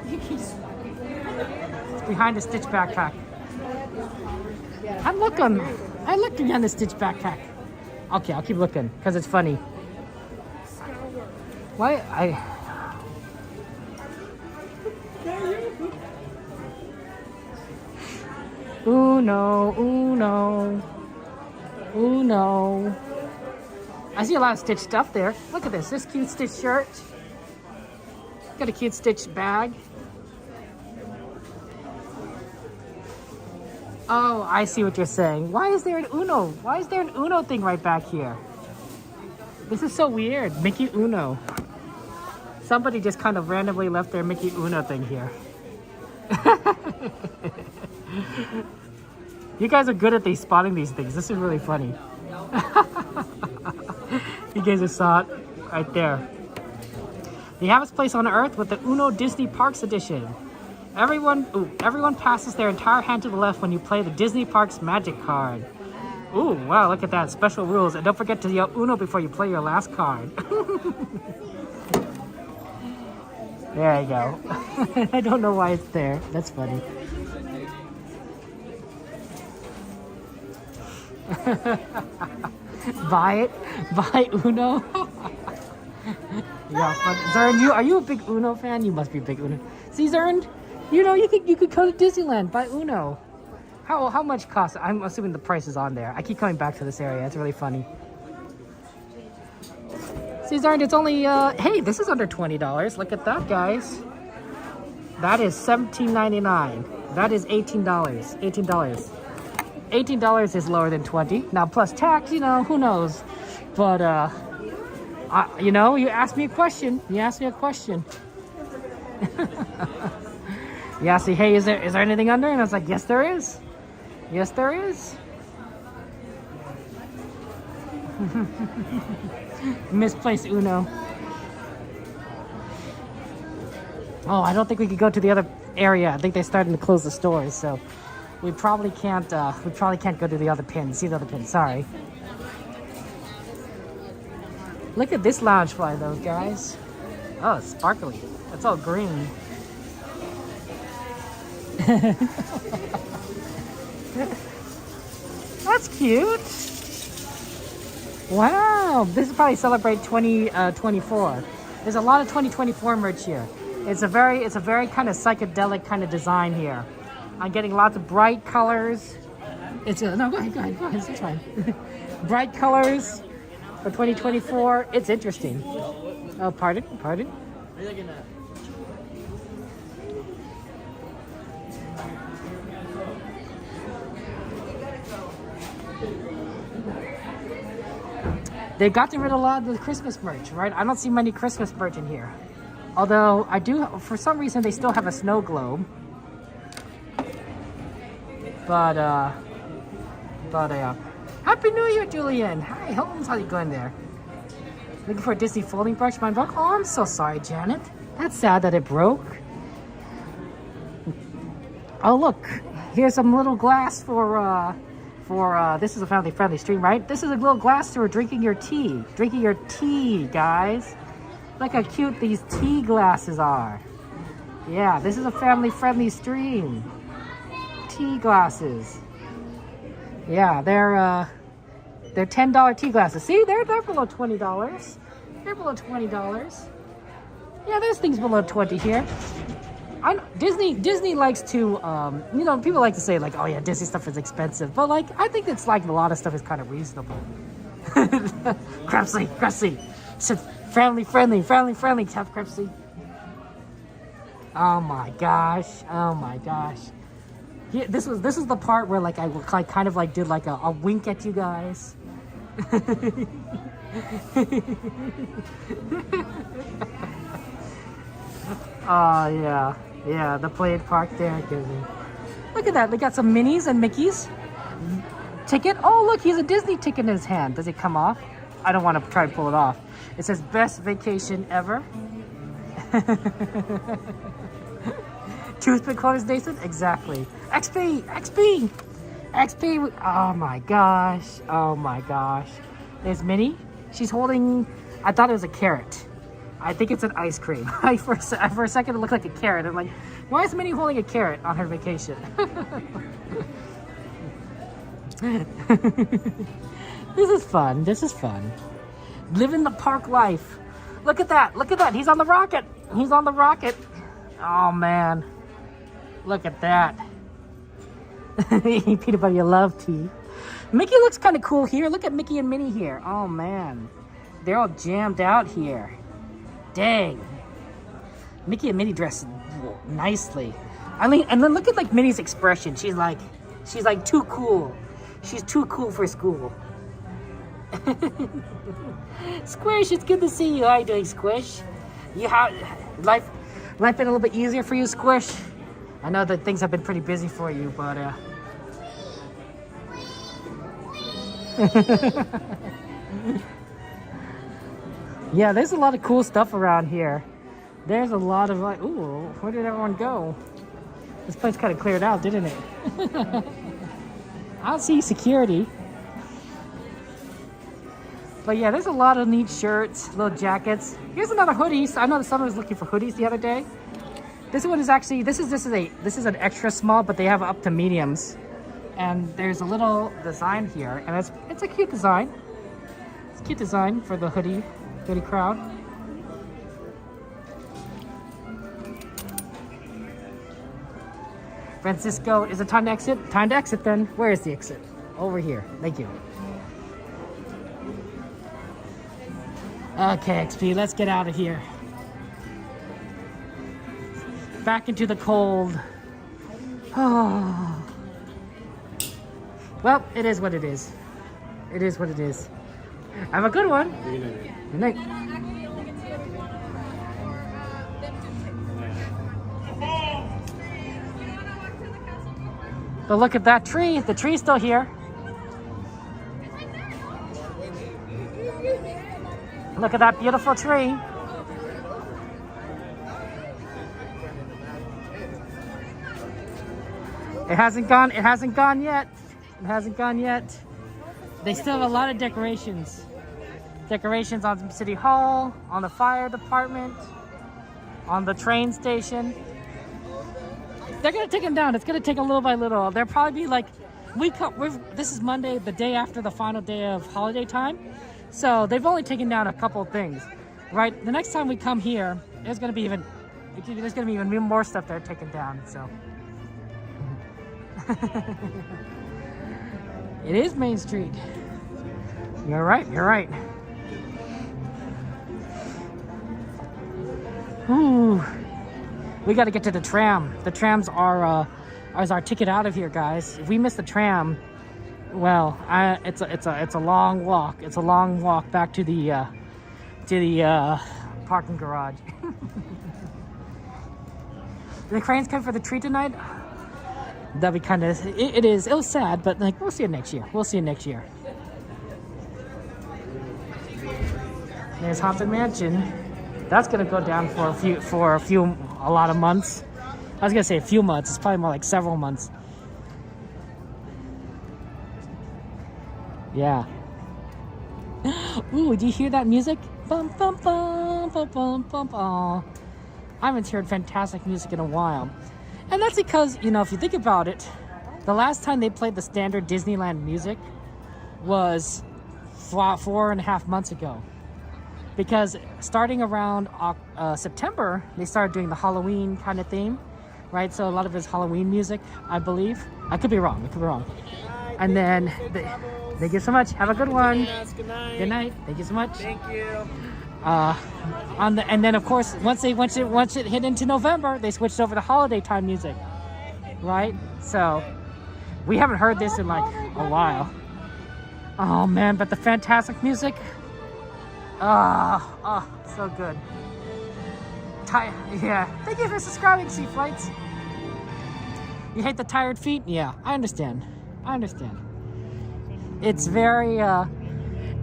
It's behind the Stitch backpack. I'm looking behind the Stitch backpack. Okay, I'll keep looking because it's funny. Why Uno. I see a lot of Stitch stuff there. Look at this. This cute Stitch shirt. Got a cute Stitch bag. Oh, I see what you're saying. Why is there an Uno? Why is there an Uno thing right back here? This is so weird. Mickey Uno. Somebody just kind of randomly left their Mickey Uno thing here. You guys are good at spotting these things. This is really funny. You guys just saw it right there. They have its place on Earth with the Uno Disney Parks edition. Everyone passes their entire hand to the left when you play the Disney Parks Magic card. Ooh, wow, look at that. Special rules. And don't forget to yell Uno before you play your last card. There you go. I don't know why it's there. That's funny. Buy Uno. Yeah, fun. Zern, are you a big Uno fan? You must be a big Uno. See, Zern, you know you could go to Disneyland, buy Uno. How much cost? I'm assuming the price is on there. I keep coming back to this area. It's really funny. See, Zern, it's only hey, this is under $20. Look at that, guys. That is $17.99. That is $18. $18. $18 is lower than 20. Now plus tax, you know, who knows? But you know, you asked me a question. Yeah, see, hey, is there anything under? And I was like, yes, there is. Yes, there is. Misplaced Uno. Oh, I don't think we could go to the other area. I think they're starting to close the stores, so we probably can't. We probably can't go to the other pins. See the other pins. Sorry. Look at this lounge fly, though, guys. Oh, it's sparkly. It's all green. That's cute. Wow, this is probably celebrate 2024. There's a lot of 2024 merch here. It's a very kind of psychedelic kind of design here. I'm getting lots of bright colors. No, go ahead, it's fine. Bright colors for 2024. It's interesting. Oh, pardon. They got rid of a lot of the Christmas merch, right? I don't see many Christmas merch in here. Although I do, for some reason, they still have a snow globe. But Happy New Year, Julian. Hi, Holmes. How you going there? Looking for a Disney folding brush? Mine broke. Oh, I'm so sorry, Janet. That's sad that it broke. Oh, look. Here's some little glass for this is a family-friendly stream, right? This is a little glass for drinking your tea. Drinking your tea, guys. Look how cute these tea glasses are. Yeah, this is a family-friendly stream. Tea glasses. Yeah, they're $10 tea glasses. See, they're below $20. They're below $20. Yeah, there's things below 20 here. Disney likes to, you know, people like to say like, oh yeah, Disney stuff is expensive, but like I think it's like a lot of stuff is kind of reasonable. Crepsy, said family friendly, tough Crepsy. Oh my gosh. Yeah, this was the part where like I kind of like did like a wink at you guys. Oh yeah, the play park there. Look at that, they got some Minnies and Mickeys. Ticket. Oh look, he has a Disney ticket in his hand. Does it come off? I don't want to try to pull it off. It says best vacation ever. Toothpick holders, Nathan? Exactly. XP! Oh my gosh. There's Minnie. She's holding, I thought it was a carrot. I think it's an ice cream. For a second it looked like a carrot. I'm like, why is Minnie holding a carrot on her vacation? This is fun. Living the park life. Look at that. He's on the rocket. Oh man. Look at that. Peanut butter, you love tea. Mickey looks kind of cool here. Look at Mickey and Minnie here. Oh man. They're all jammed out here. Dang. Mickey and Minnie dress nicely. I mean, and then look at like Minnie's expression. She's like too cool. She's too cool for school. Squish, it's good to see you. How you doing, Squish? Life been a little bit easier for you, Squish? I know that things have been pretty busy for you, but yeah, there's a lot of cool stuff around here. There's a lot of like, ooh, where did everyone go? This place kind of cleared out, didn't it? I don't see security. But yeah, there's a lot of neat shirts, little jackets. Here's another hoodie. I know that someone was looking for hoodies the other day. This one is actually, this is an extra small, but they have up to mediums. And there's a little design here, and it's a cute design. It's a cute design for the hoodie crowd. Francisco, is it time to exit? Time to exit then. Where is the exit? Over here. Thank you. Okay, XP, let's get out of here. Back into the cold. Oh. Well, it is what it is. It is what it is. Have a good one. Good night. But look at that tree. The tree's still here. Look at that beautiful tree. It hasn't gone yet. It hasn't gone yet. They still have a lot of decorations. Decorations on City Hall, on the fire department, on the train station. They're gonna take them down. It's gonna take a little by little. They'll probably be like, this is Monday, the day after the final day of holiday time. So they've only taken down a couple of things, right? The next time we come here, there's gonna be even more stuff they're taking down. So it is Main Street. You're right. Ooh, we got to get to the tram. The trams are our ticket out of here, guys. If we miss the tram, well, it's a long walk. It's a long walk back to the parking garage. The cranes come for the tree tonight. That'd be kind of, it is, it was sad, but like, we'll see it next year. We'll see it next year. There's Haunted Mansion. That's gonna go down for a lot of months. I was gonna say a few months. It's probably more like several months. Yeah. Ooh, do you hear that music? Bum bum bum bum bum bum. Oh, I haven't heard fantastic music in a while, and that's because, you know, if you think about it, the last time they played the standard Disneyland music was 4.5 months ago. Because starting around September, they started doing the Halloween kind of theme, right? So a lot of it's Halloween music, I believe. I could be wrong. And then, thank you so much. Have a good one. Good night. Good night. Thank you so much. Thank you. And then of course, once it hit into November, they switched over to holiday time music, right? So we haven't heard this in like a while. Oh man, but the fantastic music. So good. Yeah. Thank you for subscribing, Sea Flights. You hate the tired feet? Yeah, I understand. It's very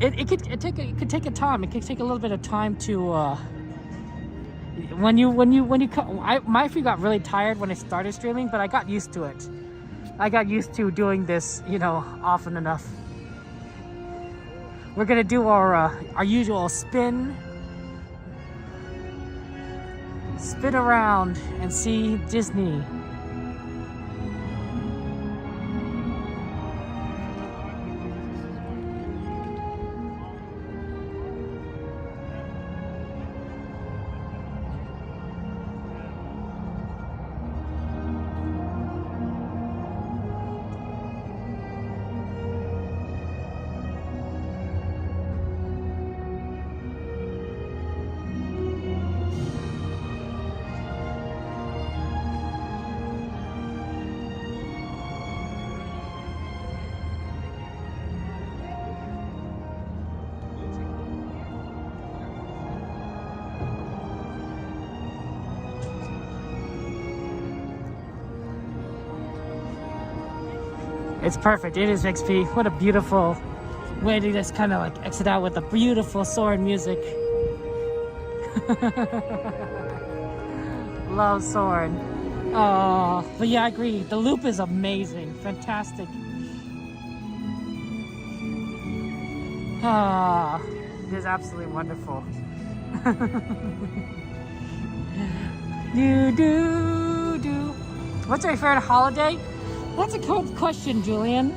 it could take a time. It could take a little bit of time to when you come. My feet got really tired when I started streaming, but I got used to it. I got used to doing this, you know, often enough. We're gonna do our usual spin around and see Disney. It's perfect. It is XP. What a beautiful way to just kind of like exit out with the beautiful Soarin' music. Love Soarin'. Oh, but yeah, I agree. The loop is amazing. Fantastic. Ah, it is absolutely wonderful. What's your favorite holiday? That's a good question, Julian.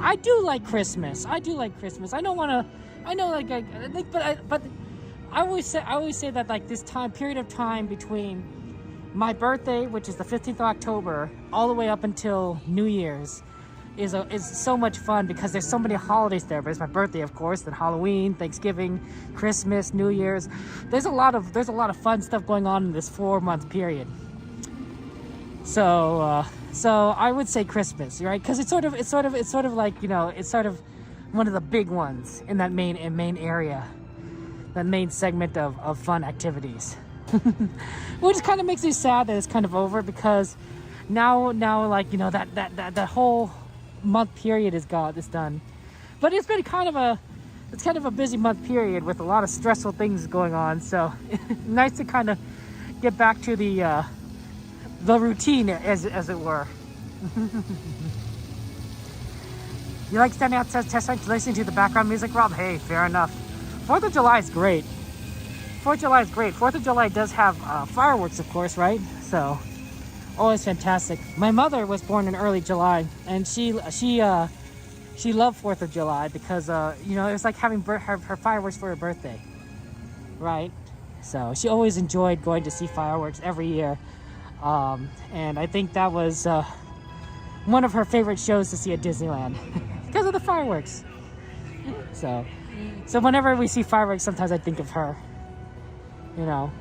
I do like Christmas. I know, but I always say that like this period of time between my birthday, which is the 15th of October, all the way up until New Year's, is so much fun because there's so many holidays there. But it's my birthday, of course, then Halloween, Thanksgiving, Christmas, New Year's. There's a lot of fun stuff going on in this 4-month period. So I would say Christmas, right? Because it's sort of like, you know, it's sort of one of the big ones in that main area, that main segment of fun activities. Which kind of makes me sad that it's kind of over, because now like, you know, that whole month period is done. But it's been kind of a busy month period with a lot of stressful things going on. So nice to kind of get back to the routine, as it were. You like standing outside test sites, listening to the background music, Rob? Hey, fair enough. 4th of July is great. 4th of July does have fireworks, of course, right? So, always fantastic. My mother was born in early July, and she loved 4th of July because you know, it was like having her fireworks for her birthday, right? So she always enjoyed going to see fireworks every year. And I think that was one of her favorite shows to see at Disneyland because of the fireworks. So whenever we see fireworks, sometimes I think of her, you know.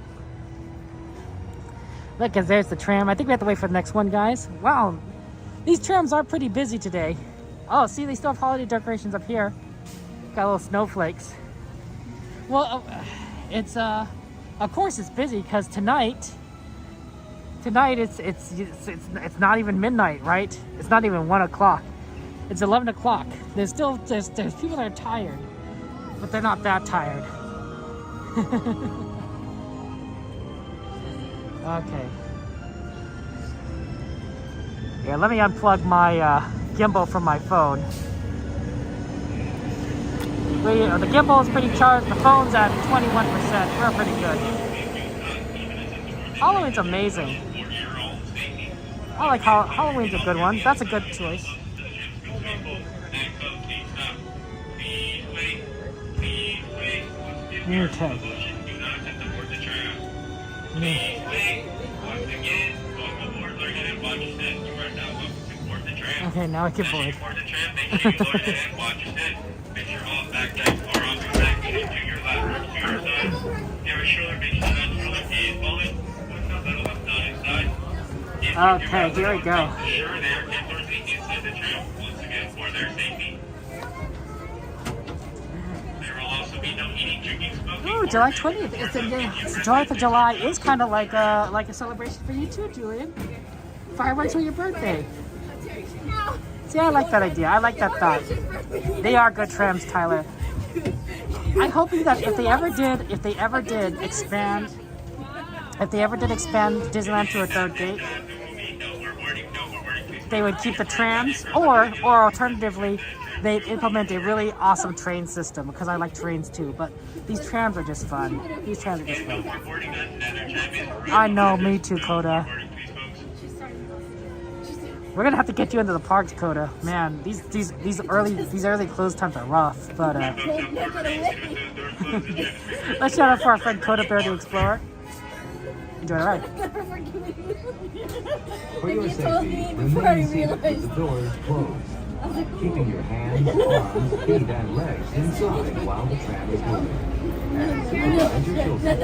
Look, because there's the tram. I think we have to wait for the next one, guys. Wow, these trams are pretty busy today. Oh, see, they still have holiday decorations up here. Got little snowflakes. Well, it's of course it's busy because tonight Tonight it's not even midnight, right? It's not even 1 o'clock. It's 11 o'clock. There's people that are tired, but they're not that tired. Okay. Yeah, let me unplug my gimbal from my phone. The gimbal is pretty charged. The phone's at 21%. We're pretty good. Halloween's amazing. I like Halloween's a good one. That's a good choice. Okay. Okay, now I can board. Okay, here we go. Oh, July 20th. July for July is kind of like a celebration for you too, Julian. Fireworks for your birthday. See, I like that idea. I like that thought. They are good trams, Tyler. I'm hoping that if they ever did expand Disneyland to a third gate, they would keep the trams, or alternatively, they'd implement a really awesome train system, because I like trains too, but these trams are just fun. I know, me too, Coda. We're gonna have to get you into the parks, Coda. Man, these early close times are rough, but let's shout out for our friend Coda Bear the Explorer. Enjoy the ride. For your safety, remain seated with the doors closed, keeping your hands, arms, feet, and legs inside while the tram is moving. And supervise your children.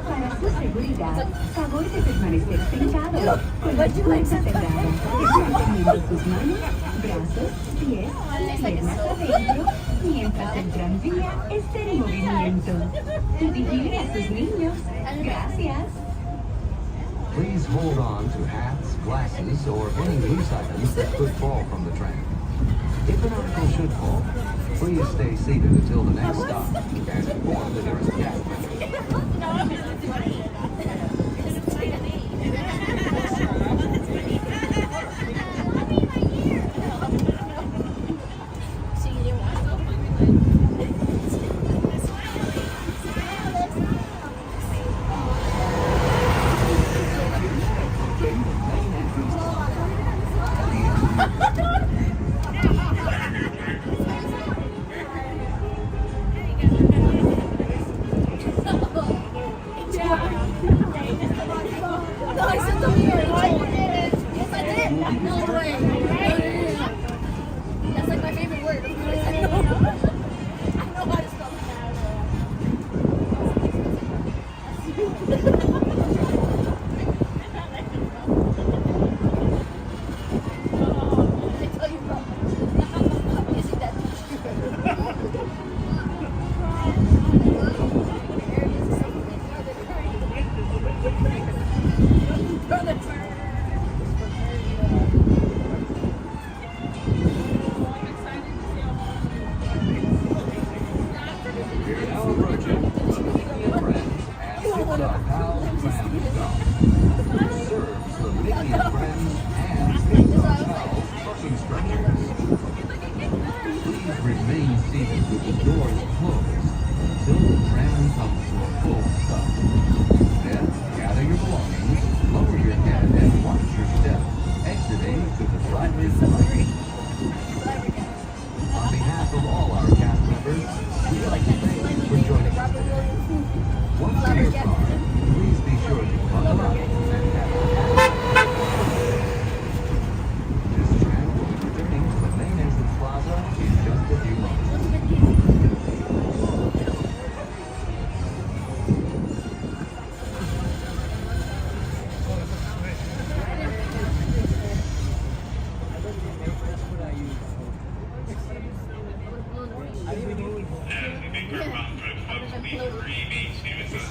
Para su seguridad, favor de permanecer sentado con las puertas cerradas, manteniendo sus manos, brazos, pies y piernas adentro mientras el tranvía esté en movimiento. Y vigile a sus niños. Gracias. Please hold on to hats, glasses, or any loose items that could fall from the tram. If an article should fall, please stay seated until the next stop and inform the nearest cast member.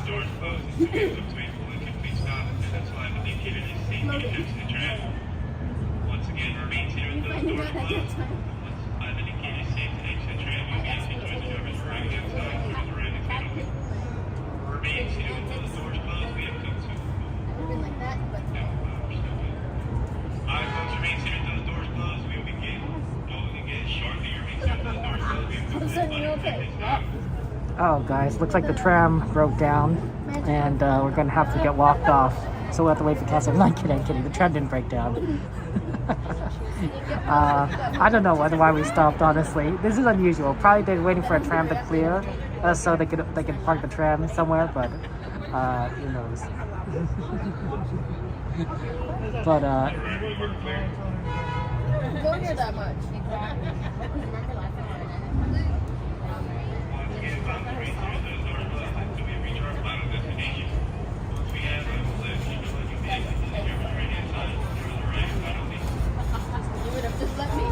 Doors closed. Please wait for the complete stop, and that's why loading. Once again, remain seated with those doors closed. I've indicated safe to exit tram. You may see toys and others right outside. Remain seated with those doors closed. We have come to. Been like that, but. Alright, folks, remain seated with those doors closed. We will begin closing again shortly. Remain seated with those doors closed. We have come to. Oh, guys, looks like the tram broke down, and we're gonna have to get walked off. So we'll have to wait for Cassie. I'm not kidding, I'm kidding. The tram didn't break down. I don't know why we stopped, honestly. This is unusual. Probably they're waiting for a tram to clear, so they could park the tram somewhere. But who knows? But Go near that much. You would have just let me.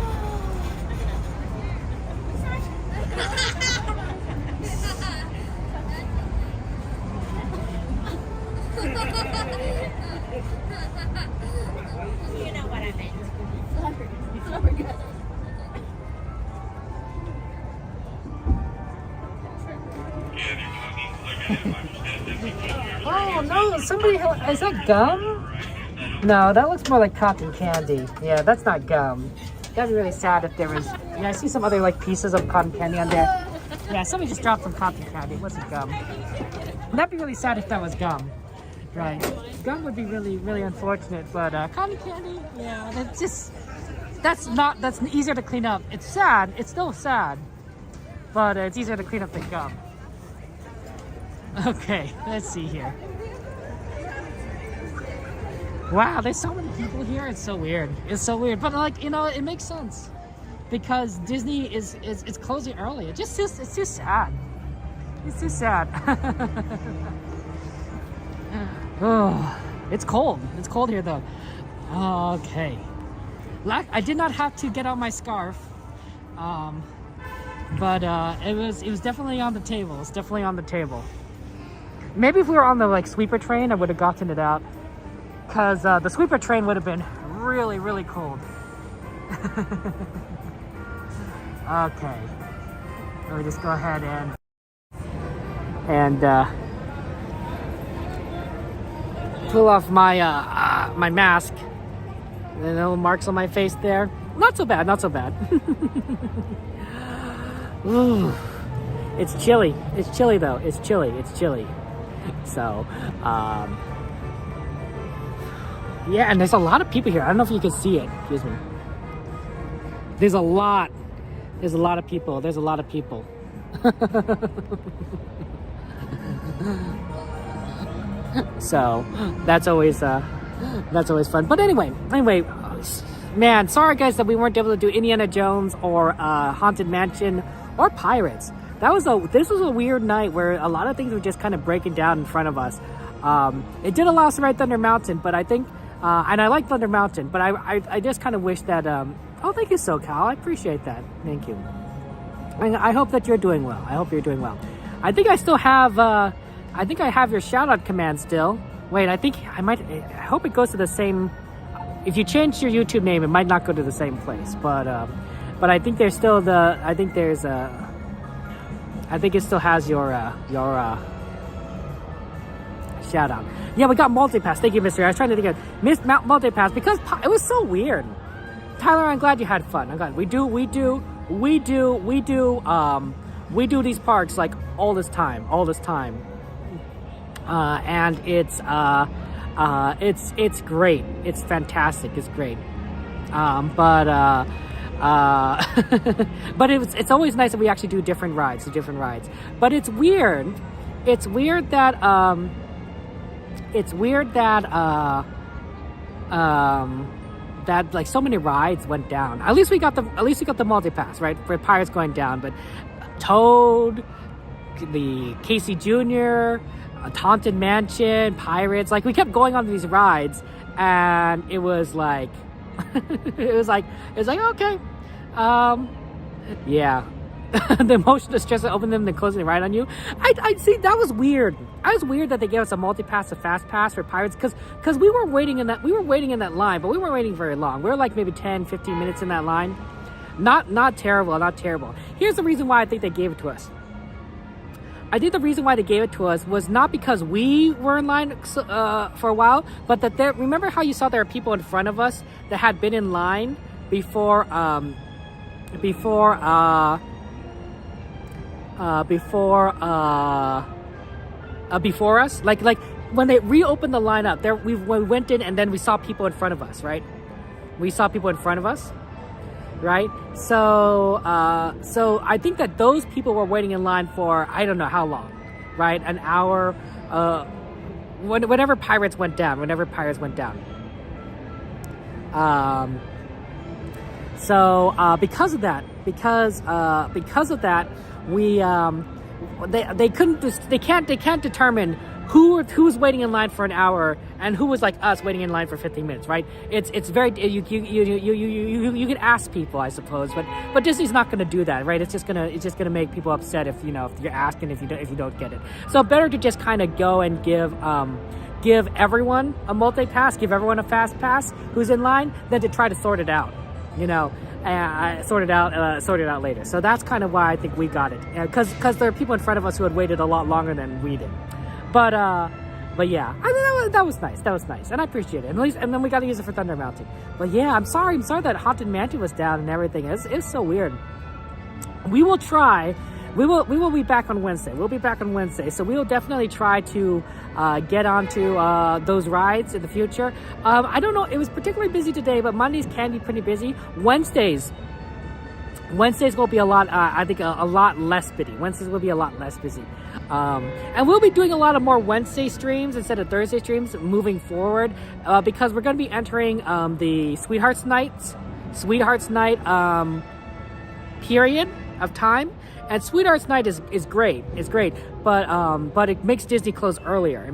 You know what I meant. oh no! Somebody is that gum? No, that looks more like cotton candy. Yeah, that's not gum. That'd be really sad if there was. Yeah, I see some other like pieces of cotton candy on there. Yeah, somebody just dropped some cotton candy. It wasn't gum. That'd be really sad if that was gum. Right. Gum would be really, really unfortunate, but cotton candy, yeah, that's easier to clean up. It's sad, it's still sad, but it's easier to clean up than gum. Okay, let's see here. Wow, there's so many people here. It's so weird. It's so weird, but like, you know, it makes sense because Disney is closing early. It's just sad. It's too sad. Oh, it's cold. It's cold here though. Okay. I did not have to get out my scarf, but it was definitely on the table. It's definitely on the table. Maybe if we were on the like sweeper train, I would have gotten it out, cause the sweeper train would have been really, really cold. Okay. Let me just go ahead and pull off my my mask. And the little marks on my face there. Not so bad, not so bad. Ooh, it's chilly. It's chilly though. It's chilly. It's chilly. So, yeah, and there's a lot of people here. I don't know if you can see it. Excuse me. There's a lot of people. There's a lot of people. So that's always fun. But anyway, man, sorry guys that we weren't able to do Indiana Jones or Haunted Mansion or Pirates. This was a weird night where a lot of things were just kind of breaking down in front of us. It did allow us to ride Thunder Mountain, but I think and I like Thunder Mountain, but I just kind of wish that oh, thank you, SoCal. I appreciate that. Thank you. And I hope that you're doing well. I hope you're doing well. I think I still have I think I have your shout out command still. Wait, I hope it goes to the same. If you change your YouTube name, it might not go to the same place, but I think there's still I think it still has your shout out. Yeah, we got multipass. Thank you, Mystery. I was trying to think of multipass because it was so weird. Tyler, I'm glad you had fun. I'm glad we do these parks like all this time. And it's great. It's fantastic. It's great. But it's always nice that we actually do different rides. But it's weird. It's weird that that like so many rides went down. At least we got the multipass, right? For Pirates going down, but Toad, the Casey Jr., Haunted Mansion, Pirates, like we kept going on these rides, and it was like okay, yeah, the emotional distress of opening them and then closing it right on you. I see, that was weird. That was weird that they gave us a multi-pass, a fast pass for Pirates, because we were waiting in that line, but we weren't waiting very long. We were like maybe 10, 15 minutes in that line. Not terrible, not terrible. Here's the reason why I think they gave it to us. I think the reason why they gave it to us was not because we were in line for a while, but that remember how you saw there are people in front of us that had been in line before us, like when they reopened the lineup there, we went in and then we saw people in front of us, right? We saw people in front of us, right? So I think that those people were waiting in line for I don't know how long, right? An hour, whenever Pirates went down. So because of that, we they can't determine who's waiting in line for an hour and who was like us waiting in line for 15 minutes, right? It's very you can ask people, I suppose, but Disney's not going to do that, right? It's just gonna make people upset if you're asking if you don't get it. So better to just kind of go and give everyone a multi-pass, give everyone a fast pass who's in line, than to try to sort it out. Sort it out later. So that's kind of why I think we got it, because there are people in front of us who had waited a lot longer than we did. But yeah, I mean that was nice, and I appreciate it. And then we got to use it for Thunder Mountain. But yeah, I'm sorry that Haunted Mansion was down and everything. It's so weird. We will try. We will be back on Wednesday. We'll be back on Wednesday, so we will definitely try to get onto those rides in the future. I don't know. It was particularly busy today, but Mondays can be pretty busy. Wednesdays will be a lot. I think a lot less busy. Wednesdays will be a lot less busy, and we'll be doing a lot of more Wednesday streams instead of Thursday streams moving forward, because we're going to be entering the Sweethearts Night period of time. And Sweethearts Night is great. It's great, but it makes Disney close earlier.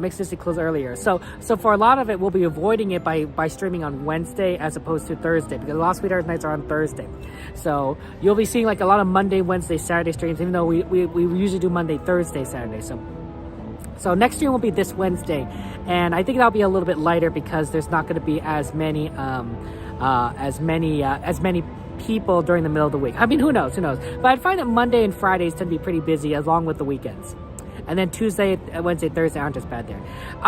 So for a lot of it, we'll be avoiding it by streaming on Wednesday as opposed to Thursday, because a lot of Sweethearts Nights are on Thursday. So you'll be seeing like a lot of Monday, Wednesday, Saturday streams, even though we usually do Monday, Thursday, Saturday. So next stream will be this Wednesday, and I think that'll be a little bit lighter because there's not going to be as many people during the middle of the week. I mean, who knows? But I find that Monday and Fridays tend to be pretty busy, along with the weekends. And then Tuesday, Wednesday, Thursday aren't as bad there.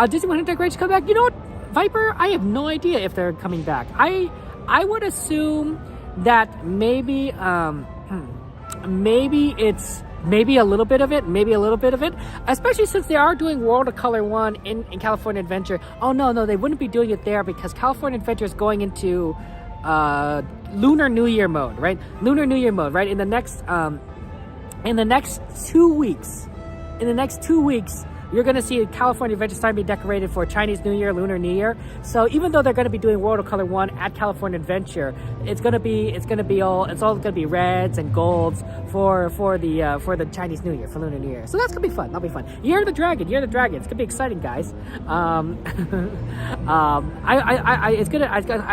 Disney Winter Decorations come back. You know what, Viper? I have no idea if they're coming back. I would assume that maybe it's maybe a little bit of it, especially since they are doing World of Color 1 in California Adventure. Oh no, they wouldn't be doing it there because California Adventure is going into Lunar New Year mode, right? In the next 2 weeks, you're going to see California Adventure starting to be decorated for Chinese New Year, Lunar New Year. So even though they're going to be doing World of Color 1 at California Adventure, it's all going to be reds and golds for the Chinese New Year, for Lunar New Year. So that's going to be fun. That'll be fun. Year of the Dragon. It's going to be exciting, guys. I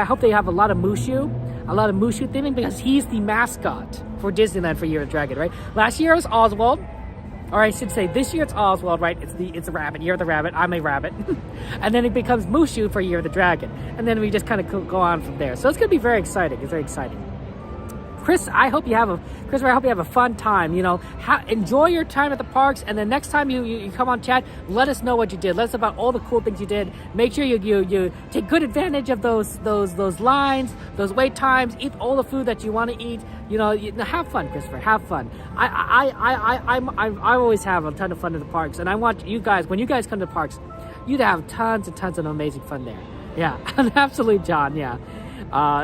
hope they have a lot of Mushu theming, because he's the mascot for Disneyland for Year of the Dragon, right? Last year it was Oswald. Or I should say, this year it's Oswald, right? It's a rabbit. Year of the Rabbit. I'm a rabbit. And then it becomes Mushu for Year of the Dragon. And then we just kind of go on from there. So it's going to be very exciting. It's very exciting. Chris, I hope you have a fun time. Enjoy your time at the parks, and then next time you come on chat, let us know what you did. Let us know about all the cool things you did. Make sure you take good advantage of those lines, those wait times. Eat all the food that you want to eat. Have fun, Christopher. Have fun. I always have a ton of fun at the parks, and I want you guys, when you guys come to the parks, you to have tons and tons of amazing fun there. Yeah, absolutely, John. Yeah.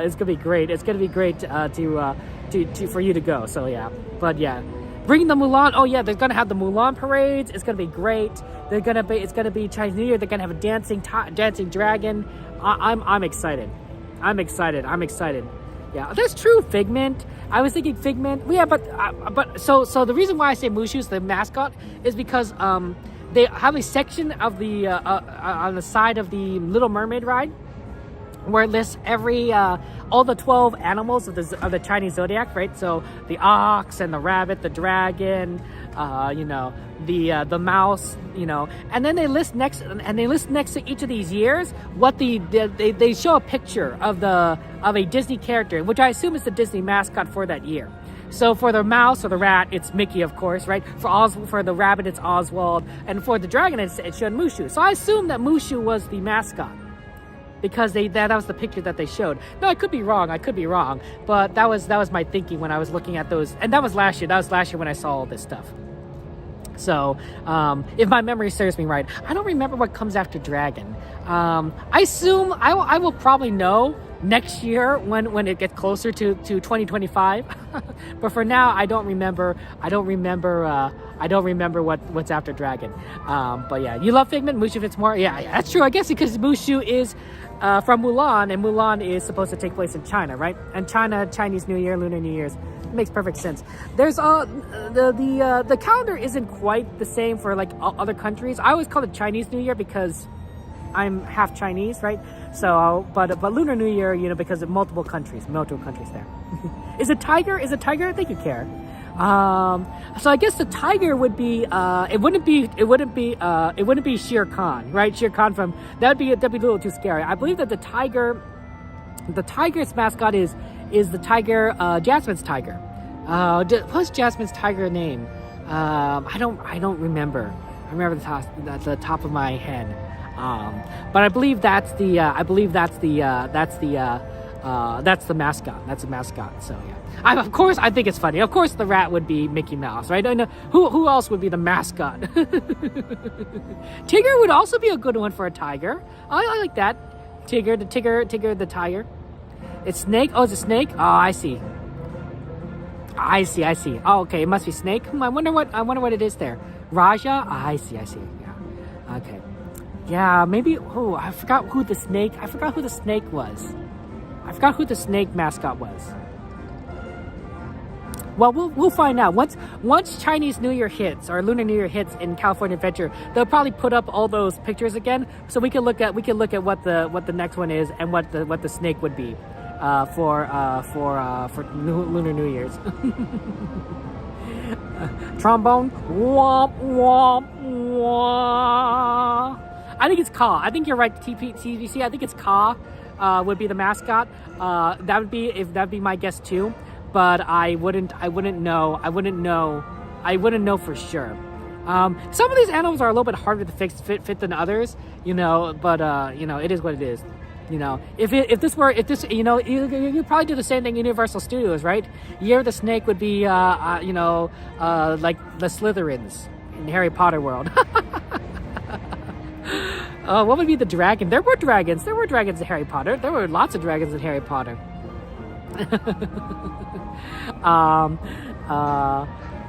It's gonna be great. It's gonna be great for you to go. So yeah, but yeah, bring the Mulan. Oh yeah, they're gonna have the Mulan parades. It's gonna be great. It's gonna be Chinese New Year. They're gonna have a dancing dragon. I'm excited. I'm excited. Yeah, that's true. Figment. I was thinking Figment. Yeah, but so the reason why I say Mushu's the mascot is because they have a section of the on the side of the Little Mermaid ride, where it lists every all the 12 animals of the Chinese zodiac, right? So the ox and the rabbit, the dragon, you know, the mouse, you know, and then they list next to each of these years what they show a picture of a Disney character, which I assume is the Disney mascot for that year. So for the mouse or the rat, it's Mickey, of course, right? For the rabbit, it's Oswald, and for the dragon, it showed Mushu. So I assume that Mushu was the mascot, because that was the picture that they showed. No, I could be wrong, but that was my thinking when I was looking at those, and that was last year when I saw all this stuff. So if my memory serves me right, I don't remember what comes after dragon. I assume I will probably know next year when it gets closer to 2025. But for now, I don't remember what's after dragon. But yeah, you love Figment, Mushu fits more. Yeah, that's true, I guess, because Mushu is from Mulan, and Mulan is supposed to take place in China, right? And Chinese New Year, Lunar New Year's, it makes perfect sense. There's the calendar isn't quite the same for like other countries. I always call it Chinese New Year because I'm half Chinese, right? So, but Lunar New Year, you know, because of multiple countries there. Is it tiger? Thank you, Care. So I guess the tiger would be it wouldn't be Shere Khan, right? Shere Khan from that'd be a little too scary. I believe that the tiger's mascot is the tiger, Jasmine's tiger. What's Jasmine's tiger name? I don't remember. I remember the top of my head. But I believe that's the mascot. That's a mascot. So yeah. Of course, I think it's funny. Of course, the rat would be Mickey Mouse, right? And who else would be the mascot? Tigger would also be a good one for a tiger. I like that. Tigger, the tiger. It's snake. Oh, it's a snake. Oh, I see. Oh, okay. It must be snake. I wonder what it is there. Raja. I see. Yeah. Okay. Yeah, maybe. Oh, I forgot who the snake was. I forgot who the snake mascot was. Well, we'll find out once Chinese New Year hits or Lunar New Year hits in California Adventure. They'll probably put up all those pictures again, so we can look at what the next one is and what the snake would be for Lunar New Year's. Trombone. Womp womp womp. I think it's Ka. I think you're right, TVC. I think it's Ka would be the mascot. That'd be my guess too. But I wouldn't know for sure. Some of these animals are a little bit harder to fit than others, you know. But you know, it is what it is. You know, if this, you know, you probably do the same thing in Universal Studios, right? Year of the Snake would be, you know, like the Slytherins in Harry Potter world. What would be the dragon? There were dragons in Harry Potter. There were lots of dragons in Harry Potter.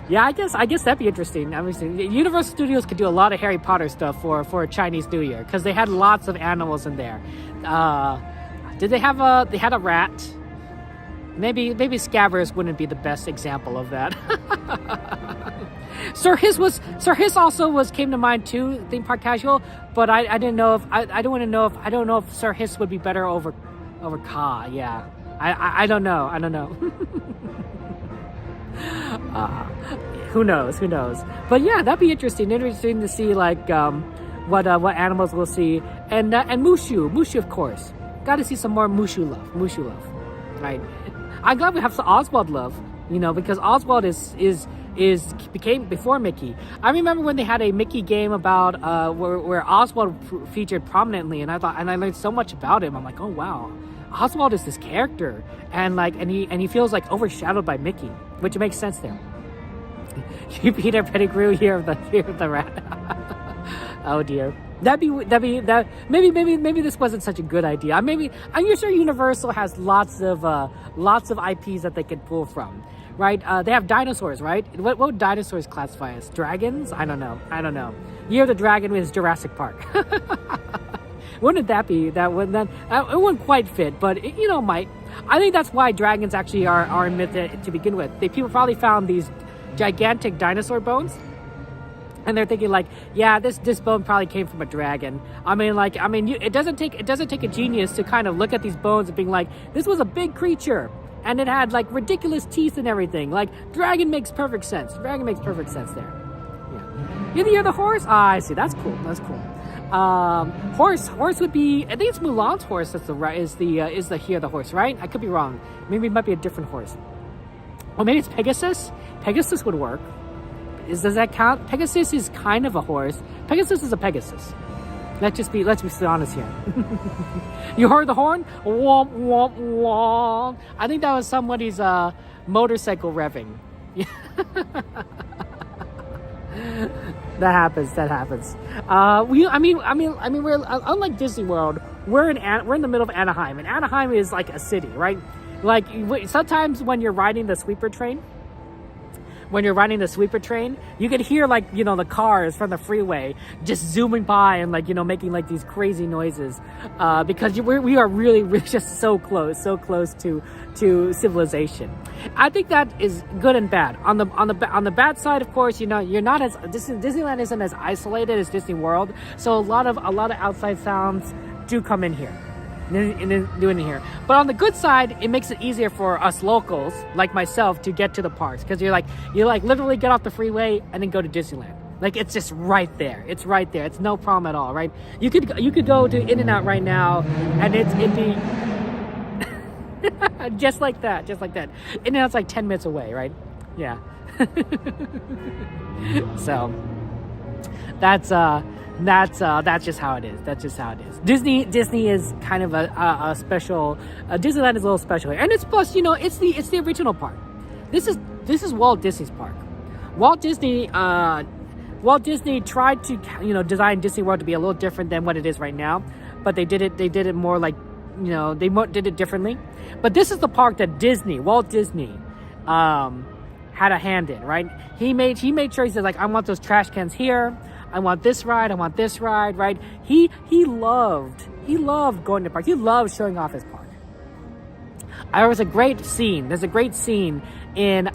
Yeah, I guess that'd be interesting. I mean, Universal Studios could do a lot of Harry Potter stuff for Chinese New Year because they had lots of animals in there. They had a rat? Maybe Scabbers wouldn't be the best example of that. Sir Hiss also came to mind too, theme park casual, but I don't know if Sir Hiss would be better over Ka. Yeah. I don't know. Who knows? But yeah, that'd be interesting to see like what animals we'll see, and Mushu of course. Got to see some more Mushu love, right? I'm glad we have some Oswald love, you know, because Oswald became before Mickey. I remember when they had a Mickey game about where Oswald featured prominently, and I learned so much about him. I'm like, oh wow. Oswald is this character, and he feels like overshadowed by Mickey, which makes sense there. Peter Pettigrew, year of the rat. Oh dear, maybe this wasn't such a good idea. I'm sure Universal has lots of IPs that they could pull from, right? They have dinosaurs, right? What would dinosaurs classify as? Dragons? I don't know. Year of the Dragon is Jurassic Park. Wouldn't that be that? It wouldn't quite fit, but it, you know, might. I think that's why dragons actually are a myth to begin with. People probably found these gigantic dinosaur bones, And they're thinking like, yeah, this bone probably came from a dragon. It doesn't take a genius to kind of look at these bones and being like, this was a big creature, and it had like ridiculous teeth and everything. Like, dragon makes perfect sense. Dragon makes perfect sense there. Yeah. You hear the horse? Ah, I see. That's cool. That's cool. Horse would be. I think it's Mulan's horse. That's the horse, right? I could be wrong. Maybe it might be a different horse. Or maybe it's Pegasus. Pegasus would work. Does that count? Pegasus is kind of a horse. Pegasus is a Pegasus. Let's be honest here. You heard the horn? Womp, womp, womp. I think that was somebody's motorcycle revving. That happens. We're unlike Disney World. We're in the middle of Anaheim, and Anaheim is like a city, right? Like sometimes when you're riding the sweeper train, you can hear like, the cars from the freeway just zooming by and like, making like these crazy noises, because we are really just so close to civilization. I think that is good and bad. On the bad side, of course, you're not as Disneyland isn't as isolated as Disney World, so a lot of outside sounds do come in here. But on the good side, it makes it easier for us locals like myself to get to the parks, because you literally get off the freeway and then go to Disneyland. Like, it's just right there. It's right there. It's no problem at all, right? You could go to In-N-Out right now, and it'd be just like that. In-N-Out's like 10 minutes away, right? Yeah. So that's just how it is. Disney is kind of a special. Disneyland is a little special here, and it's plus it's the original park. This is Walt Disney's park. Walt Disney tried to design Disney World to be a little different than what it is right now, but they did it more like did it differently. But this is the park that Walt Disney had a hand in, right? He made sure he said, like, I want those trash cans here. I want this ride, right? He loved going to parks. He loved showing off his park. There's a great scene in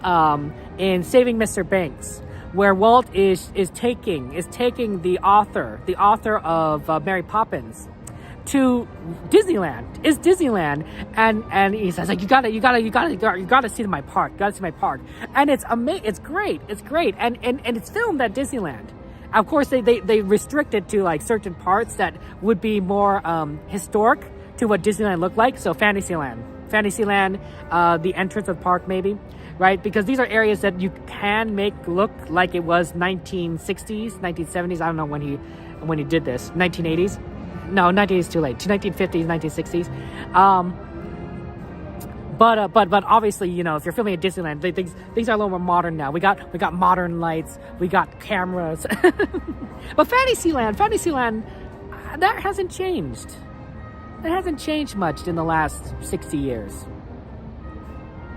Saving Mr. Banks, where Walt is taking the author of Mary Poppins to Disneyland. It's Disneyland, and he says, like, you gotta see my park. And it's great, and it's filmed at Disneyland. Of course, they restrict it to like certain parts that would be more historic to what Disneyland looked like. So Fantasyland, the entrance of the park maybe, right? Because these are areas that you can make look like it was 1960s, 1970s. I don't know when he did this. 1980s? No, 1980s is too late. 1950s, 1960s. But obviously, if you're filming at Disneyland, things are a little more modern now. We got modern lights, we got cameras. But Fantasyland, that hasn't changed. It hasn't changed much in the last 60 years.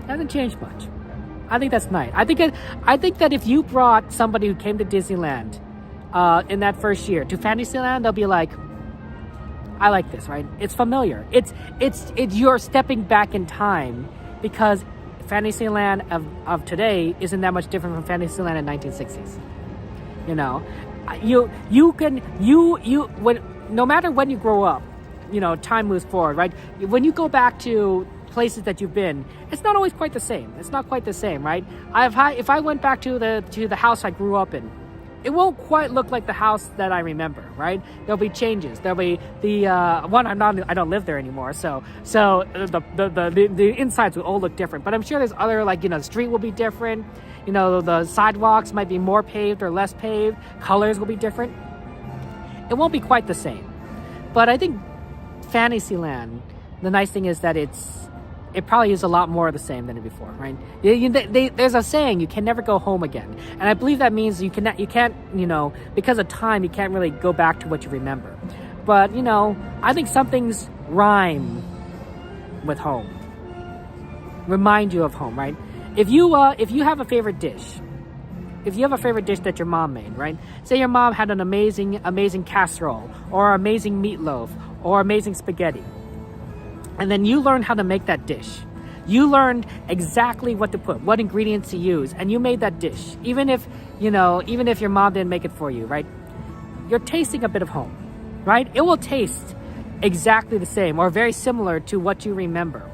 It hasn't changed much. I think that's nice. I think that if you brought somebody who came to Disneyland in that first year to Fantasyland, they'll be like, I like this, right? It's familiar. It's you're stepping back in time, because Fantasyland of today isn't that much different from Fantasyland in 1960s. No matter when you grow up, time moves forward, right? When you go back to places that you've been, it's not always quite the same. It's not quite the same, right? If I went back to the house I grew up in, it won't quite look like the house that I remember, right? There'll be changes. There'll be the I don't live there anymore, so the insides will all look different. But I'm sure there's other, like, the street will be different. The sidewalks might be more paved or less paved. Colors will be different. It won't be quite the same. But I think Fantasyland, the nice thing is that it probably is a lot more of the same than before, right? There's a saying, you can never go home again. And I believe that means you can't, because of time, you can't really go back to what you remember. But, I think some things rhyme with home. Remind you of home, right? If you have a favorite dish, that your mom made, right? Say your mom had an amazing casserole, or amazing meatloaf, or amazing spaghetti. And then you learn how to make that dish. You learned exactly what to put, what ingredients to use, and you made that dish. Even if, even if your mom didn't make it for you, right? You're tasting a bit of home, right? It will taste exactly the same or very similar to what you remember.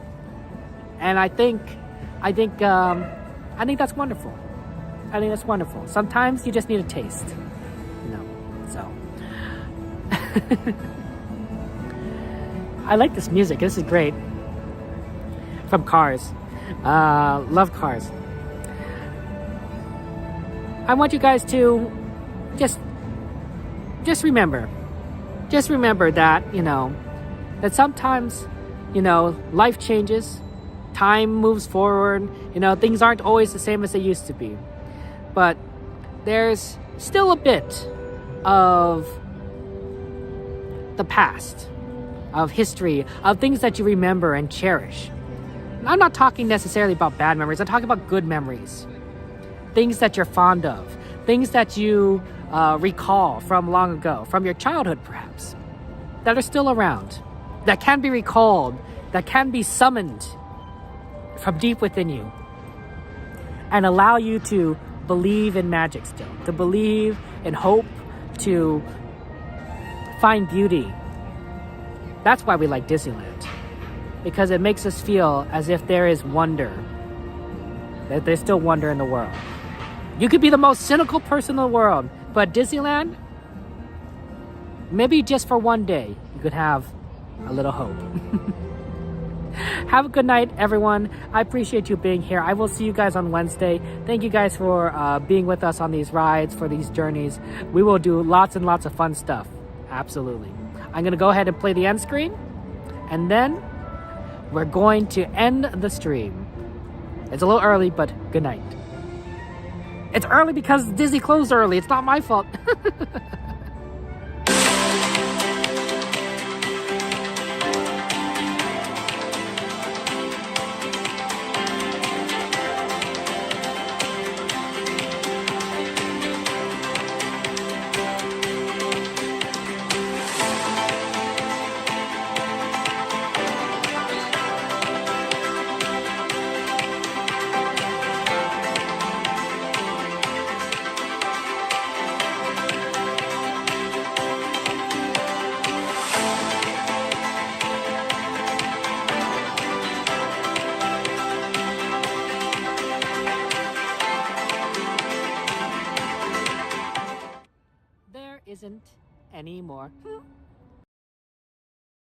And I think that's wonderful. I think that's wonderful. Sometimes you just need a taste, so. I like this music. This is great. From Cars. Love Cars. I want you guys to just remember that, that sometimes, life changes, time moves forward, things aren't always the same as they used to be. But there's still a bit of the past, of history, of things that you remember and cherish. I'm not talking necessarily about bad memories. I'm talking about good memories. Things that you're fond of. Things that you recall from long ago, from your childhood perhaps, that are still around, that can be recalled, that can be summoned from deep within you, and allow you to believe in magic still, to believe in hope, to find beauty. That's why we like Disneyland, because it makes us feel as if there is wonder, that there's still wonder in the world. You could be the most cynical person in the world, but Disneyland, maybe just for one day, you could have a little hope. Have a good night, everyone. I appreciate you being here. I will see you guys on Wednesday. Thank you guys for being with us on these rides, for these journeys. We will do lots and lots of fun stuff. Absolutely. I'm going to go ahead and play the end screen, and then we're going to end the stream. It's a little early, but good night. It's early because Disney closed early. It's not my fault. Isn't anymore.